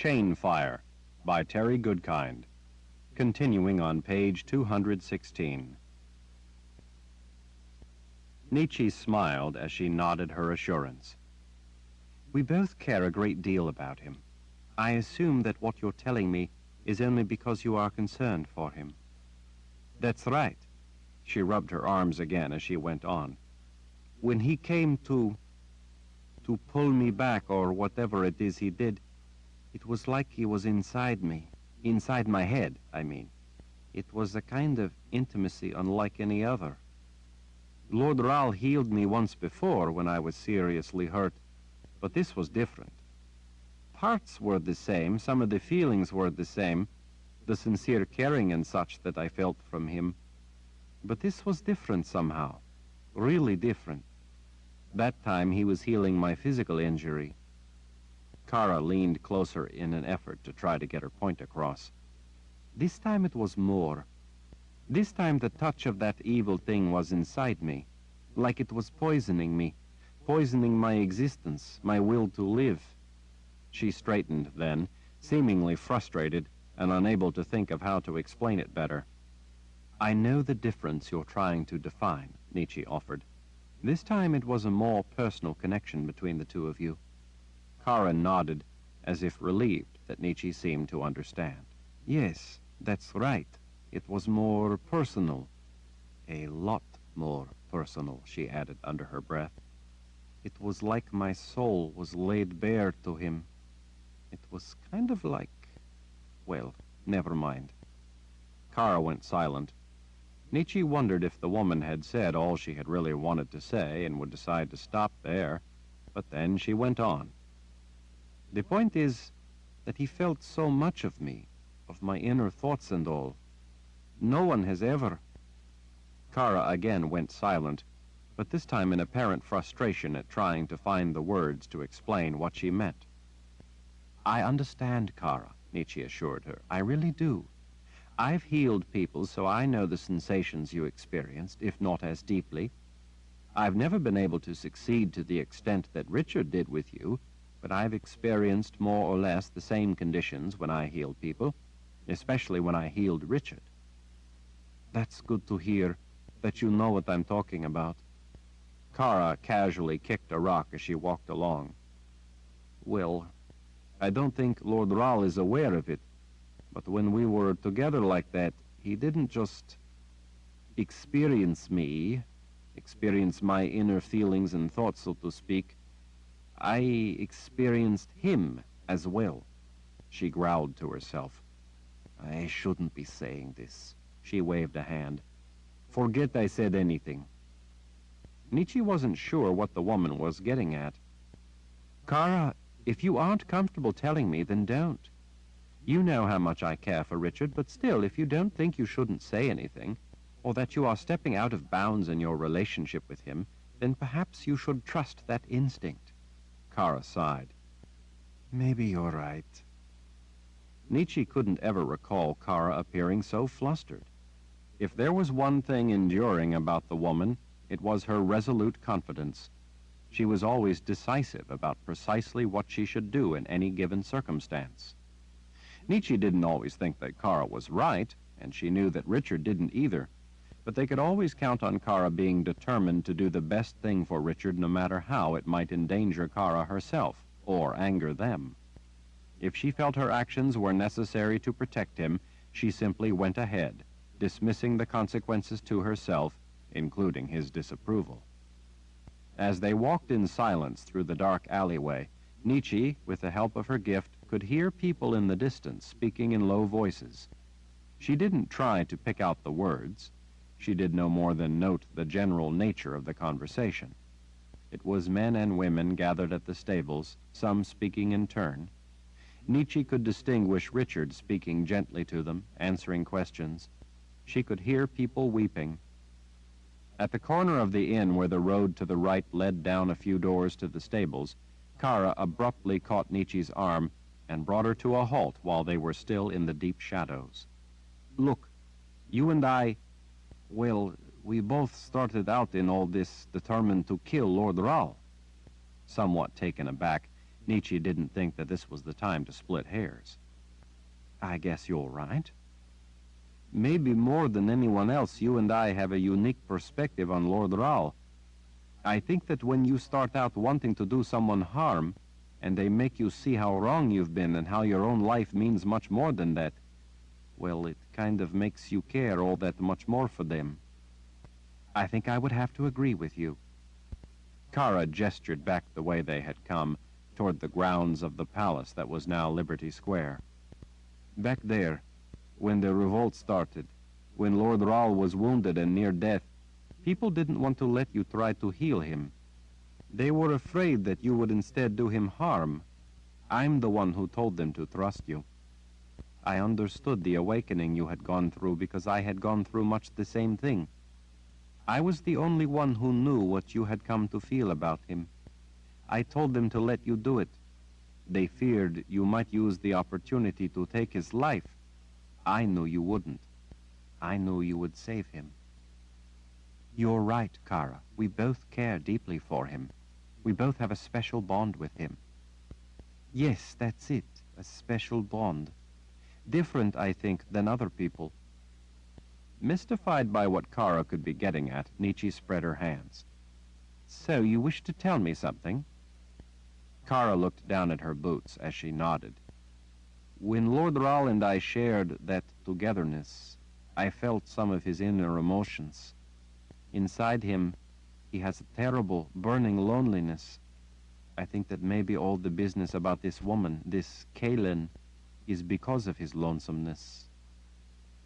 Chainfire by Terry Goodkind, continuing on page 216. Nietzsche smiled as she nodded her assurance. We both care a great deal about him. I assume that what you're telling me is only because you are concerned for him. That's right. She rubbed her arms again as she went on. When he came to pull me back, or whatever it is he did, it was like he was inside me. Inside my head, I mean. It was a kind of intimacy unlike any other. Lord Ral healed me once before when I was seriously hurt, but this was different. Parts were the same, some of the feelings were the same, the sincere caring and such that I felt from him. But this was different somehow, really different. That time he was healing my physical injury. Kara leaned closer in an effort to try to get her point across. This time it was more. This time the touch of that evil thing was inside me, like it was poisoning me, poisoning my existence, my will to live. She straightened then, seemingly frustrated and unable to think of how to explain it better. I know the difference you're trying to define, Nietzsche offered. This time it was a more personal connection between the two of you. Kara nodded, as if relieved that Nietzsche seemed to understand. Yes, that's right. It was more personal. A lot more personal, she added under her breath. It was like my soul was laid bare to him. It was kind of like... Well, never mind. Kara went silent. Nietzsche wondered if the woman had said all she had really wanted to say and would decide to stop there, but then she went on. The point is that he felt so much of me, of my inner thoughts and all. No one has ever... Kara again went silent, but this time in apparent frustration at trying to find the words to explain what she meant. I understand, Kara, Nietzsche assured her. I really do. I've healed people, so I know the sensations you experienced, if not as deeply. I've never been able to succeed to the extent that Richard did with you, but I've experienced more or less the same conditions when I healed people, especially when I healed Richard. That's good to hear, that you know what I'm talking about. Kara casually kicked a rock as she walked along. Well, I don't think Lord Ral is aware of it, but when we were together like that, he didn't just experience me, experience my inner feelings and thoughts, so to speak. I experienced him as well. She growled to herself. I shouldn't be saying this. She waved a hand. Forget I said anything. Nietzsche wasn't sure what the woman was getting at. Kara, if you aren't comfortable telling me, then don't. You know how much I care for Richard, but still, if you don't think you shouldn't say anything, or that you are stepping out of bounds in your relationship with him, then perhaps you should trust that instinct. Kara sighed. Maybe you're right. Nietzsche couldn't ever recall Kara appearing so flustered. If there was one thing enduring about the woman, it was her resolute confidence. She was always decisive about precisely what she should do in any given circumstance. Nietzsche didn't always think that Kara was right, and she knew that Richard didn't either, but they could always count on Kara being determined to do the best thing for Richard no matter how it might endanger Kara herself, or anger them. If she felt her actions were necessary to protect him, she simply went ahead, dismissing the consequences to herself, including his disapproval. As they walked in silence through the dark alleyway, Nietzsche, with the help of her gift, could hear people in the distance speaking in low voices. She didn't try to pick out the words. She did no more than note the general nature of the conversation. It was men and women gathered at the stables, some speaking in turn. Nietzsche could distinguish Richard speaking gently to them, answering questions. She could hear people weeping. At the corner of the inn where the road to the right led down a few doors to the stables, Kara abruptly caught Nietzsche's arm and brought her to a halt while they were still in the deep shadows. Look, you and I, well, we both started out in all this determined to kill Lord Ral. Somewhat taken aback, Nietzsche didn't think that this was the time to split hairs. I guess you're right. Maybe more than anyone else, you and I have a unique perspective on Lord Rahl. I think that when you start out wanting to do someone harm, and they make you see how wrong you've been and how your own life means much more than that, well, it kind of makes you care all that much more for them. I think I would have to agree with you. Kara gestured back the way they had come, toward the grounds of the palace that was now Liberty Square. Back there, when the revolt started, when Lord Rahl was wounded and near death, people didn't want to let you try to heal him. They were afraid that you would instead do him harm. I'm the one who told them to trust you. I understood the awakening you had gone through because I had gone through much the same thing. I was the only one who knew what you had come to feel about him. I told them to let you do it. They feared you might use the opportunity to take his life. I knew you wouldn't. I knew you would save him. You're right, Kara. We both care deeply for him. We both have a special bond with him. Yes, that's it, a special bond. Different, I think, than other people. Mystified by what Kara could be getting at, Nietzsche spread her hands. So, you wish to tell me something? Kara looked down at her boots as she nodded. When Lord Rahl and I shared that togetherness, I felt some of his inner emotions. Inside him, he has a terrible, burning loneliness. I think that maybe all the business about this woman, this Kaylin, is because of his lonesomeness.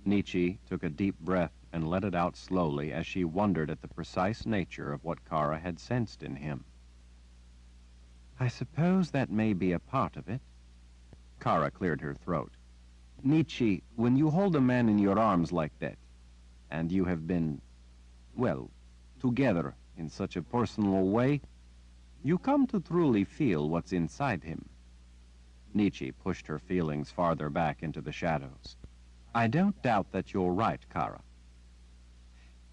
Nietzsche took a deep breath and let it out slowly as she wondered at the precise nature of what Kara had sensed in him. I suppose that may be a part of it. Kara cleared her throat. Nietzsche, when you hold a man in your arms like that, and you have been, well, together in such a personal way, you come to truly feel what's inside him. Nietzsche pushed her feelings farther back into the shadows. I don't doubt that you're right, Kara.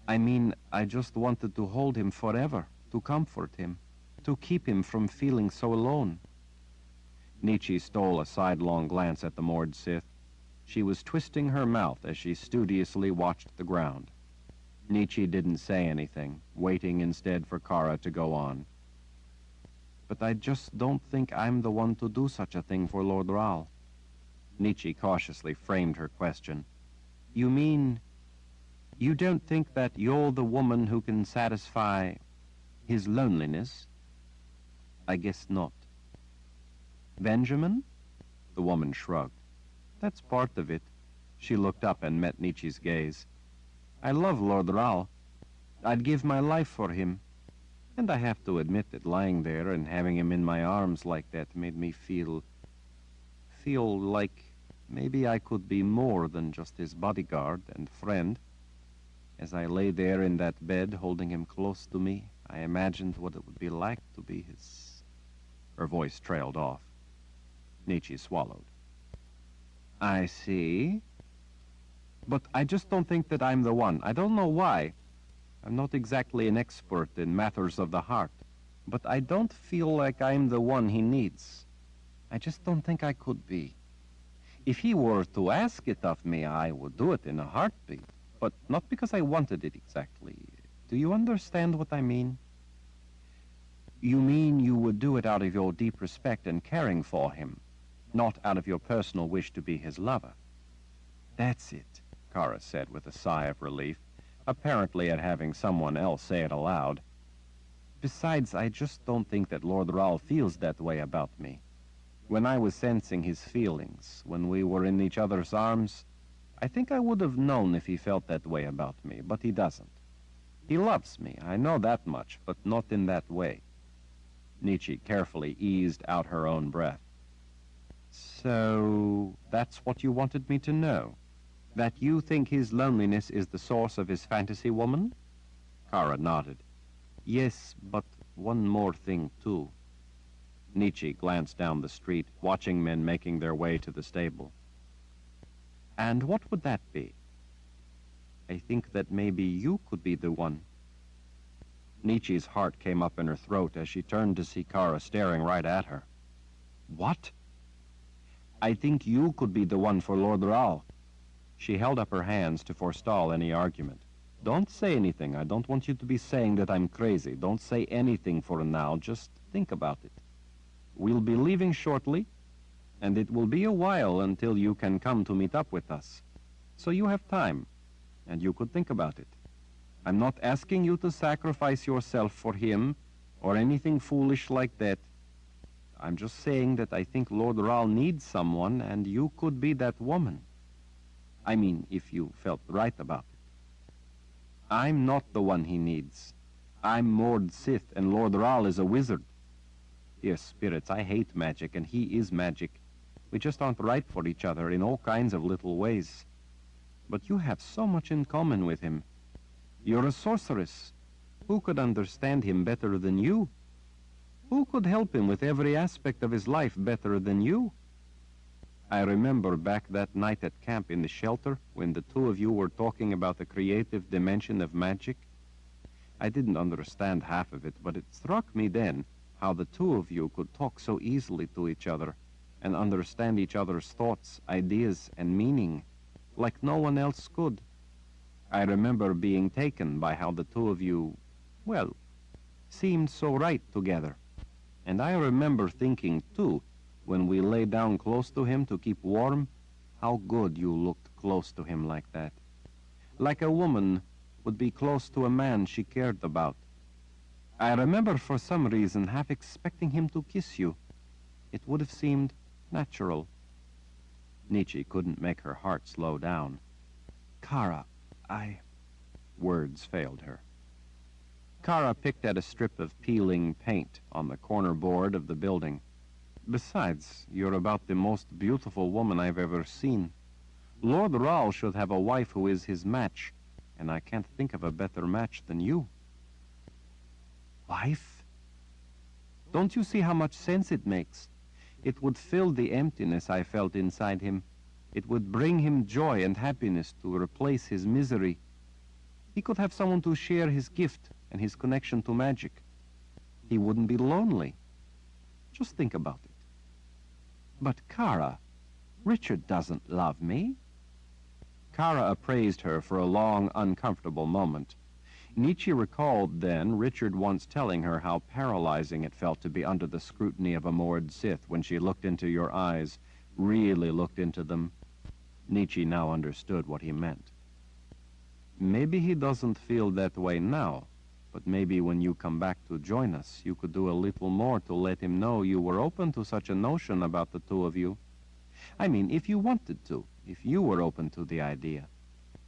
I mean, I just wanted to hold him forever, to comfort him, to keep him from feeling so alone. Nietzsche stole a sidelong glance at the moored Sith. She was twisting her mouth as she studiously watched the ground. Nietzsche didn't say anything, waiting instead for Kara to go on. But I just don't think I'm the one to do such a thing for Lord Rahl. Nietzsche cautiously framed her question. You mean, you don't think that you're the woman who can satisfy his loneliness? I guess not. Benjamin? The woman shrugged. That's part of it. She looked up and met Nietzsche's gaze. I love Lord Rahl. I'd give my life for him. And I have to admit that lying there and having him in my arms like that made me feel like maybe I could be more than just his bodyguard and friend. As I lay there in that bed holding him close to me, I imagined what it would be like to be his... Her voice trailed off. Nietzsche swallowed. I see. But I just don't think that I'm the one. I don't know why. I'm not exactly an expert in matters of the heart, but I don't feel like I'm the one he needs. I just don't think I could be. If he were to ask it of me, I would do it in a heartbeat, but not because I wanted it exactly. Do you understand what I mean? You mean you would do it out of your deep respect and caring for him, not out of your personal wish to be his lover. That's it, Kara said with a sigh of relief, apparently at having someone else say it aloud. Besides, I just don't think that Lord Rahl feels that way about me. When I was sensing his feelings, when we were in each other's arms, I think I would have known if he felt that way about me, but he doesn't. He loves me, I know that much, but not in that way. Nietzsche carefully eased out her own breath. So, that's what you wanted me to know? That you think his loneliness is the source of his fantasy woman? Kara nodded. Yes, but one more thing, too. Nietzsche glanced down the street, watching men making their way to the stable. And what would that be? I think that maybe you could be the one. Nietzsche's heart came up in her throat as she turned to see Kara staring right at her. What? I think you could be the one for Lord Rahl. She held up her hands to forestall any argument. Don't say anything. I don't want you to be saying that I'm crazy. Don't say anything for now. Just think about it. We'll be leaving shortly, and it will be a while until you can come to meet up with us. So you have time, and you could think about it. I'm not asking you to sacrifice yourself for him or anything foolish like that. I'm just saying that I think Lord Rahl needs someone, and you could be that woman. I mean, if you felt right about it. I'm not the one he needs. I'm Mord Sith, and Lord Rahl is a wizard. Dear spirits, I hate magic, and he is magic. We just aren't right for each other in all kinds of little ways. But you have so much in common with him. You're a sorceress. Who could understand him better than you? Who could help him with every aspect of his life better than you? I remember back that night at camp in the shelter when the two of you were talking about the creative dimension of magic. I didn't understand half of it, but it struck me then how the two of you could talk so easily to each other and understand each other's thoughts, ideas, and meaning like no one else could. I remember being taken by how the two of you, well, seemed so right together. And I remember thinking, too, when we lay down close to him to keep warm, how good you looked close to him like that. Like a woman would be close to a man she cared about. I remember for some reason half expecting him to kiss you. It would have seemed natural. Nietzsche couldn't make her heart slow down. Kara, Words failed her. Kara picked at a strip of peeling paint on the corner board of the building. Besides, you're about the most beautiful woman I've ever seen. Lord Rahl should have a wife who is his match, and I can't think of a better match than you. Wife? Don't you see how much sense it makes? It would fill the emptiness I felt inside him. It would bring him joy and happiness to replace his misery. He could have someone to share his gift and his connection to magic. He wouldn't be lonely. Just think about it. But Kara, Richard doesn't love me. Kara appraised her for a long, uncomfortable moment. Nietzsche recalled then Richard once telling her how paralyzing it felt to be under the scrutiny of a Mord Sith when she looked into your eyes, really looked into them. Nietzsche now understood what he meant. Maybe he doesn't feel that way now, but maybe when you come back to join us, you could do a little more to let him know you were open to such a notion about the two of you. I mean, if you wanted to, if you were open to the idea.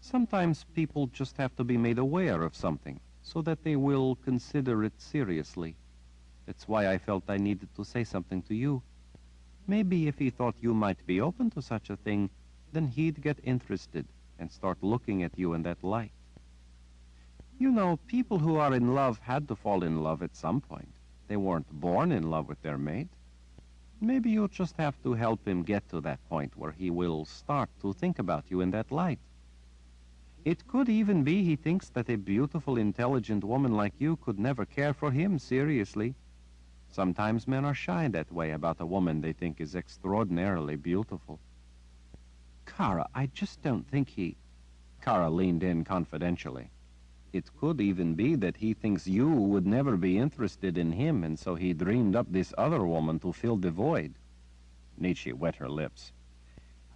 Sometimes people just have to be made aware of something so that they will consider it seriously. That's why I felt I needed to say something to you. Maybe if he thought you might be open to such a thing, then he'd get interested and start looking at you in that light. You know, people who are in love had to fall in love at some point. They weren't born in love with their mate. Maybe you'll just have to help him get to that point where he will start to think about you in that light. It could even be he thinks that a beautiful, intelligent woman like you could never care for him seriously. Sometimes men are shy that way about a woman they think is extraordinarily beautiful. Kara, I just don't think he... Kara leaned in confidentially. It could even be that he thinks you would never be interested in him, and so he dreamed up this other woman to fill the void. Nietzsche wet her lips.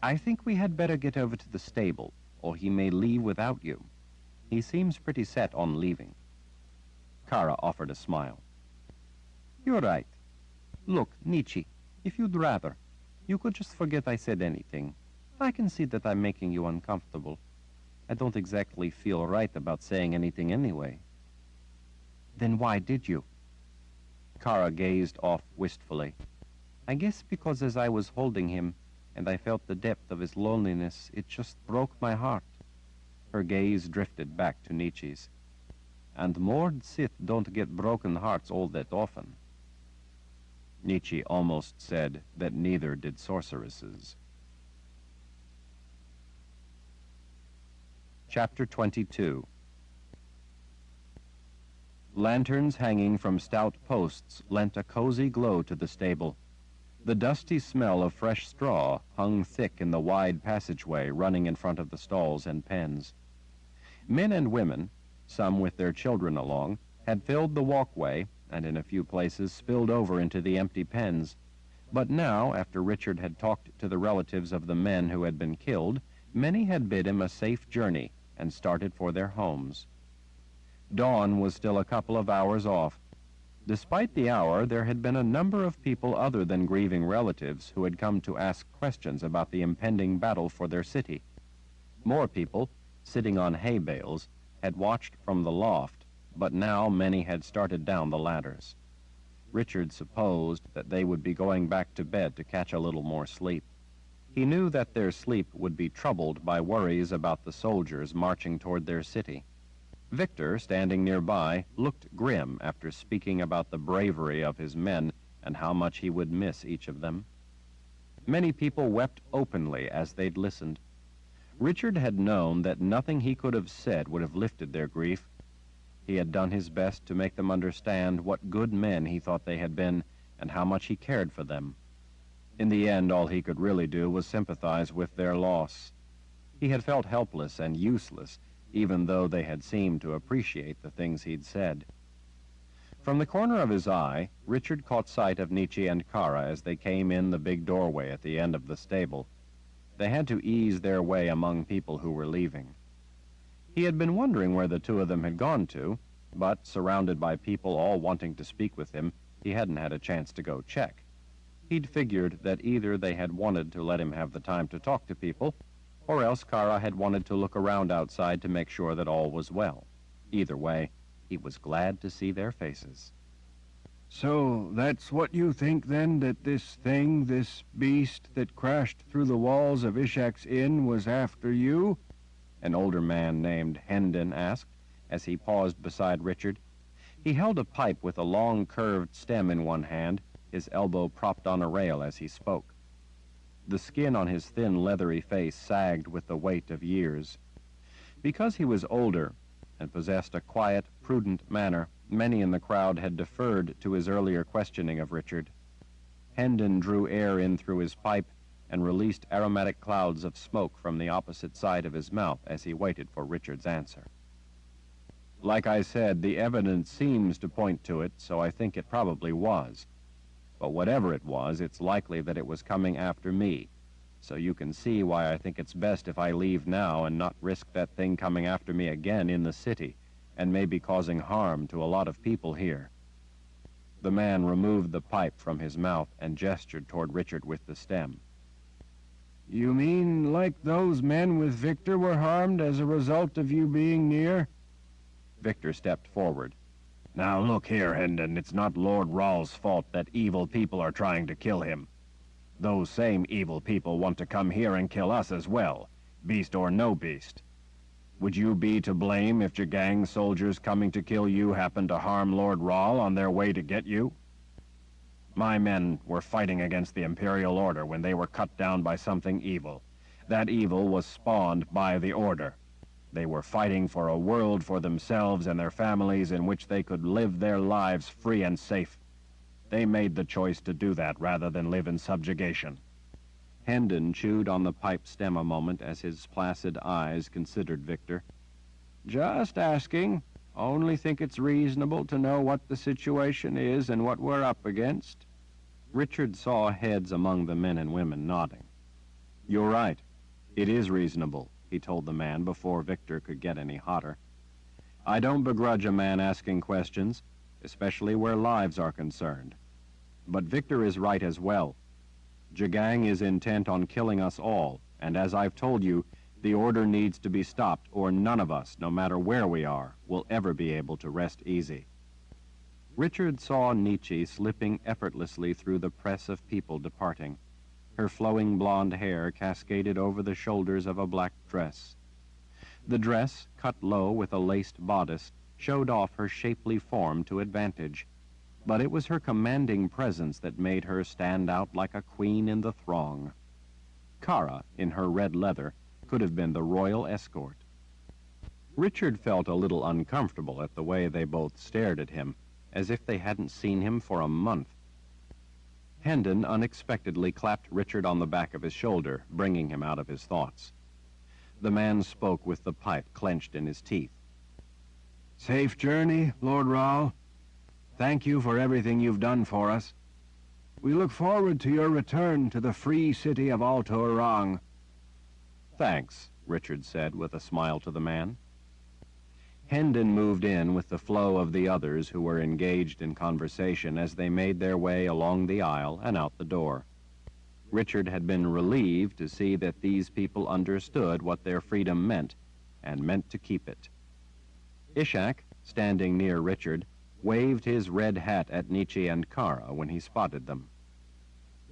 I think we had better get over to the stable, or he may leave without you. He seems pretty set on leaving. Kara offered a smile. You're right. Look, Nietzsche, if you'd rather, you could just forget I said anything. I can see that I'm making you uncomfortable. I don't exactly feel right about saying anything anyway. Then why did you? Kara gazed off wistfully. I guess because as I was holding him, and I felt the depth of his loneliness, it just broke my heart. Her gaze drifted back to Nietzsche's. And Mord Sith don't get broken hearts all that often. Nietzsche almost said that neither did sorceresses. Chapter 22. Lanterns hanging from stout posts lent a cozy glow to the stable. The dusty smell of fresh straw hung thick in the wide passageway running in front of the stalls and pens. Men and women, some with their children along, had filled the walkway and in a few places spilled over into the empty pens. But now, after Richard had talked to the relatives of the men who had been killed, many had bid him a safe journey and started for their homes. Dawn was still a couple of hours off. Despite the hour, there had been a number of people other than grieving relatives who had come to ask questions about the impending battle for their city. More people, sitting on hay bales, had watched from the loft, but now many had started down the ladders. Richard supposed that they would be going back to bed to catch a little more sleep. He knew that their sleep would be troubled by worries about the soldiers marching toward their city. Victor, standing nearby, looked grim after speaking about the bravery of his men and how much he would miss each of them. Many people wept openly as they'd listened. Richard had known that nothing he could have said would have lifted their grief. He had done his best to make them understand what good men he thought they had been and how much he cared for them. In the end, all he could really do was sympathize with their loss. He had felt helpless and useless, even though they had seemed to appreciate the things he'd said. From the corner of his eye, Richard caught sight of Nietzsche and Kara as they came in the big doorway at the end of the stable. They had to ease their way among people who were leaving. He had been wondering where the two of them had gone to, but surrounded by people all wanting to speak with him, he hadn't had a chance to go check. He'd figured that either they had wanted to let him have the time to talk to people, or else Kara had wanted to look around outside to make sure that all was well. Either way, he was glad to see their faces. So that's what you think, then, that this thing, this beast that crashed through the walls of Ishak's Inn was after you? An older man named Hendon asked as he paused beside Richard. He held a pipe with a long curved stem in one hand, his elbow propped on a rail as he spoke. The skin on his thin, leathery face sagged with the weight of years. Because he was older and possessed a quiet, prudent manner, many in the crowd had deferred to his earlier questioning of Richard. Hendon drew air in through his pipe and released aromatic clouds of smoke from the opposite side of his mouth as he waited for Richard's answer. Like I said, the evidence seems to point to it, so I think it probably was. But whatever it was, it's likely that it was coming after me. So you can see why I think it's best if I leave now and not risk that thing coming after me again in the city, and maybe causing harm to a lot of people here. The man removed the pipe from his mouth and gestured toward Richard with the stem. You mean like those men with Victor were harmed as a result of you being near? Victor stepped forward. Now look here, Hendon, it's not Lord Rawl's fault that evil people are trying to kill him. Those same evil people want to come here and kill us as well, beast or no beast. Would you be to blame if Jagang's soldiers coming to kill you happened to harm Lord Rawl on their way to get you? My men were fighting against the Imperial Order when they were cut down by something evil. That evil was spawned by the Order. They were fighting for a world for themselves and their families in which they could live their lives free and safe. They made the choice to do that rather than live in subjugation. Hendon chewed on the pipe stem a moment as his placid eyes considered Victor. Just asking. Only think it's reasonable to know what the situation is and what we're up against. Richard saw heads among the men and women nodding. You're right. It is reasonable, he told the man before Victor could get any hotter. I don't begrudge a man asking questions, especially where lives are concerned. But Victor is right as well. Jagang is intent on killing us all, and as I've told you, the order needs to be stopped, or none of us, no matter where we are, will ever be able to rest easy. Richard saw Nietzsche slipping effortlessly through the press of people departing. Her flowing blonde hair cascaded over the shoulders of a black dress. The dress, cut low with a laced bodice, showed off her shapely form to advantage, but it was her commanding presence that made her stand out like a queen in the throng. Kara, in her red leather, could have been the royal escort. Richard felt a little uncomfortable at the way they both stared at him, as if they hadn't seen him for a month. Hendon unexpectedly clapped Richard on the back of his shoulder, bringing him out of his thoughts. The man spoke with the pipe clenched in his teeth. Safe journey, Lord Rahl. Thank you for everything you've done for us. We look forward to your return to the free city of Alto Rang. Thanks, Richard said with a smile to the man. Hendon moved in with the flow of the others who were engaged in conversation as they made their way along the aisle and out the door. Richard had been relieved to see that these people understood what their freedom meant and meant to keep it. Ishak, standing near Richard, waved his red hat at Nietzsche and Kara when he spotted them.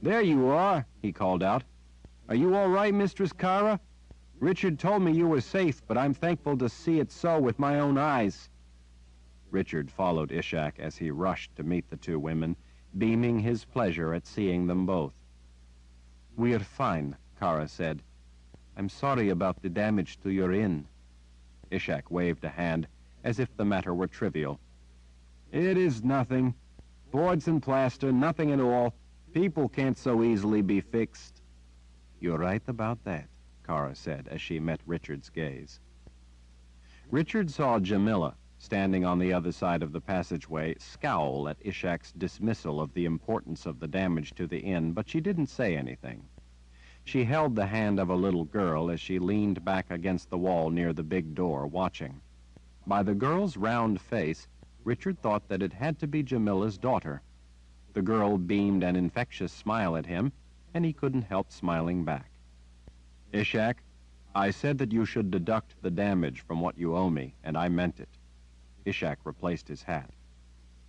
There you are, he called out. Are you all right, Mistress Kara? Richard told me you were safe, but I'm thankful to see it so with my own eyes. Richard followed Ishak as he rushed to meet the two women, beaming his pleasure at seeing them both. We're fine, Kara said. I'm sorry about the damage to your inn. Ishak waved a hand as if the matter were trivial. It is nothing. Boards and plaster, nothing at all. People can't so easily be fixed. You're right about that, Kara said as she met Richard's gaze. Richard saw Jamila, standing on the other side of the passageway, scowl at Ishak's dismissal of the importance of the damage to the inn, but she didn't say anything. She held the hand of a little girl as she leaned back against the wall near the big door, watching. By the girl's round face, Richard thought that it had to be Jamila's daughter. The girl beamed an infectious smile at him, and he couldn't help smiling back. Ishak, I said that you should deduct the damage from what you owe me, and I meant it. Ishak replaced his hat.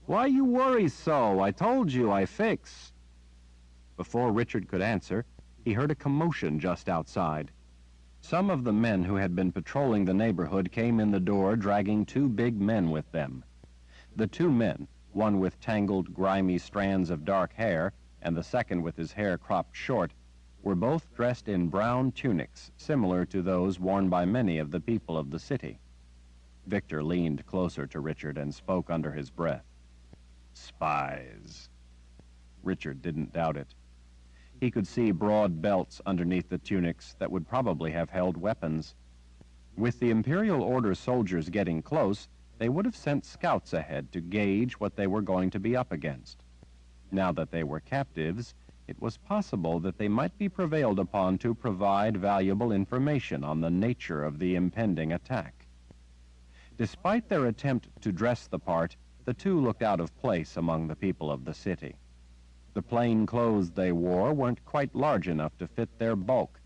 Why you worry so? I told you I fix. Before Richard could answer, he heard a commotion just outside. Some of the men who had been patrolling the neighborhood came in the door dragging two big men with them. The two men, one with tangled, grimy strands of dark hair, and the second with his hair cropped short, were both dressed in brown tunics, similar to those worn by many of the people of the city. Victor leaned closer to Richard and spoke under his breath. Spies. Richard didn't doubt it. He could see broad belts underneath the tunics that would probably have held weapons. With the Imperial Order soldiers getting close, they would have sent scouts ahead to gauge what they were going to be up against. Now that they were captives, it was possible that they might be prevailed upon to provide valuable information on the nature of the impending attack. Despite their attempt to dress the part, the two looked out of place among the people of the city. The plain clothes they wore weren't quite large enough to fit their bulk.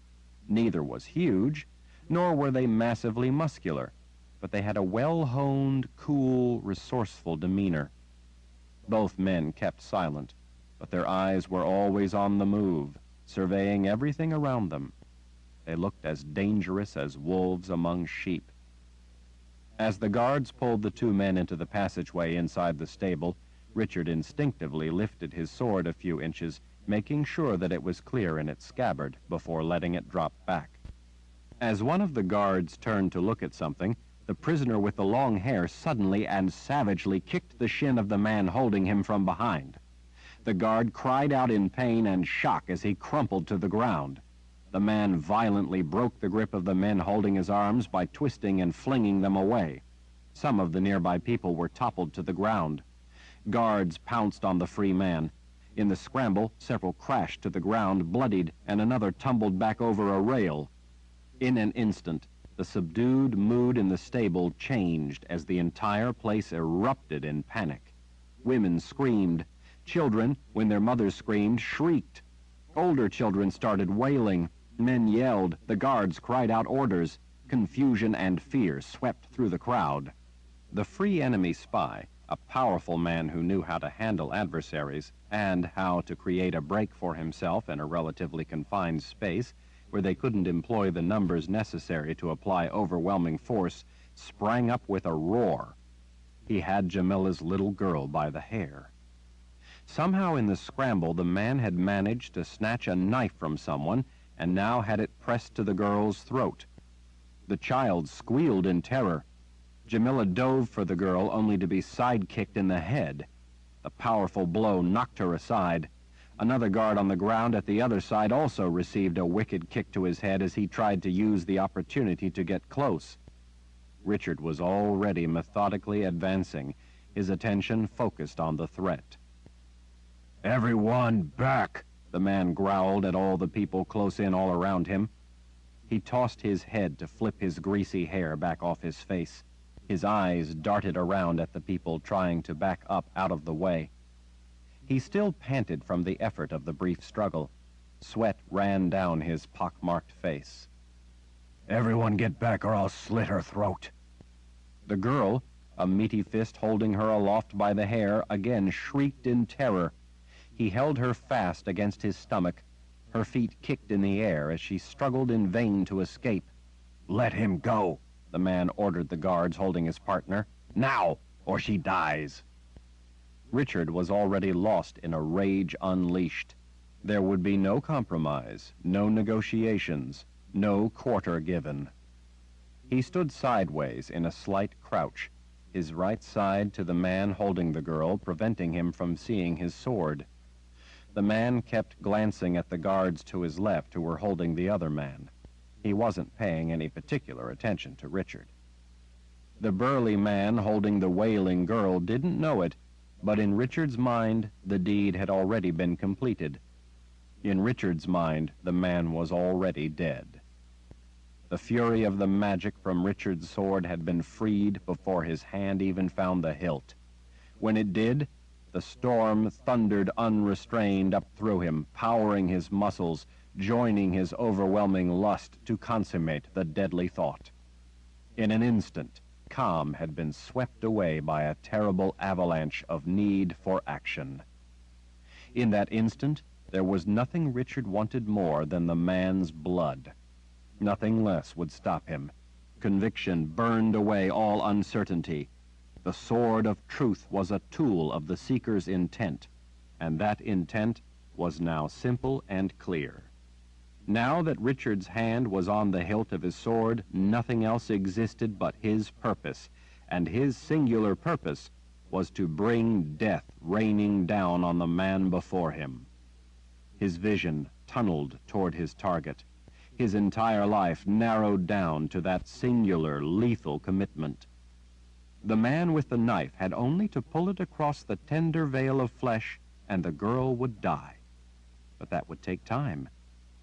Neither was huge, nor were they massively muscular, but they had a well-honed, cool, resourceful demeanor. Both men kept silent, but their eyes were always on the move, surveying everything around them. They looked as dangerous as wolves among sheep. As the guards pulled the two men into the passageway inside the stable, Richard instinctively lifted his sword a few inches, making sure that it was clear in its scabbard before letting it drop back. As one of the guards turned to look at something, the prisoner with the long hair suddenly and savagely kicked the shin of the man holding him from behind. The guard cried out in pain and shock as he crumpled to the ground. The man violently broke the grip of the men holding his arms by twisting and flinging them away. Some of the nearby people were toppled to the ground. Guards pounced on the free man. In the scramble, several crashed to the ground, bloodied, and another tumbled back over a rail. In an instant, the subdued mood in the stable changed as the entire place erupted in panic. Women screamed. Children, when their mothers screamed, shrieked. Older children started wailing. Men yelled. The guards cried out orders. Confusion and fear swept through the crowd. The free enemy spy, a powerful man who knew how to handle adversaries and how to create a break for himself in a relatively confined space where they couldn't employ the numbers necessary to apply overwhelming force, sprang up with a roar. He had Jamila's little girl by the hair. Somehow in the scramble, the man had managed to snatch a knife from someone and now had it pressed to the girl's throat. The child squealed in terror. Jamila dove for the girl only to be side-kicked in the head. The powerful blow knocked her aside. Another guard on the ground at the other side also received a wicked kick to his head as he tried to use the opportunity to get close. Richard was already methodically advancing, his attention focused on the threat. Everyone back! The man growled at all the people close in all around him. He tossed his head to flip his greasy hair back off his face. His eyes darted around at the people trying to back up out of the way. He still panted from the effort of the brief struggle. Sweat ran down his pockmarked face. Everyone get back or I'll slit her throat. The girl, a meaty fist holding her aloft by the hair, again shrieked in terror. He held her fast against his stomach. Her feet kicked in the air as she struggled in vain to escape. Let him go, the man ordered the guards holding his partner. now, or she dies. Richard was already lost in a rage unleashed. There would be no compromise, no negotiations, no quarter given. He stood sideways in a slight crouch, his right side to the man holding the girl, preventing him from seeing his sword. The man kept glancing at the guards to his left who were holding the other man. He wasn't paying any particular attention to Richard. The burly man holding the wailing girl didn't know it, but in Richard's mind, the deed had already been completed. In Richard's mind, the man was already dead. The fury of the magic from Richard's sword had been freed before his hand even found the hilt. When it did, the storm thundered unrestrained up through him, powering his muscles, joining his overwhelming lust to consummate the deadly thought. In an instant, calm had been swept away by a terrible avalanche of need for action. In that instant, there was nothing Richard wanted more than the man's blood. Nothing less would stop him. Conviction burned away all uncertainty. The sword of truth was a tool of the seeker's intent, and that intent was now simple and clear. Now that Richard's hand was on the hilt of his sword, nothing else existed but his purpose, and his singular purpose was to bring death raining down on the man before him. His vision tunneled toward his target. His entire life narrowed down to that singular, lethal commitment. The man with the knife had only to pull it across the tender veil of flesh, and the girl would die. But that would take time.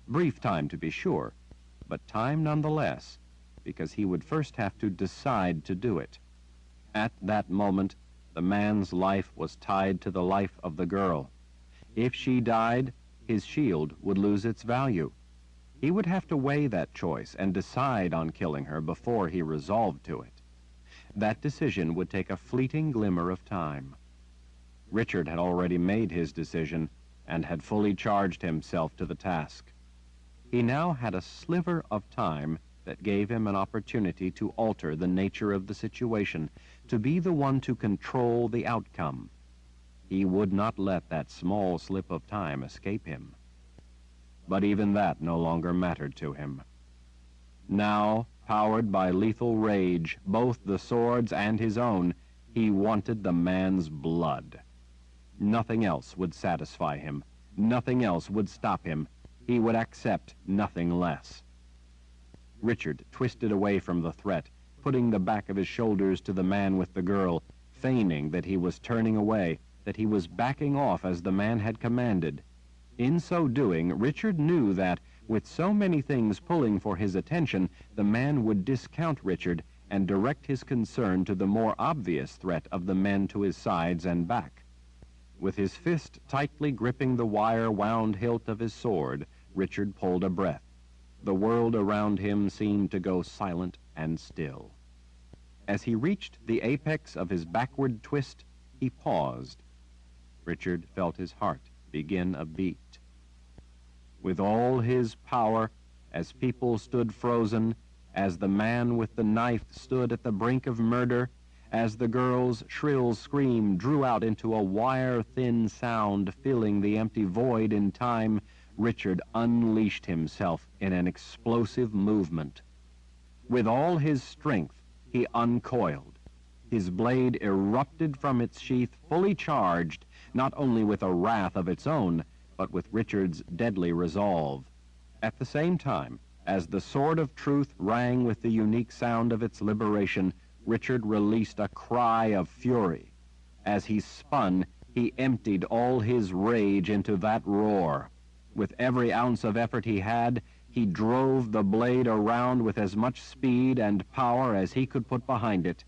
Brief time, to be sure, but time nonetheless, because he would first have to decide to do it. At that moment, the man's life was tied to the life of the girl. If she died, his shield would lose its value. He would have to weigh that choice and decide on killing her before he resolved to it. That decision would take a fleeting glimmer of time. Richard had already made his decision and had fully charged himself to the task. He now had a sliver of time that gave him an opportunity to alter the nature of the situation, to be the one to control the outcome. He would not let that small slip of time escape him. But even that no longer mattered to him. Now, powered by lethal rage, both the sword's and his own, he wanted the man's blood. Nothing else would satisfy him. Nothing else would stop him. He would accept nothing less. Richard twisted away from the threat, putting the back of his shoulders to the man with the girl, feigning that he was turning away, that he was backing off as the man had commanded. In so doing, Richard knew that, with so many things pulling for his attention, the man would discount Richard and direct his concern to the more obvious threat of the men to his sides and back. With his fist tightly gripping the wire-wound hilt of his sword, Richard pulled a breath. The world around him seemed to go silent and still. As he reached the apex of his backward twist, he paused. Richard felt his heart begin a beat. With all his power, as people stood frozen, as the man with the knife stood at the brink of murder, as the girl's shrill scream drew out into a wire-thin sound filling the empty void in time, Richard unleashed himself in an explosive movement. With all his strength, he uncoiled. His blade erupted from its sheath fully charged, not only with a wrath of its own, but with Richard's deadly resolve. At the same time, as the sword of truth rang with the unique sound of its liberation, Richard released a cry of fury. As he spun, he emptied all his rage into that roar. With every ounce of effort he had, he drove the blade around with as much speed and power as he could put behind it.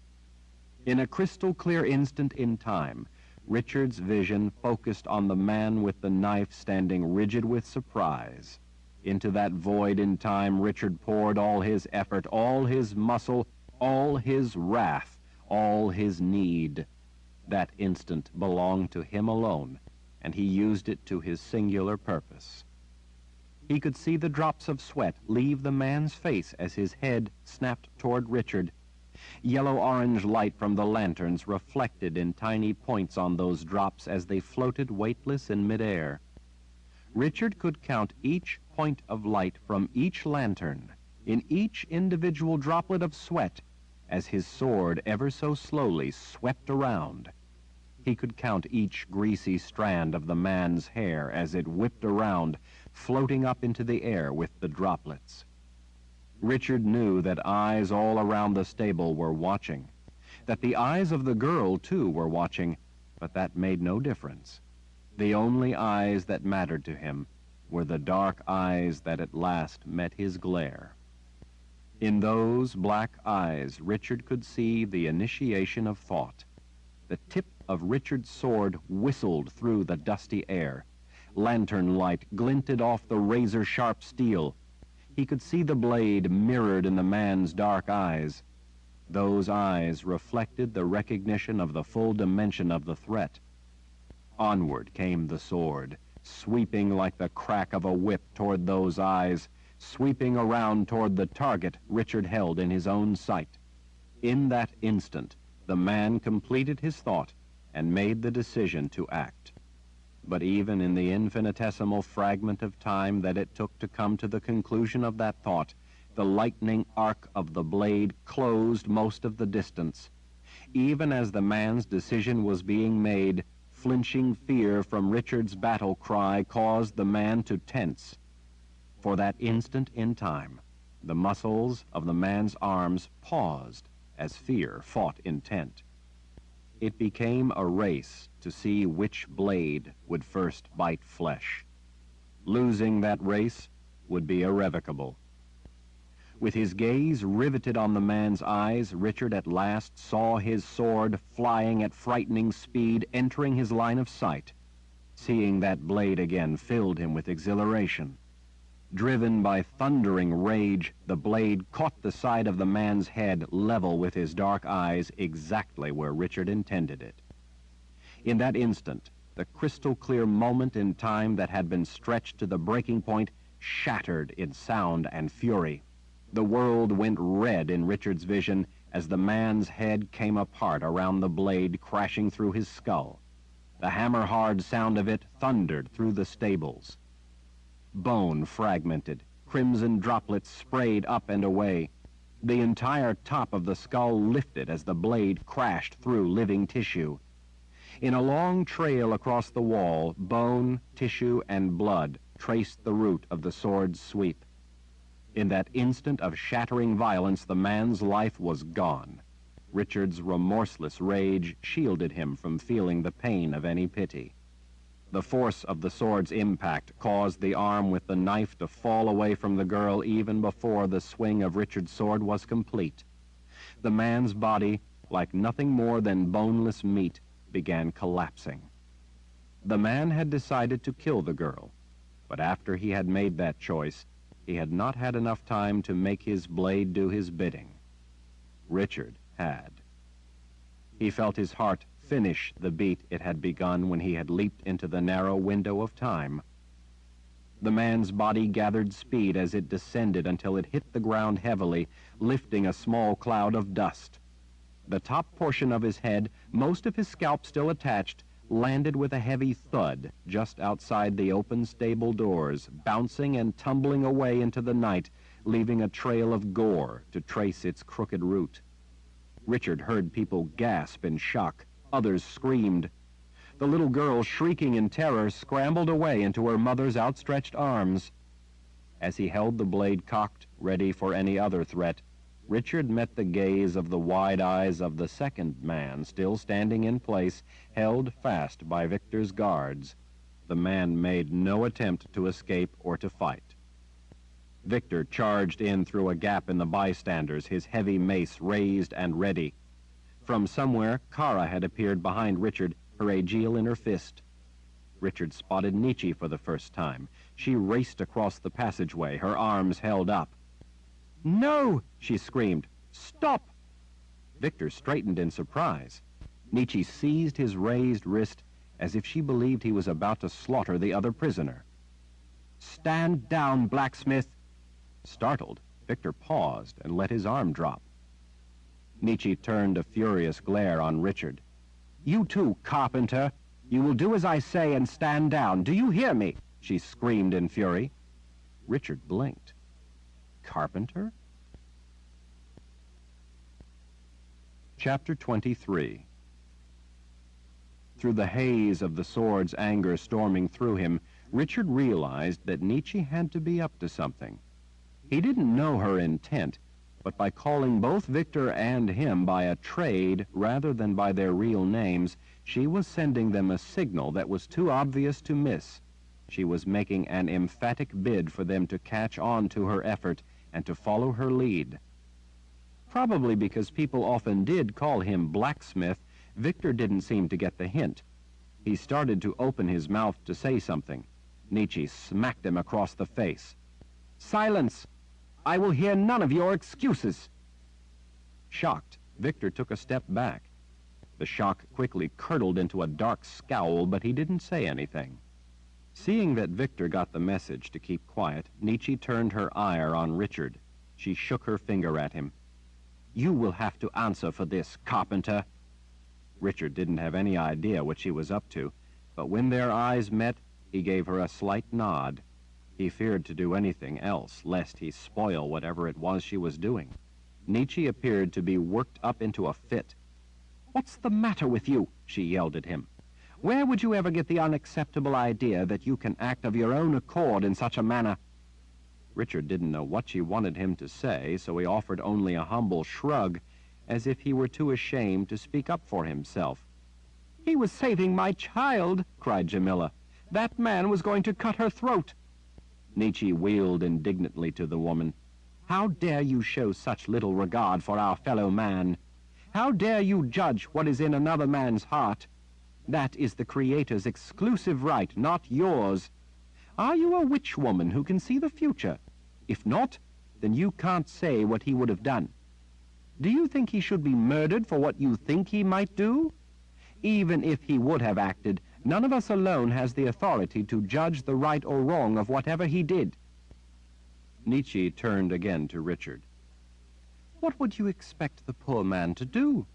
In a crystal-clear instant in time, Richard's vision focused on the man with the knife standing rigid with surprise. Into that void in time, Richard poured all his effort, all his muscle, all his wrath, all his need. That instant belonged to him alone, and he used it to his singular purpose. He could see the drops of sweat leave the man's face as his head snapped toward Richard. Yellow-orange light from the lanterns reflected in tiny points on those drops as they floated weightless in midair. Richard could count each point of light from each lantern, in each individual droplet of sweat, as his sword ever so slowly swept around. He could count each greasy strand of the man's hair as it whipped around, floating up into the air with the droplets. Richard knew that eyes all around the stable were watching, that the eyes of the girl, too, were watching, but that made no difference. The only eyes that mattered to him were the dark eyes that at last met his glare. In those black eyes, Richard could see the initiation of thought. The tip of Richard's sword whistled through the dusty air. Lantern light glinted off the razor-sharp steel. He could see the blade mirrored in the man's dark eyes. Those eyes reflected the recognition of the full dimension of the threat. Onward came the sword, sweeping like the crack of a whip toward those eyes, sweeping around toward the target Richard held in his own sight. In that instant, the man completed his thought and made the decision to act. But even in the infinitesimal fragment of time that it took to come to the conclusion of that thought, the lightning arc of the blade closed most of the distance. Even as the man's decision was being made, flinching fear from Richard's battle cry caused the man to tense. For that instant in time, the muscles of the man's arms paused as fear fought intent. It became a race to see which blade would first bite flesh. Losing that race would be irrevocable. With his gaze riveted on the man's eyes, Richard at last saw his sword flying at frightening speed, entering his line of sight. Seeing that blade again filled him with exhilaration. Driven by thundering rage, the blade caught the side of the man's head level with his dark eyes, exactly where Richard intended it. In that instant, the crystal-clear moment in time that had been stretched to the breaking point shattered in sound and fury. The world went red in Richard's vision as the man's head came apart around the blade, crashing through his skull. The hammer-hard sound of it thundered through the stables. Bone fragmented, crimson droplets sprayed up and away. The entire top of the skull lifted as the blade crashed through living tissue. In a long trail across the wall, bone, tissue, and blood traced the route of the sword's sweep. In that instant of shattering violence, the man's life was gone. Richard's remorseless rage shielded him from feeling the pain of any pity. The force of the sword's impact caused the arm with the knife to fall away from the girl even before the swing of Richard's sword was complete. The man's body, like nothing more than boneless meat, began collapsing. The man had decided to kill the girl, but after he had made that choice, he had not had enough time to make his blade do his bidding. Richard had. He felt his heart finish the beat it had begun when he had leaped into the narrow window of time. The man's body gathered speed as it descended until it hit the ground heavily, lifting a small cloud of dust. The top portion of his head, most of his scalp still attached, landed with a heavy thud just outside the open stable doors, bouncing and tumbling away into the night, leaving a trail of gore to trace its crooked route. Richard heard people gasp in shock. Others screamed. The little girl, shrieking in terror, scrambled away into her mother's outstretched arms. As he held the blade cocked, ready for any other threat, Richard met the gaze of the wide eyes of the second man, still standing in place, held fast by Victor's guards. The man made no attempt to escape or to fight. Victor charged in through a gap in the bystanders, his heavy mace raised and ready. From somewhere, Kara had appeared behind Richard, her aegil in her fist. Richard spotted Nietzsche for the first time. She raced across the passageway, her arms held up. "No!" she screamed. "Stop!" Victor straightened in surprise. Nietzsche seized his raised wrist as if she believed he was about to slaughter the other prisoner. "Stand down, blacksmith!" Startled, Victor paused and let his arm drop. Nietzsche turned a furious glare on Richard. "You too, carpenter! You will do as I say and stand down. Do you hear me?" she screamed in fury. Richard blinked. Carpenter? Chapter 23. Through the haze of the sword's anger storming through him, Richard realized that Nietzsche had to be up to something. He didn't know her intent, but by calling both Victor and him by a trade rather than by their real names, she was sending them a signal that was too obvious to miss. She was making an emphatic bid for them to catch on to her effort and to follow her lead. Probably because people often did call him blacksmith, Victor didn't seem to get the hint. He started to open his mouth to say something. Nietzsche smacked him across the face. "Silence! I will hear none of your excuses!" Shocked, Victor took a step back. The shock quickly curdled into a dark scowl, but he didn't say anything. Seeing that Victor got the message to keep quiet, Nietzsche turned her ire on Richard. She shook her finger at him. "You will have to answer for this, carpenter." Richard didn't have any idea what she was up to, but when their eyes met, he gave her a slight nod. He feared to do anything else, lest he spoil whatever it was she was doing. Nietzsche appeared to be worked up into a fit. "What's the matter with you?" she yelled at him. "Where would you ever get the unacceptable idea that you can act of your own accord in such a manner?" Richard didn't know what she wanted him to say, so he offered only a humble shrug, as if he were too ashamed to speak up for himself. "He was saving my child," cried Jamila. "That man was going to cut her throat." Nietzsche wheeled indignantly to the woman. "How dare you show such little regard for our fellow man? How dare you judge what is in another man's heart? That is the Creator's exclusive right, not yours. Are you a witch woman who can see the future? If not, then you can't say what he would have done. Do you think he should be murdered for what you think he might do? Even if he would have acted, none of us alone has the authority to judge the right or wrong of whatever he did." Nietzsche turned again to Richard. "What would you expect the poor man to do?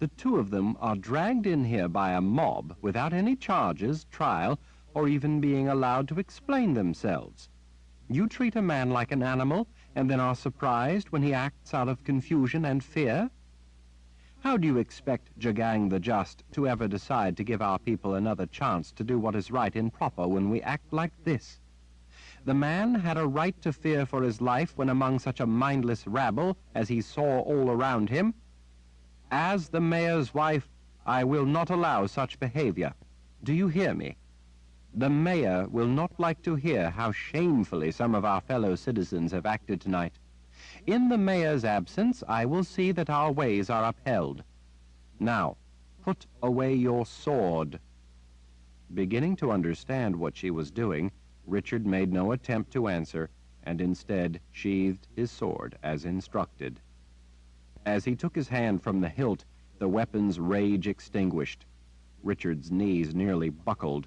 The two of them are dragged in here by a mob without any charges, trial, or even being allowed to explain themselves. You treat a man like an animal and then are surprised when he acts out of confusion and fear? How do you expect Jagang the Just to ever decide to give our people another chance to do what is right and proper when we act like this? The man had a right to fear for his life when among such a mindless rabble as he saw all around him. As the mayor's wife, I will not allow such behavior. Do you hear me? The mayor will not like to hear how shamefully some of our fellow citizens have acted tonight. In the mayor's absence, I will see that our ways are upheld. Now, put away your sword." Beginning to understand what she was doing, Richard made no attempt to answer, and instead sheathed his sword as instructed. As he took his hand from the hilt, the weapon's rage extinguished. Richard's knees nearly buckled.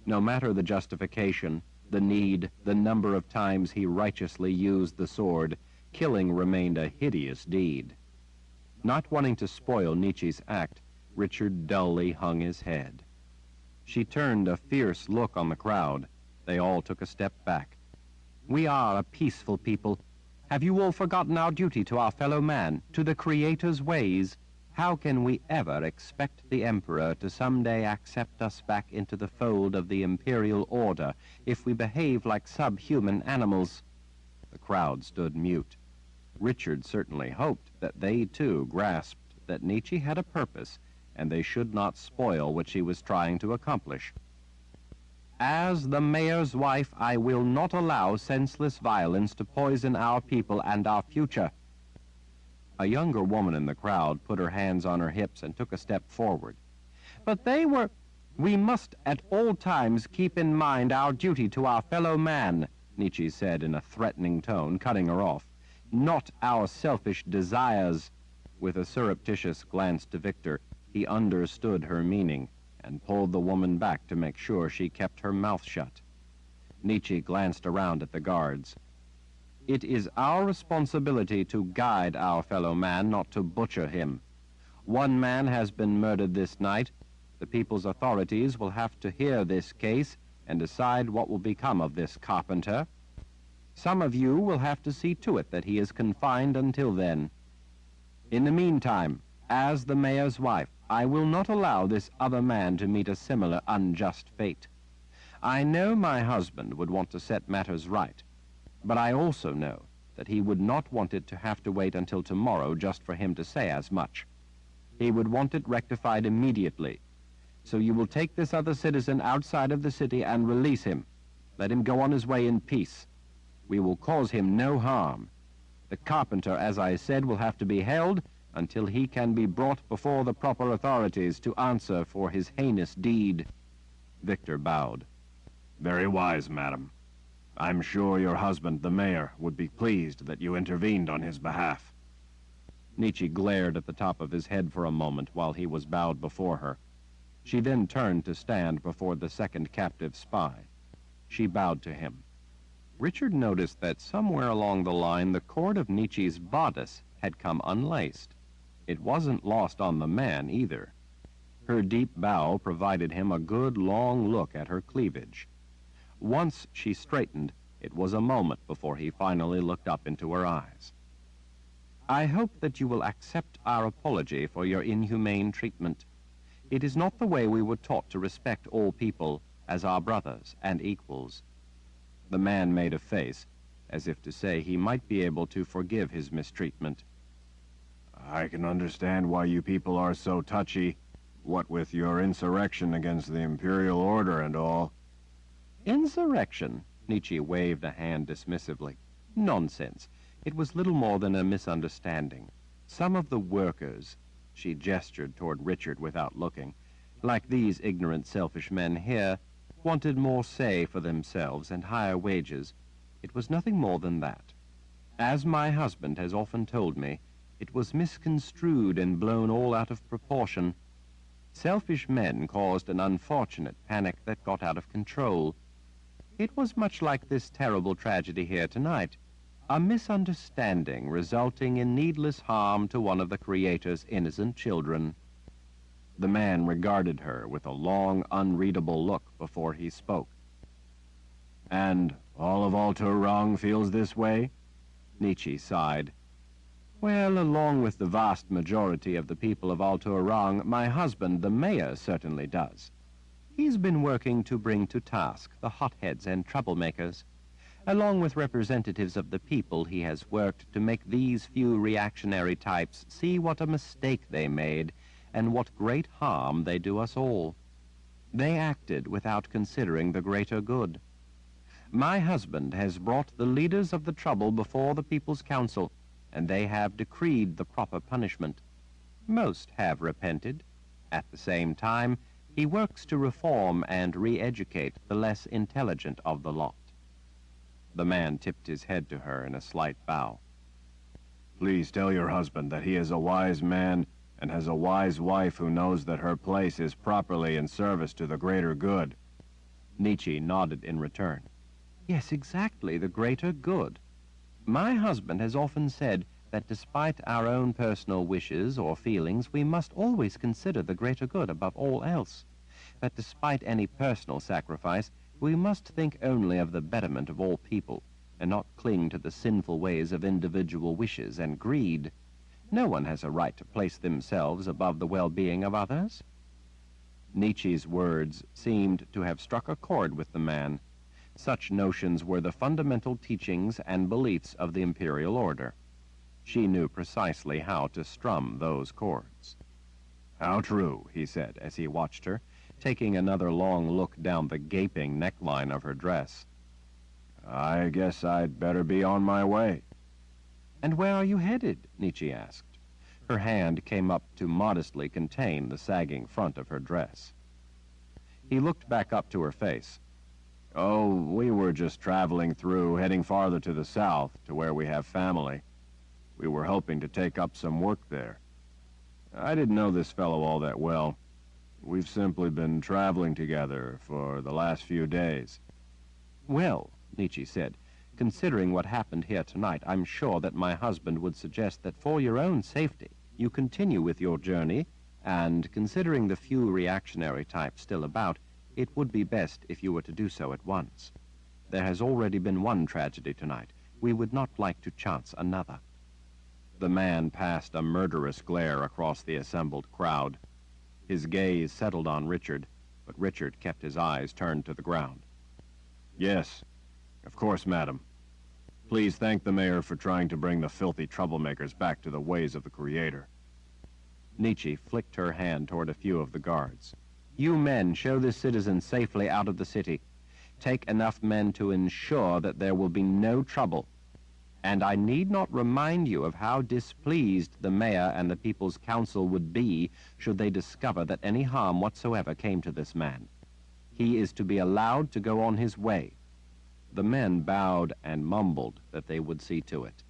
No matter the justification, the need, the number of times he righteously used the sword, killing remained a hideous deed. Not wanting to spoil Nietzsche's act, Richard dully hung his head. She turned a fierce look on the crowd. They all took a step back. "We are a peaceful people. Have you all forgotten our duty to our fellow man, to the Creator's ways? How can we ever expect the Emperor to someday accept us back into the fold of the Imperial Order if we behave like subhuman animals? The crowd stood mute. Richard certainly hoped that they too grasped that Nietzsche had a purpose, and they should not spoil what she was trying to accomplish. As the mayor's wife, I will not allow senseless violence to poison our people and our future. A younger woman in the crowd put her hands on her hips and took a step forward. But we must at all times keep in mind our duty to our fellow man, Nietzsche said in a threatening tone, cutting her off. Not our selfish desires. With a surreptitious glance to Victor, he understood her meaning and pulled the woman back to make sure she kept her mouth shut. Nietzsche glanced around at the guards. It is our responsibility to guide our fellow man, not to butcher him. One man has been murdered this night. The people's authorities will have to hear this case and decide what will become of this carpenter. Some of you will have to see to it that he is confined until then. In the meantime, as the mayor's wife, I will not allow this other man to meet a similar unjust fate. I know my husband would want to set matters right, but I also know that he would not want it to have to wait until tomorrow just for him to say as much. He would want it rectified immediately. So you will take this other citizen outside of the city and release him. Let him go on his way in peace. We will cause him no harm. The carpenter, as I said, will have to be held until he can be brought before the proper authorities to answer for his heinous deed. Victor bowed. Very wise, madam. I'm sure your husband, the mayor, would be pleased that you intervened on his behalf. Nietzsche glared at the top of his head for a moment while he was bowed before her. She then turned to stand before the second captive spy. She bowed to him. Richard noticed that somewhere along the line the cord of Nietzsche's bodice had come unlaced. It wasn't lost on the man either. Her deep bow provided him a good long look at her cleavage. Once she straightened, it was a moment before he finally looked up into her eyes. I hope that you will accept our apology for your inhumane treatment. It is not the way we were taught to respect all people as our brothers and equals. The man made a face, as if to say he might be able to forgive his mistreatment. I can understand why you people are so touchy, what with your insurrection against the Imperial Order and all. Insurrection? Nietzsche waved a hand dismissively. Nonsense. It was little more than a misunderstanding. Some of the workers, she gestured toward Richard without looking, like these ignorant, selfish men here, wanted more say for themselves and higher wages. It was nothing more than that. As my husband has often told me, it was misconstrued and blown all out of proportion. Selfish men caused an unfortunate panic that got out of control. It was much like this terrible tragedy here tonight, a misunderstanding resulting in needless harm to one of the Creator's innocent children. The man regarded her with a long, unreadable look before he spoke. And all of Altorong feels this way? Nietzsche sighed. Well, along with the vast majority of the people of Altorong, my husband, the mayor, certainly does. He's been working to bring to task the hotheads and troublemakers. Along with representatives of the people, he has worked to make these few reactionary types see what a mistake they made and what great harm they do us all. They acted without considering the greater good. My husband has brought the leaders of the trouble before the People's Council, and they have decreed the proper punishment. Most have repented. At the same time, he works to reform and re-educate the less intelligent of the lot. The man tipped his head to her in a slight bow. Please tell your husband that he is a wise man and has a wise wife who knows that her place is properly in service to the greater good. Nietzsche nodded in return. Yes, exactly, the greater good. My husband has often said that despite our own personal wishes or feelings, we must always consider the greater good above all else. That despite any personal sacrifice, we must think only of the betterment of all people, and not cling to the sinful ways of individual wishes and greed. No one has a right to place themselves above the well-being of others. Nietzsche's words seemed to have struck a chord with the man. Such notions were the fundamental teachings and beliefs of the imperial order. She knew precisely how to strum those chords. How true, he said as he watched her, taking another long look down the gaping neckline of her dress. I guess I'd better be on my way. And where are you headed? Nietzsche asked. Her hand came up to modestly contain the sagging front of her dress. He looked back up to her face. Oh, we were just traveling through, heading farther to the south, to where we have family. We were hoping to take up some work there. I didn't know this fellow all that well. We've simply been traveling together for the last few days. Well, Nietzsche said, considering what happened here tonight, I'm sure that my husband would suggest that for your own safety, you continue with your journey, and considering the few reactionary types still about, it would be best if you were to do so at once. There has already been one tragedy tonight. We would not like to chance another. The man passed a murderous glare across the assembled crowd. His gaze settled on Richard, but Richard kept his eyes turned to the ground. Yes, of course, madam. Please thank the mayor for trying to bring the filthy troublemakers back to the ways of the Creator. Nietzsche flicked her hand toward a few of the guards. You men show this citizen safely out of the city. Take enough men to ensure that there will be no trouble. And I need not remind you of how displeased the mayor and the People's Council would be should they discover that any harm whatsoever came to this man. He is to be allowed to go on his way. The men bowed and mumbled that they would see to it.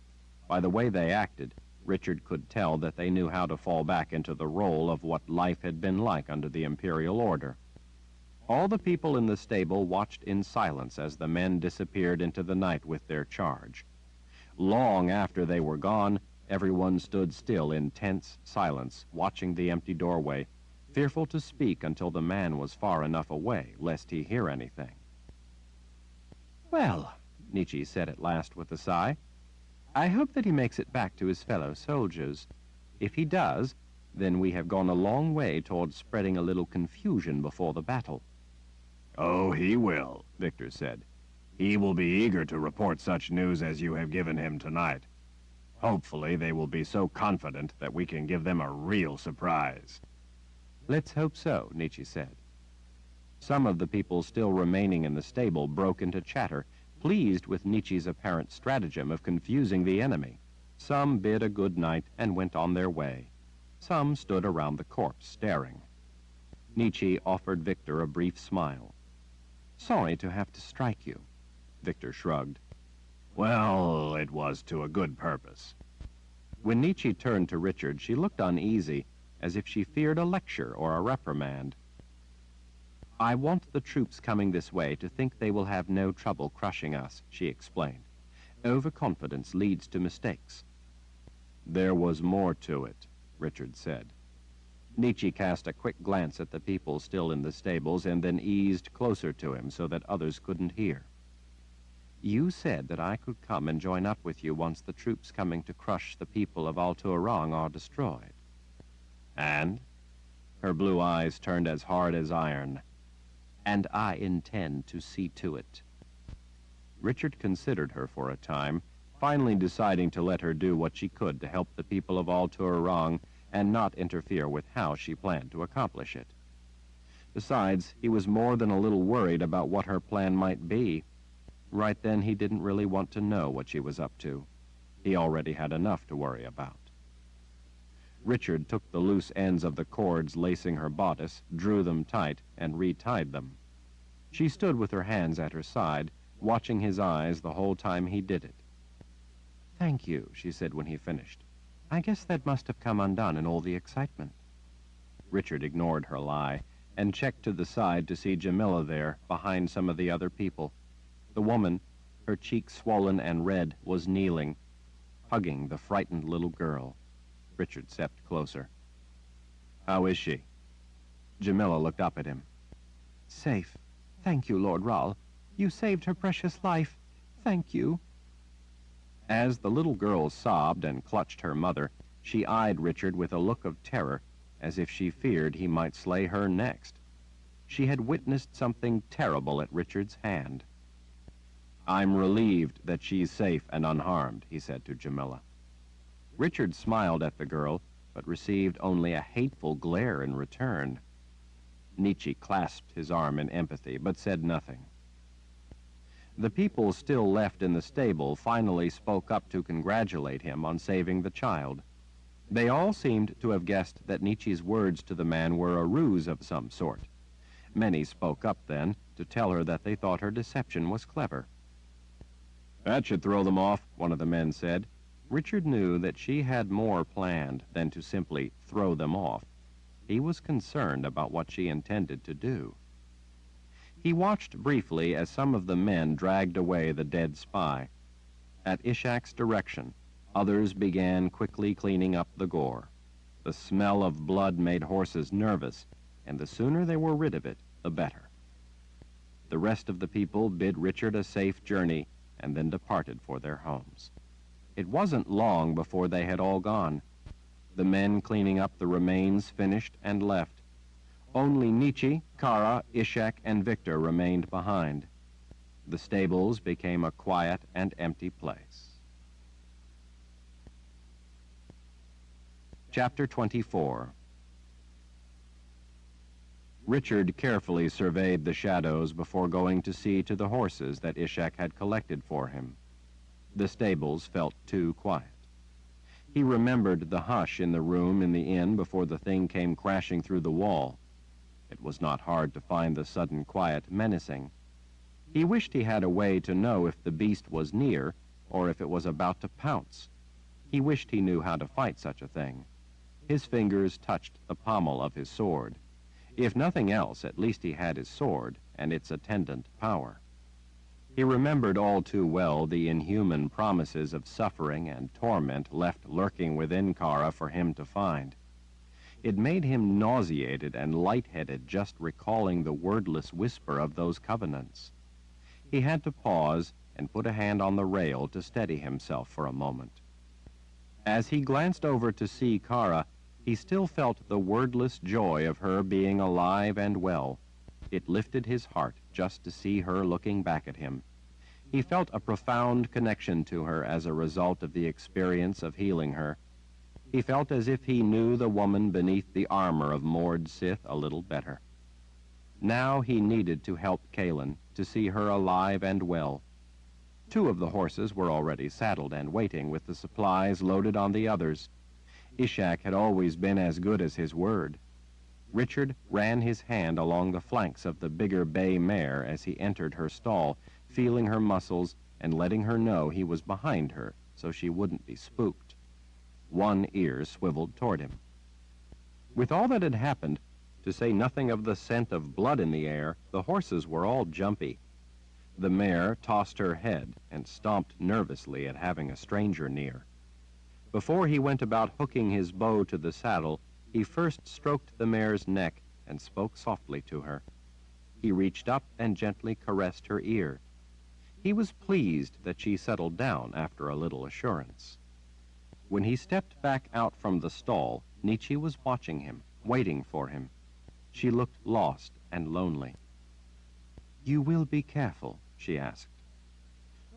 By the way they acted, Richard could tell that they knew how to fall back into the role of what life had been like under the imperial order. All the people in the stable watched in silence as the men disappeared into the night with their charge. Long after they were gone, everyone stood still in tense silence, watching the empty doorway, fearful to speak until the man was far enough away, lest he hear anything. Well, Nietzsche said at last with a sigh, I hope that he makes it back to his fellow soldiers. If he does, then we have gone a long way towards spreading a little confusion before the battle. Oh, he will, Victor said. He will be eager to report such news as you have given him tonight. Hopefully they will be so confident that we can give them a real surprise. Let's hope so, Nietzsche said. Some of the people still remaining in the stable broke into chatter, pleased with Nietzsche's apparent stratagem of confusing the enemy. Some bid a good night and went on their way. Some stood around the corpse, staring. Nietzsche offered Victor a brief smile. Sorry to have to strike you. Victor shrugged. Well, it was to a good purpose. When Nietzsche turned to Richard, she looked uneasy, as if she feared a lecture or a reprimand. I want the troops coming this way to think they will have no trouble crushing us, she explained. Overconfidence leads to mistakes. There was more to it, Richard said. Nietzsche cast a quick glance at the people still in the stables and then eased closer to him so that others couldn't hear. You said that I could come and join up with you once the troops coming to crush the people of Al-Turang are destroyed. And? Her blue eyes turned as hard as iron. And I intend to see to it. Richard considered her for a time, finally deciding to let her do what she could to help the people of Al-Turang and not interfere with how she planned to accomplish it. Besides, he was more than a little worried about what her plan might be. Right then, he didn't really want to know what she was up to. He already had enough to worry about. Richard took the loose ends of the cords lacing her bodice, drew them tight, and retied them. She stood with her hands at her side, watching his eyes the whole time he did it. Thank you, she said when he finished. I guess that must have come undone in all the excitement. Richard ignored her lie and checked to the side to see Jamila there, behind some of the other people. The woman, her cheeks swollen and red, was kneeling, hugging the frightened little girl. Richard stepped closer. How is she? Jamila looked up at him. Safe. Thank you, Lord Rahl. You saved her precious life. Thank you. As the little girl sobbed and clutched her mother, She eyed Richard with a look of terror, as if she feared he might slay her next. She had witnessed something terrible at Richard's hand. "I'm relieved that she's safe and unharmed," he said to Jamila. Richard smiled at the girl, but received only a hateful glare in return. Nietzsche clasped his arm in empathy, but said nothing. The people still left in the stable finally spoke up to congratulate him on saving the child. They all seemed to have guessed that Nietzsche's words to the man were a ruse of some sort. Many spoke up then to tell her that they thought her deception was clever. "That should throw them off," one of the men said. Richard knew that she had more planned than to simply throw them off. He was concerned about what she intended to do. He watched briefly as some of the men dragged away the dead spy. At Ishak's direction, others began quickly cleaning up the gore. The smell of blood made horses nervous, and the sooner they were rid of it, the better. The rest of the people bid Richard a safe journey and then departed for their homes. It wasn't long before they had all gone. The men cleaning up the remains finished and left. Only Nietzsche, Kara, Ishak, and Victor remained behind. The stables became a quiet and empty place. Chapter 24. Richard carefully surveyed the shadows before going to see to the horses that Ishak had collected for him. The stables felt too quiet. He remembered the hush in the room in the inn before the thing came crashing through the wall. It was not hard to find the sudden quiet menacing. He wished he had a way to know if the beast was near or if it was about to pounce. He wished he knew how to fight such a thing. His fingers touched the pommel of his sword. If nothing else, at least he had his sword and its attendant power. He remembered all too well the inhuman promises of suffering and torment left lurking within Kara for him to find. It made him nauseated and lightheaded just recalling the wordless whisper of those covenants. He had to pause and put a hand on the rail to steady himself for a moment. As he glanced over to see Kara, he still felt the wordless joy of her being alive and well. It lifted his heart just to see her looking back at him. He felt a profound connection to her as a result of the experience of healing her. He felt as if he knew the woman beneath the armor of Mord Sith a little better. Now he needed to help Kaelin, to see her alive and well. 2 of the horses were already saddled and waiting with the supplies loaded on the others. Ishak had always been as good as his word. Richard ran his hand along the flanks of the bigger bay mare as he entered her stall, feeling her muscles and letting her know he was behind her so she wouldn't be spooked. One ear swiveled toward him. With all that had happened, to say nothing of the scent of blood in the air, the horses were all jumpy. The mare tossed her head and stomped nervously at having a stranger near. Before he went about hooking his bow to the saddle, he first stroked the mare's neck and spoke softly to her. He reached up and gently caressed her ear. He was pleased that she settled down after a little assurance. When he stepped back out from the stall, Nietzsche was watching him, waiting for him. She looked lost and lonely. "You will be careful?" she asked.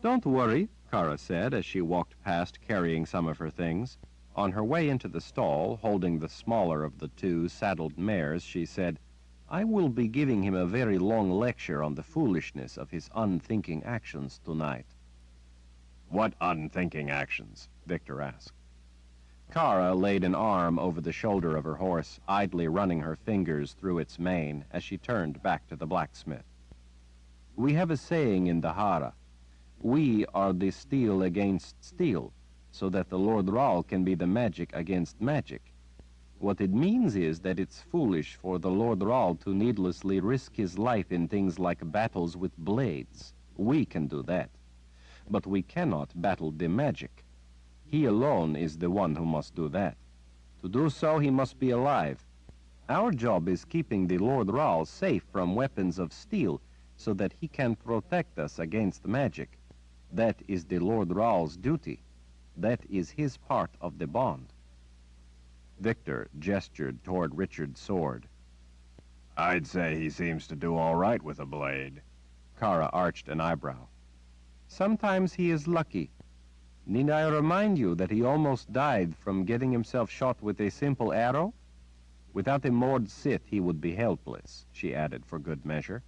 "Don't worry," Kara said as she walked past carrying some of her things. On her way into the stall, holding the smaller of the 2 saddled mares, she said, "I will be giving him a very long lecture on the foolishness of his unthinking actions tonight." "What unthinking actions?" Victor asked. Kara laid an arm over the shoulder of her horse, idly running her fingers through its mane as she turned back to the blacksmith. "We have a saying in the Hara. We are the steel against steel, so that the Lord Rahl can be the magic against magic. What it means is that it's foolish for the Lord Rahl to needlessly risk his life in things like battles with blades. We can do that. But we cannot battle the magic. He alone is the one who must do that. To do so, he must be alive. Our job is keeping the Lord Rahl safe from weapons of steel so that he can protect us against magic. That is the Lord Rahl's duty. That is his part of the bond." Victor gestured toward Richard's sword. I'd say he seems to do all right with a blade. Kara arched an eyebrow. Sometimes he is lucky. Need I remind you that he almost died from getting himself shot with a simple arrow? Without a moored Sith, he would be helpless, she added for good measure.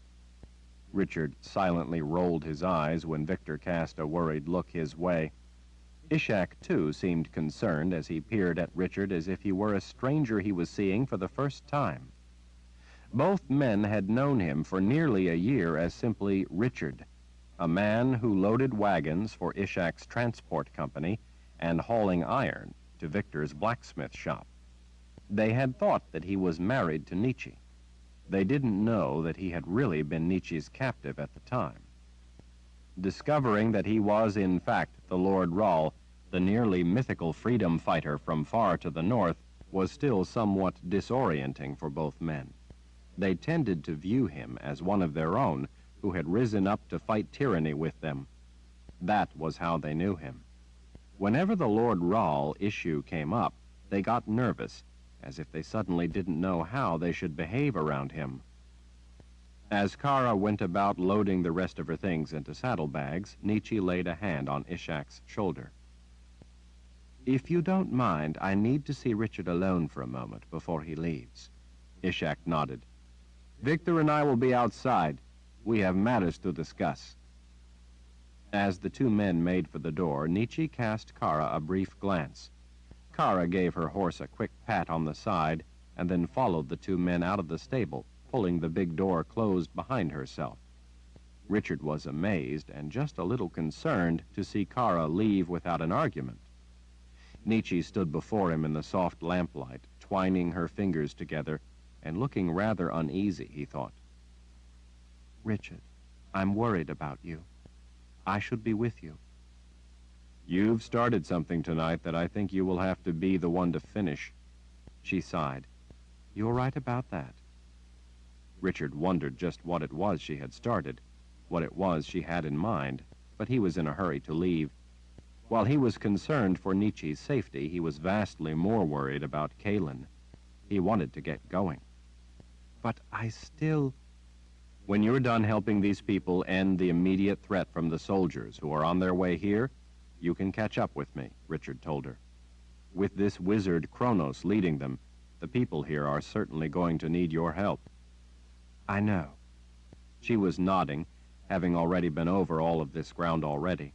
Richard silently rolled his eyes when Victor cast a worried look his way. Ishak, too, seemed concerned as he peered at Richard as if he were a stranger he was seeing for the first time. Both men had known him for nearly a year as simply Richard, a man who loaded wagons for Ishak's transport company and hauling iron to Victor's blacksmith shop. They had thought that he was married to Nietzsche. They didn't know that he had really been Nietzsche's captive at the time. Discovering that he was, in fact, the Lord Rahl, the nearly mythical freedom fighter from far to the north, was still somewhat disorienting for both men. They tended to view him as one of their own who had risen up to fight tyranny with them. That was how they knew him. Whenever the Lord Rahl issue came up, they got nervous, as if they suddenly didn't know how they should behave around him. As Kara went about loading the rest of her things into saddlebags, Nietzsche laid a hand on Ishak's shoulder. If you don't mind, I need to see Richard alone for a moment before he leaves. Ishak nodded. Victor and I will be outside. We have matters to discuss. As the two men made for the door, Nietzsche cast Kara a brief glance. Kara gave her horse a quick pat on the side and then followed the two men out of the stable, pulling the big door closed behind herself. Richard was amazed and just a little concerned to see Kara leave without an argument. Nietzsche stood before him in the soft lamplight, twining her fingers together and looking rather uneasy, he thought. Richard, I'm worried about you. I should be with you. You've started something tonight that I think you will have to be the one to finish. She sighed. You're right about that. Richard wondered just what it was she had started, what it was she had in mind, but he was in a hurry to leave. While he was concerned for Nietzsche's safety, he was vastly more worried about Kaelin. He wanted to get going. But I still... When you're done helping these people end the immediate threat from the soldiers who are on their way here, you can catch up with me, Richard told her. With this wizard Kronos leading them, the people here are certainly going to need your help. I know. She was nodding, having already been over all of this ground already.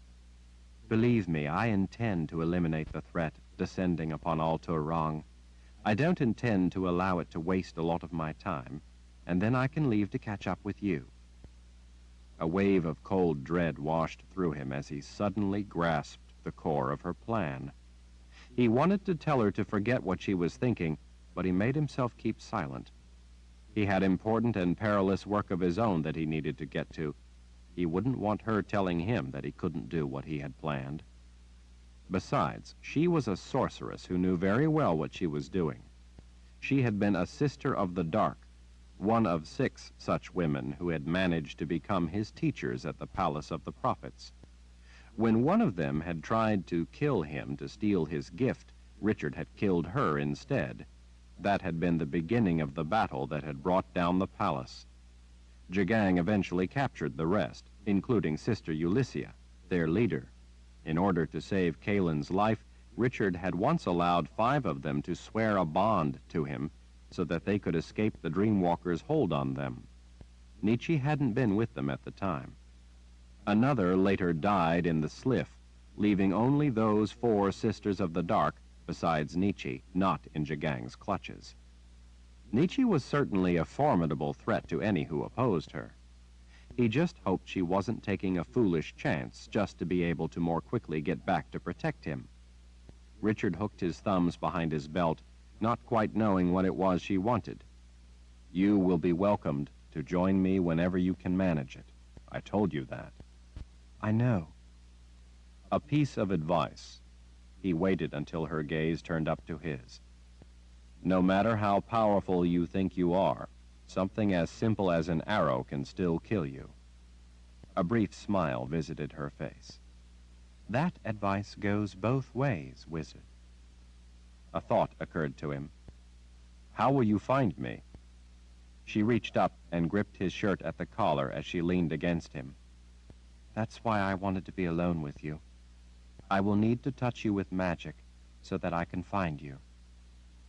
Believe me, I intend to eliminate the threat descending upon Altor Rong. I don't intend to allow it to waste a lot of my time, and then I can leave to catch up with you. A wave of cold dread washed through him as he suddenly grasped the core of her plan. He wanted to tell her to forget what she was thinking, but he made himself keep silent. He had important and perilous work of his own that he needed to get to. He wouldn't want her telling him that he couldn't do what he had planned. Besides, she was a sorceress who knew very well what she was doing. She had been a sister of the dark, one of 6 such women who had managed to become his teachers at the Palace of the Prophets. When one of them had tried to kill him to steal his gift, Richard had killed her instead. That had been the beginning of the battle that had brought down the palace. Jagang eventually captured the rest, including Sister Ulyssia, their leader. In order to save Kaelin's life, Richard had once allowed 5 of them to swear a bond to him so that they could escape the Dreamwalker's hold on them. Nietzsche hadn't been with them at the time. Another later died in the Sliff, leaving only those 4 Sisters of the Dark, besides Nietzsche, not in Jagang's clutches. Nietzsche was certainly a formidable threat to any who opposed her. He just hoped she wasn't taking a foolish chance just to be able to more quickly get back to protect him. Richard hooked his thumbs behind his belt, not quite knowing what it was she wanted. You will be welcomed to join me whenever you can manage it. I told you that. I know. A piece of advice. He waited until her gaze turned up to his. No matter how powerful you think you are, something as simple as an arrow can still kill you. A brief smile visited her face. That advice goes both ways, wizard. A thought occurred to him. How will you find me? She reached up and gripped his shirt at the collar as she leaned against him. That's why I wanted to be alone with you. I will need to touch you with magic so that I can find you.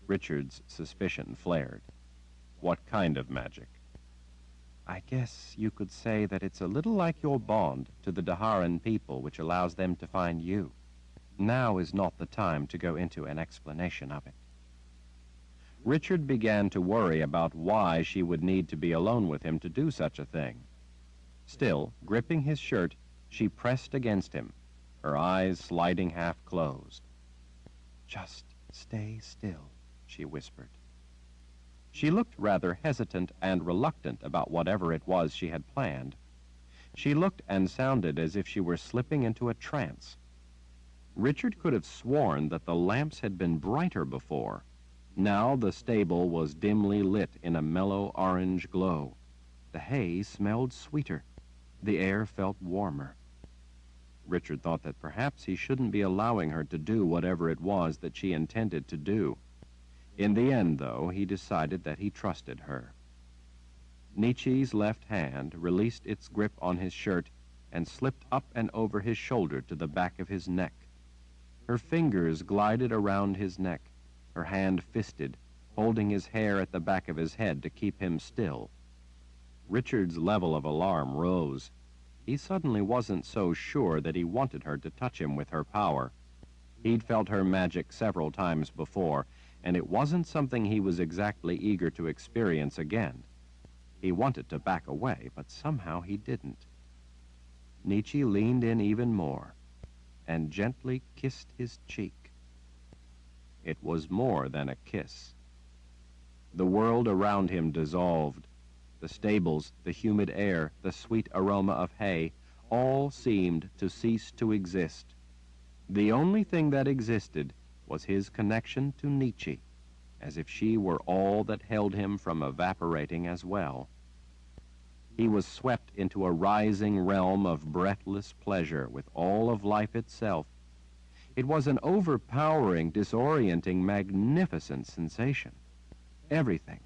Richard's suspicion flared. What kind of magic? I guess you could say that it's a little like your bond to the Daharan people, which allows them to find you. Now is not the time to go into an explanation of it. Richard began to worry about why she would need to be alone with him to do such a thing. Still, gripping his shirt, she pressed against him, her eyes sliding half closed. Just stay still, she whispered. She looked rather hesitant and reluctant about whatever it was she had planned. She looked and sounded as if she were slipping into a trance. Richard could have sworn that the lamps had been brighter before. Now the stable was dimly lit in a mellow orange glow. The hay smelled sweeter. The air felt warmer. Richard thought that perhaps he shouldn't be allowing her to do whatever it was that she intended to do. In the end, though, he decided that he trusted her. Nietzsche's left hand released its grip on his shirt and slipped up and over his shoulder to the back of his neck. Her fingers glided around his neck, her hand fisted, holding his hair at the back of his head to keep him still. Richard's level of alarm rose. He suddenly wasn't so sure that he wanted her to touch him with her power. He'd felt her magic several times before, and it wasn't something he was exactly eager to experience again. He wanted to back away, but somehow he didn't. Nietzsche leaned in even more and gently kissed his cheek. It was more than a kiss. The world around him dissolved. The stables, the humid air, the sweet aroma of hay, all seemed to cease to exist. The only thing that existed was his connection to Nietzsche, as if she were all that held him from evaporating as well. He was swept into a rising realm of breathless pleasure with all of life itself. It was an overpowering, disorienting, magnificent sensation. Everything,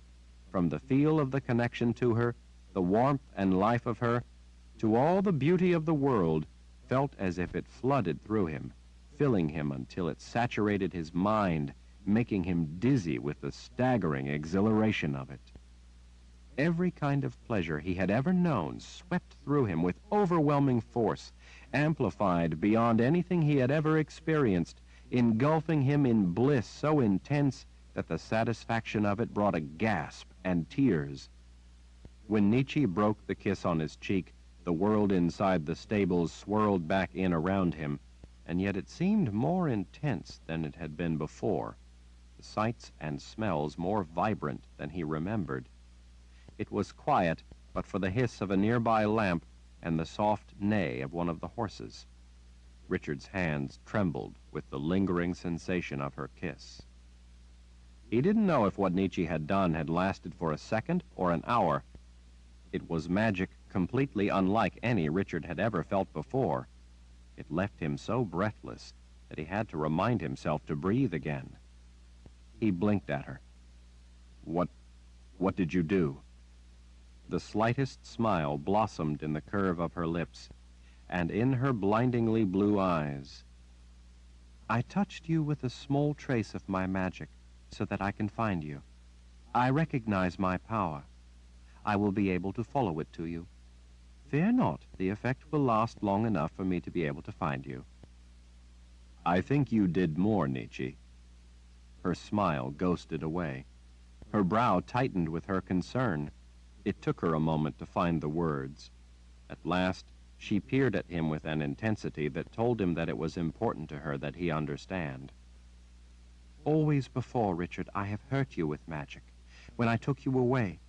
from the feel of the connection to her, the warmth and life of her, to all the beauty of the world, felt as if it flooded through him, filling him until it saturated his mind, making him dizzy with the staggering exhilaration of it. Every kind of pleasure he had ever known swept through him with overwhelming force, amplified beyond anything he had ever experienced, engulfing him in bliss so intense that the satisfaction of it brought a gasp and tears. When Nietzsche broke the kiss on his cheek, the world inside the stables swirled back in around him, and yet it seemed more intense than it had been before, the sights and smells more vibrant than he remembered. It was quiet, but for the hiss of a nearby lamp and the soft neigh of one of the horses. Richard's hands trembled with the lingering sensation of her kiss. He didn't know if what Nietzsche had done had lasted for a second or an hour. It was magic completely unlike any Richard had ever felt before. It left him so breathless that he had to remind himself to breathe again. He blinked at her. What did you do?" The slightest smile blossomed in the curve of her lips, and in her blindingly blue eyes. "I touched you with a small trace of my magic, so that I can find you. I recognize my power. I will be able to follow it to you. Fear not, the effect will last long enough for me to be able to find you." "I think you did more, Nietzsche." Her smile ghosted away. Her brow tightened with her concern. It took her a moment to find the words. At last, she peered at him with an intensity that told him that it was important to her that he understand. "Always before, Richard, I have hurt you with magic. When I took you away,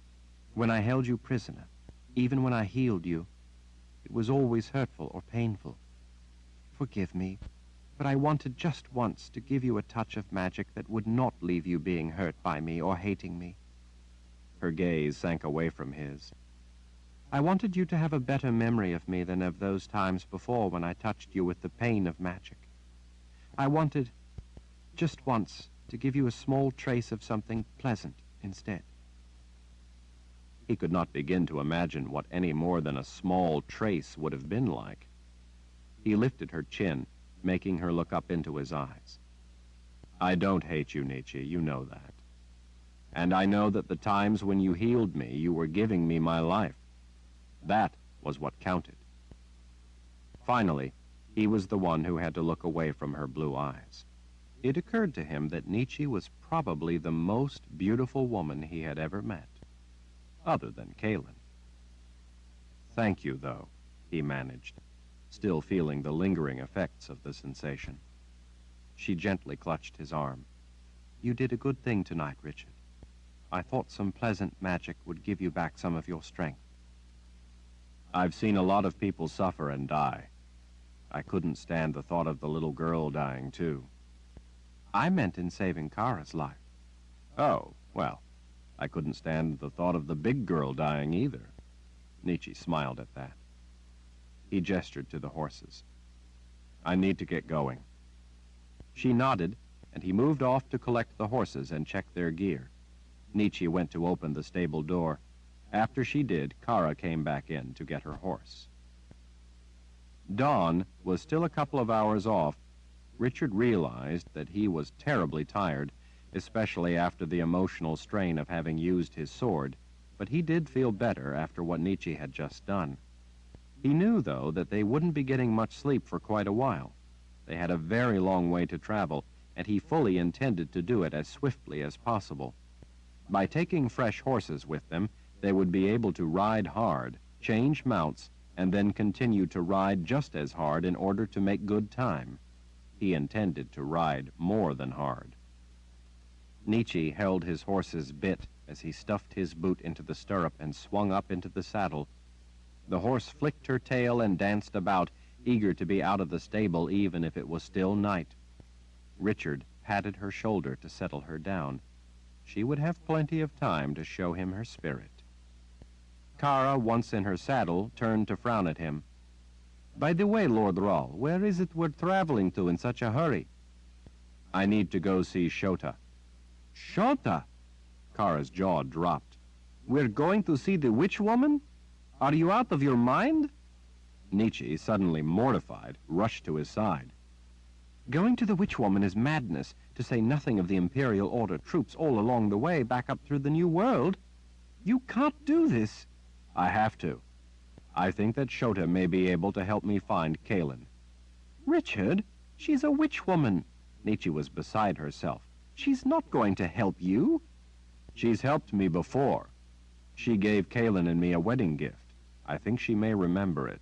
when I held you prisoner, even when I healed you, it was always hurtful or painful. Forgive me, but I wanted just once to give you a touch of magic that would not leave you being hurt by me or hating me." Her gaze sank away from his. "I wanted you to have a better memory of me than of those times before when I touched you with the pain of magic. I wanted, just once, to to give you a small trace of something pleasant instead. He could not begin to imagine what any more than a small trace would have been like. He lifted her chin, making her look up into his eyes. I don't hate you, Nietzsche, you know that. And I know that the times when you healed me, you were giving me my life. That was what counted. Finally, he was the one who had to look away from her blue eyes. It occurred to him that Nietzsche was probably the most beautiful woman he had ever met, other than Kaelin. Thank you, though, he managed, still feeling the lingering effects of the sensation. She gently clutched his arm. You did a good thing tonight, Richard. I thought some pleasant magic would give you back some of your strength. I've seen a lot of people suffer and die. I couldn't stand the thought of the little girl dying, too. I meant in saving Kara's life. Oh, well, I couldn't stand the thought of the big girl dying either. Nietzsche smiled at that. He gestured to the horses. I need to get going. She nodded, and he moved off to collect the horses and check their gear. Nietzsche went to open the stable door. After she did, Kara came back in to get her horse. Dawn was still a couple of hours off. Richard realized that he was terribly tired, especially after the emotional strain of having used his sword, but he did feel better after what Nietzsche had just done. He knew, though, that they wouldn't be getting much sleep for quite a while. They had a very long way to travel, and he fully intended to do it as swiftly as possible. By taking fresh horses with them, they would be able to ride hard, change mounts, and then continue to ride just as hard in order to make good time. He intended to ride more than hard. Nietzsche held his horse's bit as he stuffed his boot into the stirrup and swung up into the saddle. The horse flicked her tail and danced about, eager to be out of the stable even if it was still night. Richard patted her shoulder to settle her down. She would have plenty of time to show him her spirit. Kara, once in her saddle, turned to frown at him. By the way, Lord Rahl, where is it we're traveling to in such a hurry? I need to go see Shota. Shota? Kara's jaw dropped. We're going to see the witch woman? Are you out of your mind? Nietzsche, suddenly mortified, rushed to his side. Going to the witch woman is madness, to say nothing of the Imperial Order troops all along the way back up through the New World. You can't do this. I have to. I think that Shota may be able to help me find Kaelin. Richard, she's a witch woman. Nietzsche was beside herself. She's not going to help you. She's helped me before. She gave Kaelin and me a wedding gift. I think she may remember it.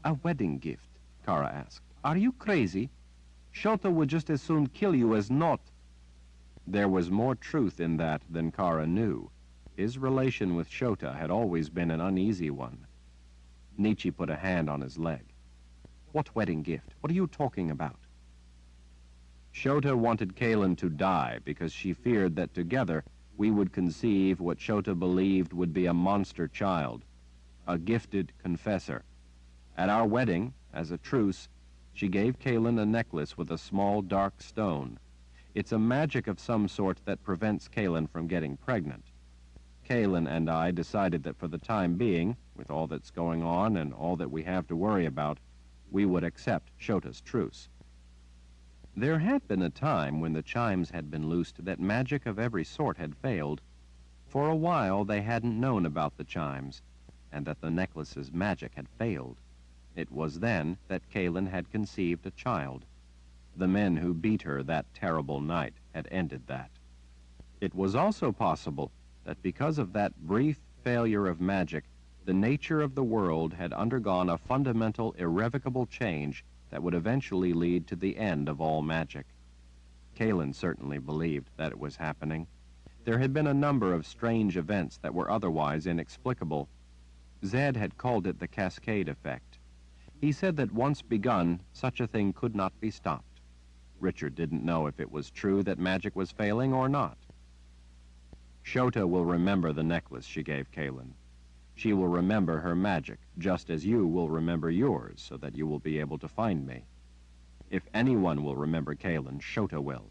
A wedding gift? Kara asked. Are you crazy? Shota would just as soon kill you as not. There was more truth in that than Kara knew. His relation with Shota had always been an uneasy one. Nietzsche put a hand on his leg. What wedding gift? What are you talking about? Shota wanted Kaelin to die because she feared that together we would conceive what Shota believed would be a monster child, a gifted confessor. At our wedding, as a truce, she gave Kaelin a necklace with a small dark stone. It's a magic of some sort that prevents Kaelin from getting pregnant. Kaelin and I decided that for the time being, with all that's going on and all that we have to worry about, we would accept Shota's truce. There had been a time when the chimes had been loosed that magic of every sort had failed. For a while they hadn't known about the chimes, and that the necklace's magic had failed. It was then that Kaelin had conceived a child. The men who beat her that terrible night had ended that. It was also possible that because of that brief failure of magic, the nature of the world had undergone a fundamental, irrevocable change that would eventually lead to the end of all magic. Kaelin certainly believed that it was happening. There had been a number of strange events that were otherwise inexplicable. Zed had called it the cascade effect. He said that once begun, such a thing could not be stopped. Richard didn't know if it was true that magic was failing or not. Shota will remember the necklace she gave Kaelin. She will remember her magic, just as you will remember yours, so that you will be able to find me. If anyone will remember Kaelin, Shota will.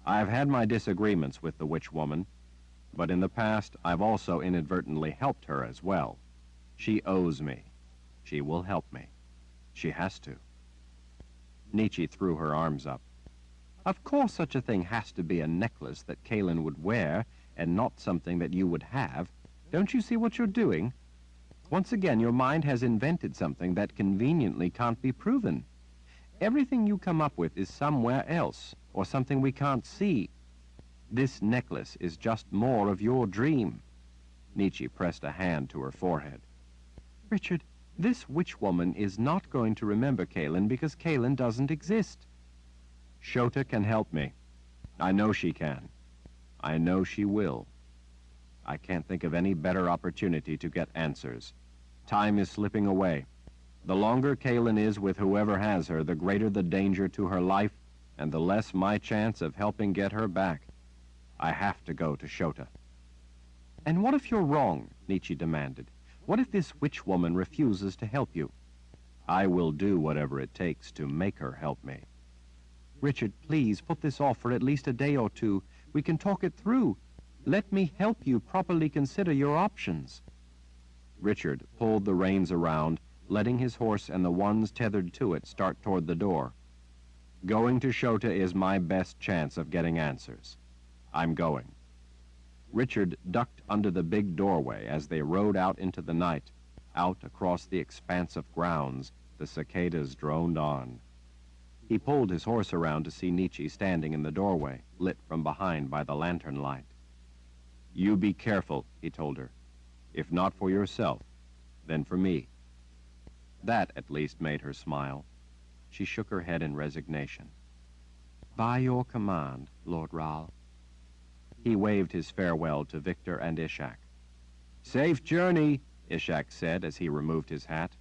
I've had my disagreements with the witch woman, but in the past I've also inadvertently helped her as well. She owes me. She will help me. She has to. Nietzsche threw her arms up. Of course such a thing has to be a necklace that Kaelin would wear and not something that you would have. Don't you see what you're doing? Once again, your mind has invented something that conveniently can't be proven. Everything you come up with is somewhere else, or something we can't see. This necklace is just more of your dream. Nietzsche pressed a hand to her forehead. Richard, this witch woman is not going to remember Kaelin because Kaelin doesn't exist. Shota can help me. I know she can. I know she will. I can't think of any better opportunity to get answers. Time is slipping away. The longer Kaelin is with whoever has her, the greater the danger to her life, and the less my chance of helping get her back. I have to go to Shota. And what if you're wrong? Nietzsche demanded. What if this witch woman refuses to help you? I will do whatever it takes to make her help me. Richard, please put this off for at least a day or two. We can talk it through. Let me help you properly consider your options. Richard pulled the reins around, letting his horse and the ones tethered to it start toward the door. Going to Shota is my best chance of getting answers. I'm going. Richard ducked under the big doorway as they rode out into the night. Out across the expanse of grounds, the cicadas droned on. He pulled his horse around to see Nietzsche standing in the doorway, lit from behind by the lantern light. You be careful, he told her. If not for yourself, then for me. That at least made her smile. She shook her head in resignation. By your command, Lord Rahl. He waved his farewell to Victor and Ishak. Safe journey, Ishak said as he removed his hat.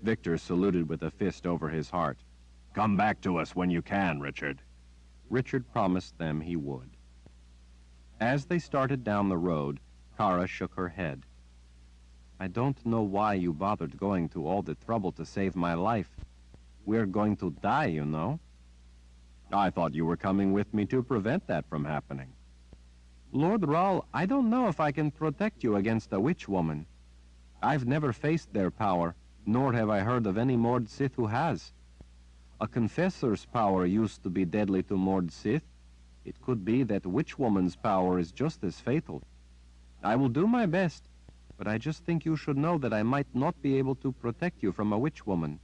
Victor saluted with a fist over his heart. Come back to us when you can, Richard. Richard promised them he would. As they started down the road, Kara shook her head. I don't know why you bothered going to all the trouble to save my life. We're going to die, you know. I thought you were coming with me to prevent that from happening. Lord Rahl, I don't know if I can protect you against a witch woman. I've never faced their power, nor have I heard of any Mord Sith who has. A confessor's power used to be deadly to Mord Sith. It could be that witch woman's power is just as fatal. I will do my best, but I just think you should know that I might not be able to protect you from a witch woman.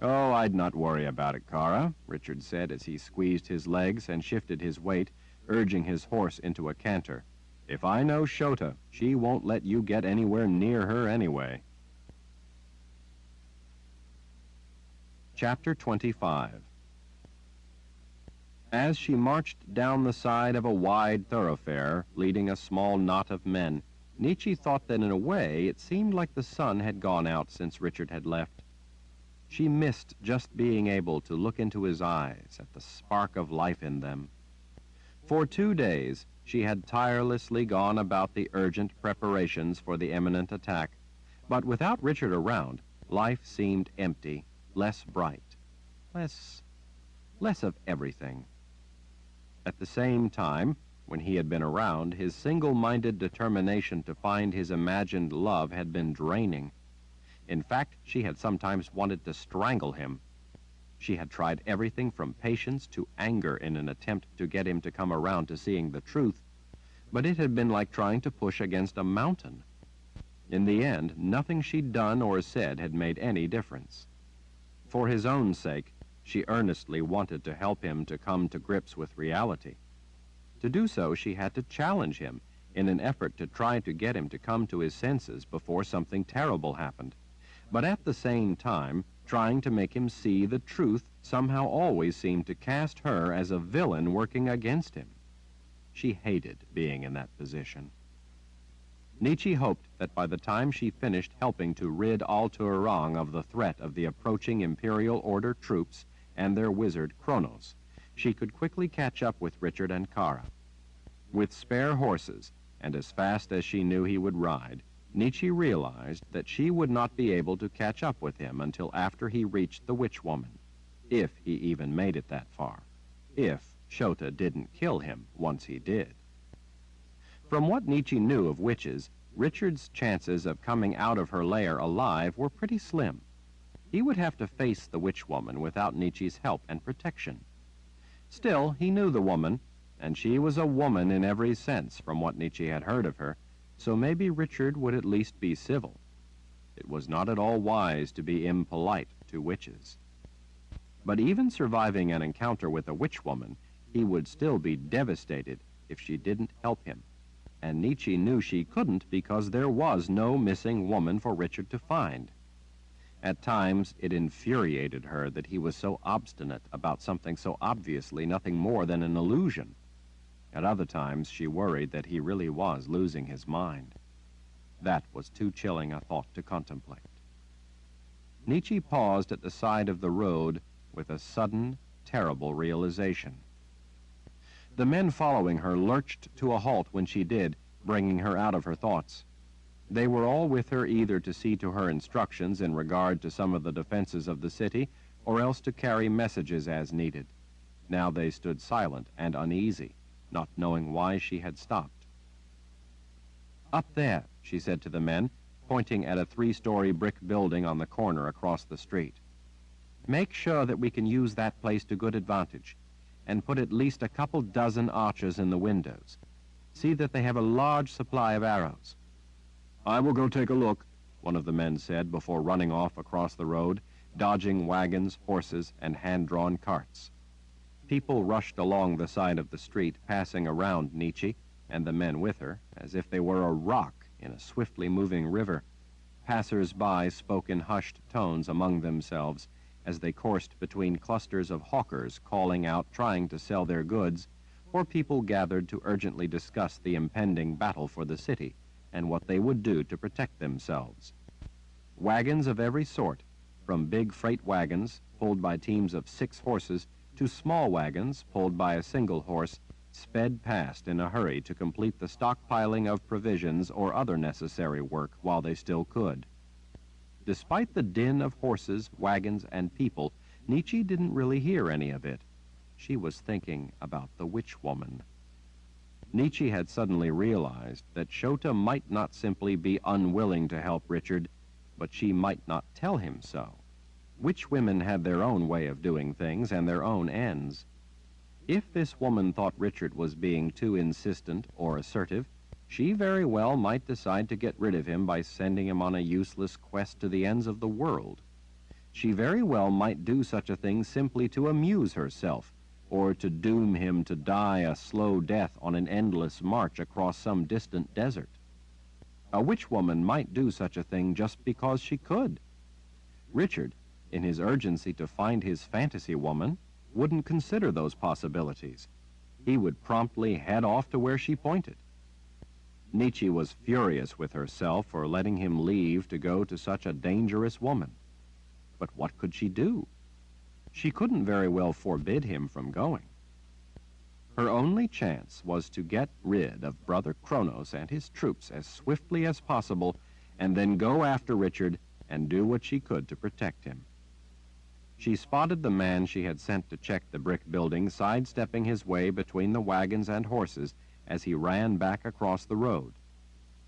Oh, I'd not worry about it, Kara, Richard said as he squeezed his legs and shifted his weight, urging his horse into a canter. If I know Shota, she won't let you get anywhere near her anyway. Chapter 25. As she marched down the side of a wide thoroughfare, leading a small knot of men, Nietzsche thought that in a way it seemed like the sun had gone out since Richard had left. She missed just being able to look into his eyes at the spark of life in them. For 2 days, she had tirelessly gone about the urgent preparations for the imminent attack, but without Richard around, life seemed empty, less bright, less of everything. At the same time, when he had been around, his single-minded determination to find his imagined love had been draining. In fact, she had sometimes wanted to strangle him. She had tried everything from patience to anger in an attempt to get him to come around to seeing the truth, but it had been like trying to push against a mountain. In the end, nothing she'd done or said had made any difference. For his own sake, she earnestly wanted to help him to come to grips with reality. To do so, she had to challenge him in an effort to try to get him to come to his senses before something terrible happened, but at the same time, trying to make him see the truth somehow always seemed to cast her as a villain working against him. She hated being in that position. Nietzsche hoped that by the time she finished helping to rid Al-Turang of the threat of the approaching Imperial Order troops and their wizard Kronos, she could quickly catch up with Richard and Kara. With spare horses, and as fast as she knew he would ride, Nietzsche realized that she would not be able to catch up with him until after he reached the witch woman, if he even made it that far, if Shota didn't kill him once he did. From what Nietzsche knew of witches, Richard's chances of coming out of her lair alive were pretty slim. He would have to face the witch woman without Nietzsche's help and protection. Still, he knew the woman, and she was a woman in every sense from what Nietzsche had heard of her, so maybe Richard would at least be civil. It was not at all wise to be impolite to witches. But even surviving an encounter with a witch woman, he would still be devastated if she didn't help him. And Nietzsche knew she couldn't because there was no missing woman for Richard to find. At times, it infuriated her that he was so obstinate about something so obviously nothing more than an illusion. At other times, she worried that he really was losing his mind. That was too chilling a thought to contemplate. Nietzsche paused at the side of the road with a sudden, terrible realization. The men following her lurched to a halt when she did, bringing her out of her thoughts. They were all with her either to see to her instructions in regard to some of the defenses of the city, or else to carry messages as needed. Now they stood silent and uneasy, not knowing why she had stopped. "Up there," she said to the men, pointing at a 3-story brick building on the corner across the street. "Make sure that we can use that place to good advantage, and put at least a couple dozen archers in the windows. See that they have a large supply of arrows." "I will go take a look," one of the men said before running off across the road, dodging wagons, horses, and hand-drawn carts. People rushed along the side of the street, passing around Nietzsche and the men with her, as if they were a rock in a swiftly moving river. Passers-by spoke in hushed tones among themselves as they coursed between clusters of hawkers calling out, trying to sell their goods, or people gathered to urgently discuss the impending battle for the city and what they would do to protect themselves. Wagons of every sort, from big freight wagons pulled by teams of 6 horses to small wagons pulled by a single horse, sped past in a hurry to complete the stockpiling of provisions or other necessary work while they still could. Despite the din of horses, wagons, and people, Nietzsche didn't really hear any of it. She was thinking about the witch woman. Nietzsche had suddenly realized that Shota might not simply be unwilling to help Richard, but she might not tell him so. Witch women had their own way of doing things and their own ends. If this woman thought Richard was being too insistent or assertive, she very well might decide to get rid of him by sending him on a useless quest to the ends of the world. She very well might do such a thing simply to amuse herself, or to doom him to die a slow death on an endless march across some distant desert. A witch woman might do such a thing just because she could. Richard, in his urgency to find his fantasy woman, wouldn't consider those possibilities. He would promptly head off to where she pointed. Nietzsche was furious with herself for letting him leave to go to such a dangerous woman. But what could she do? She couldn't very well forbid him from going. Her only chance was to get rid of Brother Kronos and his troops as swiftly as possible, and then go after Richard and do what she could to protect him. She spotted the man she had sent to check the brick building sidestepping his way between the wagons and horses as he ran back across the road.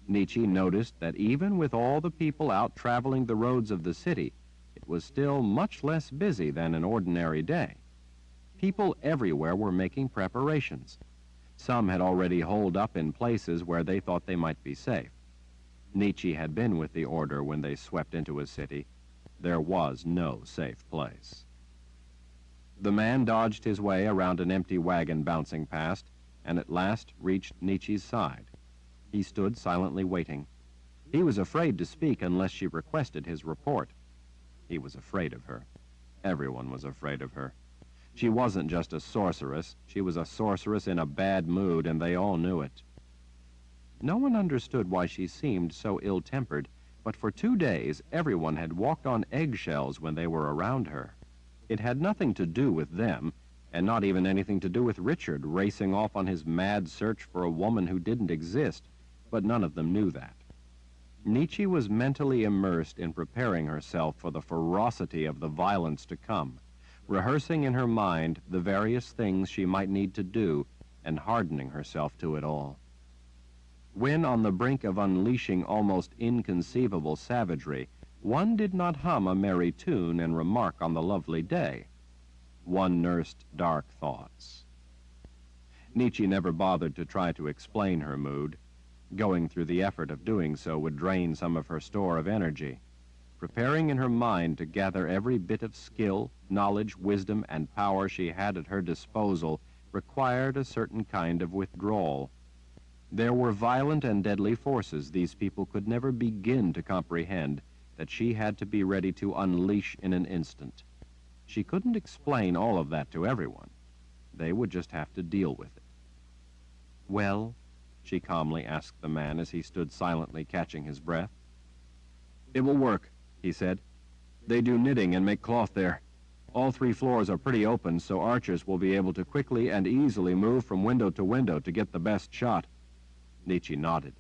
Nietzsche noticed that even with all the people out traveling the roads of the city, it was still much less busy than an ordinary day. People everywhere were making preparations. Some had already holed up in places where they thought they might be safe. Nietzsche had been with the order when they swept into a city. There was no safe place. The man dodged his way around an empty wagon bouncing past, and at last reached Nietzsche's side. He stood silently waiting. He was afraid to speak unless she requested his report. He was afraid of her. Everyone was afraid of her. She wasn't just a sorceress. She was a sorceress in a bad mood, and they all knew it. No one understood why she seemed so ill-tempered, but for 2 days everyone had walked on eggshells when they were around her. It had nothing to do with them, and not even anything to do with Richard racing off on his mad search for a woman who didn't exist, but none of them knew that. Nietzsche was mentally immersed in preparing herself for the ferocity of the violence to come, rehearsing in her mind the various things she might need to do and hardening herself to it all. When on the brink of unleashing almost inconceivable savagery, one did not hum a merry tune and remark on the lovely day. One nursed dark thoughts. Nietzsche never bothered to try to explain her mood. Going through the effort of doing so would drain some of her store of energy. Preparing in her mind to gather every bit of skill, knowledge, wisdom, and power she had at her disposal required a certain kind of withdrawal. There were violent and deadly forces these people could never begin to comprehend that she had to be ready to unleash in an instant. She couldn't explain all of that to everyone. They would just have to deal with it. "Well?" she calmly asked the man as he stood silently catching his breath. "It will work," he said. "They do knitting and make cloth there. All 3 floors are pretty open, so archers will be able to quickly and easily move from window to window to get the best shot." Nietzsche nodded.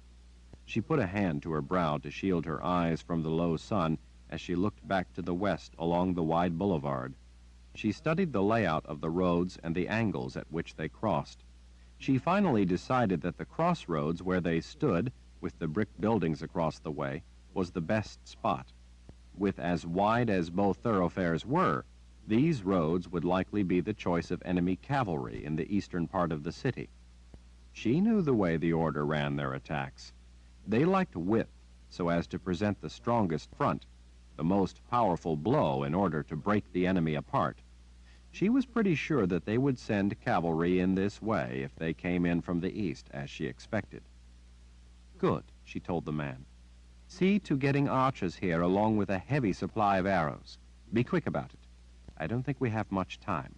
She put a hand to her brow to shield her eyes from the low sun as she looked back to the west along the wide boulevard. She studied the layout of the roads and the angles at which they crossed. She finally decided that the crossroads where they stood, with the brick buildings across the way, was the best spot. With as wide as both thoroughfares were, these roads would likely be the choice of enemy cavalry in the eastern part of the city. She knew the way the order ran their attacks. They liked width so as to present the strongest front, the most powerful blow in order to break the enemy apart. She was pretty sure that they would send cavalry in this way if they came in from the east, as she expected. "Good," she told the man. "See to getting archers here along with a heavy supply of arrows. Be quick about it. I don't think we have much time."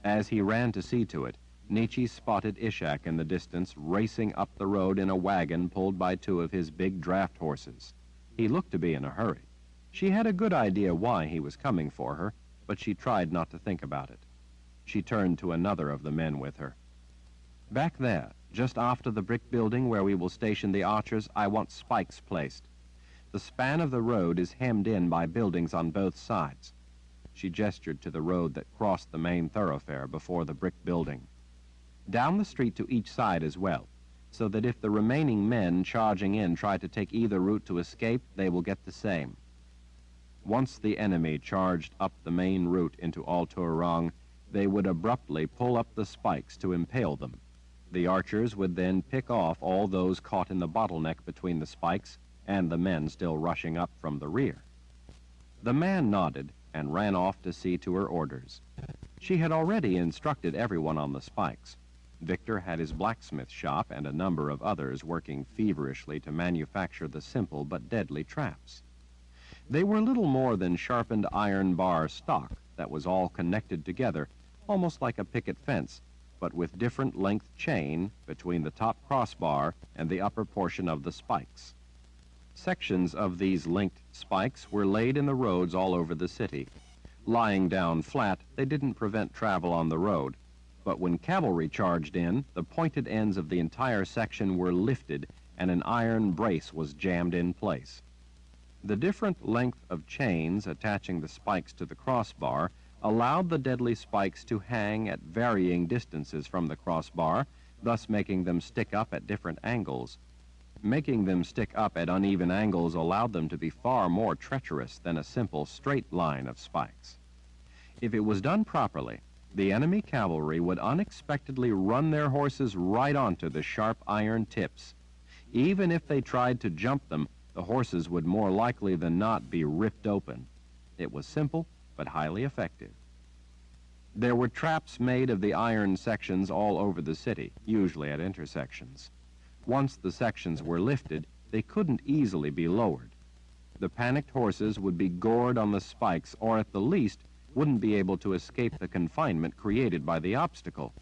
As he ran to see to it, Nietzsche spotted Ishak in the distance racing up the road in a wagon pulled by 2 of his big draft horses. He looked to be in a hurry. She had a good idea why he was coming for her, but she tried not to think about it. She turned to another of the men with her. "Back there, just after the brick building where we will station the archers, I want spikes placed. The span of the road is hemmed in by buildings on both sides." She gestured to the road that crossed the main thoroughfare before the brick building. "Down the street to each side as well, so that if the remaining men charging in try to take either route to escape, they will get the same." Once the enemy charged up the main route into Al-Turang, they would abruptly pull up the spikes to impale them. The archers would then pick off all those caught in the bottleneck between the spikes and the men still rushing up from the rear. The man nodded and ran off to see to her orders. She had already instructed everyone on the spikes. Victor had his blacksmith shop and a number of others working feverishly to manufacture the simple but deadly traps. They were little more than sharpened iron bar stock that was all connected together, almost like a picket fence, but with different length chain between the top crossbar and the upper portion of the spikes. Sections of these linked spikes were laid in the roads all over the city. Lying down flat, they didn't prevent travel on the road, but when cavalry charged in, the pointed ends of the entire section were lifted and an iron brace was jammed in place. The different length of chains attaching the spikes to the crossbar allowed the deadly spikes to hang at varying distances from the crossbar, thus making them stick up at different angles. Making them stick up at uneven angles allowed them to be far more treacherous than a simple straight line of spikes. If it was done properly, the enemy cavalry would unexpectedly run their horses right onto the sharp iron tips. Even if they tried to jump them, the horses would more likely than not be ripped open. It was simple, but highly effective. There were traps made of the iron sections all over the city, usually at intersections. Once the sections were lifted, they couldn't easily be lowered. The panicked horses would be gored on the spikes, or at the least, wouldn't be able to escape the confinement created by the obstacle.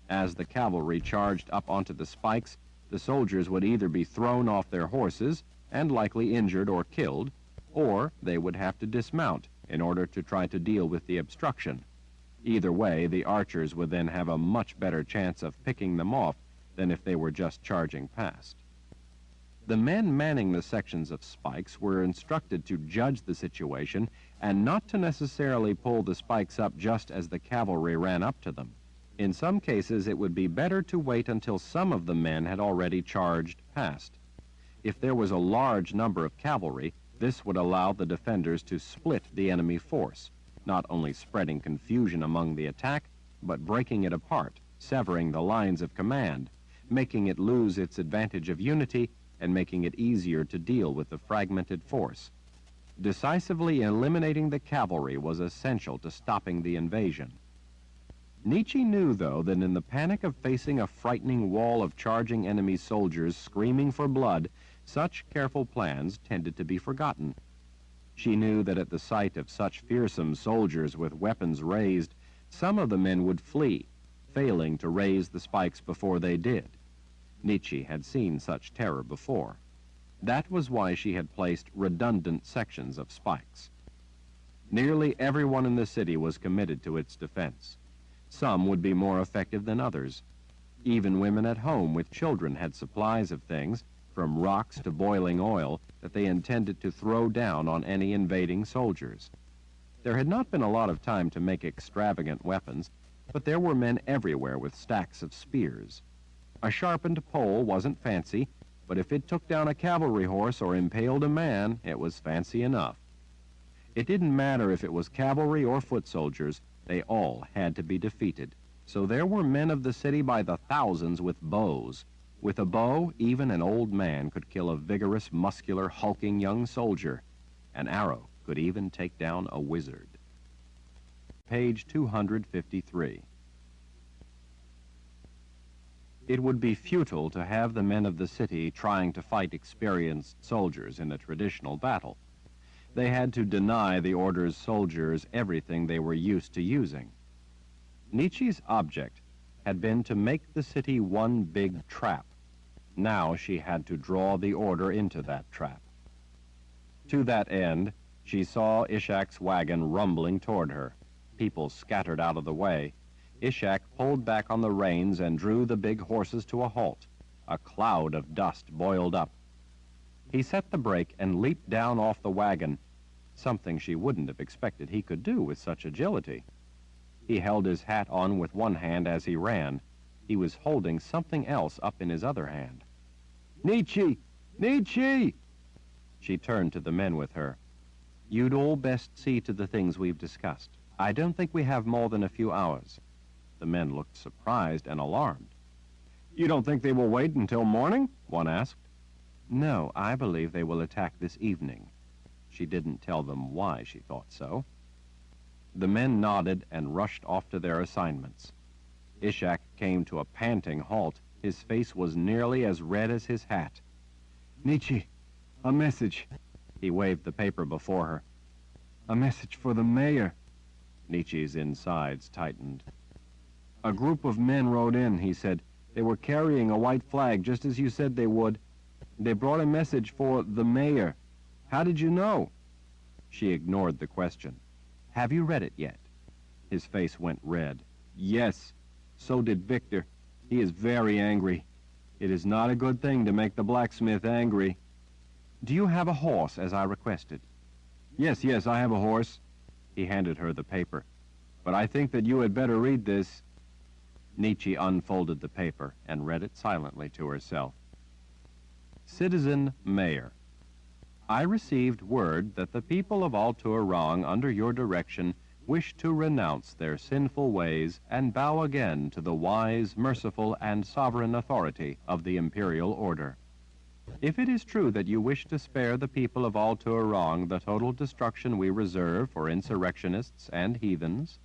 As the cavalry charged up onto the spikes, the soldiers would either be thrown off their horses and likely injured or killed, or they would have to dismount in order to try to deal with the obstruction. Either way, the archers would then have a much better chance of picking them off than if they were just charging past. The men manning the sections of spikes were instructed to judge the situation and not to necessarily pull the spikes up just as the cavalry ran up to them. In some cases, it would be better to wait until some of the men had already charged past. If there was a large number of cavalry, this would allow the defenders to split the enemy force, not only spreading confusion among the attack, but breaking it apart, severing the lines of command, making it lose its advantage of unity, and making it easier to deal with the fragmented force. Decisively eliminating the cavalry was essential to stopping the invasion. Nietzsche knew, though, that in the panic of facing a frightening wall of charging enemy soldiers screaming for blood, such careful plans tended to be forgotten. She knew that at the sight of such fearsome soldiers with weapons raised, some of the men would flee, failing to raise the spikes before they did. Nietzsche had seen such terror before. That was why she had placed redundant sections of spikes. Nearly everyone in the city was committed to its defense. Some would be more effective than others. Even women at home with children had supplies of things, from rocks to boiling oil, that they intended to throw down on any invading soldiers. There had not been a lot of time to make extravagant weapons, but there were men everywhere with stacks of spears. A sharpened pole wasn't fancy, but if it took down a cavalry horse or impaled a man, it was fancy enough. It didn't matter if it was cavalry or foot soldiers, they all had to be defeated. So there were men of the city by the thousands with bows. With a bow, even an old man could kill a vigorous, muscular, hulking young soldier. An arrow could even take down a wizard. Page 253. It would be futile to have the men of the city trying to fight experienced soldiers in a traditional battle. They had to deny the order's soldiers everything they were used to using. Nietzsche's object had been to make the city one big trap. Now she had to draw the order into that trap. To that end, she saw Ishak's wagon rumbling toward her. People scattered out of the way. Ishak pulled back on the reins and drew the big horses to a halt. A cloud of dust boiled up. He set the brake and leaped down off the wagon, something she wouldn't have expected he could do with such agility. He held his hat on with one hand as he ran. He was holding something else up in his other hand. "Nietzsche! Nietzsche!" She turned to the men with her. "You'd all best see to the things we've discussed. I don't think we have more than a few hours." The men looked surprised and alarmed. "You don't think they will wait until morning?" one asked. "No, I believe they will attack this evening." She didn't tell them why she thought so. The men nodded and rushed off to their assignments. Ishak came to a panting halt. His face was nearly as red as his hat. "Nietzsche, a message." He waved the paper before her. "A message for the mayor." Nietzsche's insides tightened. "A group of men rode in," he said. "They were carrying a white flag, just as you said they would. They brought a message for the mayor. How did you know?" She ignored the question. "Have you read it yet?" His face went red. "Yes. So did Victor. He is very angry. It is not a good thing to make the blacksmith angry." "Do you have a horse, as I requested?" Yes, I have a horse." He handed her the paper. "But I think that you had better read this." Nietzsche unfolded the paper and read it silently to herself. "Citizen Mayor, I received word that the people of Altur under your direction wish to renounce their sinful ways and bow again to the wise, merciful, and sovereign authority of the imperial order. If it is true that you wish to spare the people of Altur the total destruction we reserve for insurrectionists and heathens,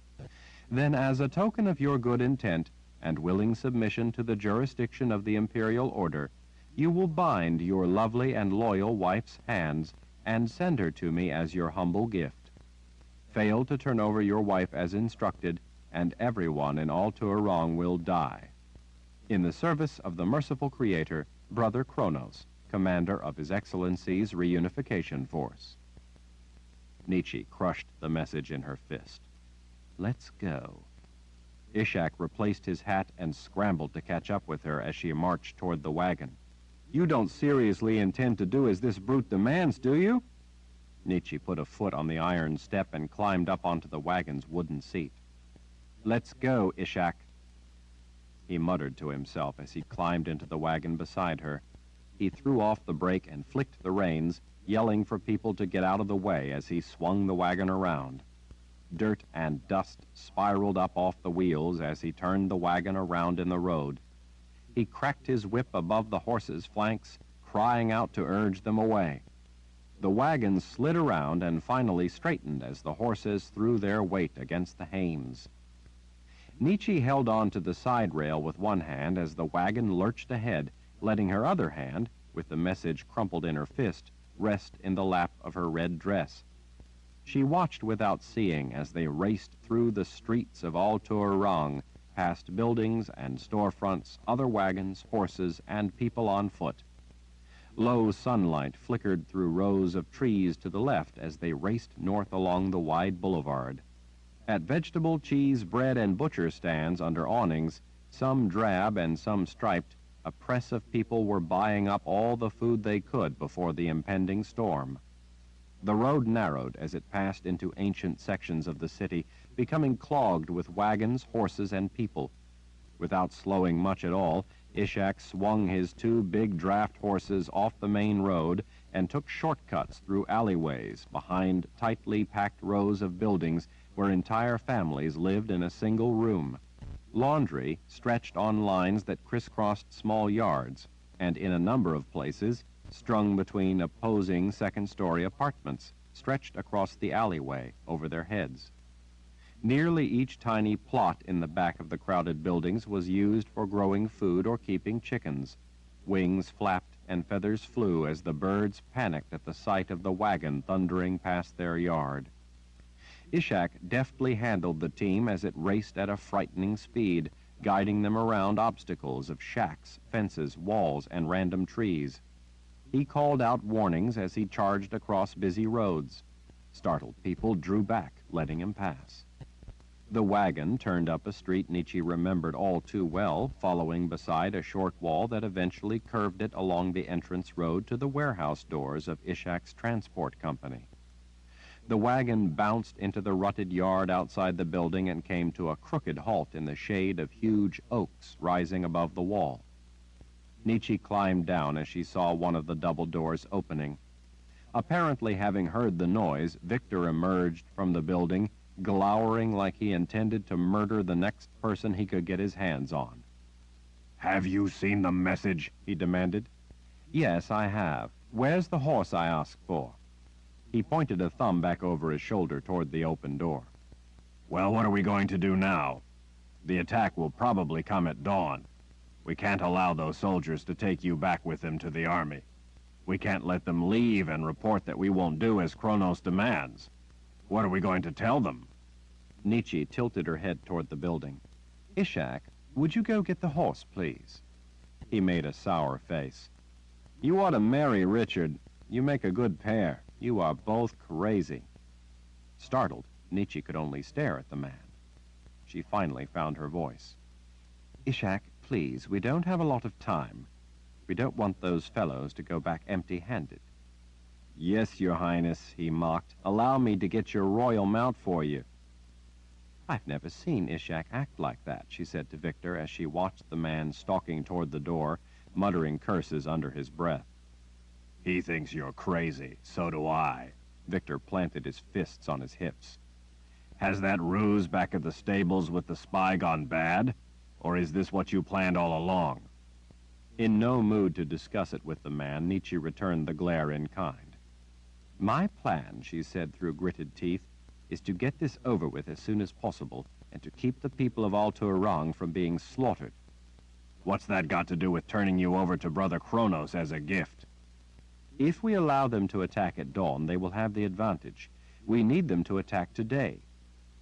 then as a token of your good intent and willing submission to the jurisdiction of the imperial order, you will bind your lovely and loyal wife's hands and send her to me as your humble gift. Fail to turn over your wife as instructed, and everyone in Altur will die. In the service of the merciful Creator, Brother Kronos, commander of His Excellency's reunification force." Nietzsche crushed the message in her fist. "Let's go." Ishak replaced his hat and scrambled to catch up with her as she marched toward the wagon. "You don't seriously intend to do as this brute demands, do you?" Nietzsche put a foot on the iron step and climbed up onto the wagon's wooden seat. "Let's go, Ishak," he muttered to himself as he climbed into the wagon beside her. He threw off the brake and flicked the reins, yelling for people to get out of the way as he swung the wagon around. Dirt and dust spiraled up off the wheels as he turned the wagon around in the road. He cracked his whip above the horses' flanks, crying out to urge them away. The wagon slid around and finally straightened as the horses threw their weight against the hames. Nietzsche held on to the side rail with one hand as the wagon lurched ahead, letting her other hand, with the message crumpled in her fist, rest in the lap of her red dress. She watched without seeing as they raced through the streets of Al-Tur-Rang, past buildings and storefronts, other wagons, horses, and people on foot. Low sunlight flickered through rows of trees to the left as they raced north along the wide boulevard. At vegetable, cheese, bread, and butcher stands under awnings, some drab and some striped, a press of people were buying up all the food they could before the impending storm. The road narrowed as it passed into ancient sections of the city, becoming clogged with wagons, horses, and people. Without slowing much at all, Ishak swung his two big draft horses off the main road and took shortcuts through alleyways behind tightly packed rows of buildings where entire families lived in a single room. Laundry stretched on lines that crisscrossed small yards, and in a number of places, strung between opposing second-story apartments, stretched across the alleyway over their heads. Nearly each tiny plot in the back of the crowded buildings was used for growing food or keeping chickens. Wings flapped and feathers flew as the birds panicked at the sight of the wagon thundering past their yard. Ishak deftly handled the team as it raced at a frightening speed, guiding them around obstacles of shacks, fences, walls, and random trees. He called out warnings as he charged across busy roads. Startled people drew back, letting him pass. The wagon turned up a street Nietzsche remembered all too well, following beside a short wall that eventually curved it along the entrance road to the warehouse doors of Ishak's transport company. The wagon bounced into the rutted yard outside the building and came to a crooked halt in the shade of huge oaks rising above the wall. Nietzsche climbed down as she saw one of the double doors opening. Apparently having heard the noise, Victor emerged from the building, glowering like he intended to murder the next person he could get his hands on. "Have you seen the message?" he demanded. "Yes, I have. Where's the horse I asked for?" He pointed a thumb back over his shoulder toward the open door. "Well, what are we going to do now? The attack will probably come at dawn. We can't allow those soldiers to take you back with them to the army. We can't let them leave and report that we won't do as Kronos demands. What are we going to tell them?" Nietzsche tilted her head toward the building. "Ishak, would you go get the horse, please?" He made a sour face. "You ought to marry Richard. You make a good pair. You are both crazy." Startled, Nietzsche could only stare at the man. She finally found her voice. "Ishak, please, we don't have a lot of time. We don't want those fellows to go back empty-handed." "Yes, Your Highness," he mocked. "Allow me to get your royal mount for you." "I've never seen Ishak act like that," she said to Victor as she watched the man stalking toward the door, muttering curses under his breath. "He thinks you're crazy. So do I." Victor planted his fists on his hips. "Has that ruse back at the stables with the spy gone bad? Or is this what you planned all along?" In no mood to discuss it with the man, Nietzsche returned the glare in kind. "My plan," she said through gritted teeth, "is to get this over with as soon as possible and to keep the people of Al-Tur-Rang from being slaughtered." "What's that got to do with turning you over to Brother Kronos as a gift?" "If we allow them to attack at dawn, they will have the advantage. We need them to attack today."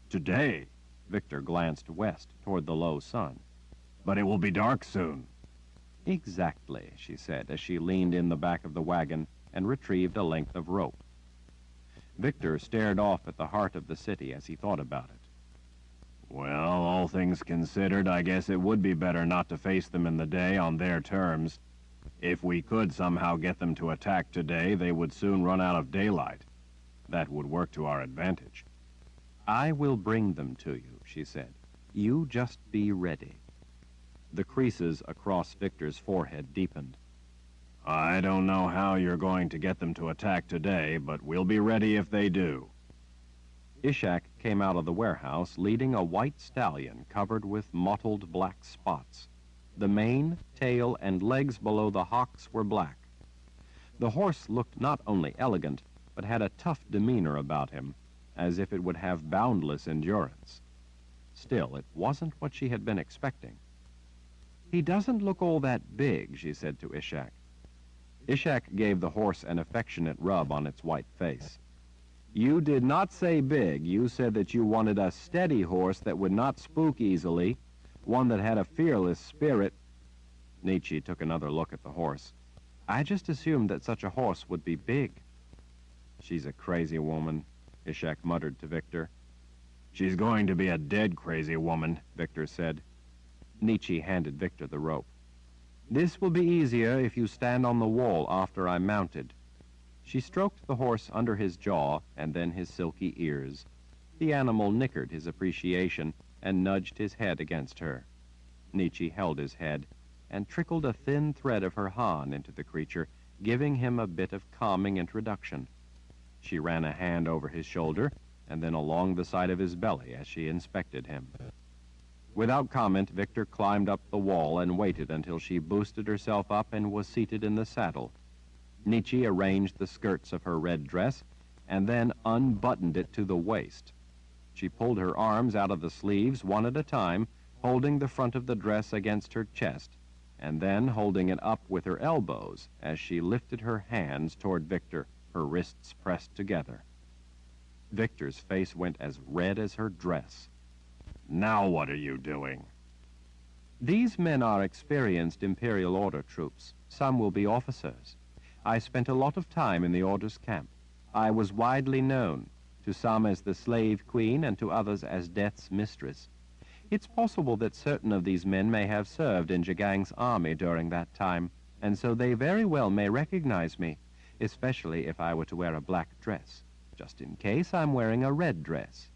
"Today?" Victor glanced west toward the low sun. "But it will be dark soon." "Exactly," she said as she leaned in the back of the wagon and retrieved a length of rope. Victor stared off at the heart of the city as he thought about it. "Well, all things considered, I guess it would be better not to face them in the day on their terms. If we could somehow get them to attack today, they would soon run out of daylight. That would work to our advantage. I will bring them to you, she said. You just be ready. The creases across Victor's forehead deepened. I don't know how you're going to get them to attack today, but we'll be ready if they do. Ishak came out of the warehouse leading a white stallion covered with mottled black spots. The mane, tail, and legs below the hocks were black. The horse looked not only elegant, but had a tough demeanor about him, as if it would have boundless endurance. Still, it wasn't what she had been expecting. He doesn't look all that big, she said to Ishak. Ishak gave the horse an affectionate rub on its white face. You did not say big. You said that you wanted a steady horse that would not spook easily, one that had a fearless spirit. Nietzsche took another look at the horse. I just assumed that such a horse would be big. She's a crazy woman, Ishak muttered to Victor. She's going to be a dead crazy woman, Victor said. Nietzsche handed Victor the rope. This will be easier if you stand on the wall after I'm mounted. She stroked the horse under his jaw and then his silky ears. The animal nickered his appreciation and nudged his head against her. Nietzsche held his head and trickled a thin thread of her haan into the creature, giving him a bit of calming introduction. She ran a hand over his shoulder and then along the side of his belly as she inspected him. Without comment, Victor climbed up the wall and waited until she boosted herself up and was seated in the saddle. Nietzsche arranged the skirts of her red dress and then unbuttoned it to the waist. She pulled her arms out of the sleeves one at a time, holding the front of the dress against her chest, and then holding it up with her elbows as she lifted her hands toward Victor, her wrists pressed together. Victor's face went as red as her dress. Now what are you doing? These men are experienced Imperial Order troops. Some will be officers. I spent a lot of time in the Order's camp. I was widely known, to some as the Slave Queen and to others as Death's Mistress. It's possible that certain of these men may have served in Jagang's army during that time, and so they very well may recognize me, especially if I were to wear a black dress. Just in case, I'm wearing a red dress.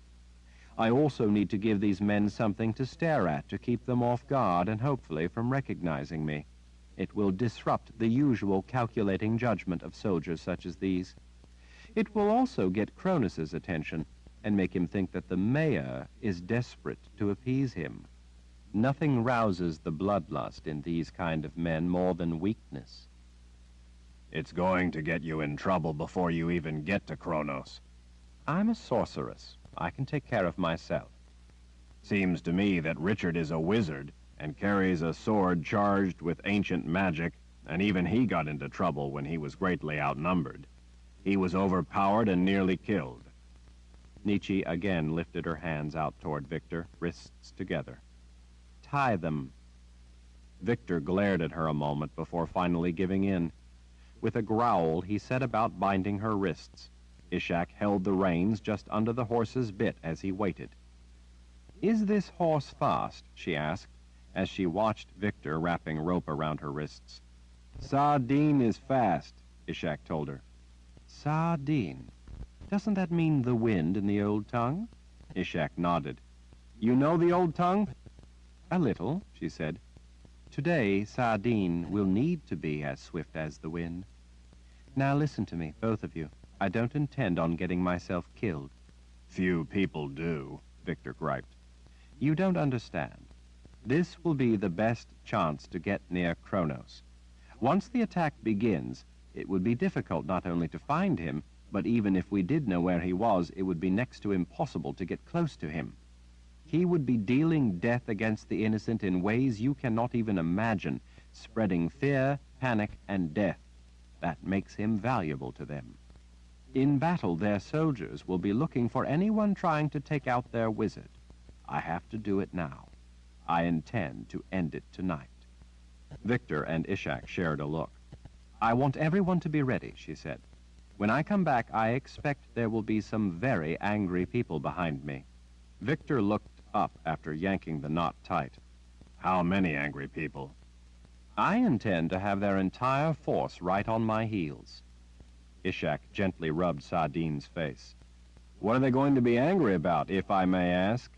I also need to give these men something to stare at to keep them off guard and hopefully from recognizing me. It will disrupt the usual calculating judgment of soldiers such as these. It will also get Cronus's attention and make him think that the mayor is desperate to appease him. Nothing rouses the bloodlust in these kind of men more than weakness. It's going to get you in trouble before you even get to Kronos. I'm a sorceress. I can take care of myself. Seems to me that Richard is a wizard and carries a sword charged with ancient magic, and even he got into trouble when he was greatly outnumbered. He was overpowered and nearly killed. Nietzsche again lifted her hands out toward Victor, wrists together. Tie them. Victor glared at her a moment before finally giving in. With a growl, he set about binding her wrists. Ishak held the reins just under the horse's bit as he waited. Is this horse fast? She asked, as she watched Victor wrapping rope around her wrists. Sardine is fast, Ishak told her. Sardine? Doesn't that mean the wind in the old tongue? Ishak nodded. You know the old tongue? A little, she said. Today, Sardine will need to be as swift as the wind. Now listen to me, both of you. I don't intend on getting myself killed. Few people do, Victor griped. You don't understand. This will be the best chance to get near Kronos. Once the attack begins, it would be difficult not only to find him, but even if we did know where he was, it would be next to impossible to get close to him. He would be dealing death against the innocent in ways you cannot even imagine, spreading fear, panic, and death. That makes him valuable to them. In battle, their soldiers will be looking for anyone trying to take out their wizard. I have to do it now. I intend to end it tonight. Victor and Ishak shared a look. I want everyone to be ready, she said. When I come back, I expect there will be some very angry people behind me. Victor looked up after yanking the knot tight. How many angry people? I intend to have their entire force right on my heels. Ishak gently rubbed Sardine's face. What are they going to be angry about, if I may ask?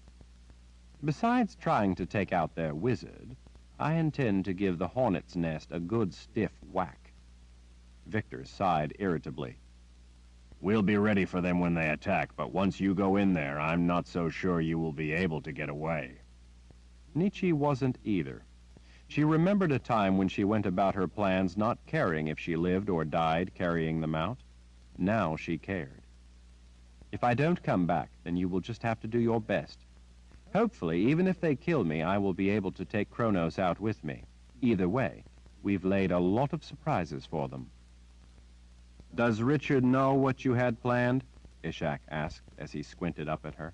Besides trying to take out their wizard, I intend to give the hornet's nest a good stiff whack. Victor sighed irritably. We'll be ready for them when they attack, but once you go in there, I'm not so sure you will be able to get away. Nietzsche wasn't either. She remembered a time when she went about her plans not caring if she lived or died carrying them out. Now she cared. If I don't come back, then you will just have to do your best. Hopefully, even if they kill me, I will be able to take Kronos out with me. Either way, we've laid a lot of surprises for them. Does Richard know what you had planned? Ishak asked as he squinted up at her.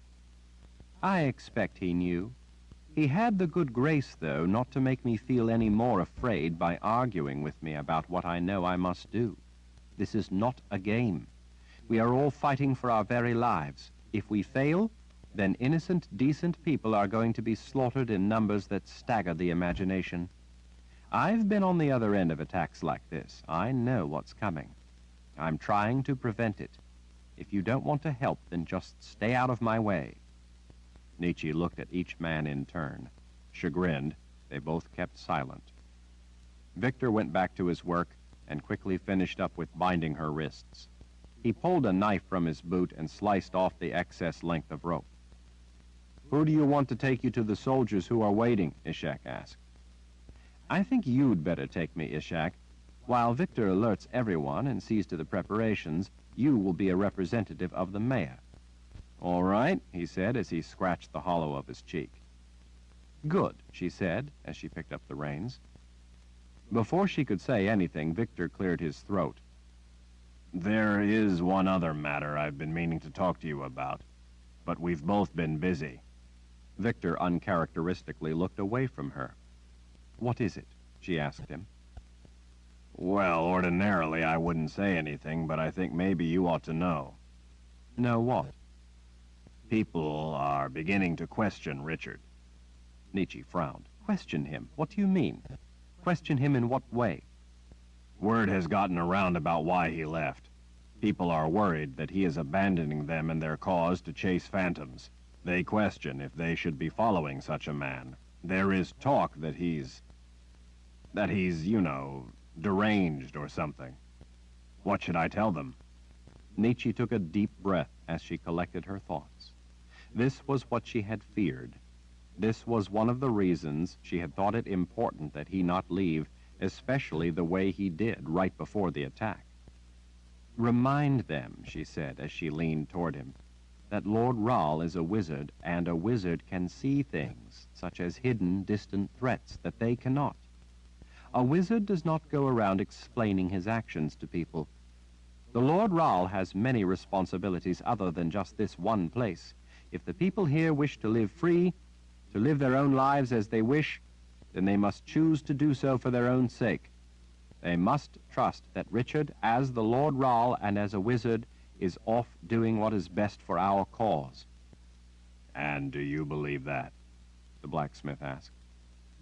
I expect he knew. He had the good grace, though, not to make me feel any more afraid by arguing with me about what I know I must do. This is not a game. We are all fighting for our very lives. If we fail, then innocent, decent people are going to be slaughtered in numbers that stagger the imagination. I've been on the other end of attacks like this. I know what's coming. I'm trying to prevent it. If you don't want to help, then just stay out of my way. Nietzsche looked at each man in turn. Chagrined, they both kept silent. Victor went back to his work and quickly finished up with binding her wrists. He pulled a knife from his boot and sliced off the excess length of rope. Who do you want to take you to the soldiers who are waiting? Ishak asked. I think you'd better take me, Ishak. While Victor alerts everyone and sees to the preparations, you will be a representative of the mayor. All right, he said as he scratched the hollow of his cheek. Good, she said as she picked up the reins. Before she could say anything, Victor cleared his throat. There is one other matter I've been meaning to talk to you about, but we've both been busy. Victor uncharacteristically looked away from her. What is it? She asked him. Well, ordinarily I wouldn't say anything, but I think maybe you ought to know. Know what? People are beginning to question Richard. Nietzsche frowned. Question him? What do you mean? Question him in what way? Word has gotten around about why he left. People are worried that he is abandoning them and their cause to chase phantoms. They question if they should be following such a man. There is talk that he's, you know, deranged or something. What should I tell them? Nietzsche took a deep breath as she collected her thoughts. This was what she had feared. This was one of the reasons she had thought it important that he not leave, especially the way he did right before the attack. Remind them, she said as she leaned toward him, that Lord Rahl is a wizard, and a wizard can see things, such as hidden, distant threats, that they cannot. A wizard does not go around explaining his actions to people. The Lord Rahl has many responsibilities other than just this one place. If the people here wish to live free, to live their own lives as they wish, then they must choose to do so for their own sake. They must trust that Richard, as the Lord Rahl and as a wizard, is off doing what is best for our cause. And do you believe that? The blacksmith asked.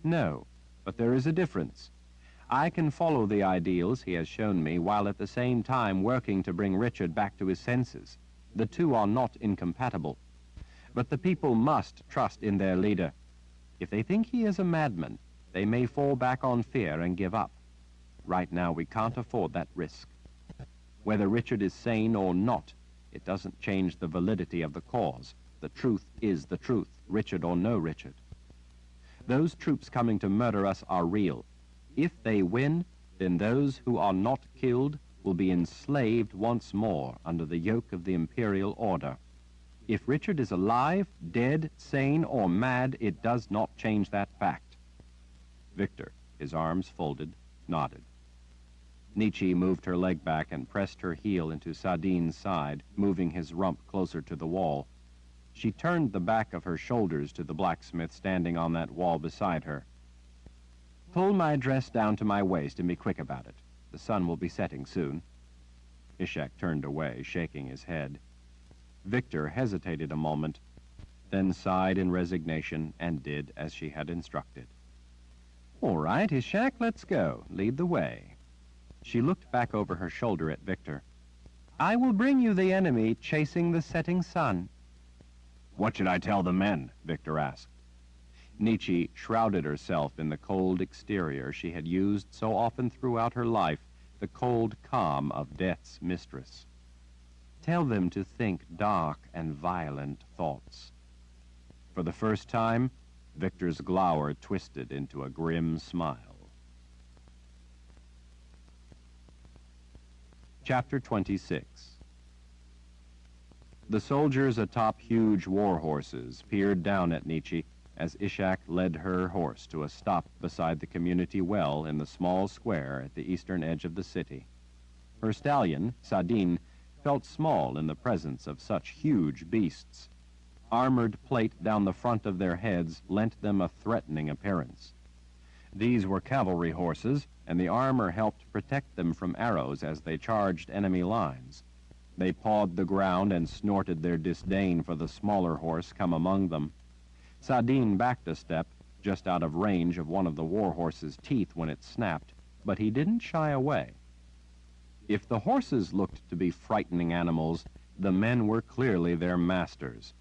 No, but there is a difference. I can follow the ideals he has shown me while at the same time working to bring Richard back to his senses. The two are not incompatible. But the people must trust in their leader. If they think he is a madman, they may fall back on fear and give up. Right now, we can't afford that risk. Whether Richard is sane or not, it doesn't change the validity of the cause. The truth is the truth, Richard or no Richard. Those troops coming to murder us are real. If they win, then those who are not killed will be enslaved once more under the yoke of the imperial order. If Richard is alive, dead, sane, or mad, it does not change that fact. Victor, his arms folded, nodded. Nietzsche moved her leg back and pressed her heel into Sardine's side, moving his rump closer to the wall. She turned the back of her shoulders to the blacksmith standing on that wall beside her. Pull my dress down to my waist and be quick about it. The sun will be setting soon. Ishak turned away, shaking his head. Victor hesitated a moment, then sighed in resignation and did as she had instructed. All right, Ishak, let's go. Lead the way. She looked back over her shoulder at Victor. I will bring you the enemy chasing the setting sun. What should I tell the men? Victor asked. Nietzsche shrouded herself in the cold exterior she had used so often throughout her life, the cold calm of death's mistress. Tell them to think dark and violent thoughts. For the first time, Victor's glower twisted into a grim smile. Chapter 26. The soldiers atop huge war horses peered down at Nietzsche as Ishak led her horse to a stop beside the community well in the small square at the eastern edge of the city. Her stallion, Sadine, felt small in the presence of such huge beasts. Armored plate down the front of their heads lent them a threatening appearance. These were cavalry horses, and the armor helped protect them from arrows as they charged enemy lines. They pawed the ground and snorted their disdain for the smaller horse come among them. Sadine backed a step, just out of range of one of the war horse's teeth when it snapped, but he didn't shy away. If the horses looked to be frightening animals, the men were clearly their masters.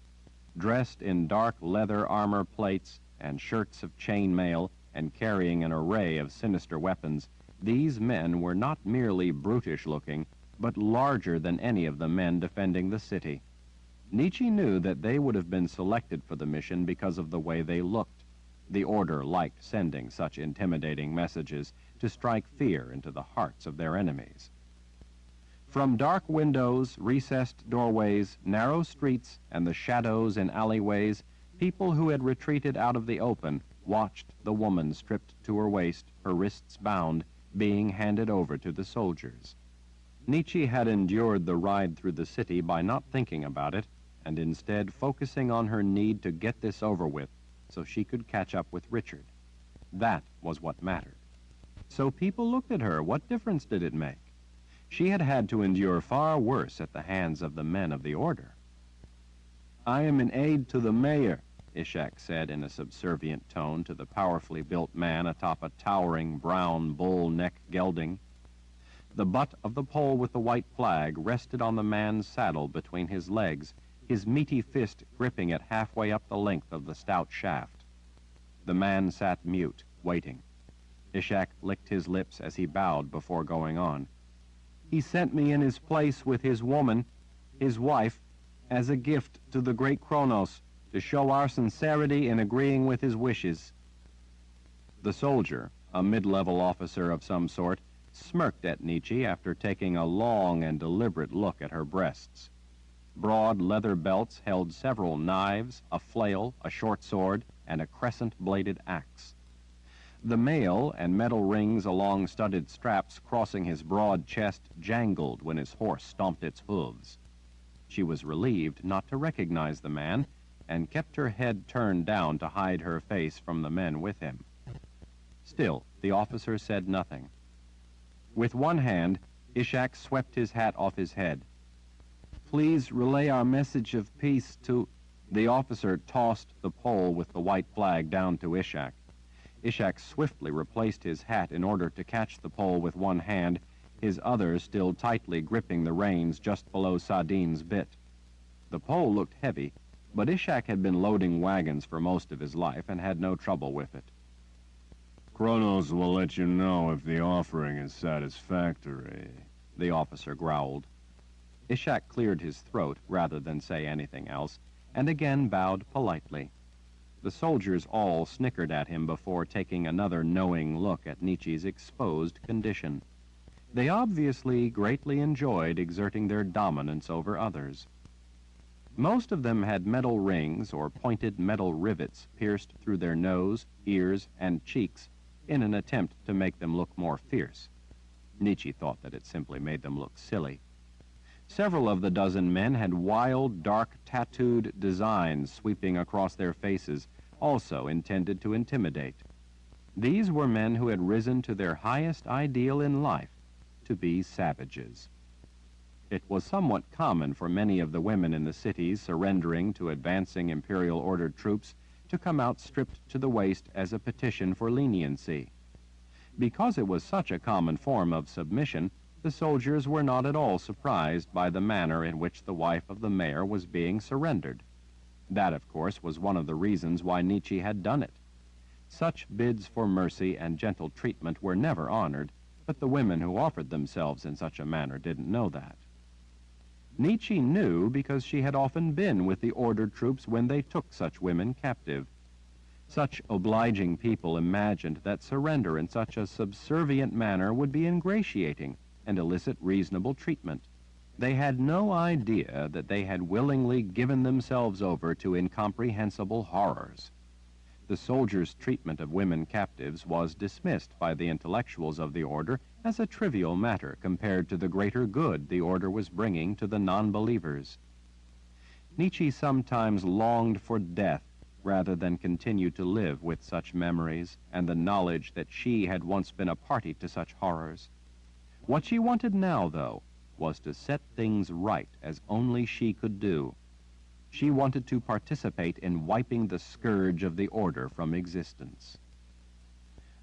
Dressed in dark leather armor plates and shirts of chainmail and carrying an array of sinister weapons, these men were not merely brutish-looking, but larger than any of the men defending the city. Nietzsche knew that they would have been selected for the mission because of the way they looked. The Order liked sending such intimidating messages to strike fear into the hearts of their enemies. From dark windows, recessed doorways, narrow streets, and the shadows in alleyways, people who had retreated out of the open watched the woman stripped to her waist, her wrists bound, being handed over to the soldiers. Nietzsche had endured the ride through the city by not thinking about it, and instead focusing on her need to get this over with so she could catch up with Richard. That was what mattered. So people looked at her. What difference did it make? She had had to endure far worse at the hands of the men of the Order. "I am an aide to the mayor," Ishak said in a subservient tone to the powerfully built man atop a towering brown bull neck gelding. The butt of the pole with the white flag rested on the man's saddle between his legs, his meaty fist gripping it halfway up the length of the stout shaft. The man sat mute, waiting. Ishak licked his lips as he bowed before going on. "He sent me in his place with his woman, his wife, as a gift to the great Kronos, to show our sincerity in agreeing with his wishes." The soldier, a mid-level officer of some sort, smirked at Nietzsche after taking a long and deliberate look at her breasts. Broad leather belts held several knives, a flail, a short sword, and a crescent-bladed axe. The mail and metal rings along studded straps crossing his broad chest jangled when his horse stomped its hooves. She was relieved not to recognize the man, and kept her head turned down to hide her face from the men with him. Still, the officer said nothing. With one hand, Ishak swept his hat off his head. "Please relay our message of peace to—" The officer tossed the pole with the white flag down to Ishak. Ishak swiftly replaced his hat in order to catch the pole with one hand, his other still tightly gripping the reins just below Sadine's bit. The pole looked heavy, but Ishak had been loading wagons for most of his life and had no trouble with it. "Kronos will let you know if the offering is satisfactory," the officer growled. Ishak cleared his throat rather than say anything else, and again bowed politely. The soldiers all snickered at him before taking another knowing look at Nietzsche's exposed condition. They obviously greatly enjoyed exerting their dominance over others. Most of them had metal rings or pointed metal rivets pierced through their nose, ears, and cheeks in an attempt to make them look more fierce. Nietzsche thought that it simply made them look silly. Several of the dozen men had wild, dark, tattooed designs sweeping across their faces, also intended to intimidate. These were men who had risen to their highest ideal in life, to be savages. It was somewhat common for many of the women in the cities surrendering to advancing Imperial Ordered troops to come out stripped to the waist as a petition for leniency. Because it was such a common form of submission, The soldiers were not at all surprised by the manner in which the wife of the mayor was being surrendered. That, of course, was one of the reasons why Nietzsche had done it. Such bids for mercy and gentle treatment were never honored, but the women who offered themselves in such a manner didn't know that. Nietzsche knew because she had often been with the ordered troops when they took such women captive. Such obliging people imagined that surrender in such a subservient manner would be ingratiating and elicit reasonable treatment. They had no idea that they had willingly given themselves over to incomprehensible horrors. The soldiers' treatment of women captives was dismissed by the intellectuals of the order as a trivial matter compared to the greater good the order was bringing to the non-believers. Nietzsche sometimes longed for death rather than continue to live with such memories and the knowledge that she had once been a party to such horrors. What she wanted now, though, was to set things right as only she could do. She wanted to participate in wiping the scourge of the order from existence.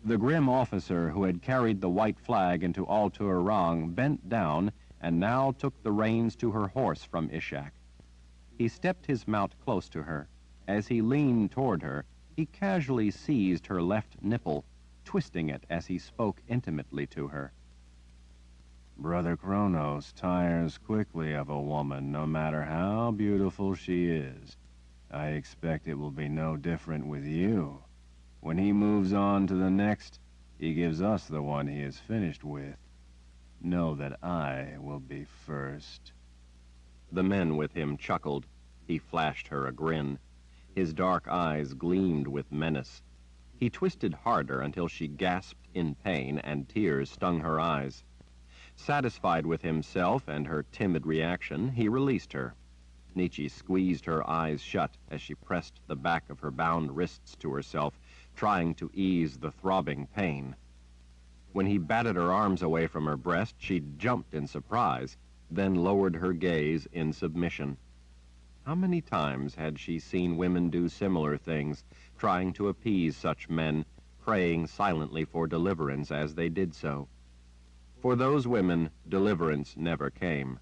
The grim officer who had carried the white flag into Al-Turang bent down and now took the reins to her horse from Ishak. He stepped his mount close to her. As he leaned toward her, he casually seized her left nipple, twisting it as he spoke intimately to her. Brother Kronos tires quickly of a woman, no matter how beautiful she is. I expect it will be no different with you. When he moves on to the next, he gives us the one he is finished with. Know that I will be first. The men with him chuckled. He flashed her a grin. His dark eyes gleamed with menace. He twisted harder until she gasped in pain and tears stung her eyes. Satisfied with himself and her timid reaction, he released her. Nietzsche squeezed her eyes shut as she pressed the back of her bound wrists to herself, trying to ease the throbbing pain. When he batted her arms away from her breast, she jumped in surprise, then lowered her gaze in submission. How many times had she seen women do similar things, trying to appease such men, praying silently for deliverance as they did so? For those women, deliverance never came.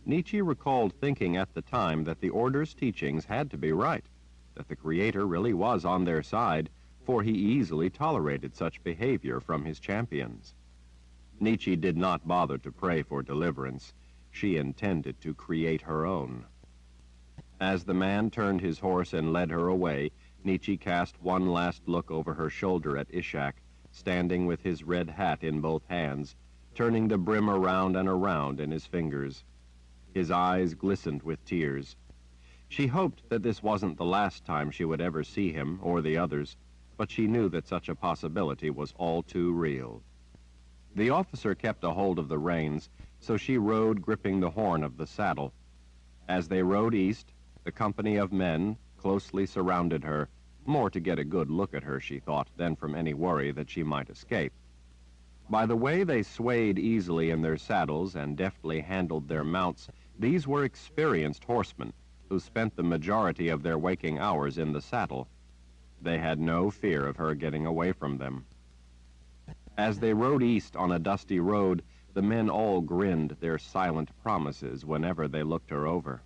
Nietzsche recalled thinking at the time that the order's teachings had to be right, that the Creator really was on their side, for he easily tolerated such behavior from his champions. Nietzsche did not bother to pray for deliverance. She intended to create her own. As the man turned his horse and led her away, Nietzsche cast one last look over her shoulder at Ishak, standing with his red hat in both hands, turning the brim around and around in his fingers. His eyes glistened with tears. She hoped that this wasn't the last time she would ever see him or the others, but she knew that such a possibility was all too real. The officer kept a hold of the reins, so she rode gripping the horn of the saddle. As they rode east, the company of men closely surrounded her, more to get a good look at her, she thought, than from any worry that she might escape. By the way they swayed easily in their saddles and deftly handled their mounts, these were experienced horsemen who spent the majority of their waking hours in the saddle. They had no fear of her getting away from them. As they rode east on a dusty road, the men all grinned their silent promises whenever they looked her over.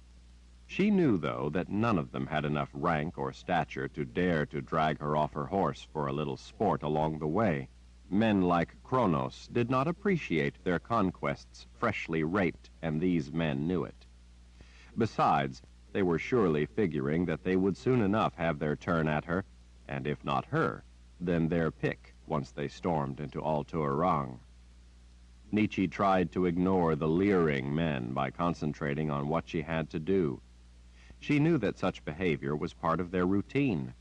She knew, though, that none of them had enough rank or stature to dare to drag her off her horse for a little sport along the way. Men like Kronos did not appreciate their conquests freshly raped, and these men knew it. Besides, they were surely figuring that they would soon enough have their turn at her, and if not her, then their pick once they stormed into Al-Turang. Nietzsche tried to ignore the leering men by concentrating on what she had to do. She knew that such behavior was part of their routine.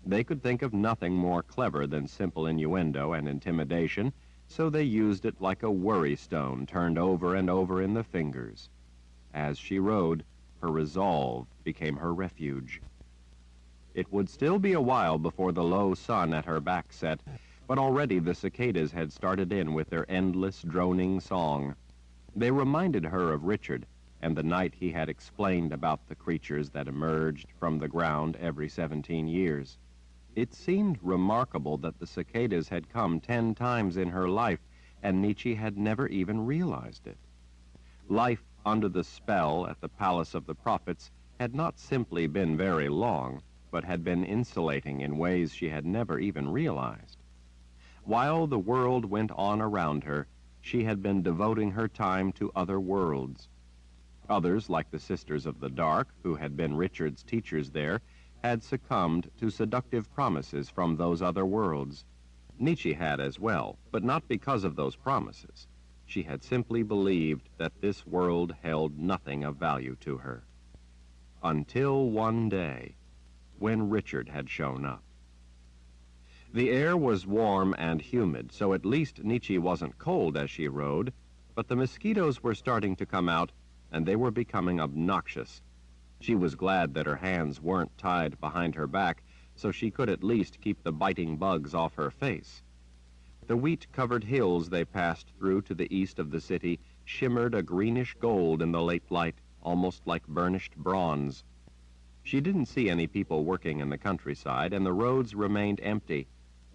They could think of nothing more clever than simple innuendo and intimidation, so they used it like a worry stone turned over and over in the fingers. As she rode, her resolve became her refuge. It would still be a while before the low sun at her back set, but already the cicadas had started in with their endless droning song. They reminded her of Richard and the night he had explained about the creatures that emerged from the ground every 17 years. It seemed remarkable that the cicadas had come 10 times in her life, and Nietzsche had never even realized it. Life under the spell at the Palace of the Prophets had not simply been very long, but had been insulating in ways she had never even realized. While the world went on around her, she had been devoting her time to other worlds. Others, like the Sisters of the Dark, who had been Richard's teachers there, had succumbed to seductive promises from those other worlds. Nietzsche had as well, but not because of those promises. She had simply believed that this world held nothing of value to her. Until one day, when Richard had shown up. The air was warm and humid, so at least Nietzsche wasn't cold as she rode, but the mosquitoes were starting to come out, and they were becoming obnoxious. She was glad that her hands weren't tied behind her back, so she could at least keep the biting bugs off her face. The wheat-covered hills they passed through to the east of the city shimmered a greenish gold in the late light, almost like burnished bronze. She didn't see any people working in the countryside, and the roads remained empty.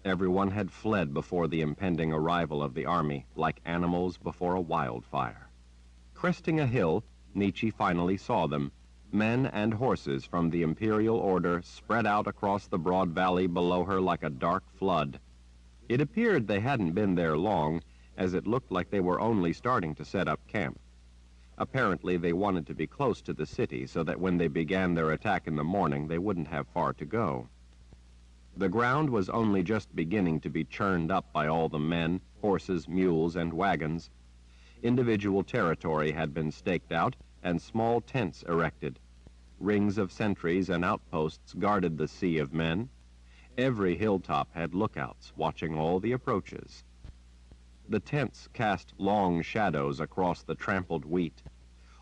Everyone had fled before the impending arrival of the army, like animals before a wildfire. Cresting a hill, Nietzsche finally saw them. Men and horses from the imperial order spread out across the broad valley below her like a dark flood. It appeared they hadn't been there long, as it looked like they were only starting to set up camp. Apparently, they wanted to be close to the city so that when they began their attack in the morning, they wouldn't have far to go. The ground was only just beginning to be churned up by all the men, horses, mules, and wagons. Individual territory had been staked out and small tents erected. Rings of sentries and outposts guarded the sea of men. Every hilltop had lookouts watching all the approaches. The tents cast long shadows across the trampled wheat.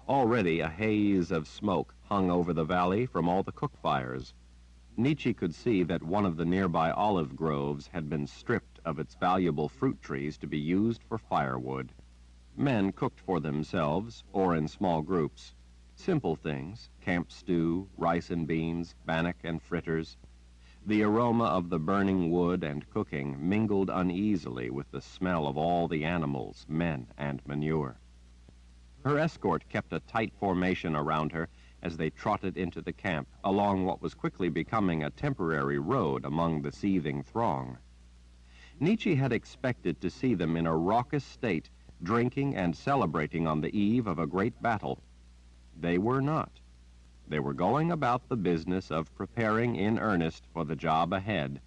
Already a haze of smoke hung over the valley from all the cook fires. Nietzsche could see that one of the nearby olive groves had been stripped of its valuable fruit trees to be used for firewood. Men cooked for themselves or in small groups. Simple things, camp stew, rice and beans, bannock and fritters. The aroma of the burning wood and cooking mingled uneasily with the smell of all the animals, men, and manure. Her escort kept a tight formation around her as they trotted into the camp along what was quickly becoming a temporary road among the seething throng. Nietzsche had expected to see them in a raucous state, drinking and celebrating on the eve of a great battle. They were not. They were going about the business of preparing in earnest for the job ahead,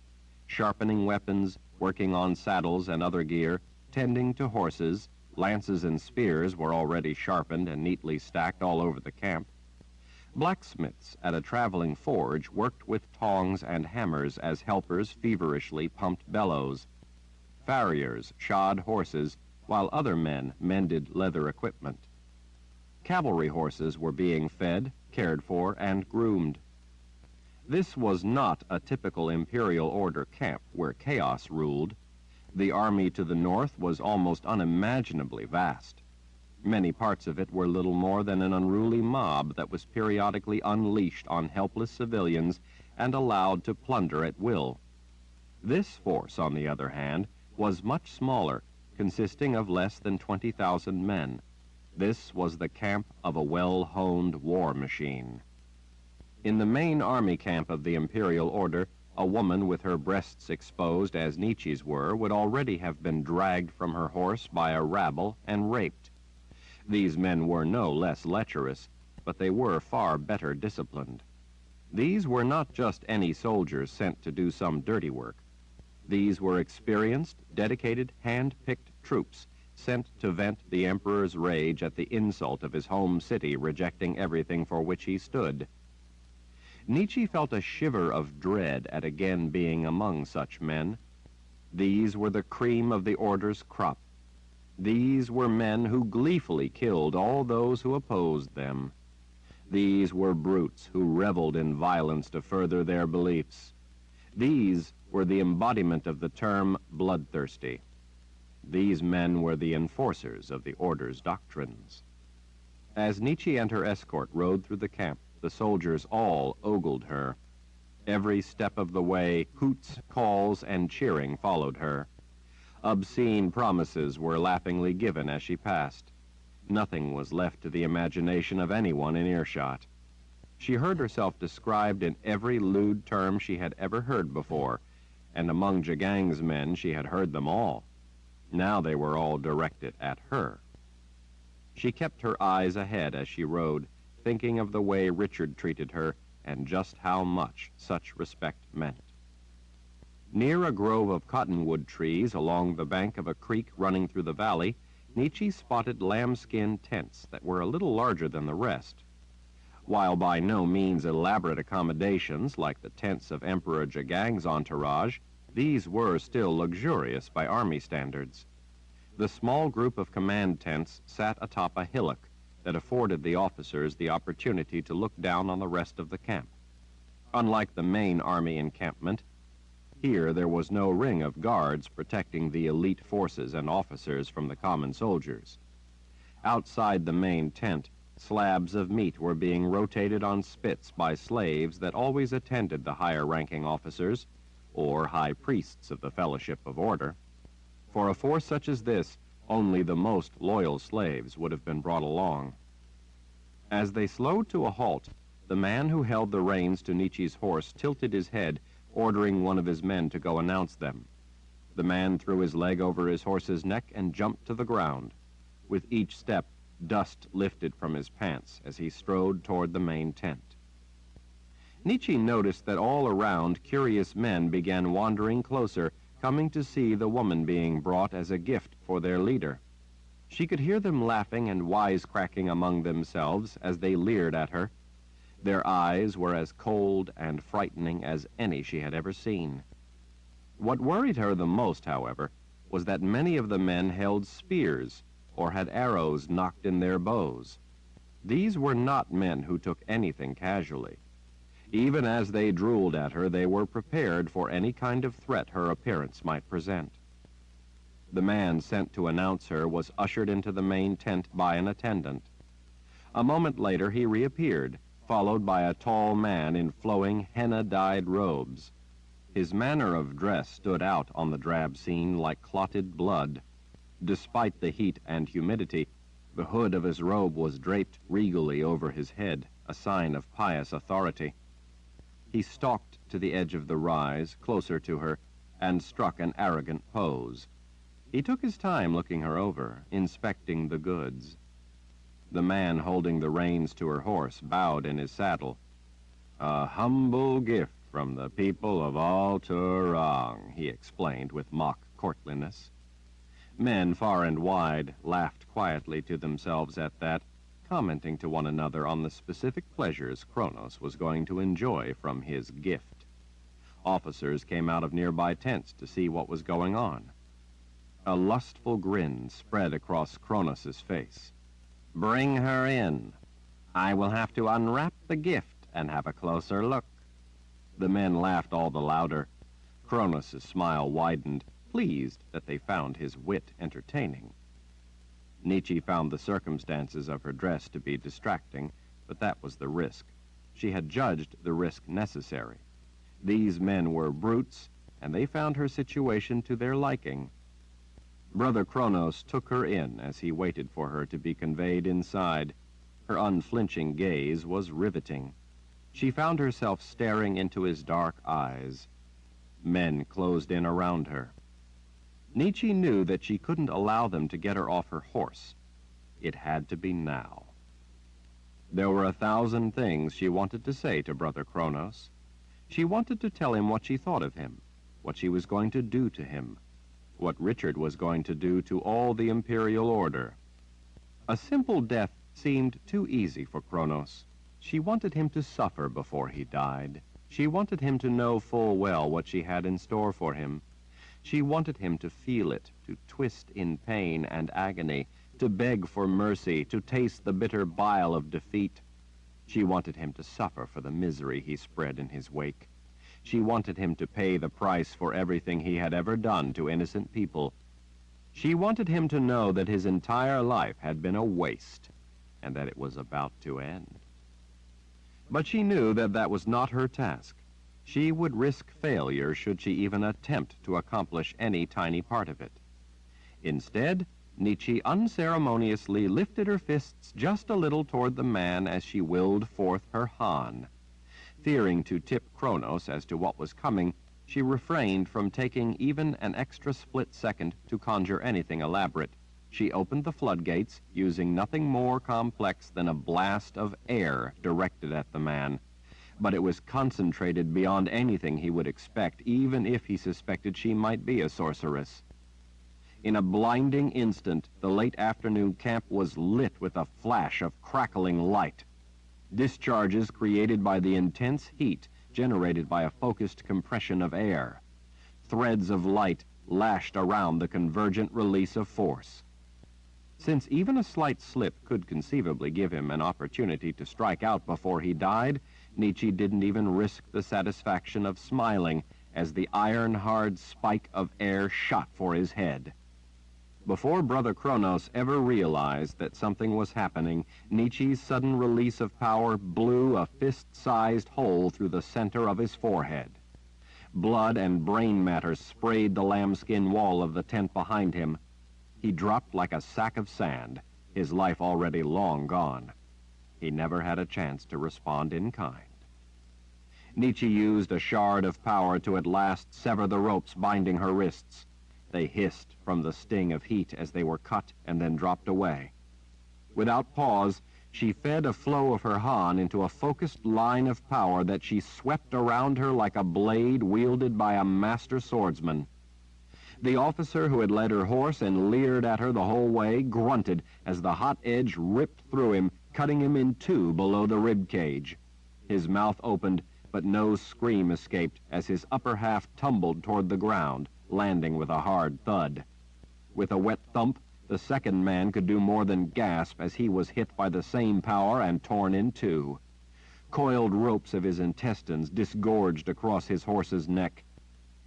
sharpening weapons, working on saddles and other gear, tending to horses. Lances and spears were already sharpened and neatly stacked all over the camp. Blacksmiths at a traveling forge worked with tongs and hammers as helpers feverishly pumped bellows. Farriers shod horses, while other men mended leather equipment. Cavalry horses were being fed, cared for, and groomed. This was not a typical imperial order camp where chaos ruled. The army to the north was almost unimaginably vast. Many parts of it were little more than an unruly mob that was periodically unleashed on helpless civilians and allowed to plunder at will. This force, on the other hand, was much smaller, consisting of less than 20,000 men. This was the camp of a well-honed war machine. In the main army camp of the imperial order, a woman with her breasts exposed as Nietzsche's were would already have been dragged from her horse by a rabble and raped. These men were no less lecherous, but they were far better disciplined. These were not just any soldiers sent to do some dirty work. These were experienced, dedicated, hand-picked troops sent to vent the emperor's rage at the insult of his home city rejecting everything for which he stood. Nietzsche felt a shiver of dread at again being among such men. These were the cream of the order's crop. These were men who gleefully killed all those who opposed them. These were brutes who reveled in violence to further their beliefs. These were the embodiment of the term bloodthirsty. These men were the enforcers of the order's doctrines. As Nietzsche and her escort rode through the camp, the soldiers all ogled her. Every step of the way, hoots, calls, and cheering followed her. Obscene promises were laughingly given as she passed. Nothing was left to the imagination of anyone in earshot. She heard herself described in every lewd term she had ever heard before, and among Jagang's men she had heard them all. Now they were all directed at her. She kept her eyes ahead as she rode, thinking of the way Richard treated her and just how much such respect meant. Near a grove of cottonwood trees along the bank of a creek running through the valley, Nietzsche spotted lambskin tents that were a little larger than the rest. While by no means elaborate accommodations like the tents of Emperor Jagang's entourage, these were still luxurious by army standards. The small group of command tents sat atop a hillock that afforded the officers the opportunity to look down on the rest of the camp. Unlike the main army encampment, here there was no ring of guards protecting the elite forces and officers from the common soldiers. Outside the main tent, slabs of meat were being rotated on spits by slaves that always attended the higher-ranking officers, or high priests of the Fellowship of Order. For a force such as this, only the most loyal slaves would have been brought along. As they slowed to a halt, the man who held the reins to Nietzsche's horse tilted his head, ordering one of his men to go announce them. The man threw his leg over his horse's neck and jumped to the ground. With each step, dust lifted from his pants as he strode toward the main tent. Nietzsche noticed that all around, curious men began wandering closer, coming to see the woman being brought as a gift for their leader. She could hear them laughing and wisecracking among themselves as they leered at her. Their eyes were as cold and frightening as any she had ever seen. What worried her the most, however, was that many of the men held spears or had arrows knocked in their bows. These were not men who took anything casually. Even as they drooled at her, they were prepared for any kind of threat her appearance might present. The man sent to announce her was ushered into the main tent by an attendant. A moment later, he reappeared, followed by a tall man in flowing, henna-dyed robes. His manner of dress stood out on the drab scene like clotted blood. Despite the heat and humidity, the hood of his robe was draped regally over his head, a sign of pious authority. He stalked to the edge of the rise, closer to her, and struck an arrogant pose. He took his time looking her over, inspecting the goods. The man holding the reins to her horse bowed in his saddle. "A humble gift from the people of Al-Turang," he explained with mock courtliness. Men far and wide laughed quietly to themselves at that, commenting to one another on the specific pleasures Kronos was going to enjoy from his gift. Officers came out of nearby tents to see what was going on. A lustful grin spread across Kronos's face. "Bring her in. I will have to unwrap the gift and have a closer look." The men laughed all the louder. Kronos's smile widened, pleased that they found his wit entertaining. Nietzsche found the circumstances of her dress to be distracting, but that was the risk. She had judged the risk necessary. These men were brutes, and they found her situation to their liking. Brother Kronos took her in as he waited for her to be conveyed inside. Her unflinching gaze was riveting. She found herself staring into his dark eyes. Men closed in around her. Nietzsche knew that she couldn't allow them to get her off her horse. It had to be now. There were 1,000 things she wanted to say to Brother Kronos. She wanted to tell him what she thought of him, what she was going to do to him, what Richard was going to do to all the Imperial Order. A simple death seemed too easy for Kronos. She wanted him to suffer before he died. She wanted him to know full well what she had in store for him. She wanted him to feel it, to twist in pain and agony, to beg for mercy, to taste the bitter bile of defeat. She wanted him to suffer for the misery he spread in his wake. She wanted him to pay the price for everything he had ever done to innocent people. She wanted him to know that his entire life had been a waste, and that it was about to end. But she knew that that was not her task. She would risk failure should she even attempt to accomplish any tiny part of it. Instead, Nietzsche unceremoniously lifted her fists just a little toward the man as she willed forth her Han. Fearing to tip Kronos as to what was coming, she refrained from taking even an extra split second to conjure anything elaborate. She opened the floodgates, using nothing more complex than a blast of air directed at the man. But it was concentrated beyond anything he would expect, even if he suspected she might be a sorceress. In a blinding instant, the late afternoon camp was lit with a flash of crackling light. Discharges created by the intense heat generated by a focused compression of air. Threads of light lashed around the convergent release of force. Since even a slight slip could conceivably give him an opportunity to strike out before he died, Nietzsche didn't even risk the satisfaction of smiling as the iron-hard spike of air shot for his head. Before Brother Kronos ever realized that something was happening, Nietzsche's sudden release of power blew a fist-sized hole through the center of his forehead. Blood and brain matter sprayed the lambskin wall of the tent behind him. He dropped like a sack of sand, his life already long gone. He never had a chance to respond in kind. Nietzsche used a shard of power to at last sever the ropes binding her wrists. They hissed from the sting of heat as they were cut and then dropped away. Without pause, she fed a flow of her Han into a focused line of power that she swept around her like a blade wielded by a master swordsman. The officer who had led her horse and leered at her the whole way grunted as the hot edge ripped through him, cutting him in two below the rib cage. His mouth opened, but no scream escaped as his upper half tumbled toward the ground, landing with a hard thud. With a wet thump, the second man could do more than gasp as he was hit by the same power and torn in two. Coiled ropes of his intestines disgorged across his horse's neck.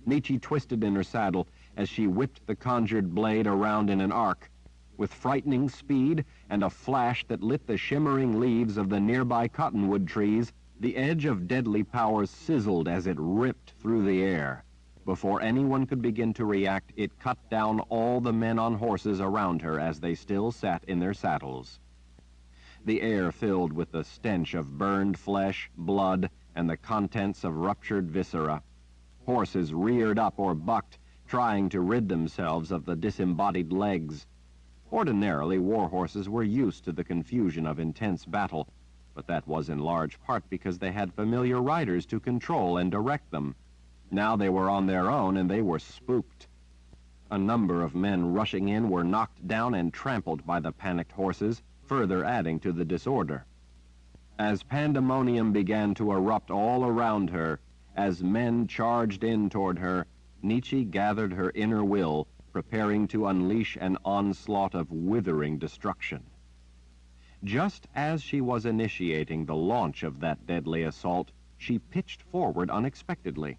Nietzsche twisted in her saddle as she whipped the conjured blade around in an arc. With frightening speed and a flash that lit the shimmering leaves of the nearby cottonwood trees, the edge of deadly power sizzled as it ripped through the air. Before anyone could begin to react, it cut down all the men on horses around her as they still sat in their saddles. The air filled with the stench of burned flesh, blood, and the contents of ruptured viscera. Horses reared up or bucked, trying to rid themselves of the disembodied legs. Ordinarily, war horses were used to the confusion of intense battle, but that was in large part because they had familiar riders to control and direct them. Now they were on their own, and they were spooked. A number of men rushing in were knocked down and trampled by the panicked horses, further adding to the disorder. As pandemonium began to erupt all around her, as men charged in toward her, Nietzsche gathered her inner will, preparing to unleash an onslaught of withering destruction. Just as she was initiating the launch of that deadly assault, she pitched forward unexpectedly.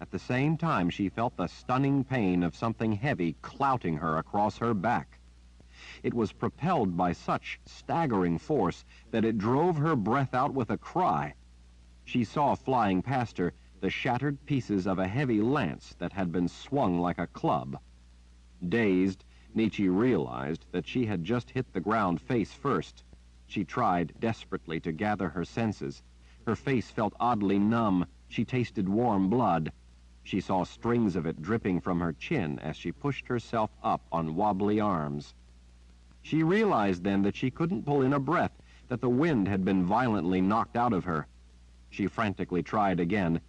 At the same time, she felt the stunning pain of something heavy clouting her across her back. It was propelled by such staggering force that it drove her breath out with a cry. She saw flying past her the shattered pieces of a heavy lance that had been swung like a club. Dazed, Nietzsche realized that she had just hit the ground face first. She tried desperately to gather her senses. Her face felt oddly numb. She tasted warm blood. She saw strings of it dripping from her chin as she pushed herself up on wobbly arms. She realized then that she couldn't pull in a breath, that the wind had been violently knocked out of her. She frantically tried again,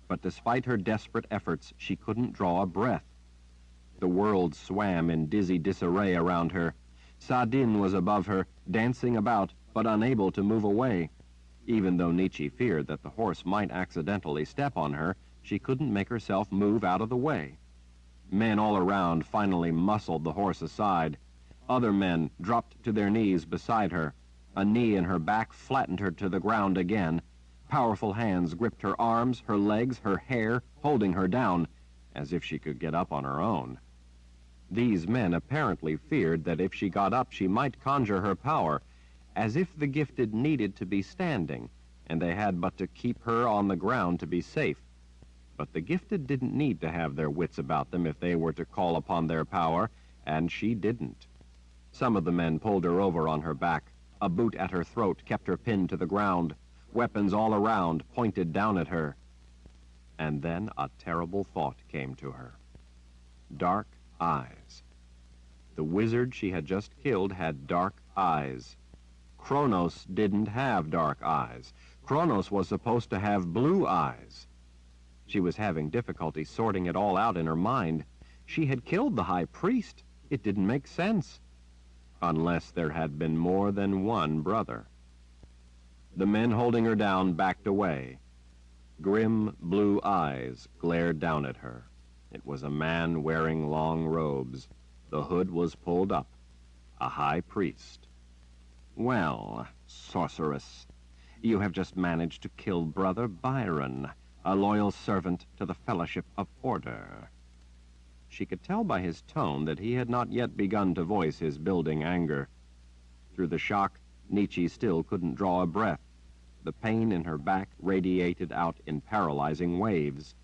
but despite her desperate efforts, she couldn't draw a breath. The world swam in dizzy disarray around her. Sadin was above her, dancing about, but unable to move away. Even though Nietzsche feared that the horse might accidentally step on her, she couldn't make herself move out of the way. Men all around finally muscled the horse aside. Other men dropped to their knees beside her. A knee in her back flattened her to the ground again. Powerful hands gripped her arms, her legs, her hair, holding her down, as if she could get up on her own. These men apparently feared that if she got up, she might conjure her power, as if the gifted needed to be standing, and they had but to keep her on the ground to be safe. But the gifted didn't need to have their wits about them if they were to call upon their power, and she didn't. Some of the men pulled her over on her back. A boot at her throat kept her pinned to the ground. Weapons all around pointed down at her. And then a terrible thought came to her. Dark eyes. The wizard she had just killed had dark eyes. Kronos didn't have dark eyes. Kronos was supposed to have blue eyes. She was having difficulty sorting it all out in her mind. She had killed the high priest. It didn't make sense. Unless there had been more than one brother. The men holding her down backed away. Grim blue eyes glared down at her. It was a man wearing long robes. The hood was pulled up. A high priest. Well, sorceress, you have just managed to kill Brother Byron, a loyal servant to the Fellowship of Order. She could tell by his tone that he had not yet begun to voice his building anger. Through the shock, Nietzsche still couldn't draw a breath. The pain in her back radiated out in paralyzing waves.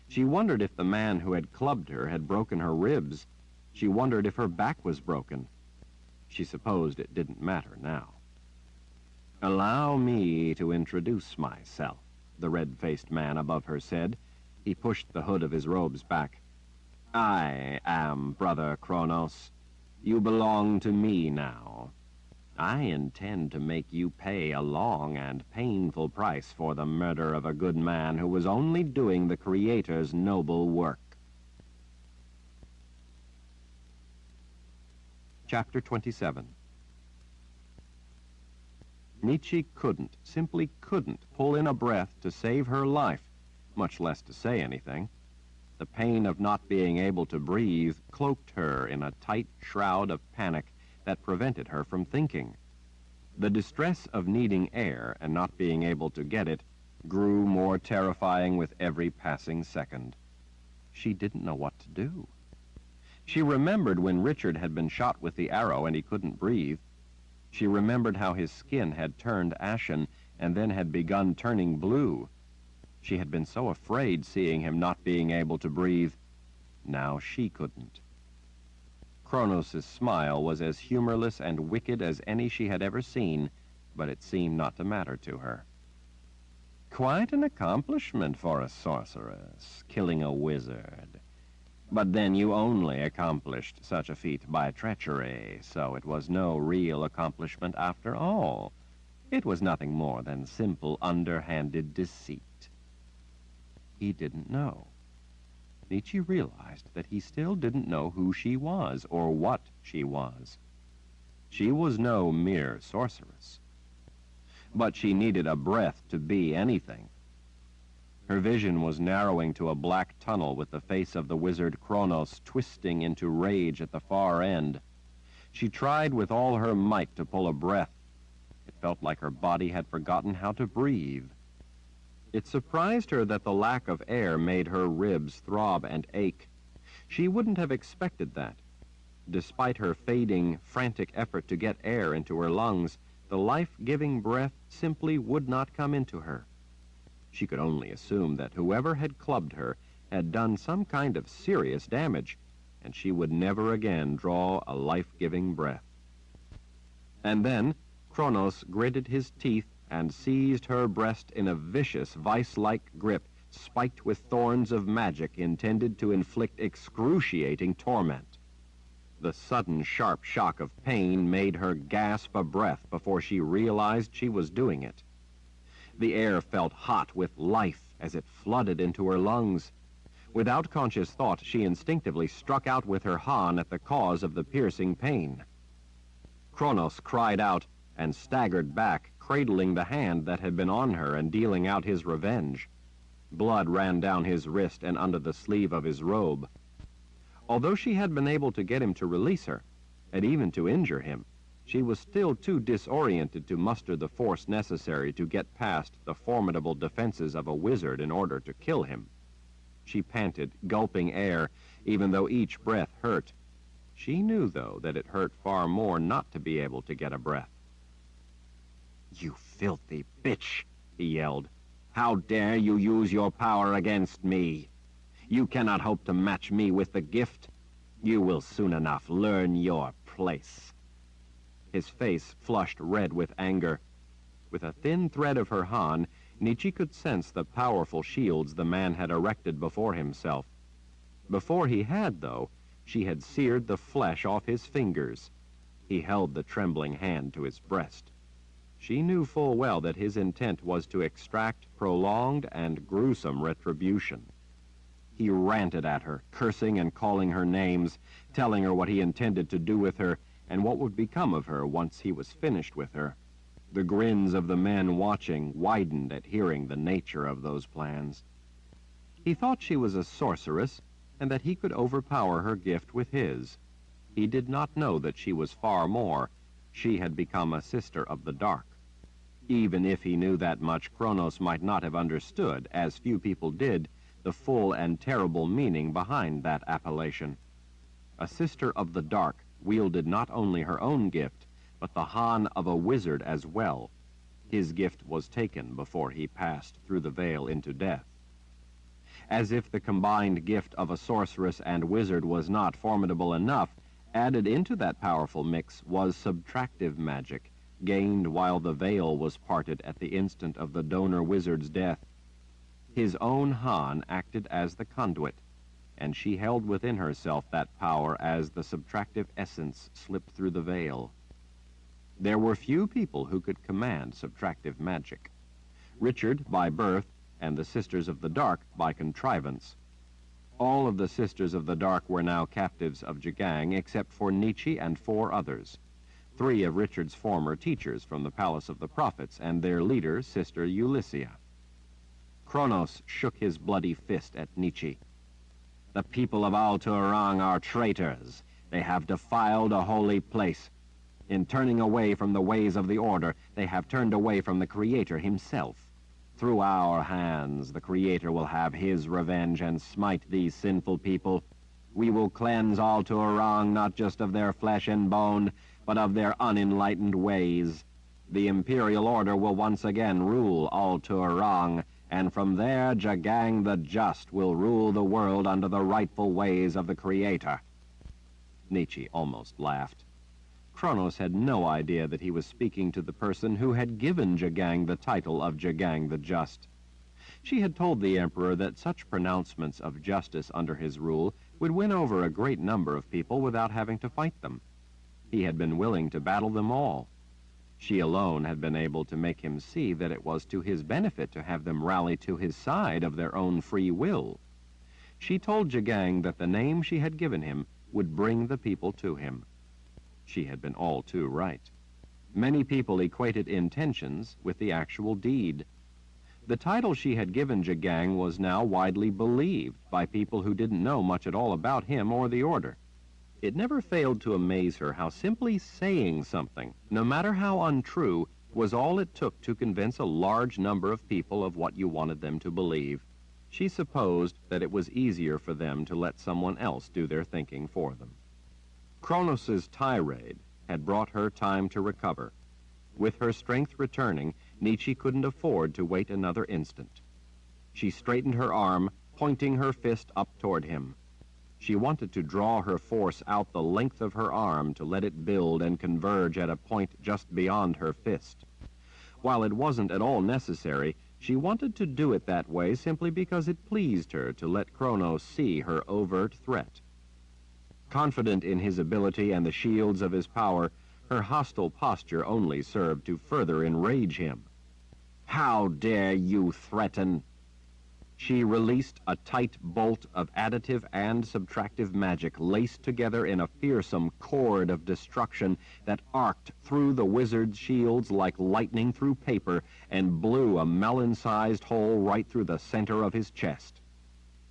She wondered if the man who had clubbed her had broken her ribs. She wondered if her back was broken. She supposed it didn't matter now. "Allow me to introduce myself," the red-faced man above her said. He pushed the hood of his robes back. "I am Brother Kronos. You belong to me now. I intend to make you pay a long and painful price for the murder of a good man who was only doing the Creator's noble work." Chapter 27. Nietzsche simply couldn't pull in a breath to save her life, much less to say anything. The pain of not being able to breathe cloaked her in a tight shroud of panic that prevented her from thinking. The distress of needing air and not being able to get it grew more terrifying with every passing second. She didn't know what to do. She remembered when Richard had been shot with the arrow and he couldn't breathe. She remembered how his skin had turned ashen and then had begun turning blue. She had been so afraid seeing him not being able to breathe. Now she couldn't. Kronos' smile was as humorless and wicked as any she had ever seen, but it seemed not to matter to her. "Quite an accomplishment for a sorceress, killing a wizard. But then you only accomplished such a feat by treachery, so it was no real accomplishment after all. It was nothing more than simple underhanded deceit." He didn't know. Nietzsche realized that he still didn't know who she was or what she was. She was no mere sorceress. But she needed a breath to be anything. Her vision was narrowing to a black tunnel with the face of the wizard Kronos twisting into rage at the far end. She tried with all her might to pull a breath. It felt like her body had forgotten how to breathe. It surprised her that the lack of air made her ribs throb and ache. She wouldn't have expected that. Despite her fading, frantic effort to get air into her lungs, the life-giving breath simply would not come into her. She could only assume that whoever had clubbed her had done some kind of serious damage, and she would never again draw a life-giving breath. And then Kronos gritted his teeth and seized her breast in a vicious, vice-like grip, spiked with thorns of magic intended to inflict excruciating torment. The sudden, sharp shock of pain made her gasp a breath before she realized she was doing it. The air felt hot with life as it flooded into her lungs. Without conscious thought, she instinctively struck out with her Han at the cause of the piercing pain. Kronos cried out and staggered back, cradling the hand that had been on her and dealing out his revenge. Blood ran down his wrist and under the sleeve of his robe. Although she had been able to get him to release her, and even to injure him, she was still too disoriented to muster the force necessary to get past the formidable defenses of a wizard in order to kill him. She panted, gulping air, even though each breath hurt. She knew, though, that it hurt far more not to be able to get a breath. "You filthy bitch," he yelled. "How dare you use your power against me? You cannot hope to match me with the gift. You will soon enough learn your place. His face flushed red with anger. With a thin thread of her Han, Nietzsche could sense the powerful shields the man had erected before himself. Before he had, though, she had seared the flesh off his fingers. He held the trembling hand to his breast. She knew full well that his intent was to extract prolonged and gruesome retribution. He ranted at her, cursing and calling her names, telling her what he intended to do with her and what would become of her once he was finished with her. The grins of the men watching widened at hearing the nature of those plans. He thought she was a sorceress and that he could overpower her gift with his. He did not know that she was far more. She had become a sister of the dark. Even if he knew that much, Kronos might not have understood, as few people did, the full and terrible meaning behind that appellation. A sister of the dark wielded not only her own gift, but the Han of a wizard as well. His gift was taken before he passed through the veil into death. As if the combined gift of a sorceress and wizard was not formidable enough, added into that powerful mix was subtractive magic, gained while the veil was parted at the instant of the donor wizard's death. His own Han acted as the conduit, and she held within herself that power as the subtractive essence slipped through the veil. There were few people who could command subtractive magic. Richard by birth, and the Sisters of the Dark by contrivance. All of the Sisters of the Dark were now captives of Jagang, except for Nietzsche and 4 others. 3 of Richard's former teachers from the Palace of the Prophets, and their leader, Sister Ulyssia. Kronos shook his bloody fist at Nietzsche. The people of Al-Turang are traitors. They have defiled a holy place. In turning away from the ways of the Order, they have turned away from the Creator himself. Through our hands, the Creator will have his revenge and smite these sinful people. We will cleanse Al-Turang not just of their flesh and bone, but of their unenlightened ways. The Imperial Order will once again rule Al-Turang, and from there Jagang the Just will rule the world under the rightful ways of the Creator. Nietzsche almost laughed. Kronos had no idea that he was speaking to the person who had given Jagang the title of Jagang the Just. She had told the Emperor that such pronouncements of justice under his rule would win over a great number of people without having to fight them. He had been willing to battle them all. She alone had been able to make him see that it was to his benefit to have them rally to his side of their own free will. She told Jagang that the name she had given him would bring the people to him. She had been all too right. Many people equated intentions with the actual deed. The title she had given Jagang was now widely believed by people who didn't know much at all about him or the Order. It never failed to amaze her how simply saying something, no matter how untrue, was all it took to convince a large number of people of what you wanted them to believe. She supposed that it was easier for them to let someone else do their thinking for them. Kronos's tirade had brought her time to recover. With her strength returning, Nietzsche couldn't afford to wait another instant. She straightened her arm, pointing her fist up toward him. She wanted to draw her force out the length of her arm to let it build and converge at a point just beyond her fist. While it wasn't at all necessary, she wanted to do it that way simply because it pleased her to let Kronos see her overt threat. Confident in his ability and the shields of his power, her hostile posture only served to further enrage him. "How dare you threaten?" She released a tight bolt of additive and subtractive magic laced together in a fearsome cord of destruction that arced through the wizard's shields like lightning through paper and blew a melon-sized hole right through the center of his chest.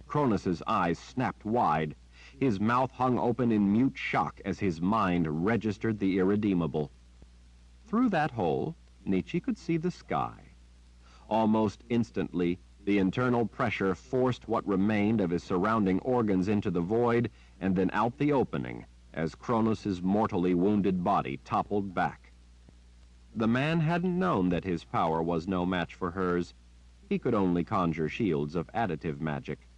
Kronos's eyes snapped wide. His mouth hung open in mute shock as his mind registered the irredeemable. Through that hole, Nietzsche could see the sky. Almost instantly, the internal pressure forced what remained of his surrounding organs into the void and then out the opening as Kronos's mortally wounded body toppled back. The man hadn't known that his power was no match for hers. He could only conjure shields of additive magic.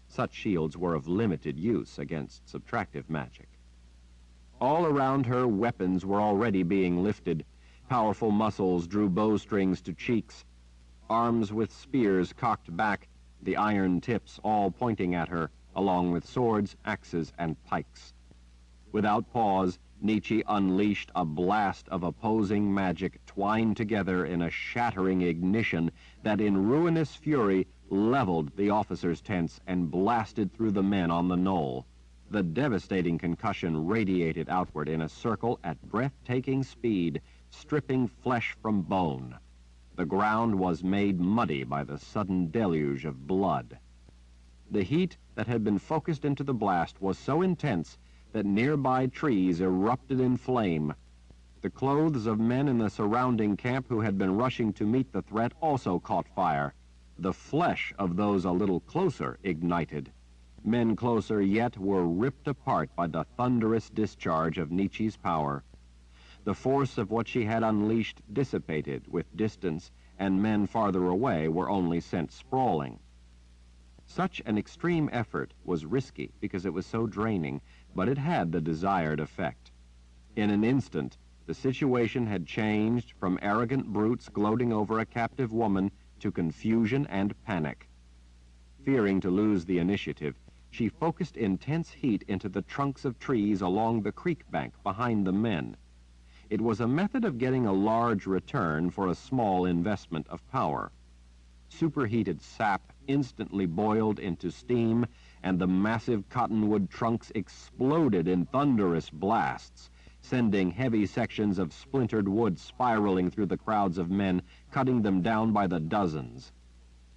Such shields were of limited use against subtractive magic. All around her, weapons were already being lifted. Powerful muscles drew bowstrings to cheeks. Arms with spears cocked back, the iron tips all pointing at her, along with swords, axes, and pikes. Without pause, Nietzsche unleashed a blast of opposing magic twined together in a shattering ignition that in ruinous fury leveled the officers' tents and blasted through the men on the knoll. The devastating concussion radiated outward in a circle at breathtaking speed, stripping flesh from bone. The ground was made muddy by the sudden deluge of blood. The heat that had been focused into the blast was so intense that nearby trees erupted in flame. The clothes of men in the surrounding camp who had been rushing to meet the threat also caught fire. The flesh of those a little closer ignited. Men closer yet were ripped apart by the thunderous discharge of Nietzsche's power. The force of what she had unleashed dissipated with distance, and men farther away were only sent sprawling. Such an extreme effort was risky because it was so draining, but it had the desired effect. In an instant, the situation had changed from arrogant brutes gloating over a captive woman to confusion and panic. Fearing to lose the initiative, she focused intense heat into the trunks of trees along the creek bank behind the men. It was a method of getting a large return for a small investment of power. Superheated sap instantly boiled into steam, and the massive cottonwood trunks exploded in thunderous blasts, sending heavy sections of splintered wood spiraling through the crowds of men, cutting them down by the dozens.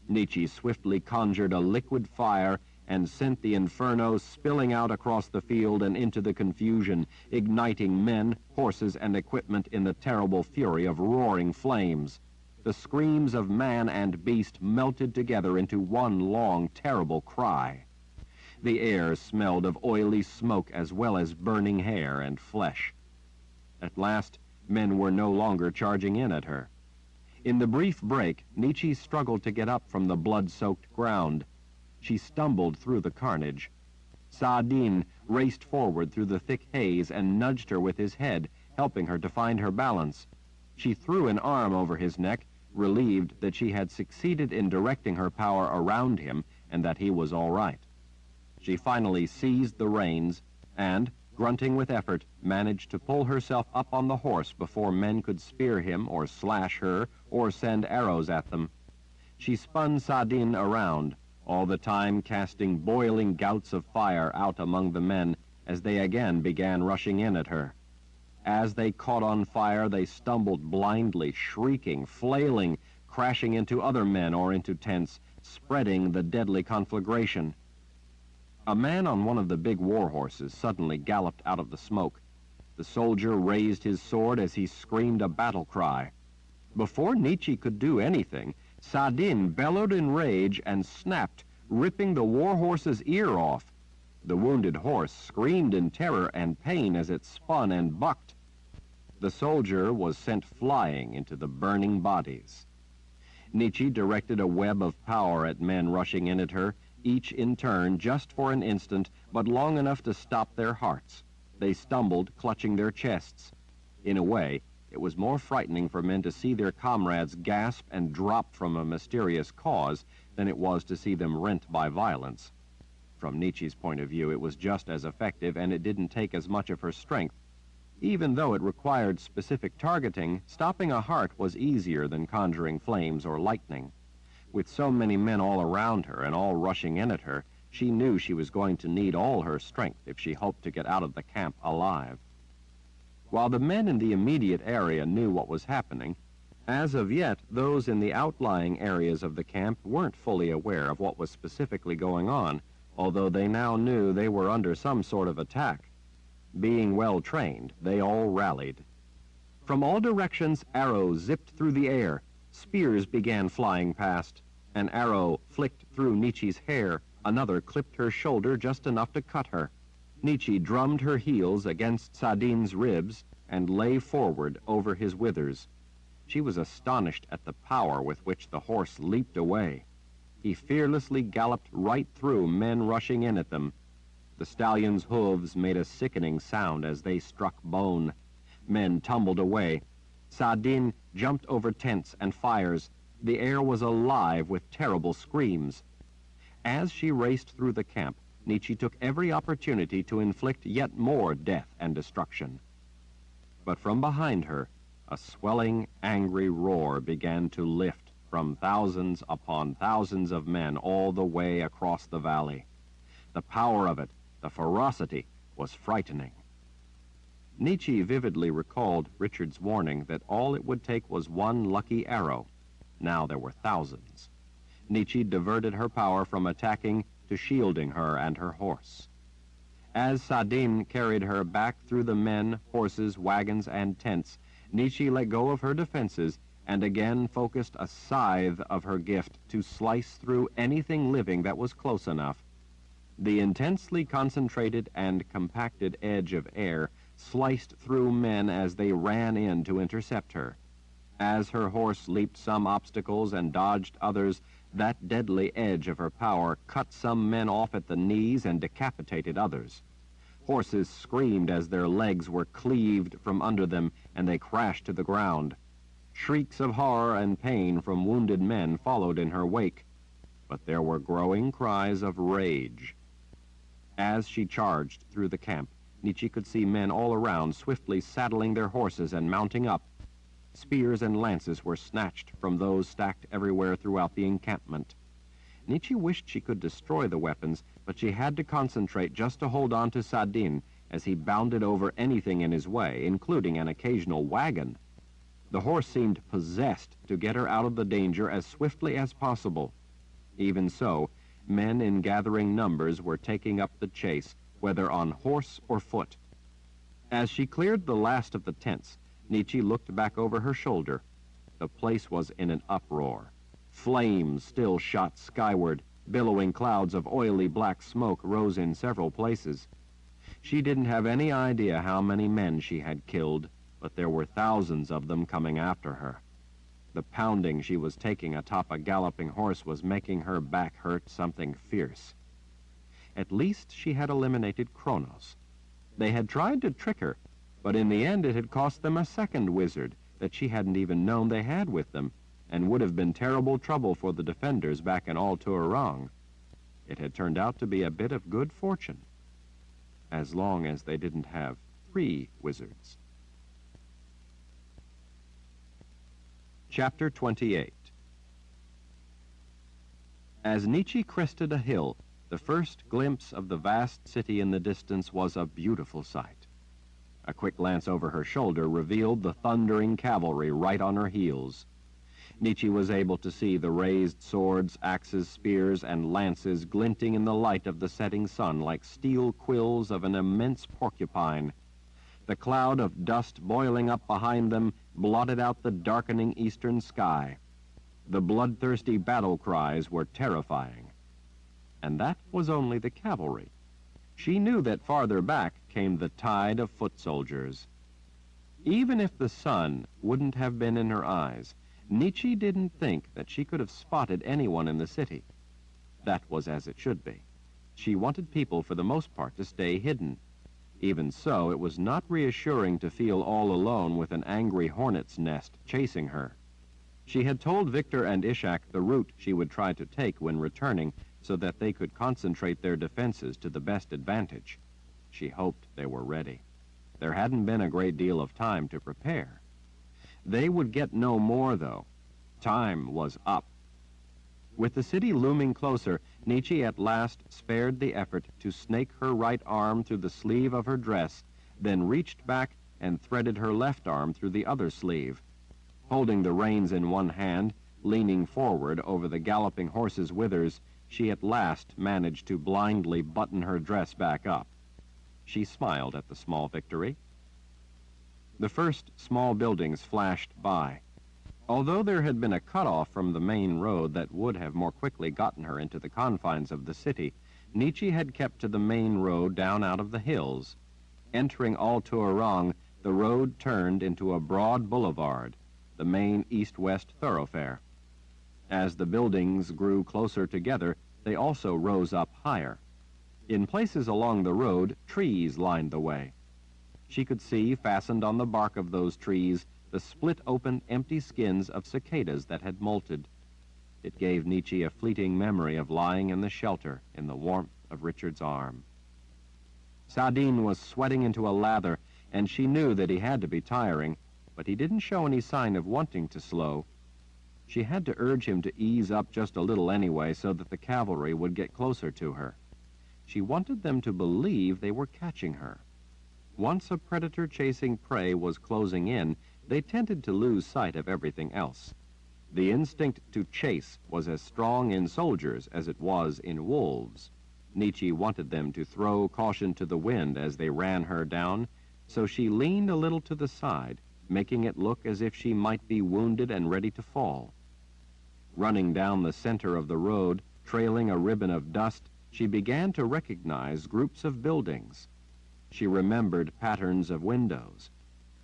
Nietzsche swiftly conjured a liquid fire and sent the inferno spilling out across the field and into the confusion, igniting men, horses, and equipment in the terrible fury of roaring flames. The screams of man and beast melted together into one long, terrible cry. The air smelled of oily smoke as well as burning hair and flesh. At last, men were no longer charging in at her. In the brief break, Nietzsche struggled to get up from the blood-soaked ground. She stumbled through the carnage. Sardine raced forward through the thick haze and nudged her with his head, helping her to find her balance. She threw an arm over his neck, relieved that she had succeeded in directing her power around him and that he was all right. She finally seized the reins and, grunting with effort, managed to pull herself up on the horse before men could spear him or slash her or send arrows at them. She spun Sardine around, all the time casting boiling gouts of fire out among the men as they again began rushing in at her. As they caught on fire, they stumbled blindly, shrieking, flailing, crashing into other men or into tents, spreading the deadly conflagration. A man on one of the big war horses suddenly galloped out of the smoke. The soldier raised his sword as he screamed a battle cry. Before Nietzsche could do anything, Sardine bellowed in rage and snapped, ripping the war horse's ear off. The wounded horse screamed in terror and pain as it spun and bucked. The soldier was sent flying into the burning bodies. Nietzsche directed a web of power at men rushing in at her, each in turn just for an instant, but long enough to stop their hearts. They stumbled, clutching their chests. In a way, it was more frightening for men to see their comrades gasp and drop from a mysterious cause than it was to see them rent by violence. From Nietzsche's point of view, it was just as effective, and it didn't take as much of her strength. Even though it required specific targeting, stopping a heart was easier than conjuring flames or lightning. With so many men all around her and all rushing in at her, she knew she was going to need all her strength if she hoped to get out of the camp alive. While the men in the immediate area knew what was happening, as of yet, those in the outlying areas of the camp weren't fully aware of what was specifically going on, although they now knew they were under some sort of attack. Being well trained, they all rallied. From all directions, arrows zipped through the air. Spears began flying past. An arrow flicked through Nietzsche's hair. Another clipped her shoulder just enough to cut her. Nietzsche drummed her heels against Sardine's ribs and lay forward over his withers. She was astonished at the power with which the horse leaped away. He fearlessly galloped right through men rushing in at them. The stallion's hooves made a sickening sound as they struck bone. Men tumbled away. Sa'din jumped over tents and fires. The air was alive with terrible screams. As she raced through the camp, Nietzsche took every opportunity to inflict yet more death and destruction. But from behind her, a swelling, angry roar began to lift from thousands upon thousands of men all the way across the valley. The power of it, the ferocity, was frightening. Nietzsche vividly recalled Richard's warning that all it would take was one lucky arrow. Now there were thousands. Nietzsche diverted her power from attacking to shielding her and her horse. As Sa'din carried her back through the men, horses, wagons, and tents, Nietzsche let go of her defenses and again focused a scythe of her gift to slice through anything living that was close enough. The intensely concentrated and compacted edge of air sliced through men as they ran in to intercept her. As her horse leaped some obstacles and dodged others, that deadly edge of her power cut some men off at the knees and decapitated others. Horses screamed as their legs were cleaved from under them and they crashed to the ground. Shrieks of horror and pain from wounded men followed in her wake, but there were growing cries of rage. As she charged through the camp, Nietzsche could see men all around swiftly saddling their horses and mounting up. Spears and lances were snatched from those stacked everywhere throughout the encampment. Nietzsche wished she could destroy the weapons, but she had to concentrate just to hold on to Sa'din as he bounded over anything in his way, including an occasional wagon. The horse seemed possessed to get her out of the danger as swiftly as possible. Even so, men in gathering numbers were taking up the chase, whether on horse or foot. As she cleared the last of the tents, Nietzsche looked back over her shoulder. The place was in an uproar. Flames still shot skyward. Billowing clouds of oily black smoke rose in several places. She didn't have any idea how many men she had killed, but there were thousands of them coming after her. The pounding she was taking atop a galloping horse was making her back hurt something fierce. At least she had eliminated Kronos. They had tried to trick her, but in the end it had cost them a second wizard that she hadn't even known they had with them, and would have been terrible trouble for the defenders back in Al-Turarang. It had turned out to be a bit of good fortune, as long as they didn't have 3 wizards. Chapter 28. As Nietzsche crested a hill, the first glimpse of the vast city in the distance was a beautiful sight. A quick glance over her shoulder revealed the thundering cavalry right on her heels. Nietzsche was able to see the raised swords, axes, spears, and lances glinting in the light of the setting sun like steel quills of an immense porcupine. The cloud of dust boiling up behind them blotted out the darkening eastern sky. The bloodthirsty battle cries were terrifying. And that was only the cavalry. She knew that farther back came the tide of foot soldiers. Even if the sun wouldn't have been in her eyes, Nietzsche didn't think that she could have spotted anyone in the city. That was as it should be. She wanted people, for the most part, to stay hidden. Even so, it was not reassuring to feel all alone with an angry hornet's nest chasing her. She had told Victor and Ishak the route she would try to take when returning, so that they could concentrate their defenses to the best advantage. She hoped they were ready. There hadn't been a great deal of time to prepare. They would get no more, though. Time was up. With the city looming closer, Nietzsche at last spared the effort to snake her right arm through the sleeve of her dress, then reached back and threaded her left arm through the other sleeve. Holding the reins in one hand, leaning forward over the galloping horse's withers, she at last managed to blindly button her dress back up. She smiled at the small victory. The first small buildings flashed by. Although there had been a cutoff from the main road that would have more quickly gotten her into the confines of the city, Nietzsche had kept to the main road down out of the hills. Entering Al-Turarang, the road turned into a broad boulevard, the main east-west thoroughfare. As the buildings grew closer together, they also rose up higher. In places along the road, trees lined the way. She could see, fastened on the bark of those trees, the split-open, empty skins of cicadas that had molted. It gave Nietzsche a fleeting memory of lying in the shelter in the warmth of Richard's arm. Sardine was sweating into a lather, and she knew that he had to be tiring, but he didn't show any sign of wanting to slow. She had to urge him to ease up just a little anyway so that the cavalry would get closer to her. She wanted them to believe they were catching her. Once a predator chasing prey was closing in, they tended to lose sight of everything else. The instinct to chase was as strong in soldiers as it was in wolves. Nietzsche wanted them to throw caution to the wind as they ran her down, so she leaned a little to the side, making it look as if she might be wounded and ready to fall. Running down the center of the road, trailing a ribbon of dust, she began to recognize groups of buildings. She remembered patterns of windows.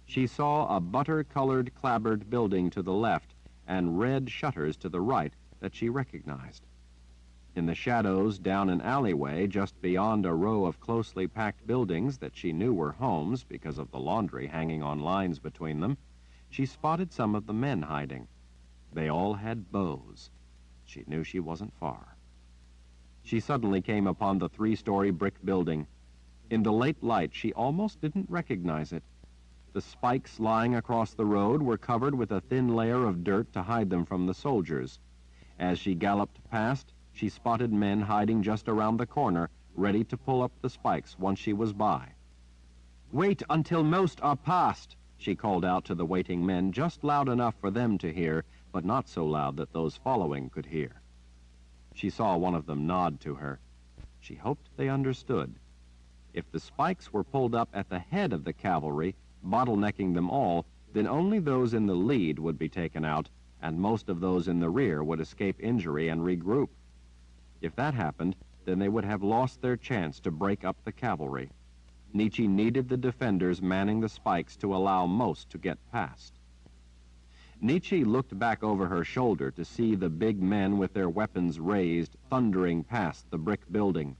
She saw a butter-colored clapboard building to the left and red shutters to the right that she recognized. In the shadows down an alleyway just beyond a row of closely packed buildings that she knew were homes because of the laundry hanging on lines between them, she spotted some of the men hiding. They all had bows. She knew she wasn't far. She suddenly came upon the 3-story brick building. In the late light, she almost didn't recognize it. The spikes lying across the road were covered with a thin layer of dirt to hide them from the soldiers. As she galloped past, she spotted men hiding just around the corner, ready to pull up the spikes once she was by. "Wait until most are past," she called out to the waiting men, just loud enough for them to hear, but not so loud that those following could hear. She saw one of them nod to her. She hoped they understood. If the spikes were pulled up at the head of the cavalry, bottlenecking them all, then only those in the lead would be taken out, and most of those in the rear would escape injury and regroup. If that happened, then they would have lost their chance to break up the cavalry. Nietzsche needed the defenders manning the spikes to allow most to get past. Nietzsche looked back over her shoulder to see the big men with their weapons raised, thundering past the brick building.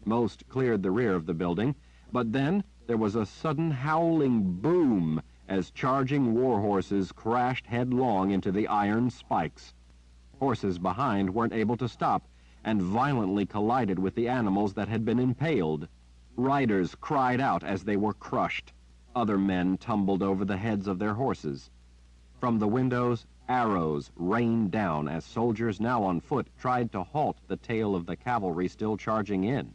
Most cleared the rear of the building, but then there was a sudden howling boom as charging war horses crashed headlong into the iron spikes. Horses behind weren't able to stop and violently collided with the animals that had been impaled. Riders cried out as they were crushed. Other men tumbled over the heads of their horses. From the windows, arrows rained down as soldiers now on foot tried to halt the tail of the cavalry still charging in.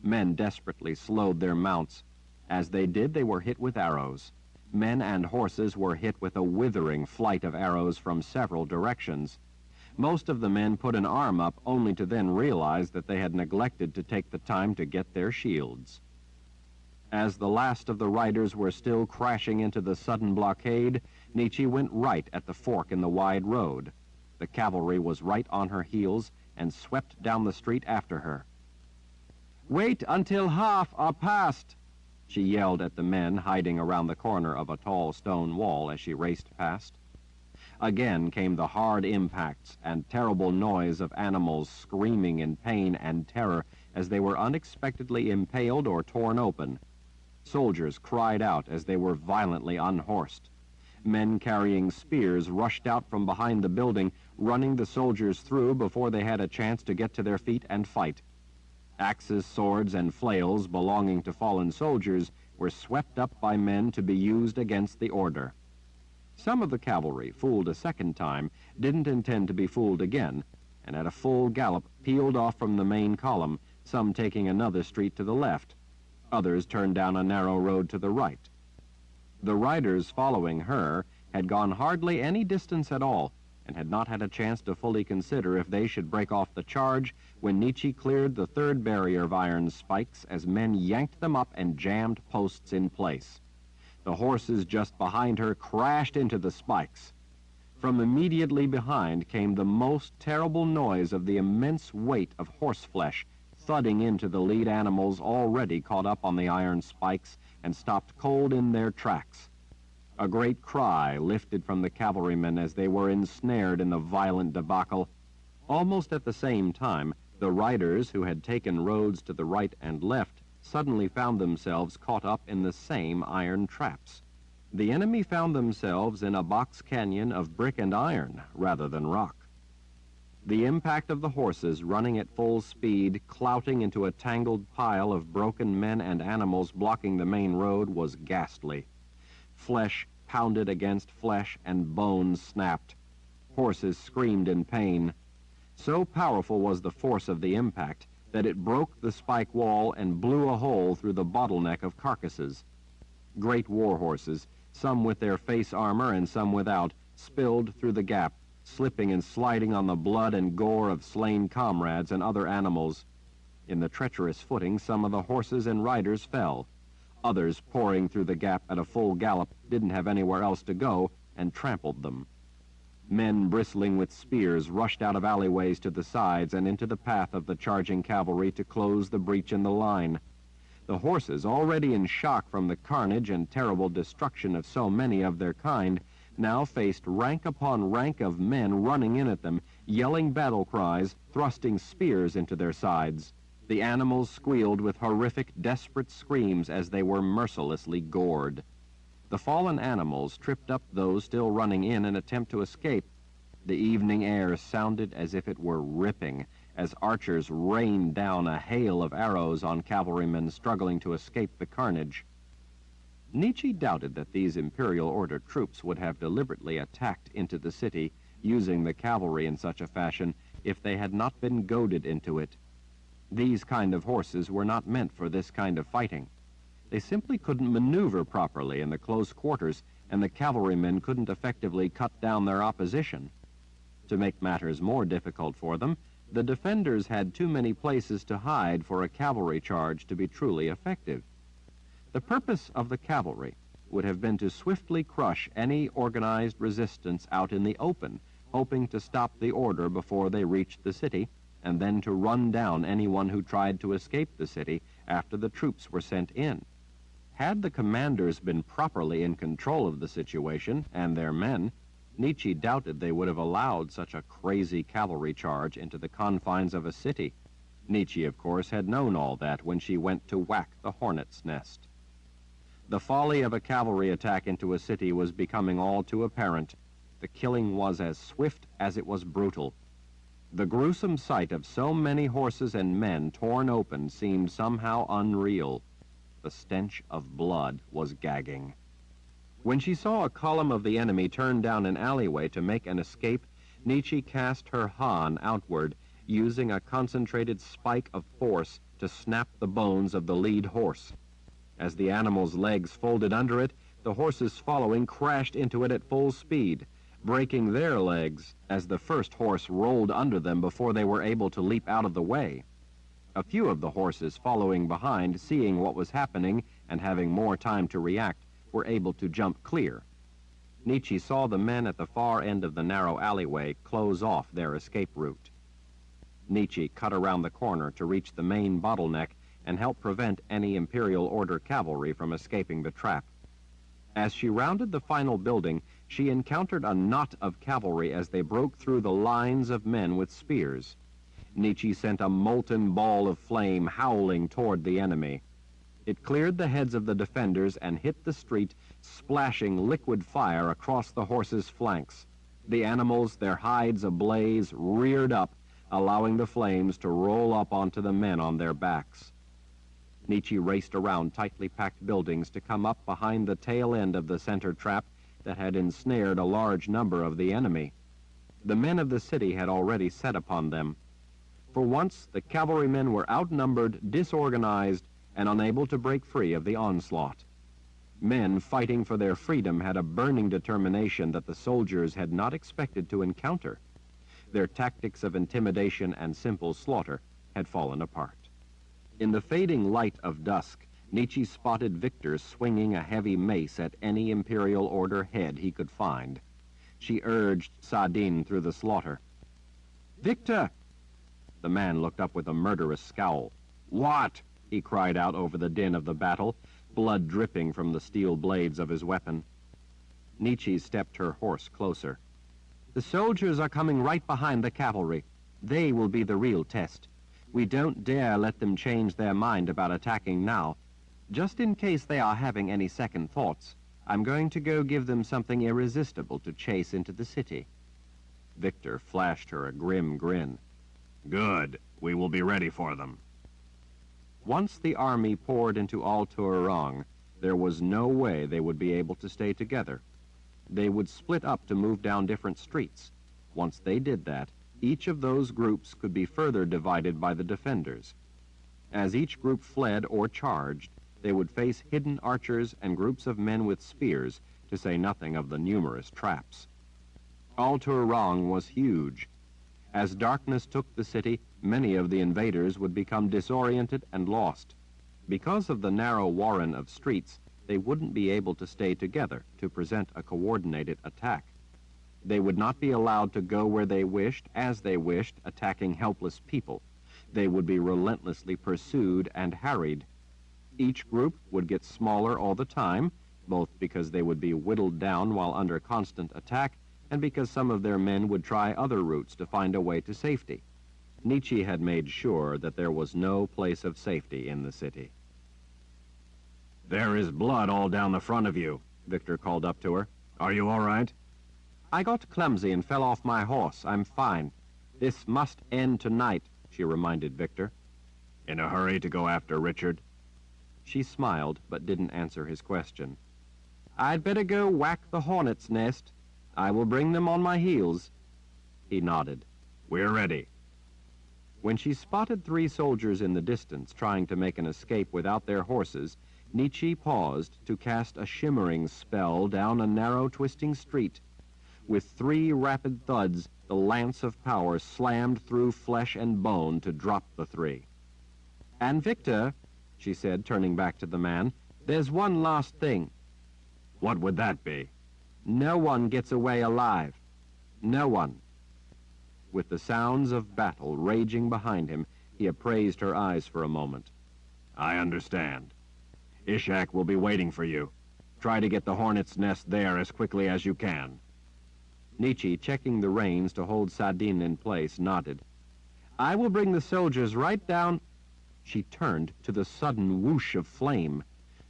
Men desperately slowed their mounts. As they did, they were hit with arrows. Men and horses were hit with a withering flight of arrows from several directions. Most of the men put an arm up only to then realize that they had neglected to take the time to get their shields. As the last of the riders were still crashing into the sudden blockade, Nietzsche went right at the fork in the wide road. The cavalry was right on her heels and swept down the street after her. "Wait until half are past," she yelled at the men hiding around the corner of a tall stone wall as she raced past. Again came the hard impacts and terrible noise of animals screaming in pain and terror as they were unexpectedly impaled or torn open. Soldiers cried out as they were violently unhorsed. Men carrying spears rushed out from behind the building, running the soldiers through before they had a chance to get to their feet and fight. Axes, swords, and flails belonging to fallen soldiers were swept up by men to be used against the order. Some of the cavalry, fooled a second time, didn't intend to be fooled again, and at a full gallop peeled off from the main column, some taking another street to the left. Others turned down a narrow road to the right. The riders following her had gone hardly any distance at all, and had not had a chance to fully consider if they should break off the charge when Nietzsche cleared the third barrier of iron spikes as men yanked them up and jammed posts in place. The horses just behind her crashed into the spikes. From immediately behind came the most terrible noise of the immense weight of horseflesh thudding into the lead animals already caught up on the iron spikes and stopped cold in their tracks. A great cry lifted from the cavalrymen as they were ensnared in the violent debacle. Almost at the same time, the riders who had taken roads to the right and left suddenly found themselves caught up in the same iron traps. The enemy found themselves in a box canyon of brick and iron rather than rock. The impact of the horses running at full speed, clouting into a tangled pile of broken men and animals blocking the main road, was ghastly. Flesh pounded against flesh and bones snapped. Horses screamed in pain. So powerful was the force of the impact that it broke the spike wall and blew a hole through the bottleneck of carcasses. Great war horses, some with their face armor and some without, spilled through the gap, slipping and sliding on the blood and gore of slain comrades and other animals. In the treacherous footing, some of the horses and riders fell. Others, pouring through the gap at a full gallop, didn't have anywhere else to go and trampled them. Men bristling with spears rushed out of alleyways to the sides and into the path of the charging cavalry to close the breach in the line. The horses, already in shock from the carnage and terrible destruction of so many of their kind, now faced rank upon rank of men running in at them, yelling battle cries, thrusting spears into their sides. The animals squealed with horrific, desperate screams as they were mercilessly gored. The fallen animals tripped up those still running in an attempt to escape. The evening air sounded as if it were ripping, as archers rained down a hail of arrows on cavalrymen struggling to escape the carnage. Nietzsche doubted that these Imperial Order troops would have deliberately attacked into the city, using the cavalry in such a fashion, if they had not been goaded into it. These kind of horses were not meant for this kind of fighting. They simply couldn't maneuver properly in the close quarters, and the cavalrymen couldn't effectively cut down their opposition. To make matters more difficult for them, the defenders had too many places to hide for a cavalry charge to be truly effective. The purpose of the cavalry would have been to swiftly crush any organized resistance out in the open, hoping to stop the order before they reached the city, and then to run down anyone who tried to escape the city after the troops were sent in. Had the commanders been properly in control of the situation and their men, Nietzsche doubted they would have allowed such a crazy cavalry charge into the confines of a city. Nietzsche, of course, had known all that when she went to whack the hornet's nest. The folly of a cavalry attack into a city was becoming all too apparent. The killing was as swift as it was brutal. The gruesome sight of so many horses and men torn open seemed somehow unreal. The stench of blood was gagging. When she saw a column of the enemy turn down an alleyway to make an escape, Nietzsche cast her Hahn outward, using a concentrated spike of force to snap the bones of the lead horse. As the animal's legs folded under it, the horses following crashed into it at full speed, breaking their legs as the first horse rolled under them before they were able to leap out of the way. A few of the horses following behind, seeing what was happening and having more time to react, were able to jump clear. Nietzsche saw the men at the far end of the narrow alleyway close off their escape route. Nietzsche cut around the corner to reach the main bottleneck and help prevent any Imperial Order cavalry from escaping the trap. As she rounded the final building, she encountered a knot of cavalry as they broke through the lines of men with spears. Nietzsche sent a molten ball of flame howling toward the enemy. It cleared the heads of the defenders and hit the street, splashing liquid fire across the horses' flanks. The animals, their hides ablaze, reared up, allowing the flames to roll up onto the men on their backs. Nietzsche raced around tightly packed buildings to come up behind the tail end of the center trap that had ensnared a large number of the enemy. The men of the city had already set upon them. For once, the cavalrymen were outnumbered, disorganized, and unable to break free of the onslaught. Men fighting for their freedom had a burning determination that the soldiers had not expected to encounter. Their tactics of intimidation and simple slaughter had fallen apart. In the fading light of dusk, Nietzsche spotted Victor swinging a heavy mace at any Imperial Order head he could find. She urged Sardine through the slaughter. "Victor!" The man looked up with a murderous scowl. "What?" he cried out over the din of the battle, blood dripping from the steel blades of his weapon. Nietzsche stepped her horse closer. The soldiers are coming right behind the cavalry. They will be the real test. We don't dare let them change their mind about attacking now. Just in case they are having any second thoughts, I'm going to go give them something irresistible to chase into the city. Victor flashed her a grim grin. Good. We will be ready for them. Once the army poured into Al-Turang, there was no way they would be able to stay together. They would split up to move down different streets. Once they did that, each of those groups could be further divided by the defenders. As each group fled or charged, they would face hidden archers and groups of men with spears, to say nothing of the numerous traps. Al-Turang was huge. As darkness took the city, many of the invaders would become disoriented and lost. Because of the narrow warren of streets, they wouldn't be able to stay together to present a coordinated attack. They would not be allowed to go where they wished, as they wished, attacking helpless people. They would be relentlessly pursued and harried. Each group would get smaller all the time, both because they would be whittled down while under constant attack, and because some of their men would try other routes to find a way to safety. Nietzsche had made sure that there was no place of safety in the city. There is blood all down the front of you, Victor called up to her. Are you all right? I got clumsy and fell off my horse. I'm fine. This must end tonight, she reminded Victor. In a hurry to go after Richard? She smiled, but didn't answer his question. I'd better go whack the hornet's nest. I will bring them on my heels. He nodded. We're ready. When she spotted 3 soldiers in the distance trying to make an escape without their horses, Nietzsche paused to cast a shimmering spell down a narrow, twisting street. With 3 rapid thuds, the lance of power slammed through flesh and bone to drop the 3. And Victor, she said, turning back to the man, there's one last thing. What would that be? No one gets away alive. No one. With the sounds of battle raging behind him, he appraised her eyes for a moment. I understand. Ishak will be waiting for you. Try to get the hornet's nest there as quickly as you can. Nietzsche, checking the reins to hold Sadin in place, nodded. I will bring the soldiers right down. She turned to the sudden whoosh of flame.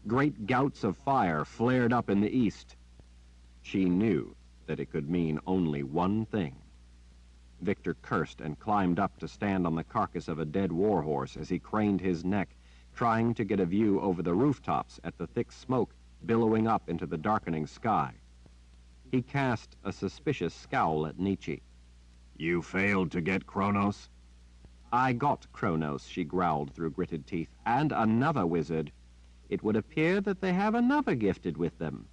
Great gouts of fire flared up in the east. She knew that it could mean only one thing. Victor cursed and climbed up to stand on the carcass of a dead warhorse as he craned his neck, trying to get a view over the rooftops at the thick smoke billowing up into the darkening sky. He cast a suspicious scowl at Nietzsche. You failed to get Kronos? I got Kronos, she growled through gritted teeth, and another wizard. It would appear that they have another gifted with them.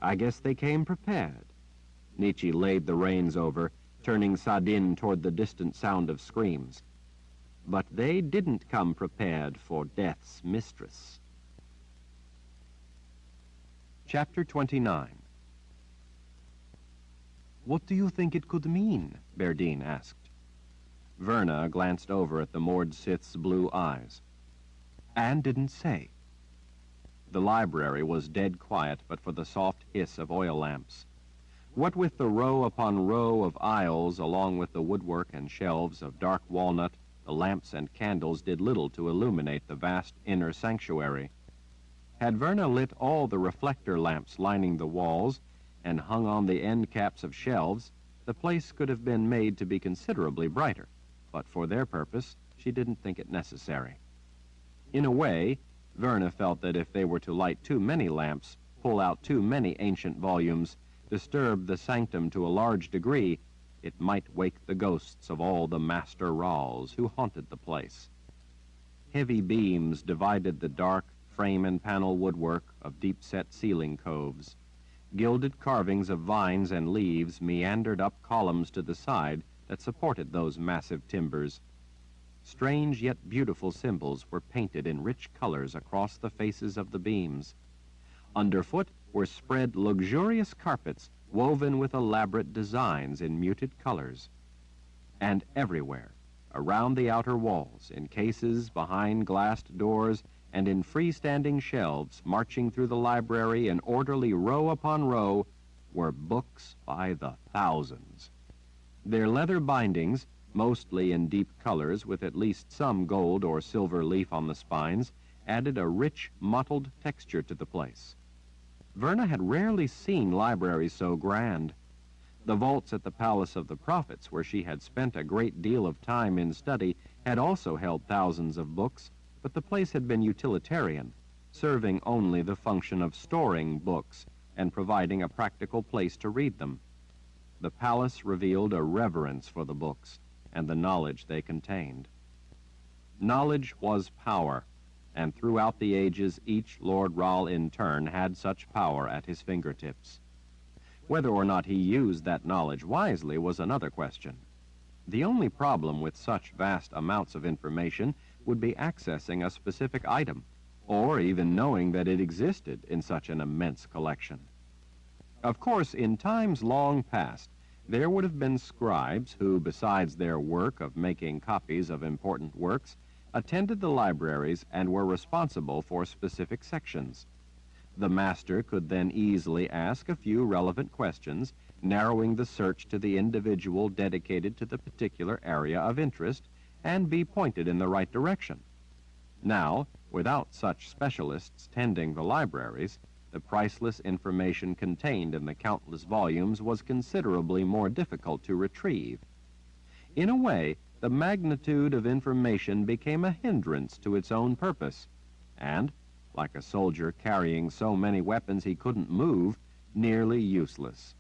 I guess they came prepared. Nietzsche laid the reins over, turning Sadin toward the distant sound of screams. But they didn't come prepared for death's mistress. Chapter 29. What do you think it could mean? Berdine asked. Verna glanced over at the moored Sith's blue eyes. Anne didn't say. The library was dead quiet but for the soft hiss of oil lamps. What with the row upon row of aisles, along with the woodwork and shelves of dark walnut, the lamps and candles did little to illuminate the vast inner sanctuary. Had Verna lit all the reflector lamps lining the walls and hung on the end caps of shelves, the place could have been made to be considerably brighter, but for their purpose, she didn't think it necessary. In a way, Verna felt that if they were to light too many lamps, pull out too many ancient volumes, disturb the sanctum to a large degree, it might wake the ghosts of all the master Rals who haunted the place. Heavy beams divided the dark frame and panel woodwork of deep-set ceiling coves. Gilded carvings of vines and leaves meandered up columns to the side that supported those massive timbers. Strange yet beautiful symbols were painted in rich colors across the faces of the beams. Underfoot were spread luxurious carpets woven with elaborate designs in muted colors. And everywhere, around the outer walls, in cases behind glassed doors, and in freestanding shelves marching through the library in orderly row upon row, were books by the thousands. Their leather bindings, mostly in deep colors with at least some gold or silver leaf on the spines, added a rich, mottled texture to the place. Verna had rarely seen libraries so grand. The vaults at the Palace of the Prophets, where she had spent a great deal of time in study, had also held thousands of books, but the place had been utilitarian, serving only the function of storing books and providing a practical place to read them. The palace revealed a reverence for the books and the knowledge they contained. Knowledge was power, and throughout the ages each Lord Rahl in turn had such power at his fingertips. Whether or not he used that knowledge wisely was another question. The only problem with such vast amounts of information would be accessing a specific item, or even knowing that it existed in such an immense collection. Of course, in times long past, there would have been scribes who, besides their work of making copies of important works, attended the libraries and were responsible for specific sections. The master could then easily ask a few relevant questions, narrowing the search to the individual dedicated to the particular area of interest, and be pointed in the right direction. Now, without such specialists tending the libraries, the priceless information contained in the countless volumes was considerably more difficult to retrieve. In a way, the magnitude of information became a hindrance to its own purpose, and, like a soldier carrying so many weapons he couldn't move, nearly useless.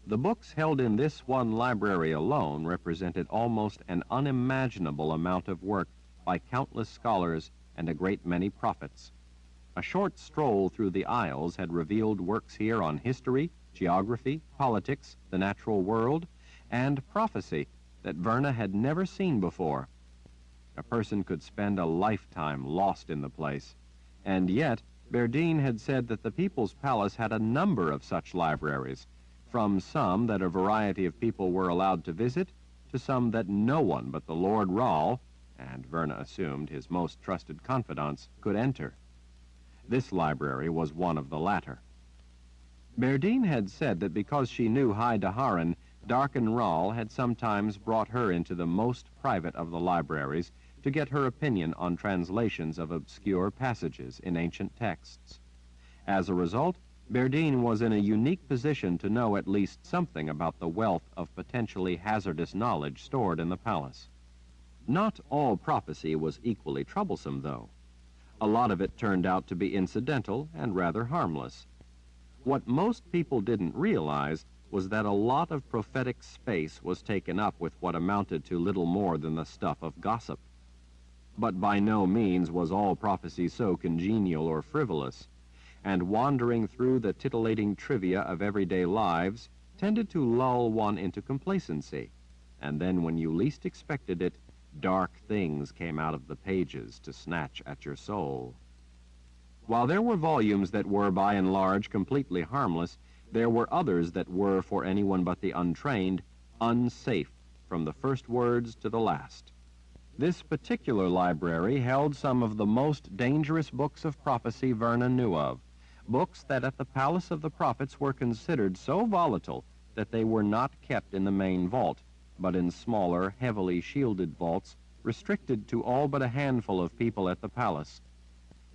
The books held in this one library alone represented almost an unimaginable amount of work by countless scholars and a great many prophets. A short stroll through the aisles had revealed works here on history, geography, politics, the natural world, and prophecy that Verna had never seen before. A person could spend a lifetime lost in the place. And yet, Berdine had said that the People's Palace had a number of such libraries, from some that a variety of people were allowed to visit, to some that no one but the Lord Rahl, and Verna assumed his most trusted confidants, could enter. This library was one of the latter. Berdine had said that because she knew High Daharan, Darken Rahl had sometimes brought her into the most private of the libraries to get her opinion on translations of obscure passages in ancient texts. As a result, Berdine was in a unique position to know at least something about the wealth of potentially hazardous knowledge stored in the palace. Not all prophecy was equally troublesome, though. A lot of it turned out to be incidental and rather harmless. What most people didn't realize was that a lot of prophetic space was taken up with what amounted to little more than the stuff of gossip. But by no means was all prophecy so congenial or frivolous, and wandering through the titillating trivia of everyday lives tended to lull one into complacency, and then when you least expected it, dark things came out of the pages to snatch at your soul. While there were volumes that were by and large completely harmless, there were others that were, for anyone but the untrained, unsafe from the first words to the last. This particular library held some of the most dangerous books of prophecy Verna knew of, books that at the Palace of the Prophets were considered so volatile that they were not kept in the main vault, but in smaller, heavily shielded vaults, restricted to all but a handful of people at the palace.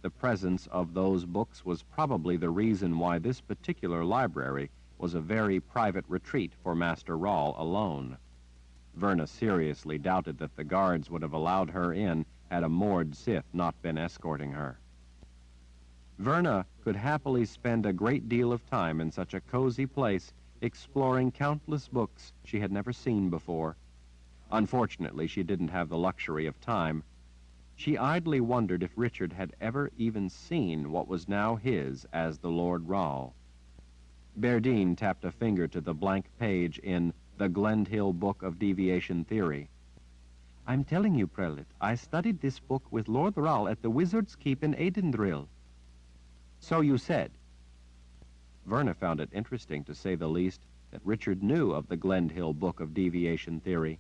The presence of those books was probably the reason why this particular library was a very private retreat for Master Rahl alone. Verna seriously doubted that the guards would have allowed her in had a moored Sith not been escorting her. Verna could happily spend a great deal of time in such a cozy place exploring countless books she had never seen before. Unfortunately, she didn't have the luxury of time. She idly wondered if Richard had ever even seen what was now his as the Lord Rahl. Berdine tapped a finger to the blank page in The Glendhill Book of Deviation Theory. "I'm telling you, Prelate, I studied this book with Lord Rahl at the Wizard's Keep in Aidendrill." "So you said." Verna found it interesting, to say the least, that Richard knew of the Glendhill Book of Deviation Theory.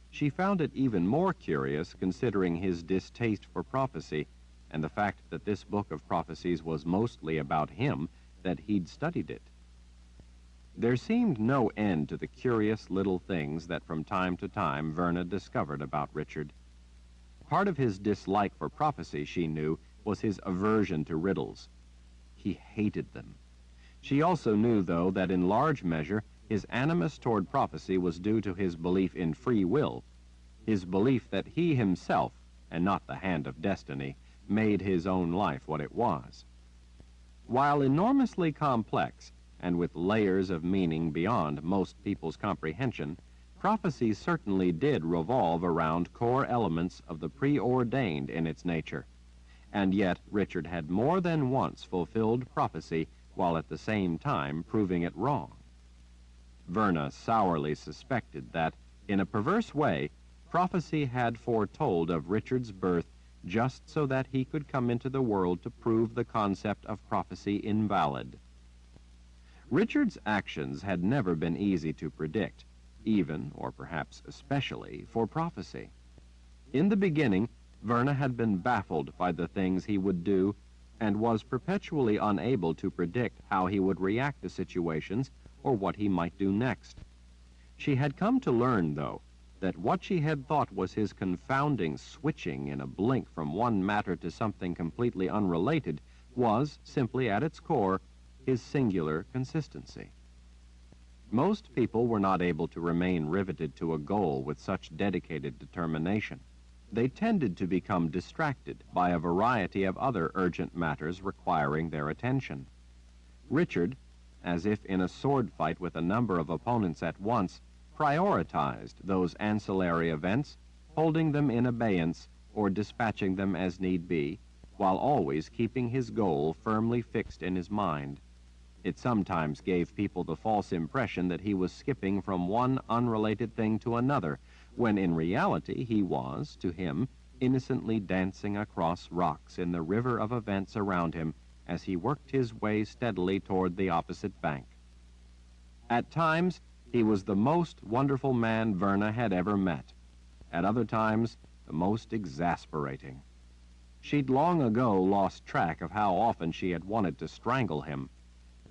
She found it even more curious, considering his distaste for prophecy, and the fact that this book of prophecies was mostly about him, that he'd studied it. There seemed no end to the curious little things that from time to time Verna discovered about Richard. Part of his dislike for prophecy, she knew, was his aversion to riddles. He hated them. She also knew, though, that in large measure his animus toward prophecy was due to his belief in free will, his belief that he himself, and not the hand of destiny, made his own life what it was. While enormously complex, and with layers of meaning beyond most people's comprehension, prophecy certainly did revolve around core elements of the preordained in its nature. And yet Richard had more than once fulfilled prophecy while at the same time proving it wrong. Verna sourly suspected that, in a perverse way, prophecy had foretold of Richard's birth just so that he could come into the world to prove the concept of prophecy invalid. Richard's actions had never been easy to predict, even, or perhaps especially, for prophecy. In the beginning, Verna had been baffled by the things he would do and was perpetually unable to predict how he would react to situations or what he might do next. She had come to learn, though, that what she had thought was his confounding switching in a blink from one matter to something completely unrelated was, simply at its core, his singular consistency. Most people were not able to remain riveted to a goal with such dedicated determination. They tended to become distracted by a variety of other urgent matters requiring their attention. Richard, as if in a sword fight with a number of opponents at once, prioritized those ancillary events, holding them in abeyance or dispatching them as need be, while always keeping his goal firmly fixed in his mind. It sometimes gave people the false impression that he was skipping from one unrelated thing to another, when in reality he was, to him, innocently dancing across rocks in the river of events around him as he worked his way steadily toward the opposite bank. At times, he was the most wonderful man Verna had ever met. At other times, the most exasperating. She'd long ago lost track of how often she had wanted to strangle him.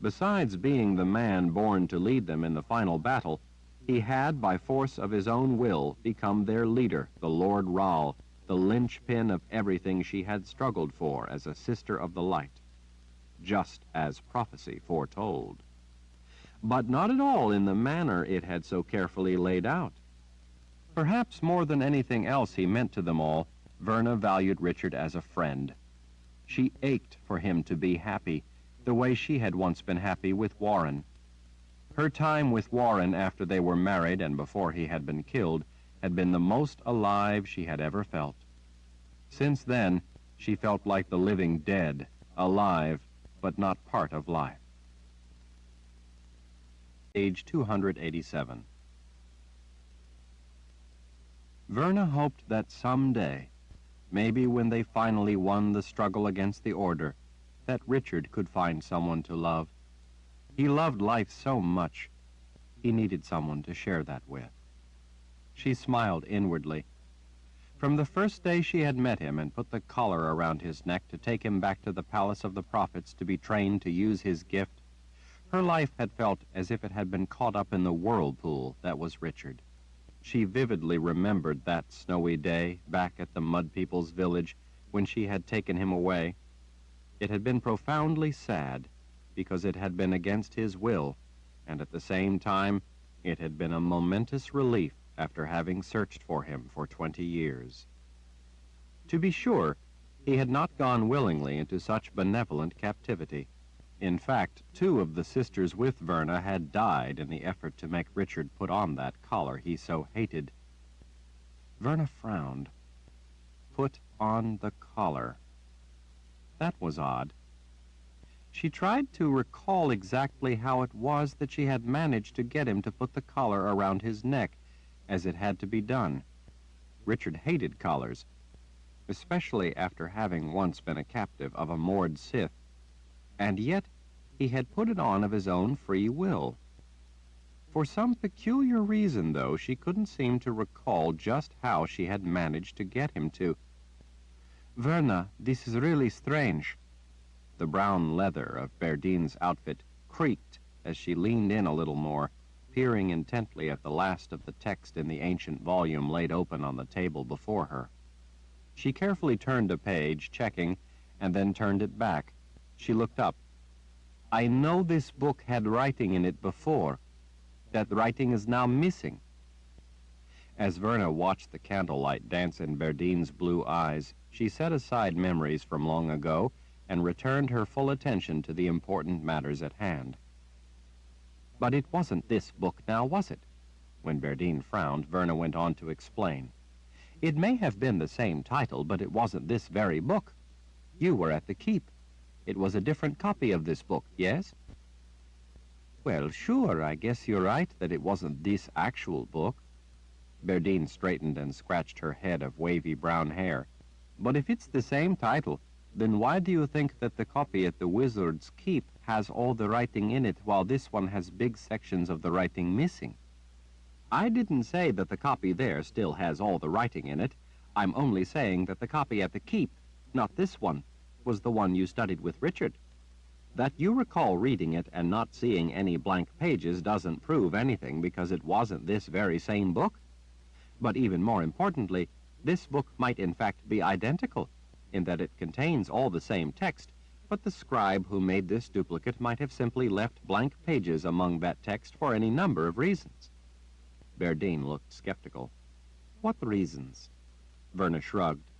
Besides being the man born to lead them in the final battle, he had, by force of his own will, become their leader, the Lord Rahl, the linchpin of everything she had struggled for as a sister of the light, just as prophecy foretold. But not at all in the manner it had so carefully laid out. Perhaps more than anything else he meant to them all, Verna valued Richard as a friend. She ached for him to be happy, the way she had once been happy with Warren. Her time with Warren after they were married and before he had been killed had been the most alive she had ever felt. Since then, she felt like the living dead, alive, but not part of life. Page 287. Verna hoped that someday, maybe when they finally won the struggle against the Order, that Richard could find someone to love. He loved life so much, he needed someone to share that with. She smiled inwardly. From the first day she had met him and put the collar around his neck to take him back to the Palace of the Prophets to be trained to use his gift, her life had felt as if it had been caught up in the whirlpool that was Richard. She vividly remembered that snowy day back at the Mud People's village when she had taken him away. It had been profoundly sad because it had been against his will, and at the same time it had been a momentous relief after having searched for him for 20 years. To be sure, he had not gone willingly into such benevolent captivity. In fact, 2 of the sisters with Verna had died in the effort to make Richard put on that collar he so hated. Verna frowned. Put on the collar. That was odd. She tried to recall exactly how it was that she had managed to get him to put the collar around his neck, as it had to be done. Richard hated collars, especially after having once been a captive of a Mord Sith, and yet he had put it on of his own free will. For some peculiar reason, though, she couldn't seem to recall just how she had managed to get him to. "Verna, this is really strange." The brown leather of Berdine's outfit creaked as she leaned in a little more, peering intently at the last of the text in the ancient volume laid open on the table before her. She carefully turned a page, checking, and then turned it back. She looked up. "I know this book had writing in it before. That writing is now missing." As Verna watched the candlelight dance in Berdine's blue eyes, she set aside memories from long ago and returned her full attention to the important matters at hand. "But it wasn't this book now, was it?" When Berdine frowned, Verna went on to explain. "It may have been the same title, but it wasn't this very book. You were at the keep. It was a different copy of this book, yes?" "Well, sure, I guess you're right that it wasn't this actual book." Berdine straightened and scratched her head of wavy brown hair. "But if it's the same title, then why do you think that the copy at the Wizard's Keep has all the writing in it while this one has big sections of the writing missing?" "I didn't say that the copy there still has all the writing in it. I'm only saying that the copy at the Keep, not this one, was the one you studied with Richard. That you recall reading it and not seeing any blank pages doesn't prove anything because it wasn't this very same book. But even more importantly, this book might in fact be identical in that it contains all the same text, but the scribe who made this duplicate might have simply left blank pages among that text for any number of reasons." Berdine looked skeptical. "What reasons?" Verna shrugged.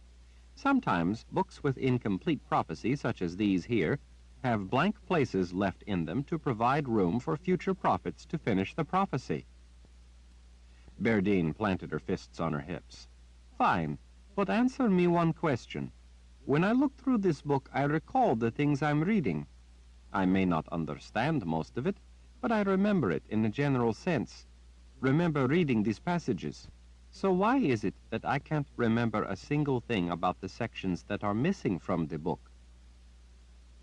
"Sometimes books with incomplete prophecy, such as these here, have blank places left in them to provide room for future prophets to finish the prophecy." Berdine planted her fists on her hips. "Fine, but answer me one question. When I look through this book, I recall the things I'm reading. I may not understand most of it, but I remember it in a general sense. Remember reading these passages. So why is it that I can't remember a single thing about the sections that are missing from the book?"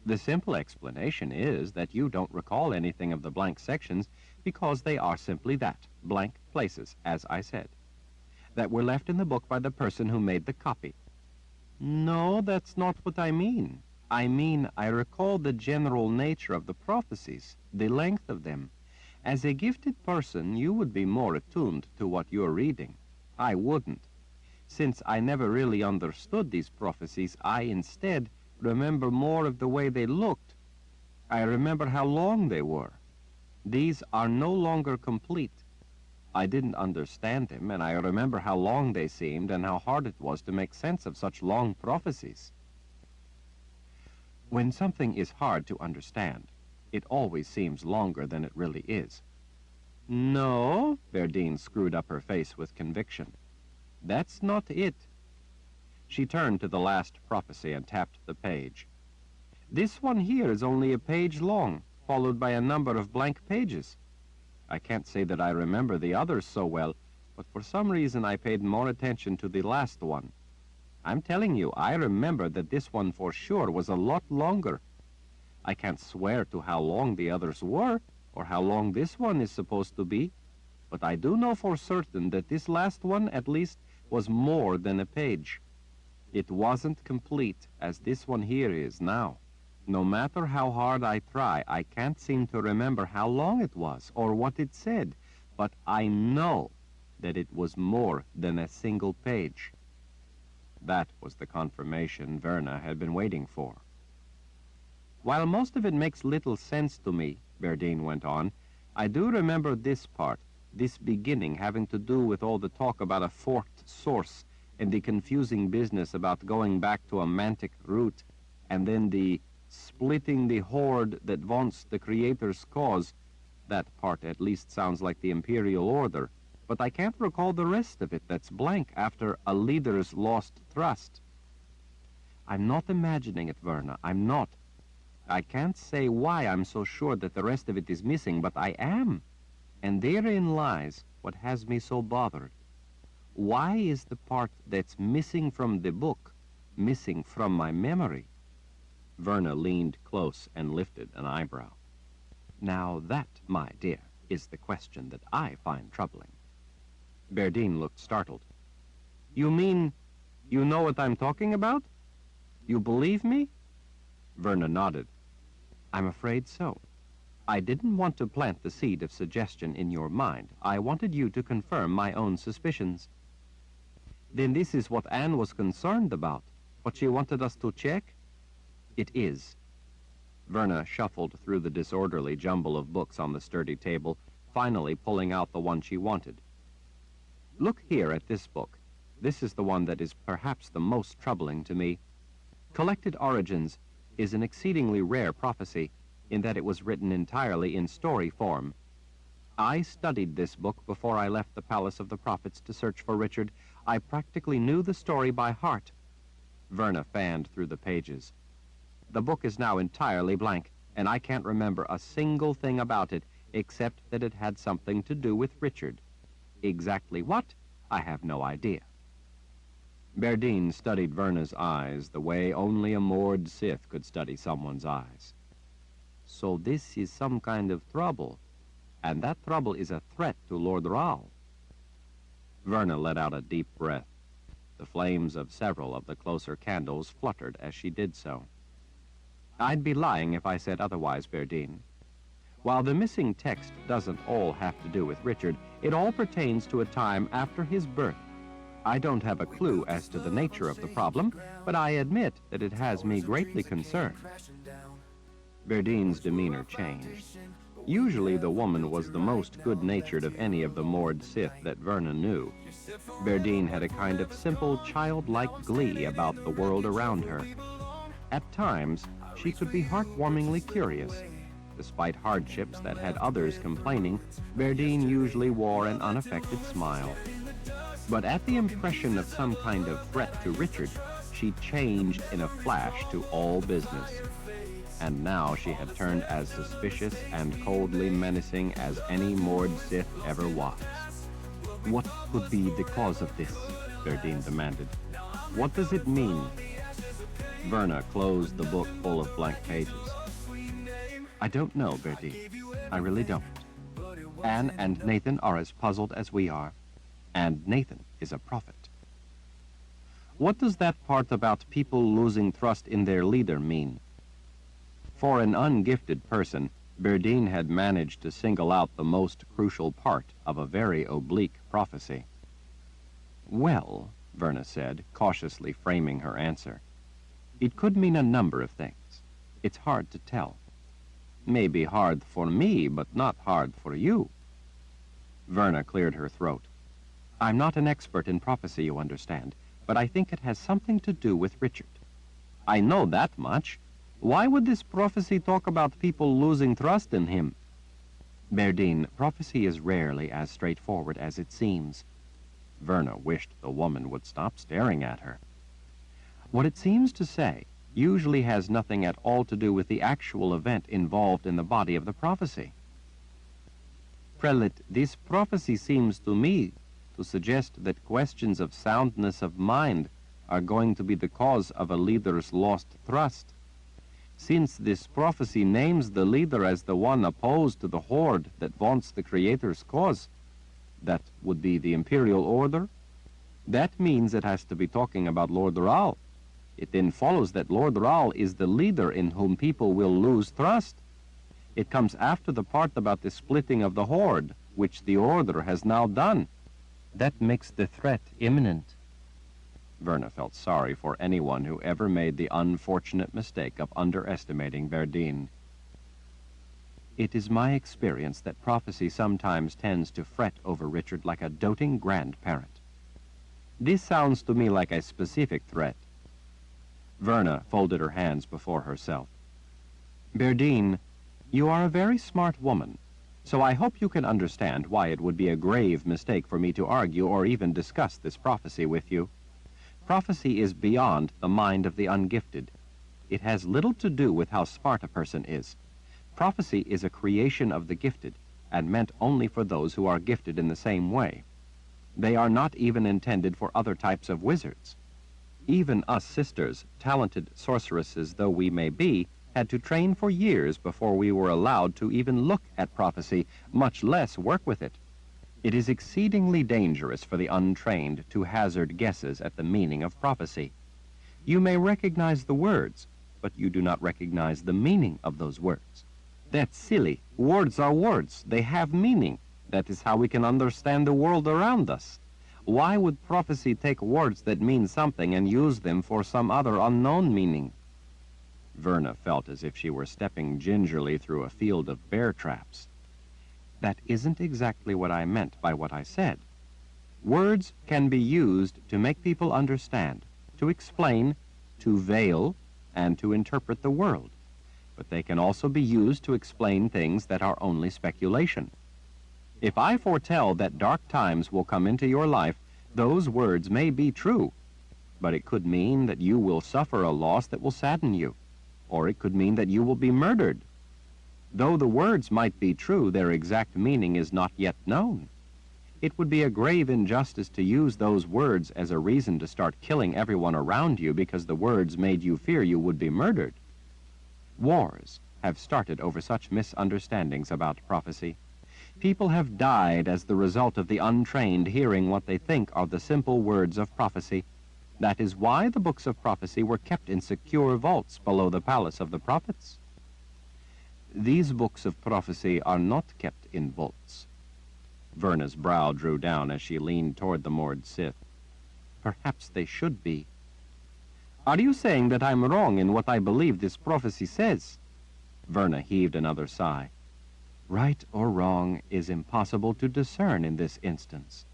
"The simple explanation is that you don't recall anything of the blank sections because they are simply that, blank places, as I said, that were left in the book by the person who made the copy." "No, that's not what I mean. I mean I recall the general nature of the prophecies, the length of them. As a gifted person, you would be more attuned to what you're reading. I wouldn't. Since I never really understood these prophecies, I instead remember more of the way they looked. I remember how long they were. These are no longer complete. I didn't understand them, and I remember how long they seemed and how hard it was to make sense of such long prophecies." When something is hard to understand, it always seems longer than it really is. "No," Berdine screwed up her face with conviction. "That's not it." She turned to the last prophecy and tapped the page. "This one here is only a page long, followed by a number of blank pages. I can't say that I remember the others so well, but for some reason I paid more attention to the last one. I'm telling you, I remember that this one for sure was a lot longer. I can't swear to how long the others were, or how long this one is supposed to be, but I do know for certain that this last one, at least, was more than a page. It wasn't complete, as this one here is now. No matter how hard I try, I can't seem to remember how long it was, or what it said, but I know that it was more than a single page." That was the confirmation Verna had been waiting for. "While most of it makes little sense to me," Berdine went on, "I do remember this part, this beginning having to do with all the talk about a forked source and the confusing business about going back to a mantic root, and then the splitting the horde that vaunts the Creator's cause. That part at least sounds like the Imperial Order, but I can't recall the rest of it that's blank after a leader's lost thrust." "I'm not imagining it, Verna, I'm not. I can't say why I'm so sure that the rest of it is missing, but I am. And therein lies what has me so bothered. Why is the part that's missing from the book missing from my memory?" Verna leaned close and lifted an eyebrow. "Now that, my dear, is the question that I find troubling." Berdine looked startled. "You mean you know what I'm talking about? You believe me?" Verna nodded. "I'm afraid so. I didn't want to plant the seed of suggestion in your mind. I wanted you to confirm my own suspicions. Then this is what Anne was concerned about, what she wanted us to check? It is. Verna shuffled through the disorderly jumble of books on the sturdy table, finally pulling out the one she wanted. Look here at this book. This is the one that is perhaps the most troubling to me. Collected Origins is an exceedingly rare prophecy in that it was written entirely in story form. I studied this book before I left the Palace of the Prophets to search for Richard. I practically knew the story by heart. Verna fanned through the pages. The book is now entirely blank, and I can't remember a single thing about it except that it had something to do with Richard. Exactly what? I have no idea. Berdine studied Verna's eyes the way only a moored Sith could study someone's eyes. So this is some kind of trouble, and that trouble is a threat to Lord Rahl. Verna let out a deep breath. The flames of several of the closer candles fluttered as she did so. I'd be lying if I said otherwise, Berdine. While the missing text doesn't all have to do with Richard, it all pertains to a time after his birth. I don't have a clue as to the nature of the problem, but I admit that it has me greatly concerned. Berdine's demeanor changed. Usually the woman was the most good-natured of any of the moored Sith that Verna knew. Berdine had a kind of simple, childlike glee about the world around her. At times, she could be heartwarmingly curious. Despite hardships that had others complaining, Berdine usually wore an unaffected smile. But at the impression of some kind of threat to Richard, she changed in a flash to all business. And now she had turned as suspicious and coldly menacing as any moored Sith ever was. What could be the cause of this? Berdine demanded. What does it mean? Verna closed the book full of blank pages. I don't know, Berdine. I really don't. Anne and Nathan are as puzzled as we are, and Nathan is a prophet. What does that part about people losing trust in their leader mean? For an ungifted person, Berdine had managed to single out the most crucial part of a very oblique prophecy. Well, Verna said, cautiously framing her answer, it could mean a number of things. It's hard to tell. Maybe hard for me, but not hard for you. Verna cleared her throat. I'm not an expert in prophecy, you understand, but I think it has something to do with Richard. I know that much. Why would this prophecy talk about people losing trust in him? Berdine, prophecy is rarely as straightforward as it seems. Verna wished the woman would stop staring at her. What it seems to say usually has nothing at all to do with the actual event involved in the body of the prophecy. Prelate, this prophecy seems to me to suggest that questions of soundness of mind are going to be the cause of a leader's lost trust. Since this prophecy names the leader as the one opposed to the horde that vaunts the Creator's cause, that would be the Imperial Order. That means it has to be talking about Lord Rahl. It then follows that Lord Rahl is the leader in whom people will lose trust. It comes after the part about the splitting of the horde, which the Order has now done. That makes the threat imminent. Verna felt sorry for anyone who ever made the unfortunate mistake of underestimating Berdine. It is my experience that prophecy sometimes tends to fret over Richard like a doting grandparent. This sounds to me like a specific threat. Verna folded her hands before herself. Berdine, you are a very smart woman, so I hope you can understand why it would be a grave mistake for me to argue or even discuss this prophecy with you. Prophecy is beyond the mind of the ungifted. It has little to do with how smart a person is. Prophecy is a creation of the gifted, and meant only for those who are gifted in the same way. They are not even intended for other types of wizards. Even us sisters, talented sorceresses though we may be, had to train for years before we were allowed to even look at prophecy, much less work with it. It is exceedingly dangerous for the untrained to hazard guesses at the meaning of prophecy. You may recognize the words, but you do not recognize the meaning of those words. That's silly. Words are words. They have meaning. That is how we can understand the world around us. Why would prophecy take words that mean something and use them for some other unknown meaning? Verna felt as if she were stepping gingerly through a field of bear traps. That isn't exactly what I meant by what I said. Words can be used to make people understand, to explain, to veil, and to interpret the world. But they can also be used to explain things that are only speculation. If I foretell that dark times will come into your life, those words may be true, but it could mean that you will suffer a loss that will sadden you, or it could mean that you will be murdered. Though the words might be true, their exact meaning is not yet known. It would be a grave injustice to use those words as a reason to start killing everyone around you because the words made you fear you would be murdered. Wars have started over such misunderstandings about prophecy. People have died as the result of the untrained hearing what they think are the simple words of prophecy. That is why the books of prophecy were kept in secure vaults below the palace of the prophets. These books of prophecy are not kept in vaults. Verna's brow drew down as she leaned toward the moored Sith. Perhaps they should be. Are you saying that I'm wrong in what I believe this prophecy says? Verna heaved another sigh. Right or wrong is impossible to discern in this instance.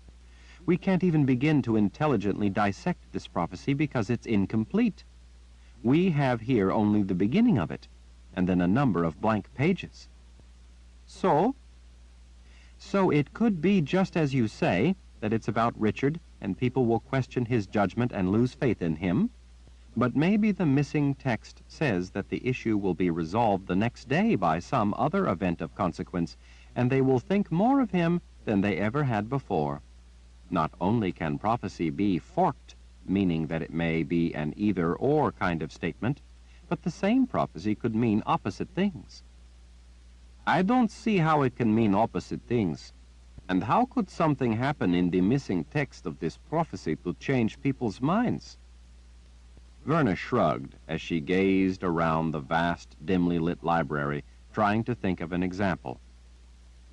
We can't even begin to intelligently dissect this prophecy because it's incomplete. We have here only the beginning of it, and then a number of blank pages. So it could be just as you say, that it's about Richard, and people will question his judgment and lose faith in him. But maybe the missing text says that the issue will be resolved the next day by some other event of consequence, and they will think more of him than they ever had before. Not only can prophecy be forked, meaning that it may be an either-or kind of statement, but the same prophecy could mean opposite things. I don't see how it can mean opposite things. And how could something happen in the missing text of this prophecy to change people's minds? Verna shrugged as she gazed around the vast, dimly lit library, trying to think of an example.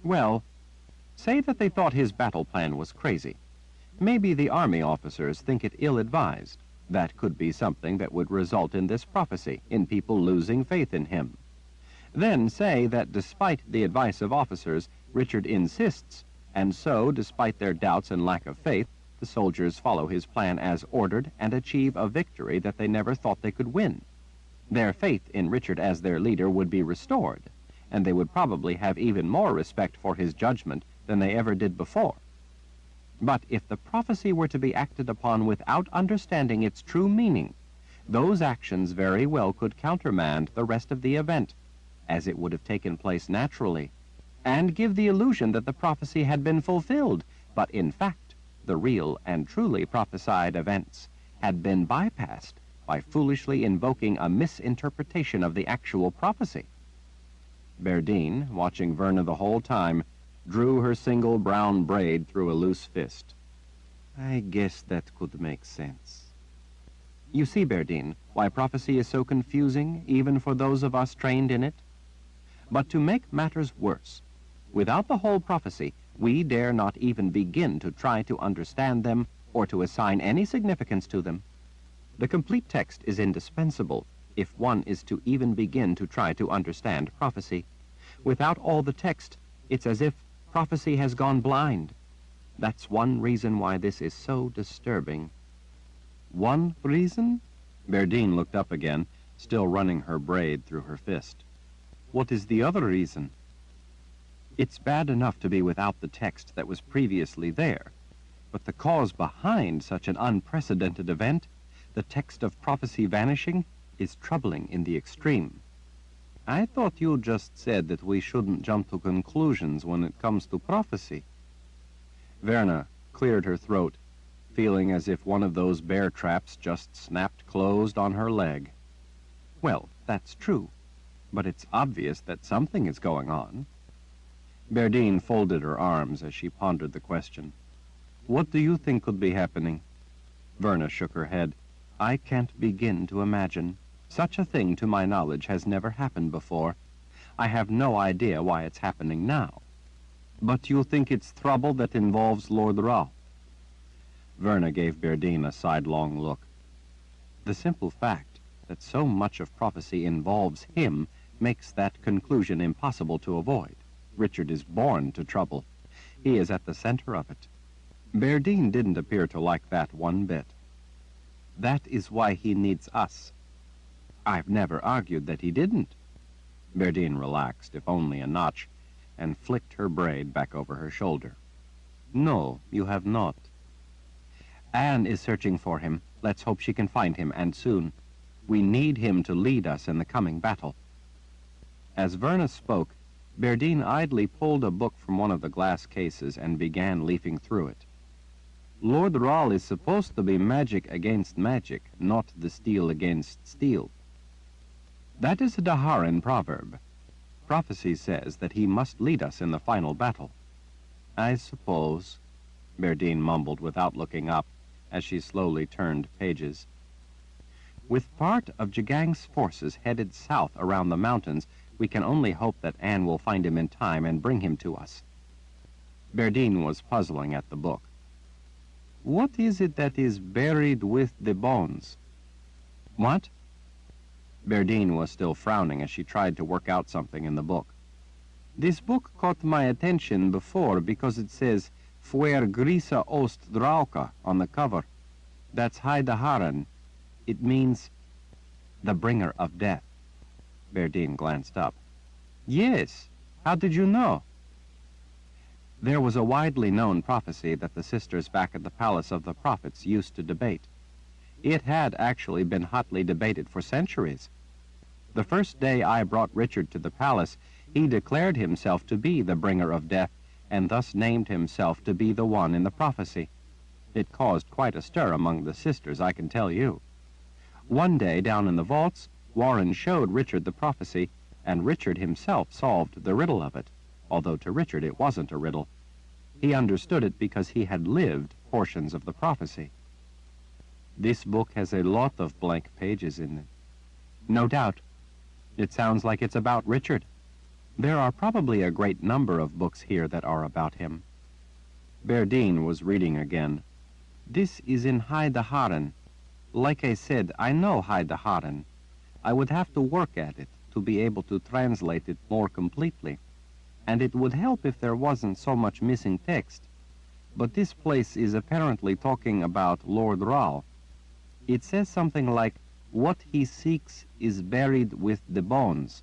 Well, say that they thought his battle plan was crazy. Maybe the army officers think it ill-advised. That could be something that would result in this prophecy, in people losing faith in him. Then say that despite the advice of officers, Richard insists, and so, despite their doubts and lack of faith, the soldiers follow his plan as ordered and achieve a victory that they never thought they could win. Their faith in Richard as their leader would be restored, and they would probably have even more respect for his judgment than they ever did before. But if the prophecy were to be acted upon without understanding its true meaning, those actions very well could countermand the rest of the event, as it would have taken place naturally, and give the illusion that the prophecy had been fulfilled, but in fact, the real and truly prophesied events had been bypassed by foolishly invoking a misinterpretation of the actual prophecy. Berdine, watching Verna the whole time, drew her single brown braid through a loose fist. I guess that could make sense. You see, Berdine, why prophecy is so confusing, even for those of us trained in it? But to make matters worse, without the whole prophecy, we dare not even begin to try to understand them or to assign any significance to them. The complete text is indispensable if one is to even begin to try to understand prophecy. Without all the text, it's as if prophecy has gone blind. That's one reason why this is so disturbing. One reason? Berdine looked up again, still running her braid through her fist. What is the other reason? It's bad enough to be without the text that was previously there, but the cause behind such an unprecedented event, the text of prophecy vanishing, is troubling in the extreme. I thought you just said that we shouldn't jump to conclusions when it comes to prophecy. Verna cleared her throat, feeling as if one of those bear traps just snapped closed on her leg. Well, that's true, but it's obvious that something is going on. Berdine folded her arms as she pondered the question. What do you think could be happening? Verna shook her head. I can't begin to imagine. Such a thing, to my knowledge, has never happened before. I have no idea why it's happening now. But you think it's trouble that involves Lord Rao? Verna gave Berdine a sidelong look. The simple fact that so much of prophecy involves him makes that conclusion impossible to avoid. Richard is born to trouble. He is at the center of it. Berdine didn't appear to like that one bit. That is why he needs us. I've never argued that he didn't. Berdine relaxed, if only a notch, and flicked her braid back over her shoulder. No, you have not. Anne is searching for him. Let's hope she can find him, and soon. We need him to lead us in the coming battle. As Verna spoke, Berdine idly pulled a book from one of the glass cases and began leafing through it. Lord Rao is supposed to be magic against magic, not the steel against steel. That is a Daharan proverb. Prophecy says that he must lead us in the final battle. I suppose, Berdine mumbled without looking up as she slowly turned pages. With part of Jagang's forces headed south around the mountains, we can only hope that Anne will find him in time and bring him to us. Berdine was puzzling at the book. What is it that is buried with the bones? What? Berdine was still frowning as she tried to work out something in the book. This book caught my attention before because it says Fuer Grisa Ost Drauka on the cover. That's High Daharan. It means the bringer of death. Berdine glanced up. Yes. How did you know? There was a widely known prophecy that the sisters back at the Palace of the Prophets used to debate. It had actually been hotly debated for centuries. The first day I brought Richard to the palace, he declared himself to be the bringer of death, and thus named himself to be the one in the prophecy. It caused quite a stir among the sisters, I can tell you. One day, down in the vaults, Warren showed Richard the prophecy, and Richard himself solved the riddle of it, although to Richard it wasn't a riddle. He understood it because he had lived portions of the prophecy. This book has a lot of blank pages in it. No doubt. It sounds like it's about Richard. There are probably a great number of books here that are about him. Berdine was reading again. This is in High Daharan. Like I said, I know High Daharan. I would have to work at it to be able to translate it more completely. And it would help if there wasn't so much missing text. But this place is apparently talking about Lord Rao. It says something like, what he seeks is buried with the bones.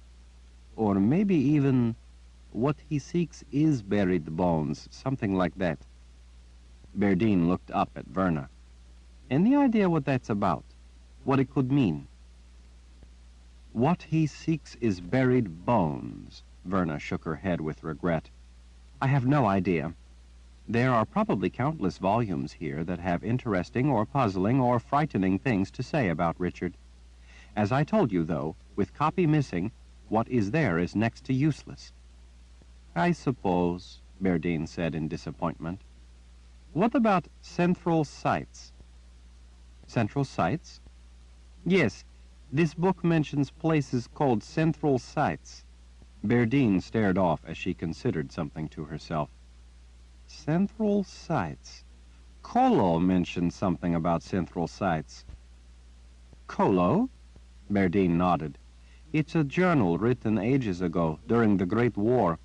Or maybe even, what he seeks is buried bones, something like that. Berdine looked up at Verna. Any idea what that's about? What it could mean? What he seeks is buried bones. Verna shook her head with regret. I have no idea. There are probably countless volumes here that have interesting or puzzling or frightening things to say about Richard. As I told you, though, with copy missing, what is there is next to useless. I suppose, Berdine said in disappointment. What about central sites? Central sites? Yes, this book mentions places called central sites. Berdine stared off as she considered something to herself. Central sites. Kolo mentioned something about central sites. Kolo? Berdine nodded. It's a journal written ages ago, during the Great War.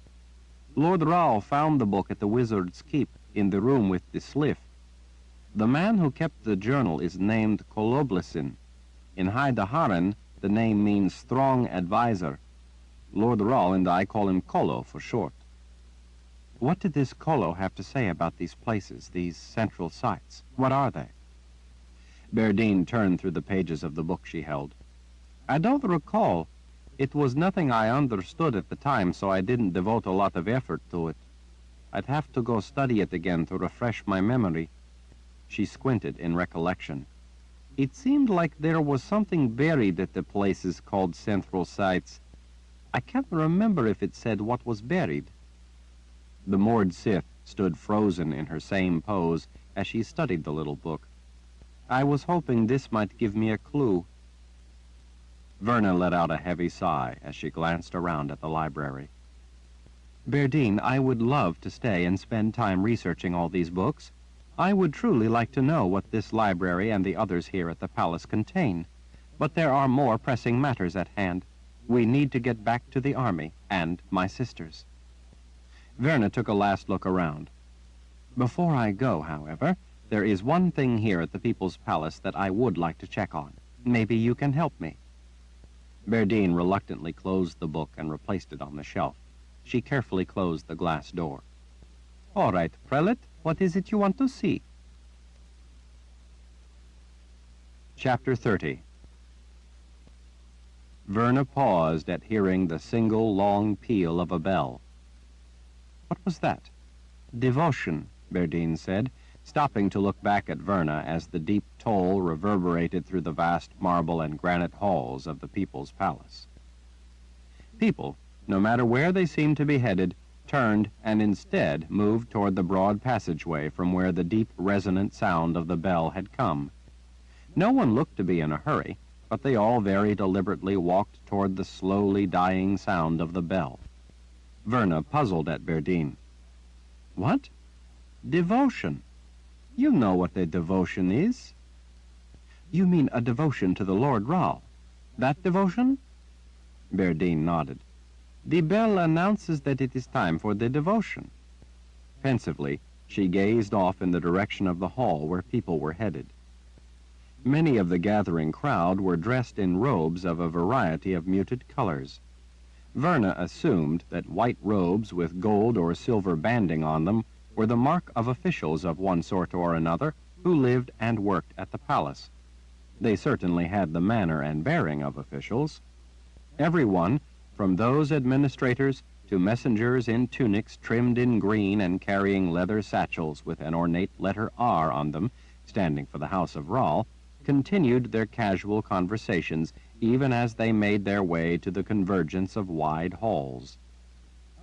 Lord Rao found the book at the Wizard's Keep, in the room with the sliff. The man who kept the journal is named Koloblesin. In High Daharan, the name means strong advisor. Lord Rao and I call him Kolo for short. What did this Kolo have to say about these places, these central sites? What are they? Berdine turned through the pages of the book she held. I don't recall. It was nothing I understood at the time, so I didn't devote a lot of effort to it. I'd have to go study it again to refresh my memory. She squinted in recollection. It seemed like there was something buried at the places called central sites. I can't remember if it said what was buried. The moored Sith stood frozen in her same pose as she studied the little book. I was hoping this might give me a clue. Verna let out a heavy sigh as she glanced around at the library. Berdine, I would love to stay and spend time researching all these books. I would truly like to know what this library and the others here at the palace contain. But there are more pressing matters at hand. We need to get back to the army and my sisters. Verna took a last look around. Before I go, however, there is one thing here at the People's Palace that I would like to check on. Maybe you can help me. Berdine reluctantly closed the book and replaced it on the shelf. She carefully closed the glass door. All right, prelate, what is it you want to see? Chapter 30. Verna paused at hearing the single long peal of a bell. What was that? Devotion, Berdine said, stopping to look back at Verna as the deep toll reverberated through the vast marble and granite halls of the People's Palace. People, no matter where they seemed to be headed, turned and instead moved toward the broad passageway from where the deep, resonant sound of the bell had come. No one looked to be in a hurry, but they all very deliberately walked toward the slowly dying sound of the bell. Verna puzzled at Berdine. What? Devotion. You know what a devotion is. You mean a devotion to the Lord Rahl. That devotion? Berdine nodded. The bell announces that it is time for the devotion. Pensively, she gazed off in the direction of the hall where people were headed. Many of the gathering crowd were dressed in robes of a variety of muted colors. Verna assumed that white robes with gold or silver banding on them were the mark of officials of one sort or another who lived and worked at the palace. They certainly had the manner and bearing of officials. Everyone, from those administrators to messengers in tunics trimmed in green and carrying leather satchels with an ornate letter R on them, standing for the House of Rahl, continued their casual conversations even as they made their way to the convergence of wide halls.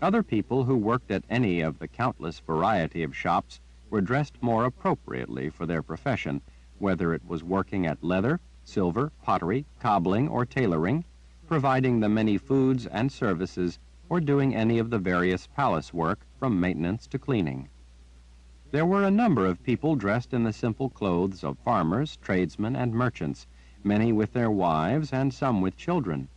Other people who worked at any of the countless variety of shops were dressed more appropriately for their profession, whether it was working at leather, silver, pottery, cobbling, or tailoring, providing the many foods and services, or doing any of the various palace work from maintenance to cleaning. There were a number of people dressed in the simple clothes of farmers, tradesmen, and merchants, many with their wives and some with children.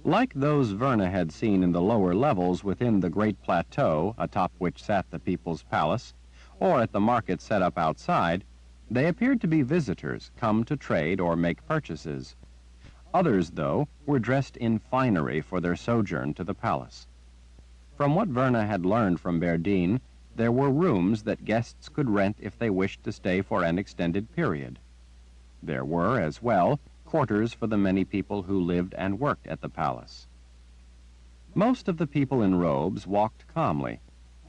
Like those Verna had seen in the lower levels within the great plateau atop which sat the People's Palace, or at the market set up outside, they appeared to be visitors come to trade or make purchases. Others, though, were dressed in finery for their sojourn to the palace. From what Verna had learned from Berdine, there were rooms that guests could rent if they wished to stay for an extended period. There were, as well, quarters for the many people who lived and worked at the palace. Most of the people in robes walked calmly,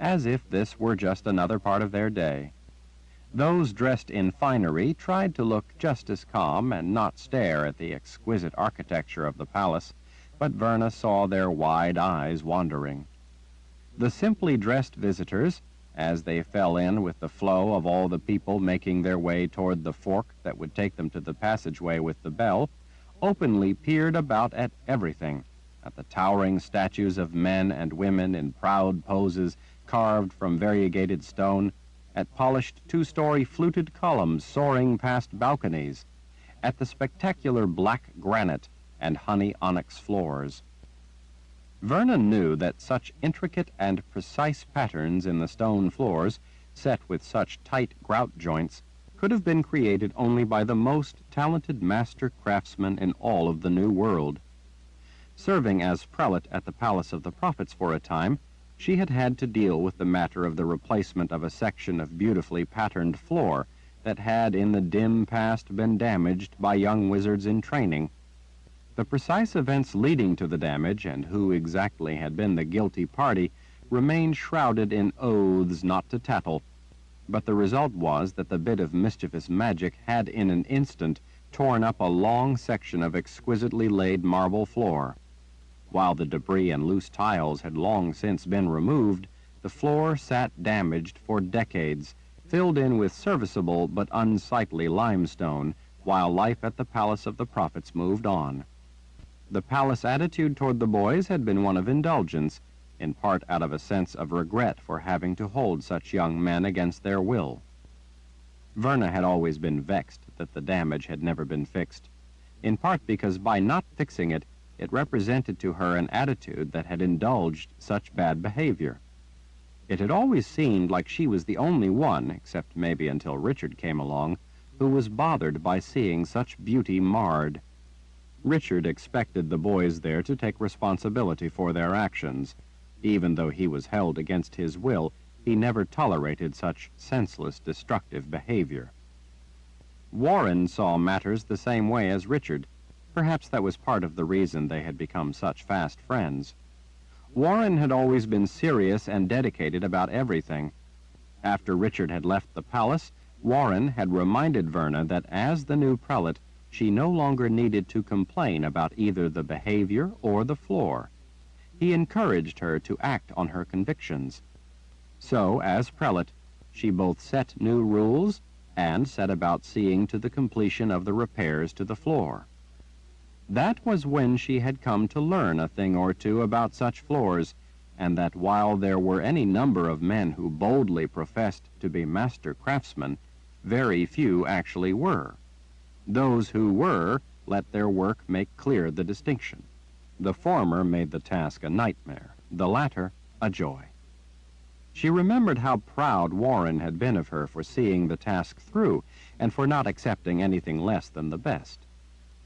as if this were just another part of their day. Those dressed in finery tried to look just as calm and not stare at the exquisite architecture of the palace, but Verna saw their wide eyes wandering. The simply dressed visitors, as they fell in with the flow of all the people making their way toward the fork that would take them to the passageway with the bell, openly peered about at everything, at the towering statues of men and women in proud poses carved from variegated stone, at polished two-story fluted columns soaring past balconies, at the spectacular black granite and honey onyx floors. Verna knew that such intricate and precise patterns in the stone floors, set with such tight grout joints, could have been created only by the most talented master craftsmen in all of the New World. Serving as prelate at the Palace of the Prophets for a time, she had had to deal with the matter of the replacement of a section of beautifully patterned floor that had in the dim past been damaged by young wizards in training. The precise events leading to the damage and who exactly had been the guilty party remained shrouded in oaths not to tattle, but the result was that the bit of mischievous magic had in an instant torn up a long section of exquisitely laid marble floor. While the debris and loose tiles had long since been removed, the floor sat damaged for decades, filled in with serviceable but unsightly limestone, while life at the Palace of the Prophets moved on. The palace attitude toward the boys had been one of indulgence, in part out of a sense of regret for having to hold such young men against their will. Verna had always been vexed that the damage had never been fixed, in part because by not fixing it, it represented to her an attitude that had indulged such bad behavior. It had always seemed like she was the only one, except maybe until Richard came along, who was bothered by seeing such beauty marred. Richard expected the boys there to take responsibility for their actions. Even though he was held against his will, he never tolerated such senseless, destructive behavior. Warren saw matters the same way as Richard. Perhaps that was part of the reason they had become such fast friends. Warren had always been serious and dedicated about everything. After Richard had left the palace, Warren had reminded Verna that as the new prelate, she no longer needed to complain about either the behavior or the floor. He encouraged her to act on her convictions. So, as prelate, she both set new rules and set about seeing to the completion of the repairs to the floor. That was when she had come to learn a thing or two about such floors, and that while there were any number of men who boldly professed to be master craftsmen, very few actually were. Those who were let their work make clear the distinction. The former made the task a nightmare, the latter a joy. She remembered how proud Warren had been of her for seeing the task through and for not accepting anything less than the best.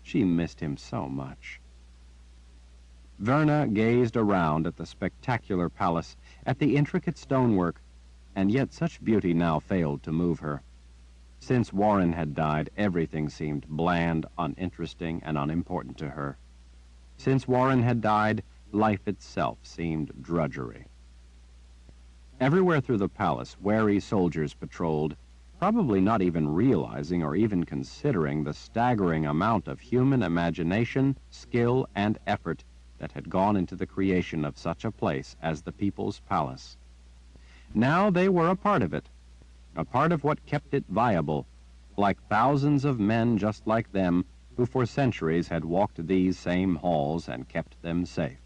She missed him so much. Verna gazed around at the spectacular palace, at the intricate stonework, and yet such beauty now failed to move her. Since Warren had died, everything seemed bland, uninteresting, and unimportant to her. Since Warren had died, life itself seemed drudgery. Everywhere through the palace, wary soldiers patrolled, probably not even realizing or even considering the staggering amount of human imagination, skill, and effort that had gone into the creation of such a place as the People's Palace. Now they were a part of it, a part of what kept it viable, like thousands of men just like them who for centuries had walked these same halls and kept them safe.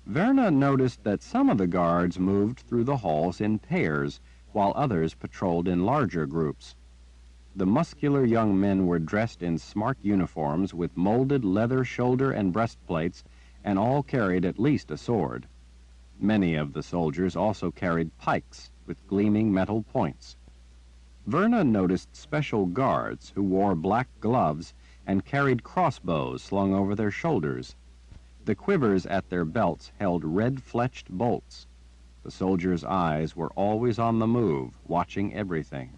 Verna noticed that some of the guards moved through the halls in pairs, while others patrolled in larger groups. The muscular young men were dressed in smart uniforms with molded leather shoulder and breastplates, and all carried at least a sword. Many of the soldiers also carried pikes with gleaming metal points. Verna noticed special guards who wore black gloves and carried crossbows slung over their shoulders. The quivers at their belts held red-fletched bolts. The soldiers' eyes were always on the move, watching everything.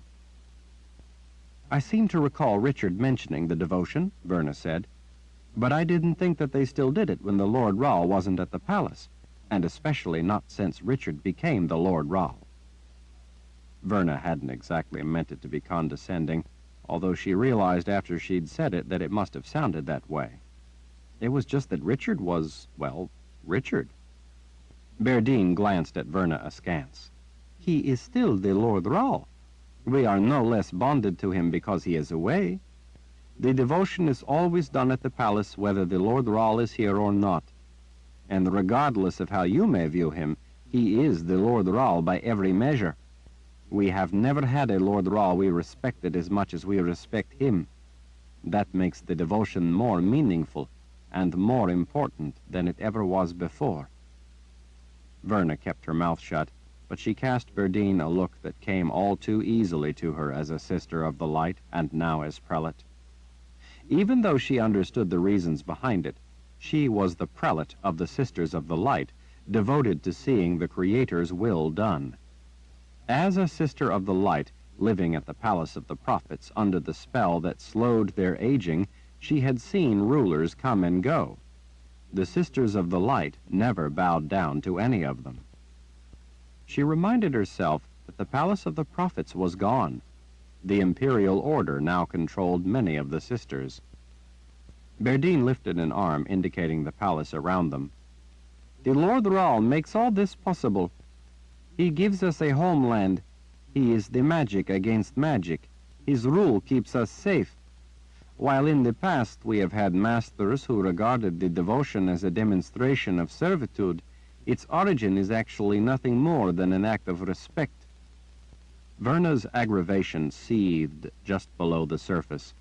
"I seem to recall Richard mentioning the devotion," Verna said, "but I didn't think that they still did it when the Lord Rahl wasn't at the palace, and especially not since Richard became the Lord Rahl." Verna hadn't exactly meant it to be condescending, although she realized after she'd said it that it must have sounded that way. It was just that Richard was, well, Richard. Berdine glanced at Verna askance. "He is still the Lord Rahl. We are no less bonded to him because he is away. The devotion is always done at the palace whether the Lord Rahl is here or not. And regardless of how you may view him, he is the Lord Rahl by every measure. We have never had a Lord Rahl we respected as much as we respect him. That makes the devotion more meaningful and more important than it ever was before." Verna kept her mouth shut, but she cast Berdine a look that came all too easily to her as a sister of the light and now as prelate. Even though she understood the reasons behind it, she was the prelate of the Sisters of the Light, devoted to seeing the Creator's will done. As a Sister of the Light, living at the Palace of the Prophets under the spell that slowed their aging, she had seen rulers come and go. The Sisters of the Light never bowed down to any of them. She reminded herself that the Palace of the Prophets was gone. The imperial order now controlled many of the sisters. Berdine lifted an arm indicating the palace around them. "The Lord Rahl makes all this possible. He gives us a homeland. He is the magic against magic. His rule keeps us safe. While in the past we have had masters who regarded the devotion as a demonstration of servitude, its origin is actually nothing more than an act of respect. Verna's aggravation seethed just below the surface.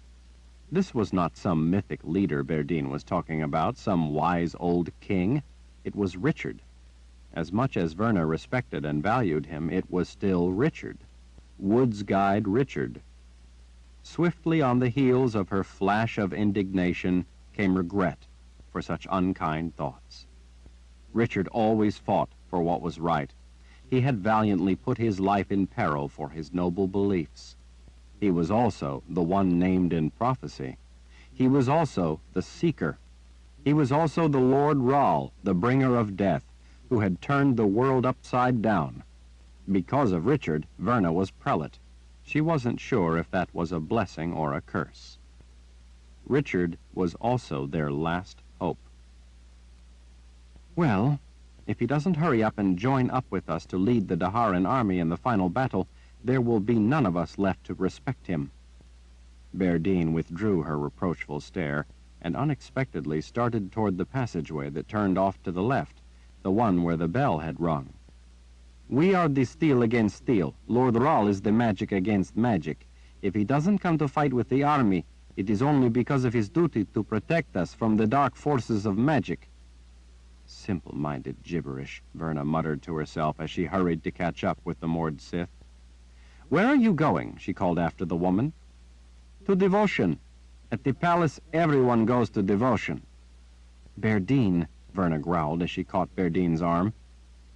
This was not some mythic leader Berdine was talking about, some wise old king. It was Richard. As much as Verna respected and valued him, it was still Richard. Wood's guide Richard. Swiftly on the heels of her flash of indignation came regret for such unkind thoughts. Richard always fought for what was right. He had valiantly put his life in peril for his noble beliefs. He was also the one named in prophecy. He was also the Seeker. He was also the Lord Rahl, the bringer of death, who had turned the world upside down. Because of Richard, Verna was prelate. She wasn't sure if that was a blessing or a curse. Richard was also their last hope. Well, if he doesn't hurry up and join up with us to lead the Daharan army in the final battle, there will be none of us left to respect him. Berdine withdrew her reproachful stare and unexpectedly started toward the passageway that turned off to the left, the one where the bell had rung. We are the steel against steel. Lord Rahl is the magic against magic. If he doesn't come to fight with the army, it is only because of his duty to protect us from the dark forces of magic. Simple-minded gibberish, Verna muttered to herself as she hurried to catch up with the moored Sith. Where are you going? She called after the woman. To devotion. At the palace, everyone goes to devotion. Berdine, Verna growled as she caught Berdine's arm.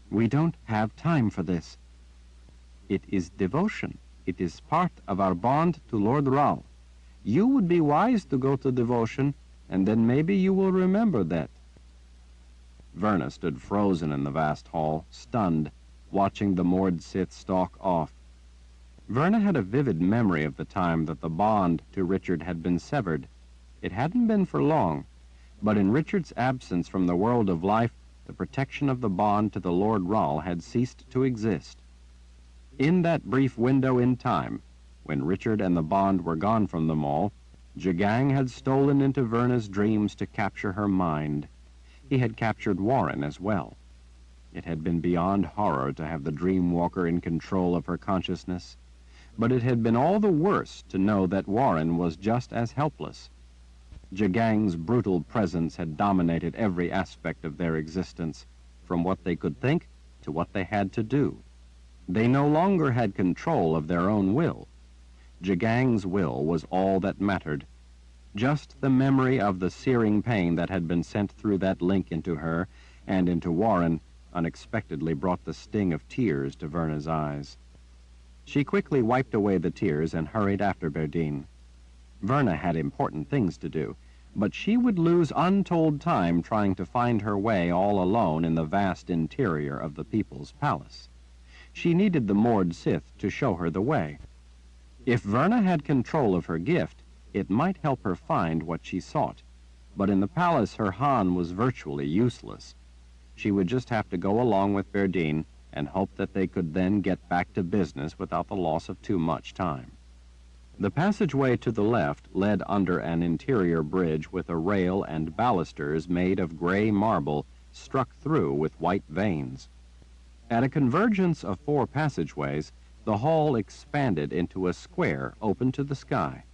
We don't have time for this. It is devotion. It is part of our bond to Lord Rahl. You would be wise to go to devotion, and then maybe you will remember that. Verna stood frozen in the vast hall, stunned, watching the moored Sith stalk off. Verna had a vivid memory of the time that the bond to Richard had been severed. It hadn't been for long, but in Richard's absence from the world of life, the protection of the bond to the Lord Rahl had ceased to exist. In that brief window in time, when Richard and the bond were gone from them all, Jagang had stolen into Verna's dreams to capture her mind. He had captured Warren as well. It had been beyond horror to have the dream walker in control of her consciousness, but it had been all the worse to know that Warren was just as helpless. Jagang's brutal presence had dominated every aspect of their existence, from what they could think to what they had to do. They no longer had control of their own will. Jagang's will was all that mattered. Just the memory of the searing pain that had been sent through that link into her and into Warren unexpectedly brought the sting of tears to Verna's eyes. She quickly wiped away the tears and hurried after Berdine. Verna had important things to do, but she would lose untold time trying to find her way all alone in the vast interior of the People's Palace. She needed the moored Sith to show her the way. If Verna had control of her gift, it might help her find what she sought, but in the palace her Han was virtually useless. She would just have to go along with Berdine and hope that they could then get back to business without the loss of too much time. The passageway to the left led under an interior bridge with a rail and balusters made of gray marble struck through with white veins. At a convergence of 4 passageways, the hall expanded into a square open to the sky.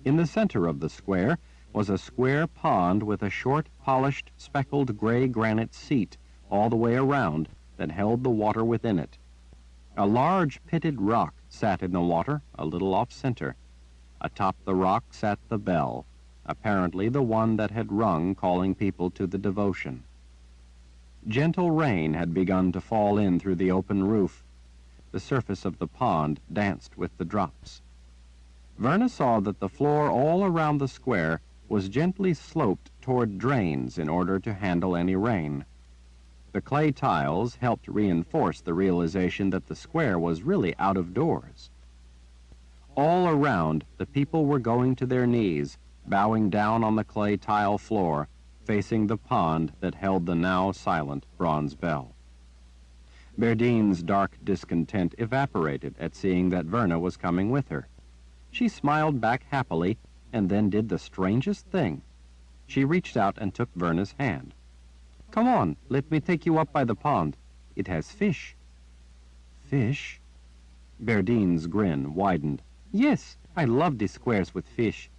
In the center of the square was a square pond with a short, polished, speckled gray granite seat all the way around that held the water within it. A large pitted rock sat in the water a little off-center. Atop the rock sat the bell, apparently the one that had rung calling people to the devotion. Gentle rain had begun to fall in through the open roof. The surface of the pond danced with the drops. Verna saw that the floor all around the square was gently sloped toward drains in order to handle any rain. The clay tiles helped reinforce the realization that the square was really out of doors. All around, the people were going to their knees, bowing down on the clay tile floor, facing the pond that held the now silent bronze bell. Berdine's dark discontent evaporated at seeing that Verna was coming with her. She smiled back happily and then did the strangest thing. She reached out and took Verna's hand. "Come on, let me take you up by the pond. It has fish." "Fish?" Berdine's grin widened. "Yes, I love the squares with fish."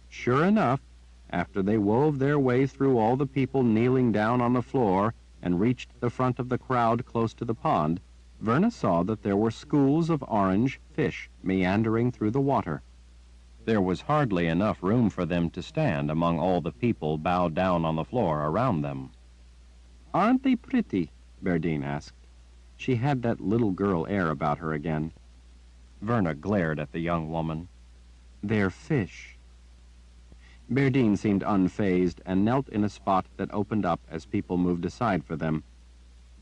Sure enough, after they wove their way through all the people kneeling down on the floor and reached the front of the crowd close to the pond, Verna saw that there were schools of orange fish meandering through the water. There was hardly enough room for them to stand among all the people bowed down on the floor around them. "Aren't they pretty?" Berdine asked. She had that little girl air about her again. Verna glared at the young woman. "They're fish." Berdine seemed unfazed and knelt in a spot that opened up as people moved aside for them.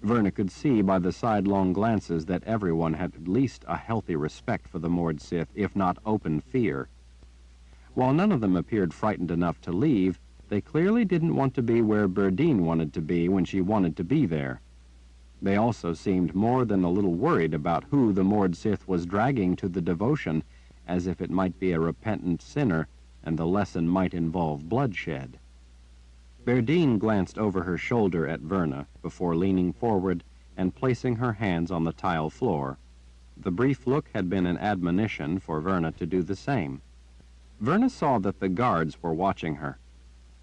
Verna could see by the sidelong glances that everyone had at least a healthy respect for the moored Sith, if not open fear. While none of them appeared frightened enough to leave, they clearly didn't want to be where Berdine wanted to be when she wanted to be there. They also seemed more than a little worried about who the moored Sith was dragging to the devotion, as if it might be a repentant sinner and the lesson might involve bloodshed. Berdine glanced over her shoulder at Verna before leaning forward and placing her hands on the tile floor. The brief look had been an admonition for Verna to do the same. Verna saw that the guards were watching her.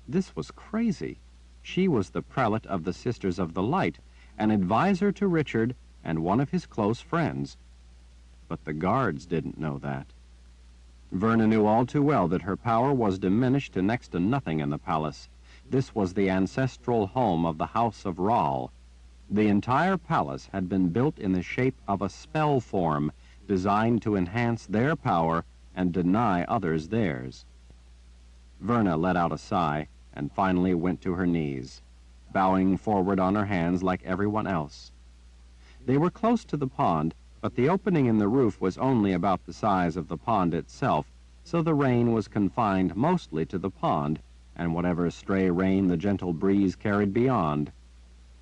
This was crazy. She was the prelate of the Sisters of the Light, an advisor to Richard and one of his close friends. But the guards didn't know that. Verna knew all too well that her power was diminished to next to nothing in the palace. This was the ancestral home of the House of Rahl. The entire palace had been built in the shape of a spell form designed to enhance their power and deny others theirs. Verna let out a sigh and finally went to her knees, bowing forward on her hands like everyone else. They were close to the pond, but the opening in the roof was only about the size of the pond itself, so the rain was confined mostly to the pond and whatever stray rain the gentle breeze carried beyond.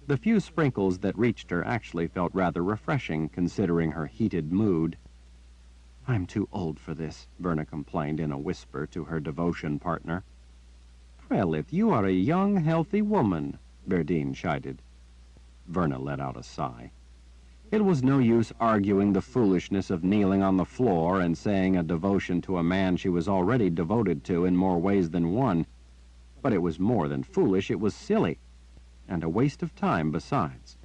The few sprinkles that reached her actually felt rather refreshing, considering her heated mood. "I'm too old for this," Verna complained in a whisper to her devotion partner. "Prelate, you are a young, healthy woman," Berdine chided. Verna let out a sigh. It was no use arguing the foolishness of kneeling on the floor and saying a devotion to a man she was already devoted to in more ways than one. But it was more than foolish, it was silly, and a waste of time besides.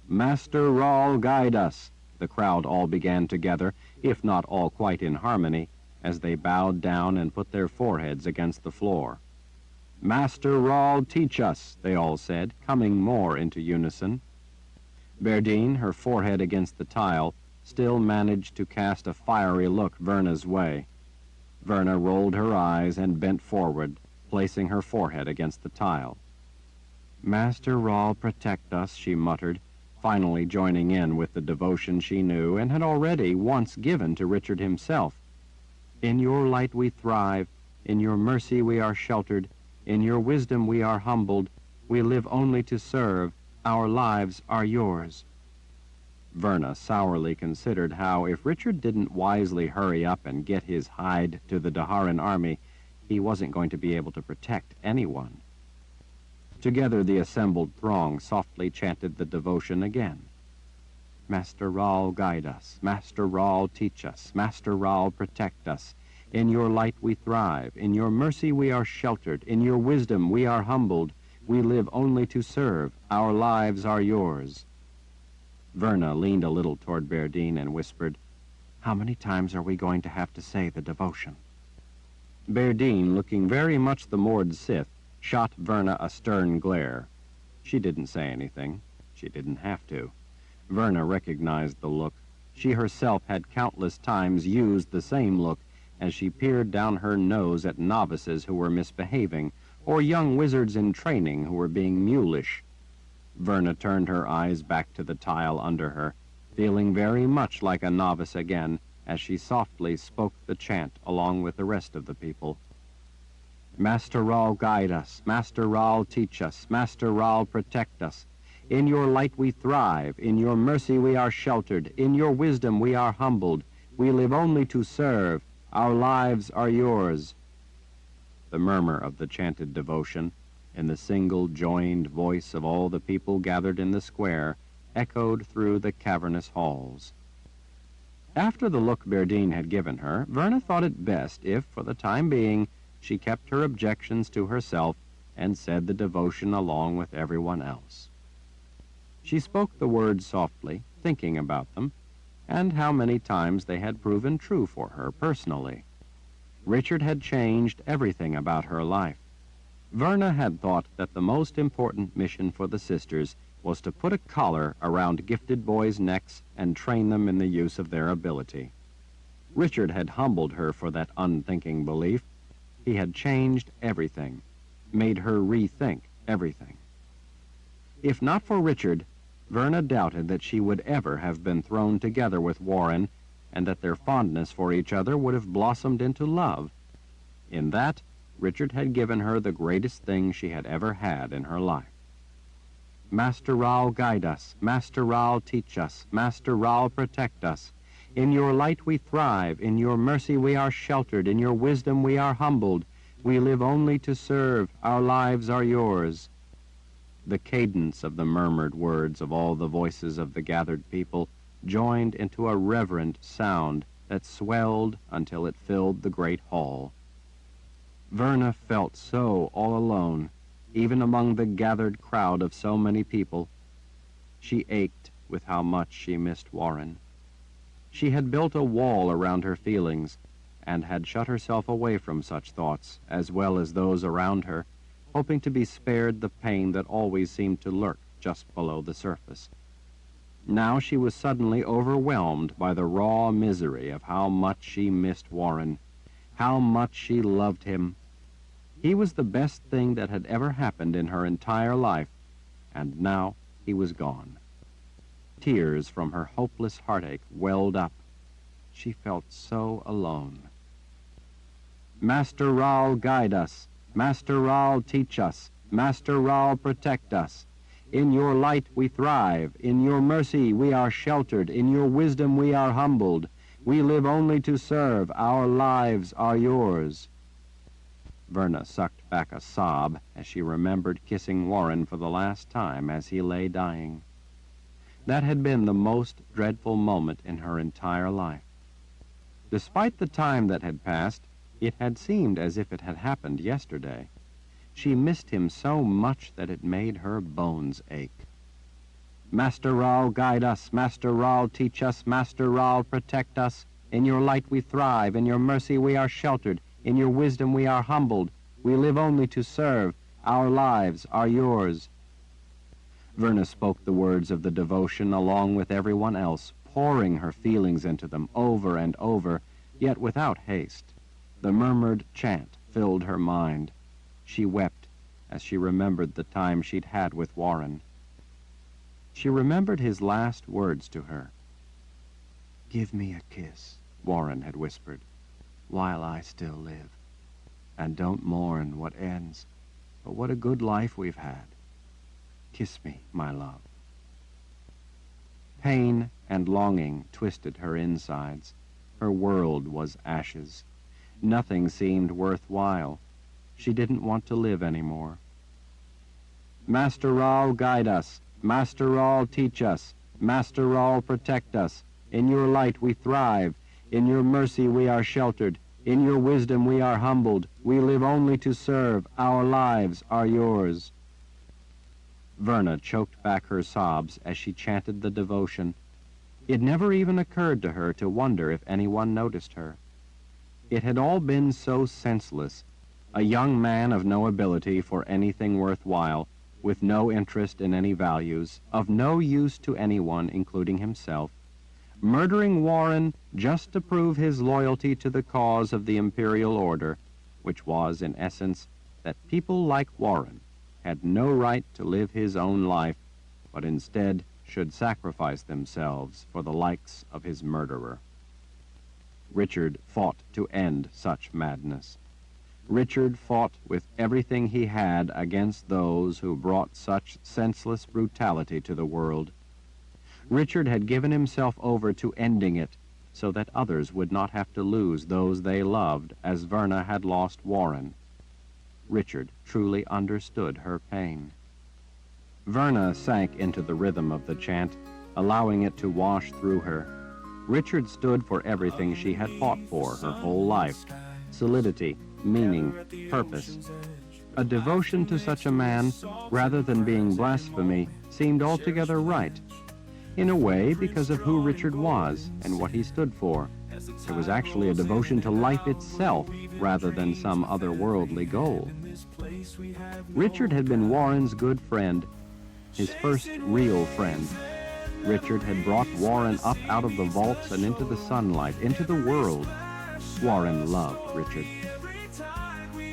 "Master Rahl, guide us," the crowd all began together, if not all quite in harmony, as they bowed down and put their foreheads against the floor. "Master Rahl, teach us," they all said, coming more into unison. Berdine, her forehead against the tile, still managed to cast a fiery look Verna's way. Verna rolled her eyes and bent forward, placing her forehead against the tile. "Master Rahl, protect us," she muttered, finally joining in with the devotion she knew and had already once given to Richard himself. "In your light we thrive, in your mercy we are sheltered, in your wisdom we are humbled, we live only to serve, our lives are yours." Verna sourly considered how, if Richard didn't wisely hurry up and get his hide to the Daharan army, he wasn't going to be able to protect anyone. Together the assembled throng softly chanted the devotion again. "Master Rahl, guide us. Master Rahl, teach us. Master Rahl, protect us. In your light we thrive. In your mercy we are sheltered. In your wisdom we are humbled. We live only to serve. Our lives are yours." Verna leaned a little toward Berdine and whispered, "How many times are we going to have to say the devotion?" Berdine, looking very much the moored Sith, shot Verna a stern glare. She didn't say anything. She didn't have to. Verna recognized the look. She herself had countless times used the same look as she peered down her nose at novices who were misbehaving, or young wizards in training who were being mulish. Verna turned her eyes back to the tile under her, feeling very much like a novice again as she softly spoke the chant along with the rest of the people. "Master Rahl, guide us. Master Rahl, teach us. Master Rahl, protect us. In your light we thrive. In your mercy we are sheltered. In your wisdom we are humbled. We live only to serve. Our lives are yours." The murmur of the chanted devotion, in the single joined voice of all the people gathered in the square, echoed through the cavernous halls. After the look Berdine had given her, Verna thought it best if, for the time being, she kept her objections to herself and said the devotion along with everyone else. She spoke the words softly, thinking about them, and how many times they had proven true for her personally. Richard had changed everything about her life. Verna had thought that the most important mission for the sisters was to put a collar around gifted boys' necks and train them in the use of their ability. Richard had humbled her for that unthinking belief. He had changed everything, made her rethink everything. If not for Richard, Verna doubted that she would ever have been thrown together with Warren, and that their fondness for each other would have blossomed into love. In that, Richard had given her the greatest thing she had ever had in her life. "Master Raoul, guide us. Master Raoul, teach us. Master Raoul, protect us. In your light we thrive. In your mercy we are sheltered. In your wisdom we are humbled. We live only to serve. Our lives are yours." The cadence of the murmured words of all the voices of the gathered people joined into a reverent sound that swelled until it filled the great hall. Verna felt so all alone, even among the gathered crowd of so many people. She ached with how much she missed Warren. She had built a wall around her feelings and had shut herself away from such thoughts, as well as those around her, hoping to be spared the pain that always seemed to lurk just below the surface. Now she was suddenly overwhelmed by the raw misery of how much she missed Warren, how much she loved him. He was the best thing that had ever happened in her entire life, and now he was gone. Tears from her hopeless heartache welled up. She felt so alone. "Master Raoul, guide us. Master Raoul, teach us. Master Raoul, protect us. In your light we thrive. In your mercy we are sheltered. In your wisdom we are humbled. We live only to serve. Our lives are yours." Verna sucked back a sob as she remembered kissing Warren for the last time as he lay dying. That had been the most dreadful moment in her entire life. Despite the time that had passed, it had seemed as if it had happened yesterday. She missed him so much that it made her bones ache. "Master Raoul, guide us. Master Raoul, teach us. Master Raoul, protect us. In your light we thrive. In your mercy we are sheltered. In your wisdom we are humbled. We live only to serve. Our lives are yours." Verna spoke the words of the devotion along with everyone else, pouring her feelings into them over and over, yet without haste. The murmured chant filled her mind. She wept as she remembered the time she'd had with Warren. She remembered his last words to her. "Give me a kiss," Warren had whispered, "while I still live. And don't mourn what ends, but what a good life we've had. Kiss me, my love." Pain and longing twisted her insides. Her world was ashes. Nothing seemed worthwhile. She didn't want to live anymore. "Master Raoul, guide us. Master Raoul, teach us. Master Raoul, protect us. In your light we thrive. In your mercy we are sheltered. In your wisdom we are humbled. We live only to serve. Our lives are yours." Verna choked back her sobs as she chanted the devotion. It never even occurred to her to wonder if anyone noticed her. It had all been so senseless. A young man of no ability for anything worthwhile, with no interest in any values, of no use to anyone, including himself, murdering Warren just to prove his loyalty to the cause of the imperial order, which was, in essence, that people like Warren had no right to live his own life, but instead should sacrifice themselves for the likes of his murderer. Richard fought to end such madness. Richard fought with everything he had against those who brought such senseless brutality to the world. Richard had given himself over to ending it, so that others would not have to lose those they loved as Verna had lost Warren. Richard truly understood her pain. Verna sank into the rhythm of the chant, allowing it to wash through her. Richard stood for everything she had fought for her whole life: solidity, meaning, purpose. A devotion to such a man, rather than being blasphemy, seemed altogether right. In a way, because of who Richard was and what he stood for. It was actually a devotion to life itself, rather than some otherworldly goal. Richard had been Warren's good friend, his first real friend. Richard had brought Warren up out of the vaults and into the sunlight, into the world. Warren loved Richard.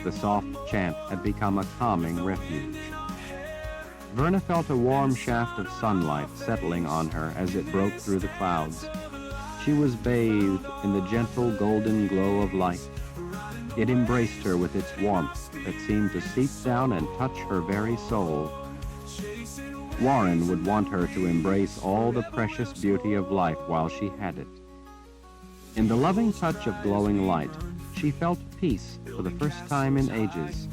The soft chant had become a calming refuge. Verna felt a warm shaft of sunlight settling on her as it broke through the clouds. She was bathed in the gentle golden glow of light. It embraced her with its warmth that seemed to seep down and touch her very soul. Warren would want her to embrace all the precious beauty of life while she had it. In the loving touch of glowing light, she felt peace for the first time in ages.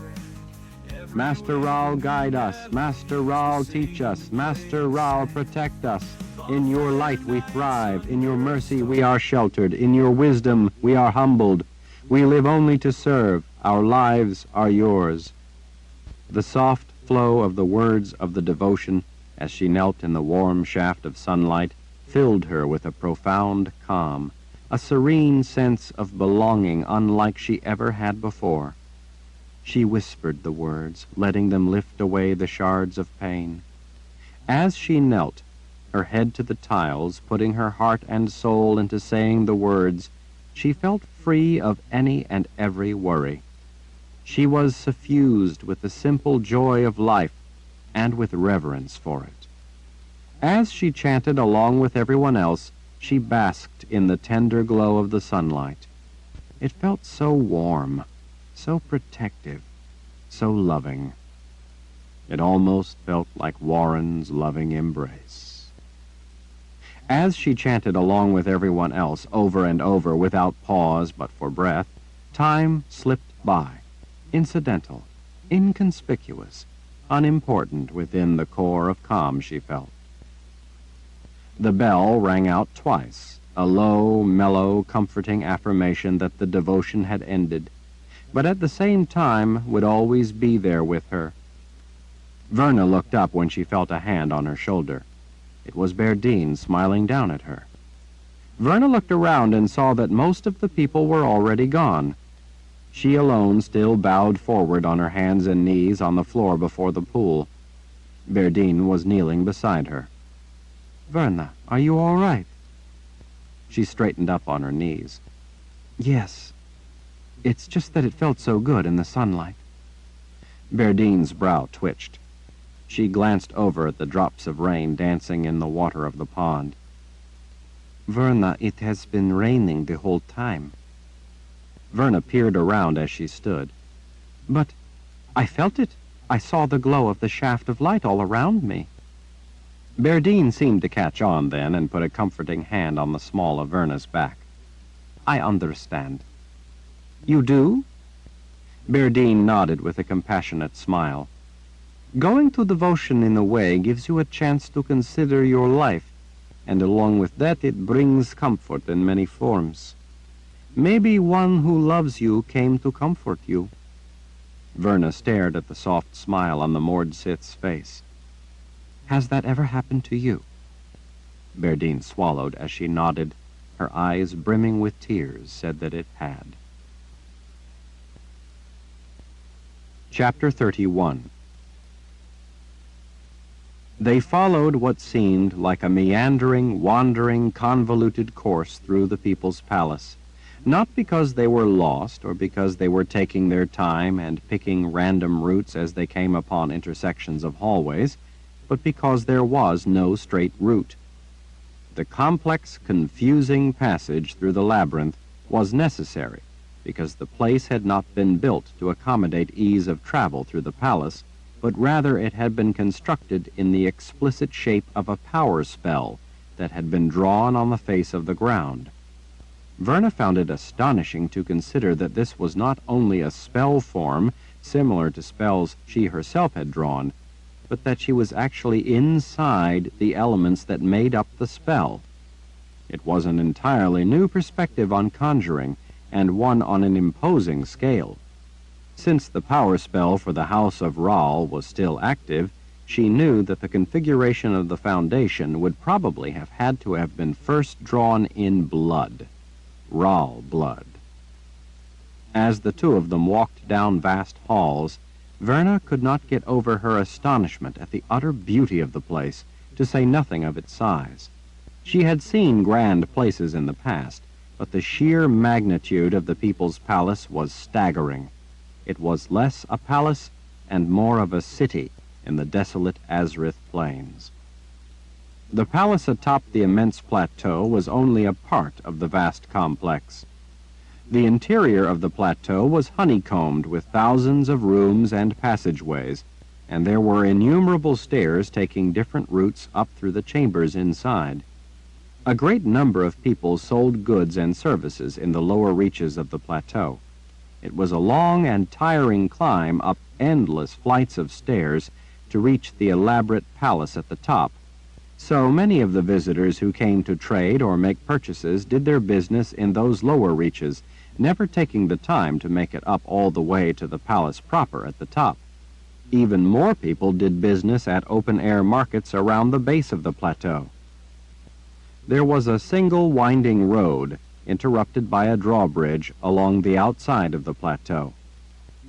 Master Raoul, guide us. Master Raoul, teach us. Master Raoul, protect us. In your light we thrive. In your mercy we are sheltered. In your wisdom we are humbled. We live only to serve. Our lives are yours. The soft flow of the words of the devotion, as she knelt in the warm shaft of sunlight, filled her with a profound calm, a serene sense of belonging unlike she ever had before. She whispered the words, letting them lift away the shards of pain. As she knelt, her head to the tiles, putting her heart and soul into saying the words, she felt free of any and every worry. She was suffused with the simple joy of life and with reverence for it. As she chanted along with everyone else, she basked in the tender glow of the sunlight. It felt so warm, so protective, so loving. It almost felt like Warren's loving embrace. As she chanted along with everyone else, over and over, without pause but for breath, time slipped by, incidental, inconspicuous, unimportant within the core of calm she felt. The bell rang out twice, a low, mellow, comforting affirmation that the devotion had ended, but at the same time would always be there with her. Verna looked up when she felt a hand on her shoulder. It was Berdine smiling down at her. Verna looked around and saw that most of the people were already gone. She alone still bowed forward on her hands and knees on the floor before the pool. Berdine was kneeling beside her. "Verna, are you all right?" She straightened up on her knees. "Yes. It's just that it felt so good in the sunlight." Berdine's brow twitched. She glanced over at the drops of rain dancing in the water of the pond. "Verna, it has been raining the whole time." Verna peered around as she stood. "But I felt it. I saw the glow of the shaft of light all around me." Berdine seemed to catch on then and put a comforting hand on the small of Verna's back. "I understand." "You do?" Berdine nodded with a compassionate smile. "Going to devotion in a way gives you a chance to consider your life, and along with that it brings comfort in many forms. Maybe one who loves you came to comfort you." Verna stared at the soft smile on the moored Sith's face. "Has that ever happened to you?" Berdine swallowed as she nodded. Her eyes, brimming with tears, said that it had. Chapter 31. They followed what seemed like a meandering, wandering, convoluted course through the people's palace, not because they were lost or because they were taking their time and picking random routes as they came upon intersections of hallways, but because there was no straight route. The complex, confusing passage through the labyrinth was necessary because the place had not been built to accommodate ease of travel through the palace, but rather it had been constructed in the explicit shape of a power spell that had been drawn on the face of the ground. Verna found it astonishing to consider that this was not only a spell form similar to spells she herself had drawn, but that she was actually inside the elements that made up the spell. It was an entirely new perspective on conjuring, and one on an imposing scale. Since the power spell for the House of Rahl was still active, she knew that the configuration of the foundation would probably have had to have been first drawn in blood. Rahl blood. As the two of them walked down vast halls, Verna could not get over her astonishment at the utter beauty of the place, to say nothing of its size. She had seen grand places in the past, but the sheer magnitude of the People's Palace was staggering. It was less a palace and more of a city in the desolate Azrith plains. The palace atop the immense plateau was only a part of the vast complex. The interior of the plateau was honeycombed with thousands of rooms and passageways, and there were innumerable stairs taking different routes up through the chambers inside. A great number of people sold goods and services in the lower reaches of the plateau. It was a long and tiring climb up endless flights of stairs to reach the elaborate palace at the top. So many of the visitors who came to trade or make purchases did their business in those lower reaches, never taking the time to make it up all the way to the palace proper at the top. Even more people did business at open-air markets around the base of the plateau. There was a single winding road, interrupted by a drawbridge along the outside of the plateau.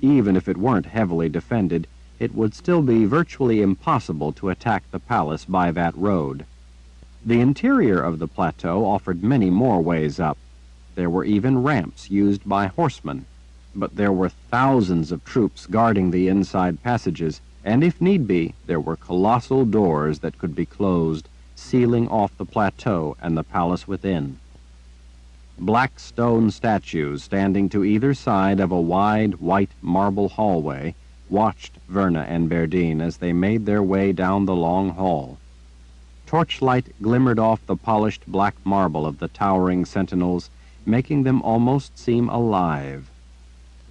Even if it weren't heavily defended, it would still be virtually impossible to attack the palace by that road. The interior of the plateau offered many more ways up. There were even ramps used by horsemen, but there were thousands of troops guarding the inside passages, and if need be, there were colossal doors that could be closed, sealing off the plateau and the palace within. Black stone statues standing to either side of a wide white marble hallway watched Verna and Berdine as they made their way down the long hall. Torchlight glimmered off the polished black marble of the towering sentinels, making them almost seem alive.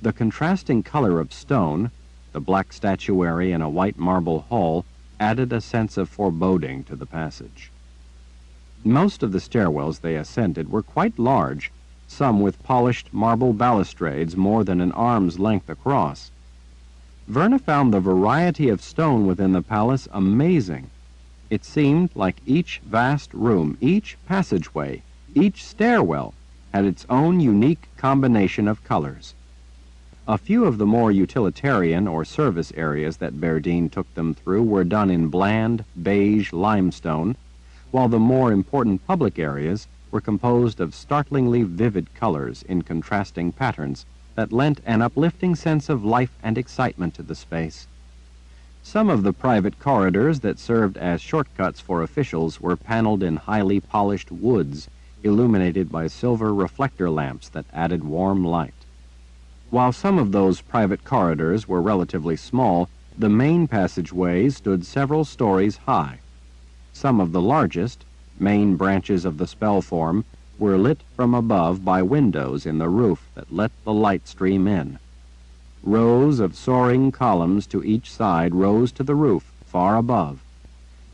The contrasting color of stone, the black statuary in a white marble hall, added a sense of foreboding to the passage. Most of the stairwells they ascended were quite large, some with polished marble balustrades more than an arm's length across. Verna found the variety of stone within the palace amazing. It seemed like each vast room, each passageway, each stairwell had its own unique combination of colors. A few of the more utilitarian or service areas that Berdine took them through were done in bland, beige limestone, while the more important public areas were composed of startlingly vivid colors in contrasting patterns that lent an uplifting sense of life and excitement to the space. Some of the private corridors that served as shortcuts for officials were paneled in highly polished woods, illuminated by silver reflector lamps that added warm light. While some of those private corridors were relatively small, the main passageways stood several stories high. Some of the largest, main branches of the spell form, were lit from above by windows in the roof that let the light stream in. Rows of soaring columns to each side rose to the roof, far above.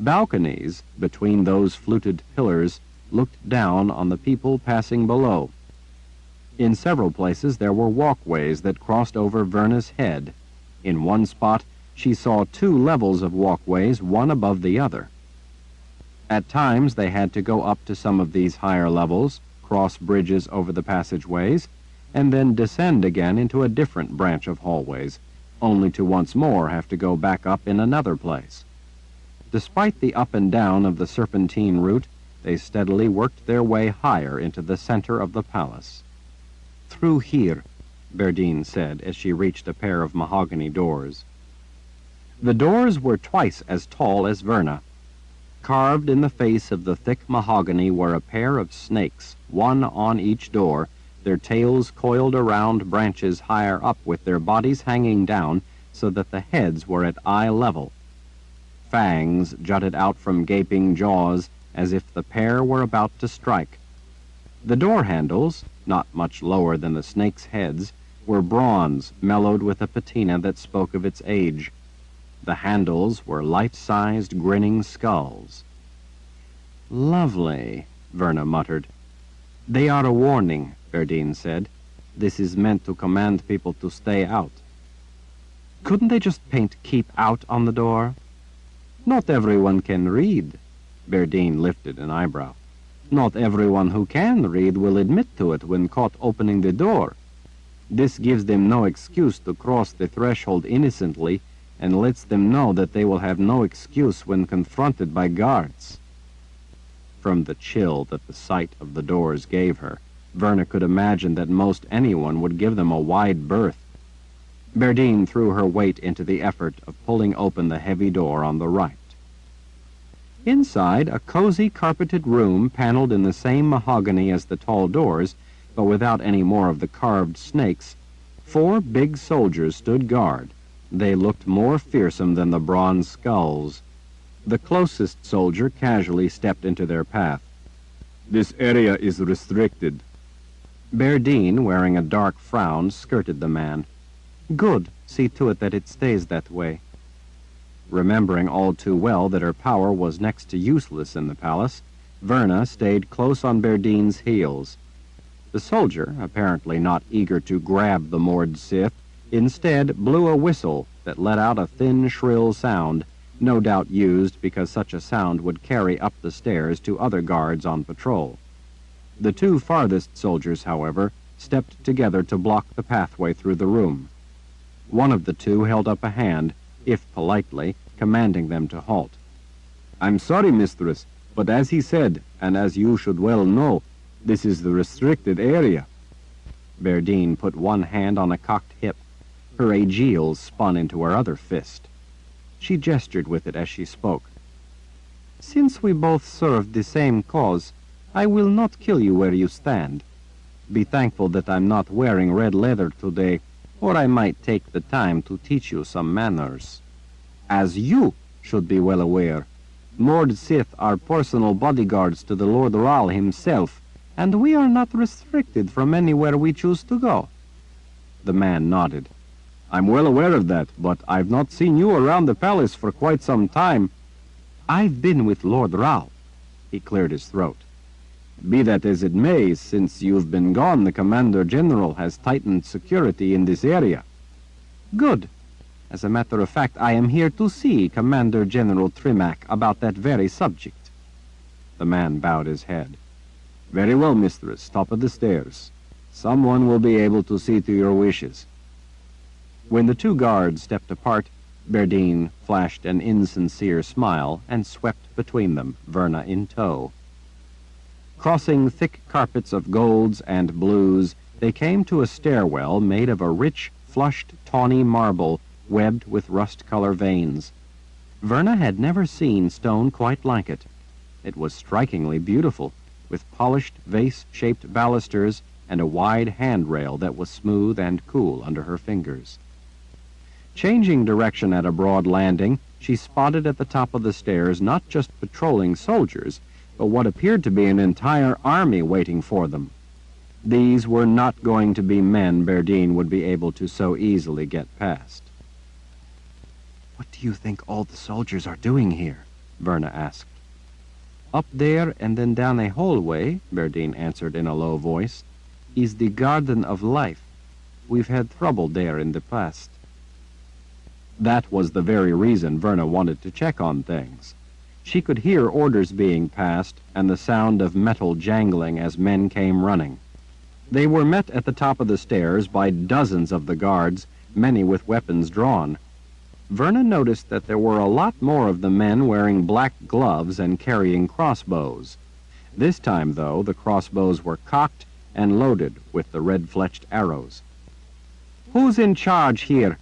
Balconies, between those fluted pillars, looked down on the people passing below. In several places there were walkways that crossed over Verna's head. In one spot, she saw two levels of walkways, one above the other. At times they had to go up to some of these higher levels, cross bridges over the passageways, and then descend again into a different branch of hallways, only to once more have to go back up in another place. Despite the up and down of the serpentine route, they steadily worked their way higher into the center of the palace. "Through here," Berdine said as she reached a pair of mahogany doors. The doors were twice as tall as Verna. Carved in the face of the thick mahogany were a pair of snakes, one on each door, their tails coiled around branches higher up with their bodies hanging down so that the heads were at eye level. Fangs jutted out from gaping jaws as if the pair were about to strike. The door handles, not much lower than the snakes' heads, were bronze, mellowed with a patina that spoke of its age. The handles were life-sized, grinning skulls. "Lovely," Verna muttered. "They are a warning," Verdine said. "This is meant to command people to stay out." "Couldn't they just paint 'Keep Out' on the door?" "Not everyone can read." Verdine lifted an eyebrow. "Not everyone who can read will admit to it when caught opening the door. This gives them no excuse to cross the threshold innocently and lets them know that they will have no excuse when confronted by guards." From the chill that the sight of the doors gave her, Verna could imagine that most anyone would give them a wide berth. Verdine threw her weight into the effort of pulling open the heavy door on the right. Inside, a cozy carpeted room paneled in the same mahogany as the tall doors, but without any more of the carved snakes, 4 big soldiers stood guard. They looked more fearsome than the bronze skulls. The closest soldier casually stepped into their path. "This area is restricted." Verdine, wearing a dark frown, skirted the man. "Good. See to it that it stays that way." Remembering all too well that her power was next to useless in the palace, Verna stayed close on Verdine's heels. The soldier, apparently not eager to grab the moored Sith, instead blew a whistle that let out a thin, shrill sound, no doubt used because such a sound would carry up the stairs to other guards on patrol. The 2 farthest soldiers, however, stepped together to block the pathway through the room. One of the 2 held up a hand, if politely, commanding them to halt. "I'm sorry, mistress, but as he said, and as you should well know, this is the restricted area." Verdine put one hand on a cocked hip. Her aegials spun into her other fist. She gestured with it as she spoke. "Since we both serve the same cause, I will not kill you where you stand. Be thankful that I'm not wearing red leather today, or I might take the time to teach you some manners. As you should be well aware, Lord Sith are personal bodyguards to the Lord Ral himself, and we are not restricted from anywhere we choose to go." The man nodded. "I'm well aware of that, but I've not seen you around the palace for quite some time." "I've been with Lord Ral." He cleared his throat. "Be that as it may, since you've been gone, the Commander General has tightened security in this area." "Good. As a matter of fact, I am here to see Commander General Trimac about that very subject." The man bowed his head. "Very well, mistress. Top of the stairs. Someone will be able to see to your wishes." When the 2 guards stepped apart, Verdine flashed an insincere smile and swept between them, Verna in tow. Crossing thick carpets of golds and blues, they came to a stairwell made of a rich, flushed, tawny marble webbed with rust-color veins. Verna had never seen stone quite like it. It was strikingly beautiful, with polished vase-shaped balusters and a wide handrail that was smooth and cool under her fingers. Changing direction at a broad landing, she spotted at the top of the stairs not just patrolling soldiers, but what appeared to be an entire army waiting for them. These were not going to be men Verdine would be able to so easily get past. "What do you think all the soldiers are doing here?" Verna asked. "Up there and then down a hallway," Verdine answered in a low voice, "is the Garden of Life. We've had trouble there in the past." That was the very reason Verna wanted to check on things. She could hear orders being passed and the sound of metal jangling as men came running. They were met at the top of the stairs by dozens of the guards, many with weapons drawn. Verna noticed that there were a lot more of the men wearing black gloves and carrying crossbows. This time, though, the crossbows were cocked and loaded with the red-fletched arrows. "Who's in charge here?"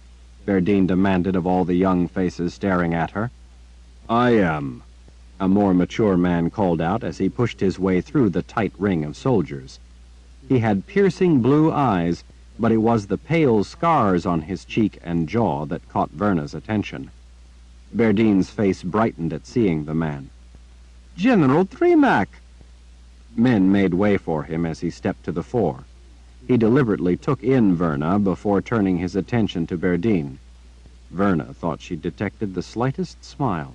Verdine demanded of all the young faces staring at her. "I am," a more mature man called out as he pushed his way through the tight ring of soldiers. He had piercing blue eyes, but it was the pale scars on his cheek and jaw that caught Verna's attention. Verdine's face brightened at seeing the man. "General Trimac!" Men made way for him as he stepped to the fore. He deliberately took in Verna before turning his attention to Berdine. Verna thought she detected the slightest smile.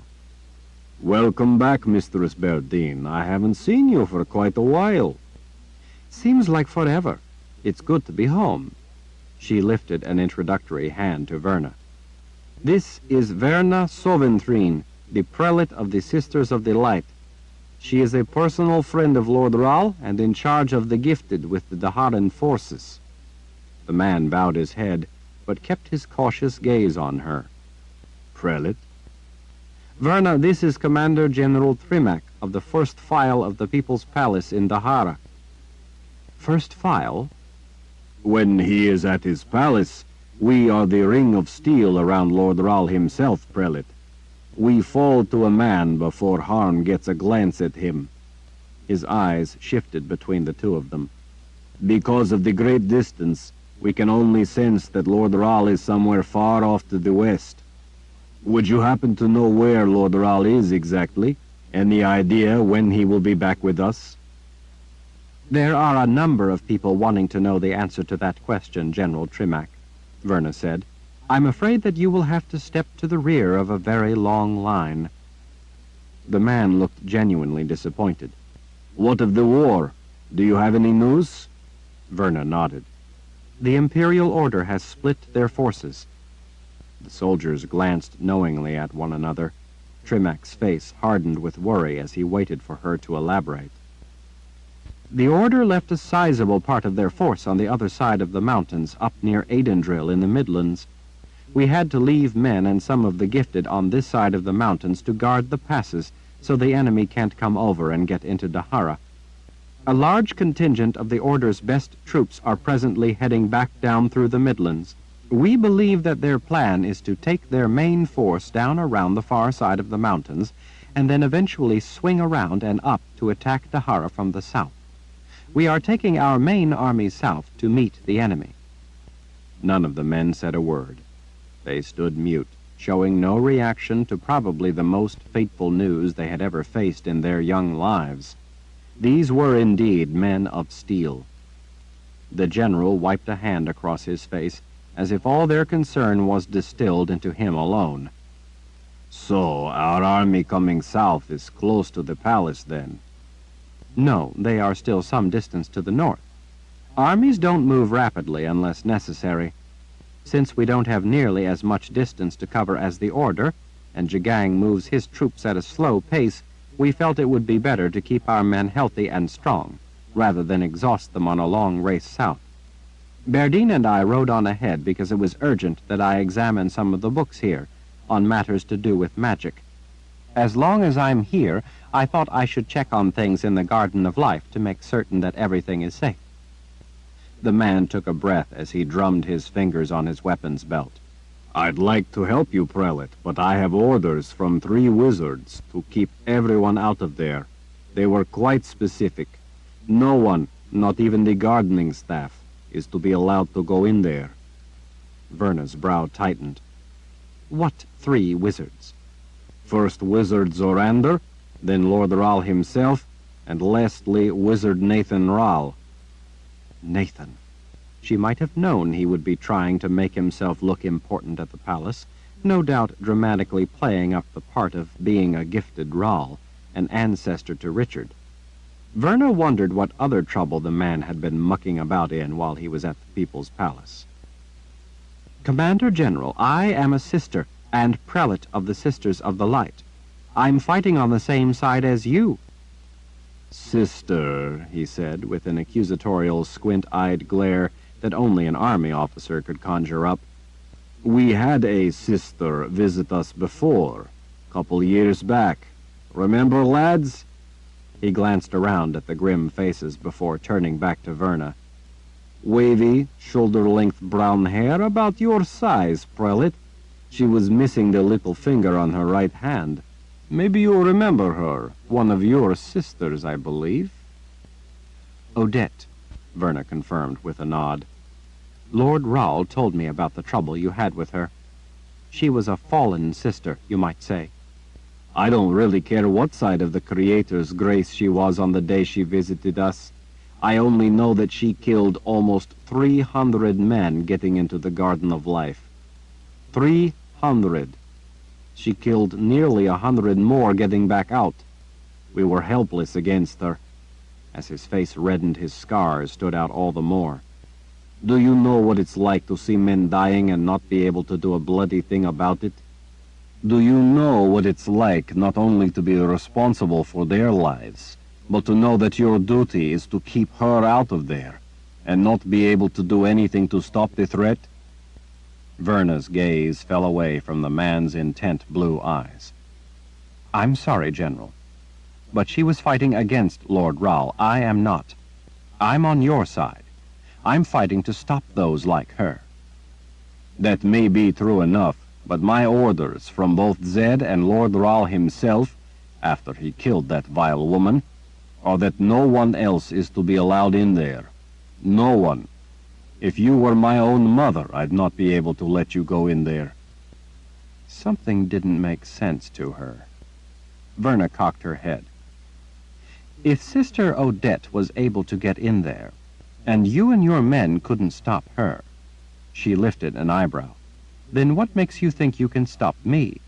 Welcome back, Mistress Berdine. I haven't seen you for quite a while. Seems like forever. It's good to be home. She lifted an introductory hand to Verna. This is Verna Soventhrine, the prelate of the Sisters of the Light. She is a personal friend of Lord Ral and in charge of the gifted with the Daharan forces. The man bowed his head, but kept his cautious gaze on her. Prelate? Verna, this is Commander General Trimac of the First File of the People's Palace in Dahara. First File? When he is at his palace, we are the ring of steel around Lord Ral himself, Prelate. We fall to a man before harm gets a glance at him. His eyes shifted between the two of them. Because of the great distance, we can only sense that Lord Ral is somewhere far off to the west. Would you happen to know where Lord Ral is exactly? Any idea when he will be back with us? There are a number of people wanting to know the answer to that question, General Trimac, Verna said. I'm afraid that you will have to step to the rear of a very long line. The man looked genuinely disappointed. What of the war? Do you have any news? Verna nodded. The Imperial Order has split their forces. The soldiers glanced knowingly at one another. Trimac's face hardened with worry as he waited for her to elaborate. The Order left a sizable part of their force on the other side of the mountains, up near Aidendrill in the Midlands. We had to leave men and some of the gifted on this side of the mountains to guard the passes so the enemy can't come over and get into Dahara. A large contingent of the Order's best troops are presently heading back down through the Midlands. We believe that their plan is to take their main force down around the far side of the mountains and then eventually swing around and up to attack Dahara from the south. We are taking our main army south to meet the enemy. None of the men said a word. They stood mute, showing no reaction to probably the most fateful news they had ever faced in their young lives. These were indeed men of steel. The general wiped a hand across his face, as if all their concern was distilled into him alone. So, our army coming south is close to the palace, then? No, they are still some distance to the north. Armies don't move rapidly unless necessary. Since we don't have nearly as much distance to cover as the Order, and Jagang moves his troops at a slow pace, we felt it would be better to keep our men healthy and strong, rather than exhaust them on a long race south. Berdine and I rode on ahead because it was urgent that I examine some of the books here, on matters to do with magic. As long as I'm here, I thought I should check on things in the Garden of Life to make certain that everything is safe. The man took a breath as he drummed his fingers on his weapons belt. I'd like to help you, Prelate, but I have orders from 3 wizards to keep everyone out of there. They were quite specific. No one, not even the gardening staff, is to be allowed to go in there. Verna's brow tightened. What 3 wizards? First Wizard Zorander, then Lord Ral himself, and lastly Wizard Nathan Ral. Nathan. She might have known he would be trying to make himself look important at the palace, no doubt dramatically playing up the part of being a gifted Ral, an ancestor to Richard. Verna wondered what other trouble the man had been mucking about in while he was at the People's Palace. Commander General, I am a sister and prelate of the Sisters of the Light. I'm fighting on the same side as you. Sister, he said, with an accusatorial squint-eyed glare that only an army officer could conjure up. We had a sister visit us before, couple years back. Remember, lads? He glanced around at the grim faces before turning back to Verna. Wavy, shoulder-length brown hair, about your size, prelate. She was missing the little finger on her right hand. Maybe you remember her, one of your sisters, I believe. Odette, Verna confirmed with a nod. Lord Ral told me about the trouble you had with her. She was a fallen sister, you might say. I don't really care what side of the Creator's grace she was on the day she visited us. I only know that she killed almost 300 men getting into the Garden of Life. 300. She killed nearly 100 more getting back out. We were helpless against her. As his face reddened, his scars stood out all the more. Do you know what it's like to see men dying and not be able to do a bloody thing about it? Do you know what it's like not only to be responsible for their lives, but to know that your duty is to keep her out of there, and not be able to do anything to stop the threat? Verna's gaze fell away from the man's intent blue eyes. I'm sorry, General, but she was fighting against Lord Rahl. I am not. I'm on your side. I'm fighting to stop those like her. That may be true enough, but my orders from both Zed and Lord Rahl himself, after he killed that vile woman, are that no one else is to be allowed in there. No one. If you were my own mother, I'd not be able to let you go in there. Something didn't make sense to her. Verna cocked her head. If Sister Odette was able to get in there, and you and your men couldn't stop her, she lifted an eyebrow, then what makes you think you can stop me?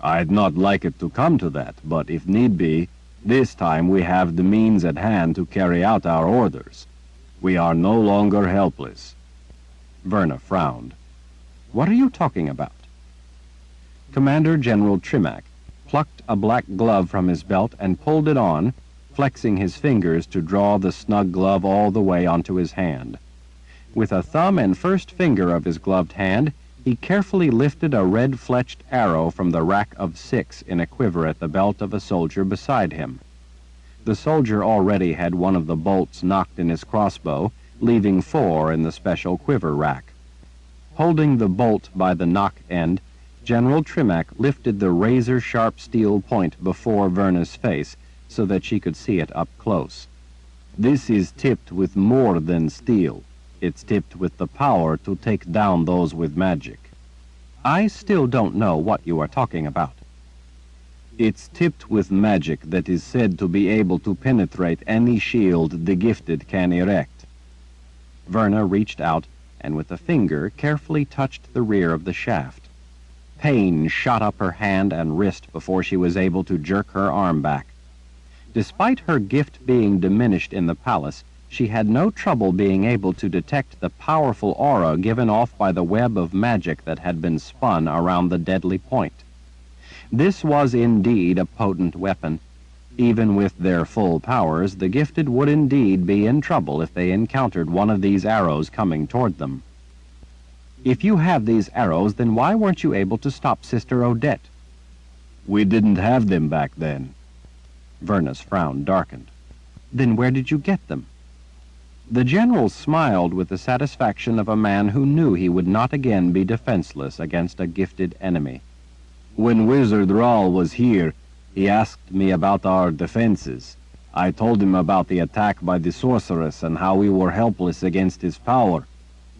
I'd not like it to come to that, but if need be, this time we have the means at hand to carry out our orders. We are no longer helpless. Verna frowned. What are you talking about? Commander General Trimac plucked a black glove from his belt and pulled it on, flexing his fingers to draw the snug glove all the way onto his hand. With a thumb and first finger of his gloved hand, he carefully lifted a red-fletched arrow from the rack of 6 in a quiver at the belt of a soldier beside him. The soldier already had one of the bolts knocked in his crossbow, leaving 4 in the special quiver rack. Holding the bolt by the knock end, General Trimac lifted the razor-sharp steel point before Verna's face so that she could see it up close. This is tipped with more than steel. It's tipped with the power to take down those with magic. I still don't know what you are talking about. It's tipped with magic that is said to be able to penetrate any shield the gifted can erect. Verna reached out and with a finger carefully touched the rear of the shaft. Pain shot up her hand and wrist before she was able to jerk her arm back. Despite her gift being diminished in the palace, she had no trouble being able to detect the powerful aura given off by the web of magic that had been spun around the deadly point. This was indeed a potent weapon. Even with their full powers, the gifted would indeed be in trouble if they encountered one of these arrows coming toward them. If you have these arrows, then why weren't you able to stop Sister Odette? We didn't have them back then. Verna's frown darkened. Then where did you get them? The general smiled with the satisfaction of a man who knew he would not again be defenseless against a gifted enemy. When Wizard Rahl was here, he asked me about our defenses. I told him about the attack by the sorceress and how we were helpless against his power.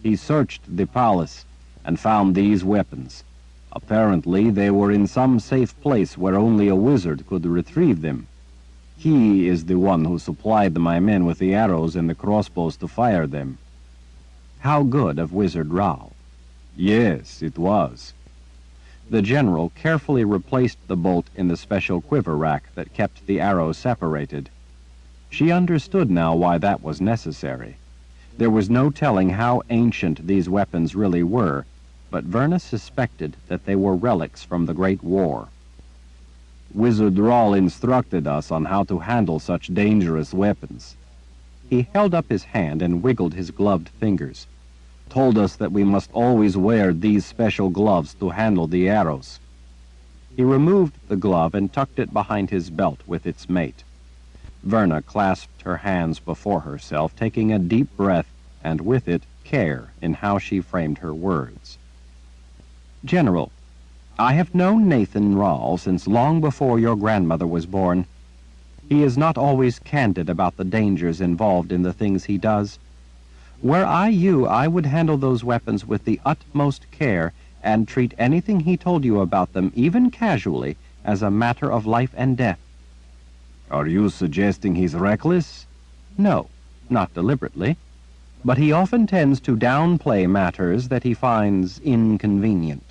He searched the palace and found these weapons. Apparently, they were in some safe place where only a wizard could retrieve them. He is the one who supplied my men with the arrows and the crossbows to fire them. How good of Wizard Rahl. Yes, it was. The general carefully replaced the bolt in the special quiver rack that kept the arrows separated. She understood now why that was necessary. There was no telling how ancient these weapons really were, but Verna suspected that they were relics from the Great War. Wizard Rahl instructed us on how to handle such dangerous weapons. He held up his hand and wiggled his gloved fingers. Told us that we must always wear these special gloves to handle the arrows. He removed the glove and tucked it behind his belt with its mate. Verna clasped her hands before herself, taking a deep breath, and with it, care in how she framed her words. General, I have known Nathan Rahl since long before your grandmother was born. He is not always candid about the dangers involved in the things he does. Were I you, I would handle those weapons with the utmost care and treat anything he told you about them, even casually, as a matter of life and death. Are you suggesting he's reckless? No, not deliberately, but he often tends to downplay matters that he finds inconvenient.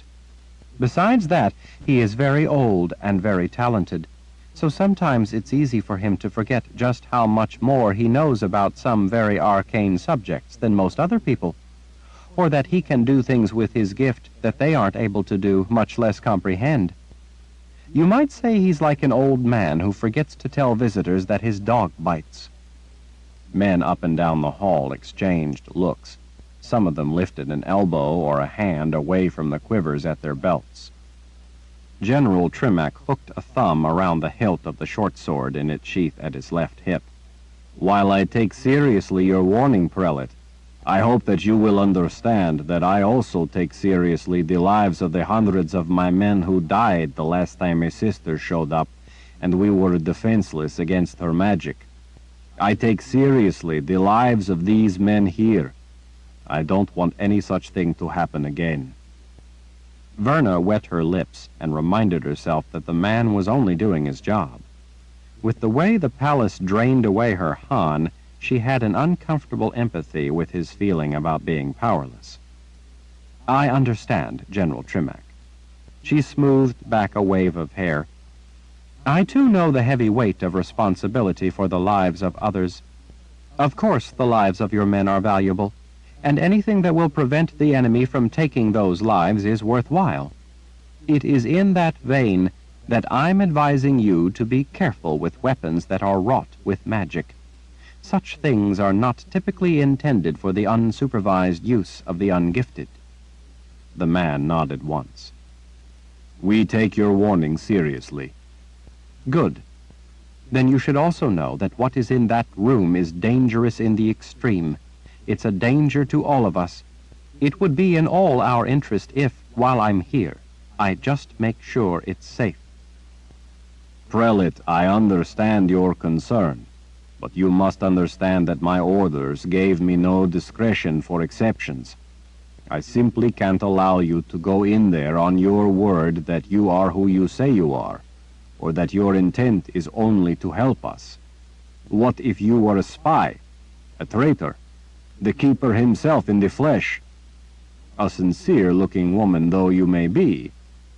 Besides that, he is very old and very talented, so sometimes it's easy for him to forget just how much more he knows about some very arcane subjects than most other people, or that he can do things with his gift that they aren't able to do, much less comprehend. You might say he's like an old man who forgets to tell visitors that his dog bites. Men up and down the hall exchanged looks. Some of them lifted an elbow or a hand away from the quivers at their belts. General Trimac hooked a thumb around the hilt of the short sword in its sheath at his left hip. While I take seriously your warning, Prelate, I hope that you will understand that I also take seriously the lives of the hundreds of my men who died the last time a sister showed up and we were defenseless against her magic. I take seriously the lives of these men here. I don't want any such thing to happen again. Verna wet her lips and reminded herself that the man was only doing his job. With the way the palace drained away her Han, she had an uncomfortable empathy with his feeling about being powerless. I understand, General Trimac. She smoothed back a wave of hair. I too know the heavy weight of responsibility for the lives of others. Of course the lives of your men are valuable, and anything that will prevent the enemy from taking those lives is worthwhile. It is in that vein that I'm advising you to be careful with weapons that are wrought with magic. Such things are not typically intended for the unsupervised use of the ungifted. The man nodded once. We take your warning seriously. Good. Then you should also know that what is in that room is dangerous in the extreme. It's a danger to all of us. It would be in all our interest if, while I'm here, I just make sure it's safe. Prelate, I understand your concern, but you must understand that my orders gave me no discretion for exceptions. I simply can't allow you to go in there on your word that you are who you say you are, or that your intent is only to help us. What if you were a spy, a traitor, the keeper himself in the flesh? A sincere-looking woman though you may be,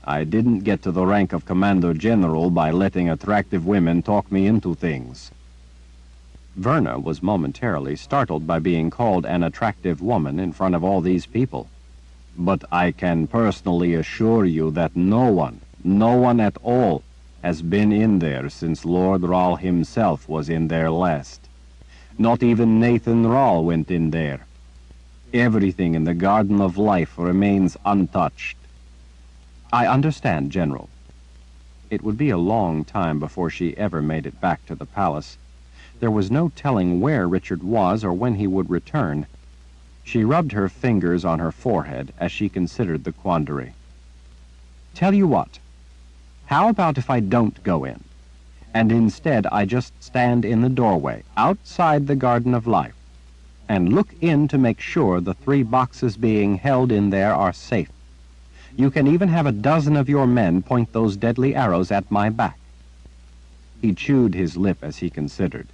I didn't get to the rank of Commander General by letting attractive women talk me into things. Verna was momentarily startled by being called an attractive woman in front of all these people. But I can personally assure you that no one at all, has been in there since Lord Rahl himself was in there last. Not even Nathan Rahl went in there. Everything in the Garden of Life remains untouched. I understand, General. It would be a long time before she ever made it back to the palace. There was no telling where Richard was or when he would return. She rubbed her fingers on her forehead as she considered the quandary. Tell you what, how about if I don't go in, and instead I just stand in the doorway, outside the Garden of Life, and look in to make sure the 3 boxes being held in there are safe. You can even have a dozen of your men point those deadly arrows at my back. He chewed his lip as he considered.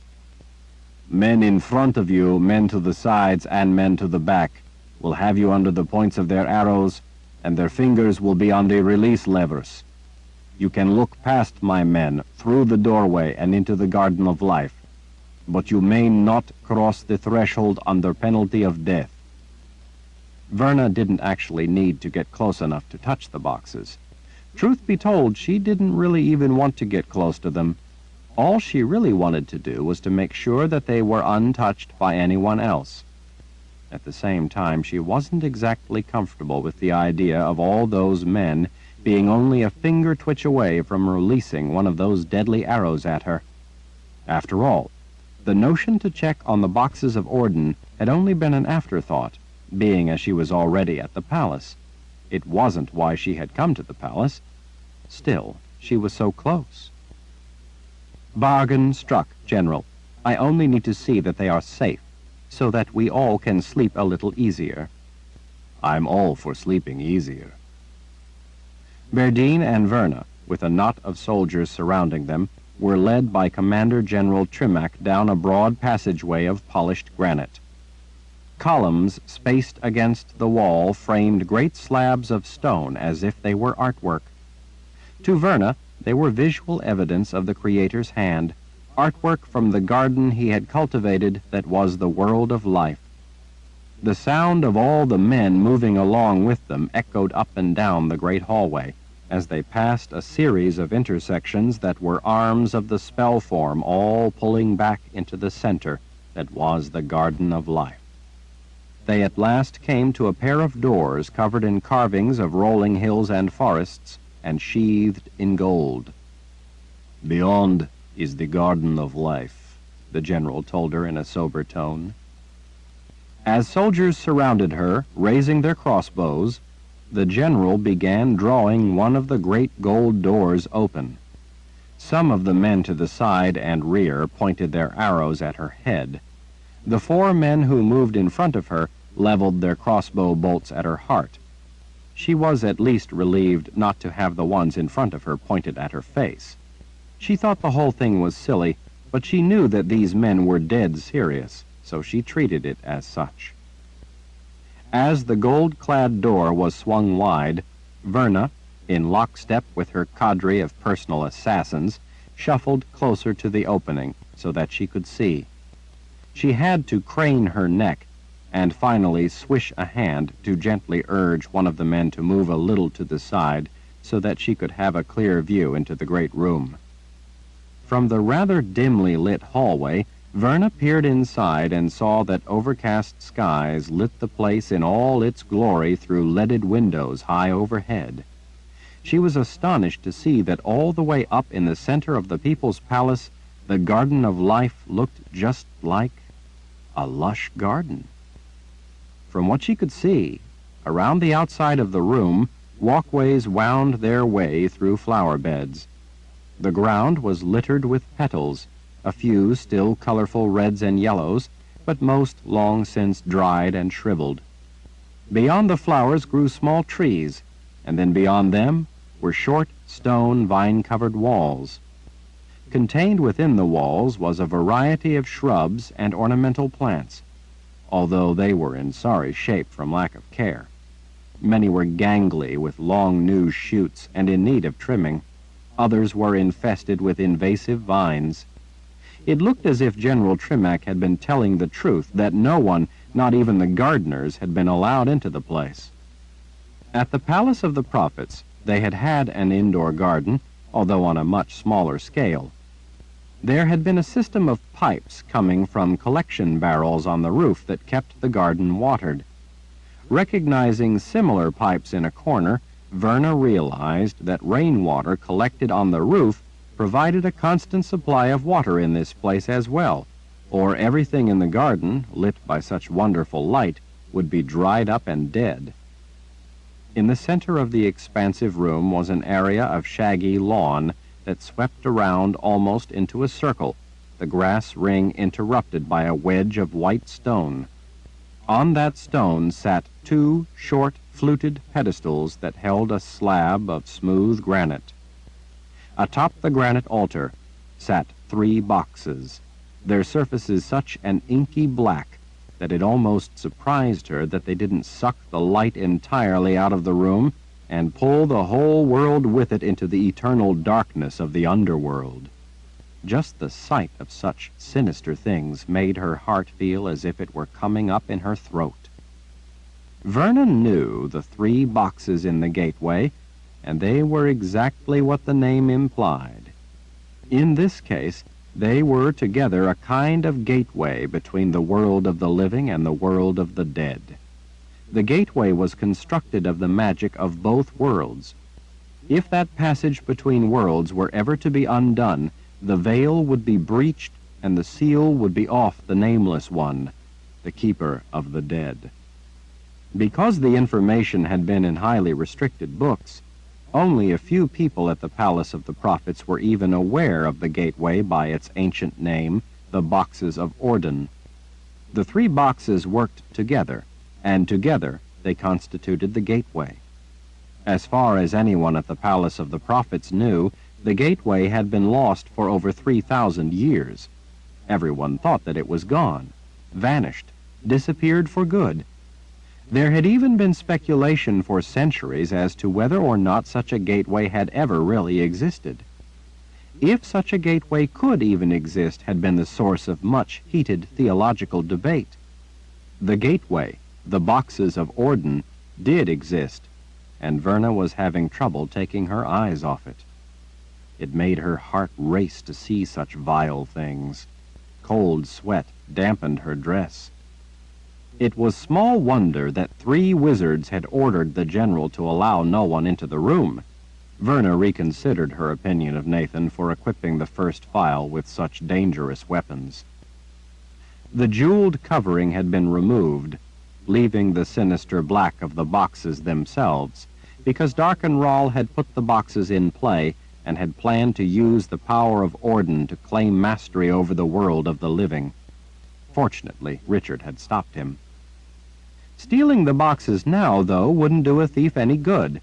Men in front of you, men to the sides, and men to the back will have you under the points of their arrows, and their fingers will be on the release levers. You can look past my men, through the doorway and into the Garden of Life, but you may not cross the threshold under penalty of death. Verna didn't actually need to get close enough to touch the boxes. Truth be told, she didn't really even want to get close to them. All she really wanted to do was to make sure that they were untouched by anyone else. At the same time, she wasn't exactly comfortable with the idea of all those men being only a finger twitch away from releasing one of those deadly arrows at her. After all, the notion to check on the boxes of Orden had only been an afterthought, being as she was already at the palace. It wasn't why she had come to the palace. Still, she was so close. Bargain struck, General. I only need to see that they are safe, so that we all can sleep a little easier. I'm all for sleeping easier. Berdine and Verna with a knot of soldiers surrounding them, were led by Commander General Trimac down a broad passageway of polished granite. Columns spaced against the wall framed great slabs of stone as if they were artwork. To Verna, they were visual evidence of the Creator's hand, artwork from the garden he had cultivated that was the world of life. The sound of all the men moving along with them echoed up and down the great hallway as they passed a series of intersections that were arms of the spell form, all pulling back into the center that was the garden of life. They at last came to a pair of doors covered in carvings of rolling hills and forests and sheathed in gold. "Beyond is the garden of life," the general told her in a sober tone. As soldiers surrounded her, raising their crossbows, the general began drawing one of the great gold doors open. Some of the men to the side and rear pointed their arrows at her head. The 4 men who moved in front of her leveled their crossbow bolts at her heart. She was at least relieved not to have the ones in front of her pointed at her face. She thought the whole thing was silly, but she knew that these men were dead serious, so she treated it as such. As the gold-clad door was swung wide, Verna, in lockstep with her cadre of personal assassins, shuffled closer to the opening so that she could see. She had to crane her neck and finally swish a hand to gently urge one of the men to move a little to the side so that she could have a clear view into the great room. From the rather dimly lit hallway, Verna peered inside and saw that overcast skies lit the place in all its glory through leaded windows high overhead. She was astonished to see that all the way up in the center of the People's Palace, the Garden of Life looked just like a lush garden. From what she could see, around the outside of the room, walkways wound their way through flower beds. The ground was littered with petals, a few still colorful reds and yellows, but most long since dried and shriveled. Beyond the flowers grew small trees, and then beyond them were short stone vine-covered walls. Contained within the walls was a variety of shrubs and ornamental plants, although they were in sorry shape from lack of care. Many were gangly with long new shoots and in need of trimming. Others were infested with invasive vines. It looked as if General Trimac had been telling the truth, that no one, not even the gardeners, had been allowed into the place. At the Palace of the Prophets, they had had an indoor garden, although on a much smaller scale. There had been a system of pipes coming from collection barrels on the roof that kept the garden watered. Recognizing similar pipes in a corner, Verna realized that rainwater collected on the roof provided a constant supply of water in this place as well, or everything in the garden, lit by such wonderful light, would be dried up and dead. In the center of the expansive room was an area of shaggy lawn that swept around almost into a circle, the grass ring interrupted by a wedge of white stone. On that stone sat 2 short, fluted pedestals that held a slab of smooth granite. Atop the granite altar sat 3 boxes, their surfaces such an inky black that it almost surprised her that they didn't suck the light entirely out of the room and pull the whole world with it into the eternal darkness of the underworld. Just the sight of such sinister things made her heart feel as if it were coming up in her throat. Vernon knew the 3 boxes in the gateway, and they were exactly what the name implied. In this case, they were together a kind of gateway between the world of the living and the world of the dead. The gateway was constructed of the magic of both worlds. If that passage between worlds were ever to be undone, the veil would be breached and the seal would be off the Nameless One, the keeper of the dead. Because the information had been in highly restricted books, only a few people at the Palace of the Prophets were even aware of the gateway by its ancient name, the Boxes of Orden. The 3 boxes worked together, and together they constituted the gateway. As far as anyone at the Palace of the Prophets knew, the gateway had been lost for over 3,000 years. Everyone thought that it was gone, vanished, disappeared for good. There had even been speculation for centuries as to whether or not such a gateway had ever really existed. If such a gateway could even exist had been the source of much heated theological debate. The gateway, the boxes of Orden, did exist, and Verna was having trouble taking her eyes off it. It made her heart race to see such vile things. Cold sweat dampened her dress. It was small wonder that 3 wizards had ordered the general to allow no one into the room. Verna reconsidered her opinion of Nathan for equipping the first file with such dangerous weapons. The jeweled covering had been removed, leaving the sinister black of the boxes themselves, because Darkenral had put the boxes in play and had planned to use the power of Orden to claim mastery over the world of the living. Fortunately, Richard had stopped him. Stealing the boxes now, though, wouldn't do a thief any good.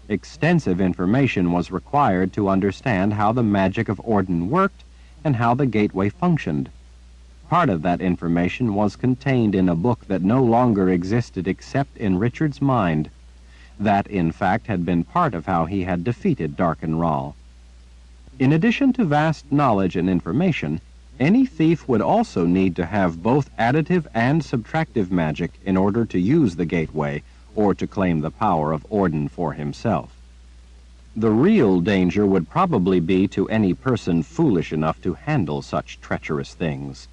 Extensive information was required to understand how the magic of Orden worked and how the gateway functioned. Part of that information was contained in a book that no longer existed except in Richard's mind. That, in fact, had been part of how he had defeated Darkenral. In addition to vast knowledge and information, any thief would also need to have both additive and subtractive magic in order to use the gateway or to claim the power of Orden for himself. The real danger would probably be to any person foolish enough to handle such treacherous things.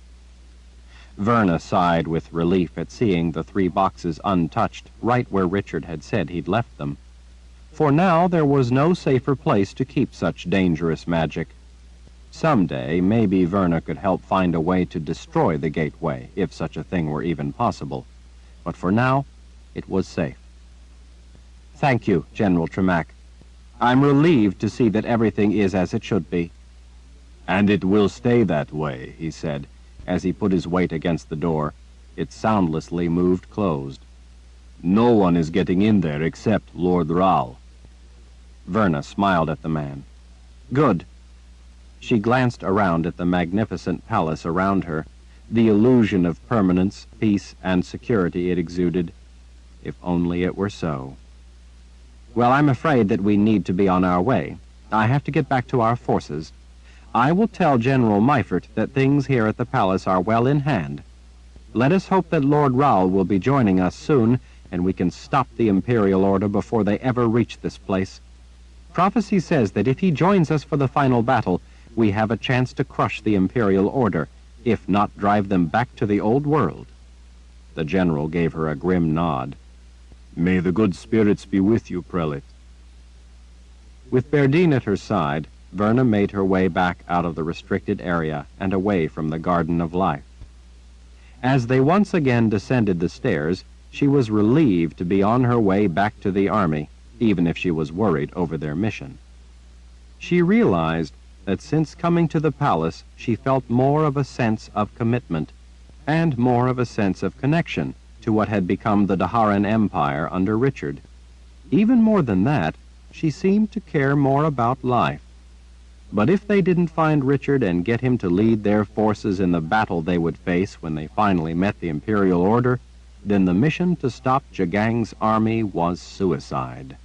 Verna sighed with relief at seeing the 3 boxes untouched right where Richard had said he'd left them. For now there was no safer place to keep such dangerous magic. Someday, maybe Verna could help find a way to destroy the gateway, if such a thing were even possible. But for now, it was safe. Thank you, General Tremack. I'm relieved to see that everything is as it should be. And it will stay that way, he said, as he put his weight against the door. It soundlessly moved closed. No one is getting in there except Lord Ral. Verna smiled at the man. Good. She glanced around at the magnificent palace around her, the illusion of permanence, peace, and security it exuded. If only it were so. Well, I'm afraid that we need to be on our way. I have to get back to our forces. I will tell General Meifert that things here at the palace are well in hand. Let us hope that Lord Raoul will be joining us soon, and we can stop the Imperial Order before they ever reach this place. Prophecy says that if he joins us for the final battle, we have a chance to crush the Imperial Order, if not drive them back to the old world. The general gave her a grim nod. May the good spirits be with you, Prelate. With Berdine at her side, Verna made her way back out of the restricted area and away from the Garden of Life. As they once again descended the stairs, she was relieved to be on her way back to the army, even if she was worried over their mission. She realized that since coming to the palace, she felt more of a sense of commitment and more of a sense of connection to what had become the Daharan Empire under Richard. Even more than that, she seemed to care more about life. But if they didn't find Richard and get him to lead their forces in the battle they would face when they finally met the Imperial Order, then the mission to stop Jagang's army was suicide.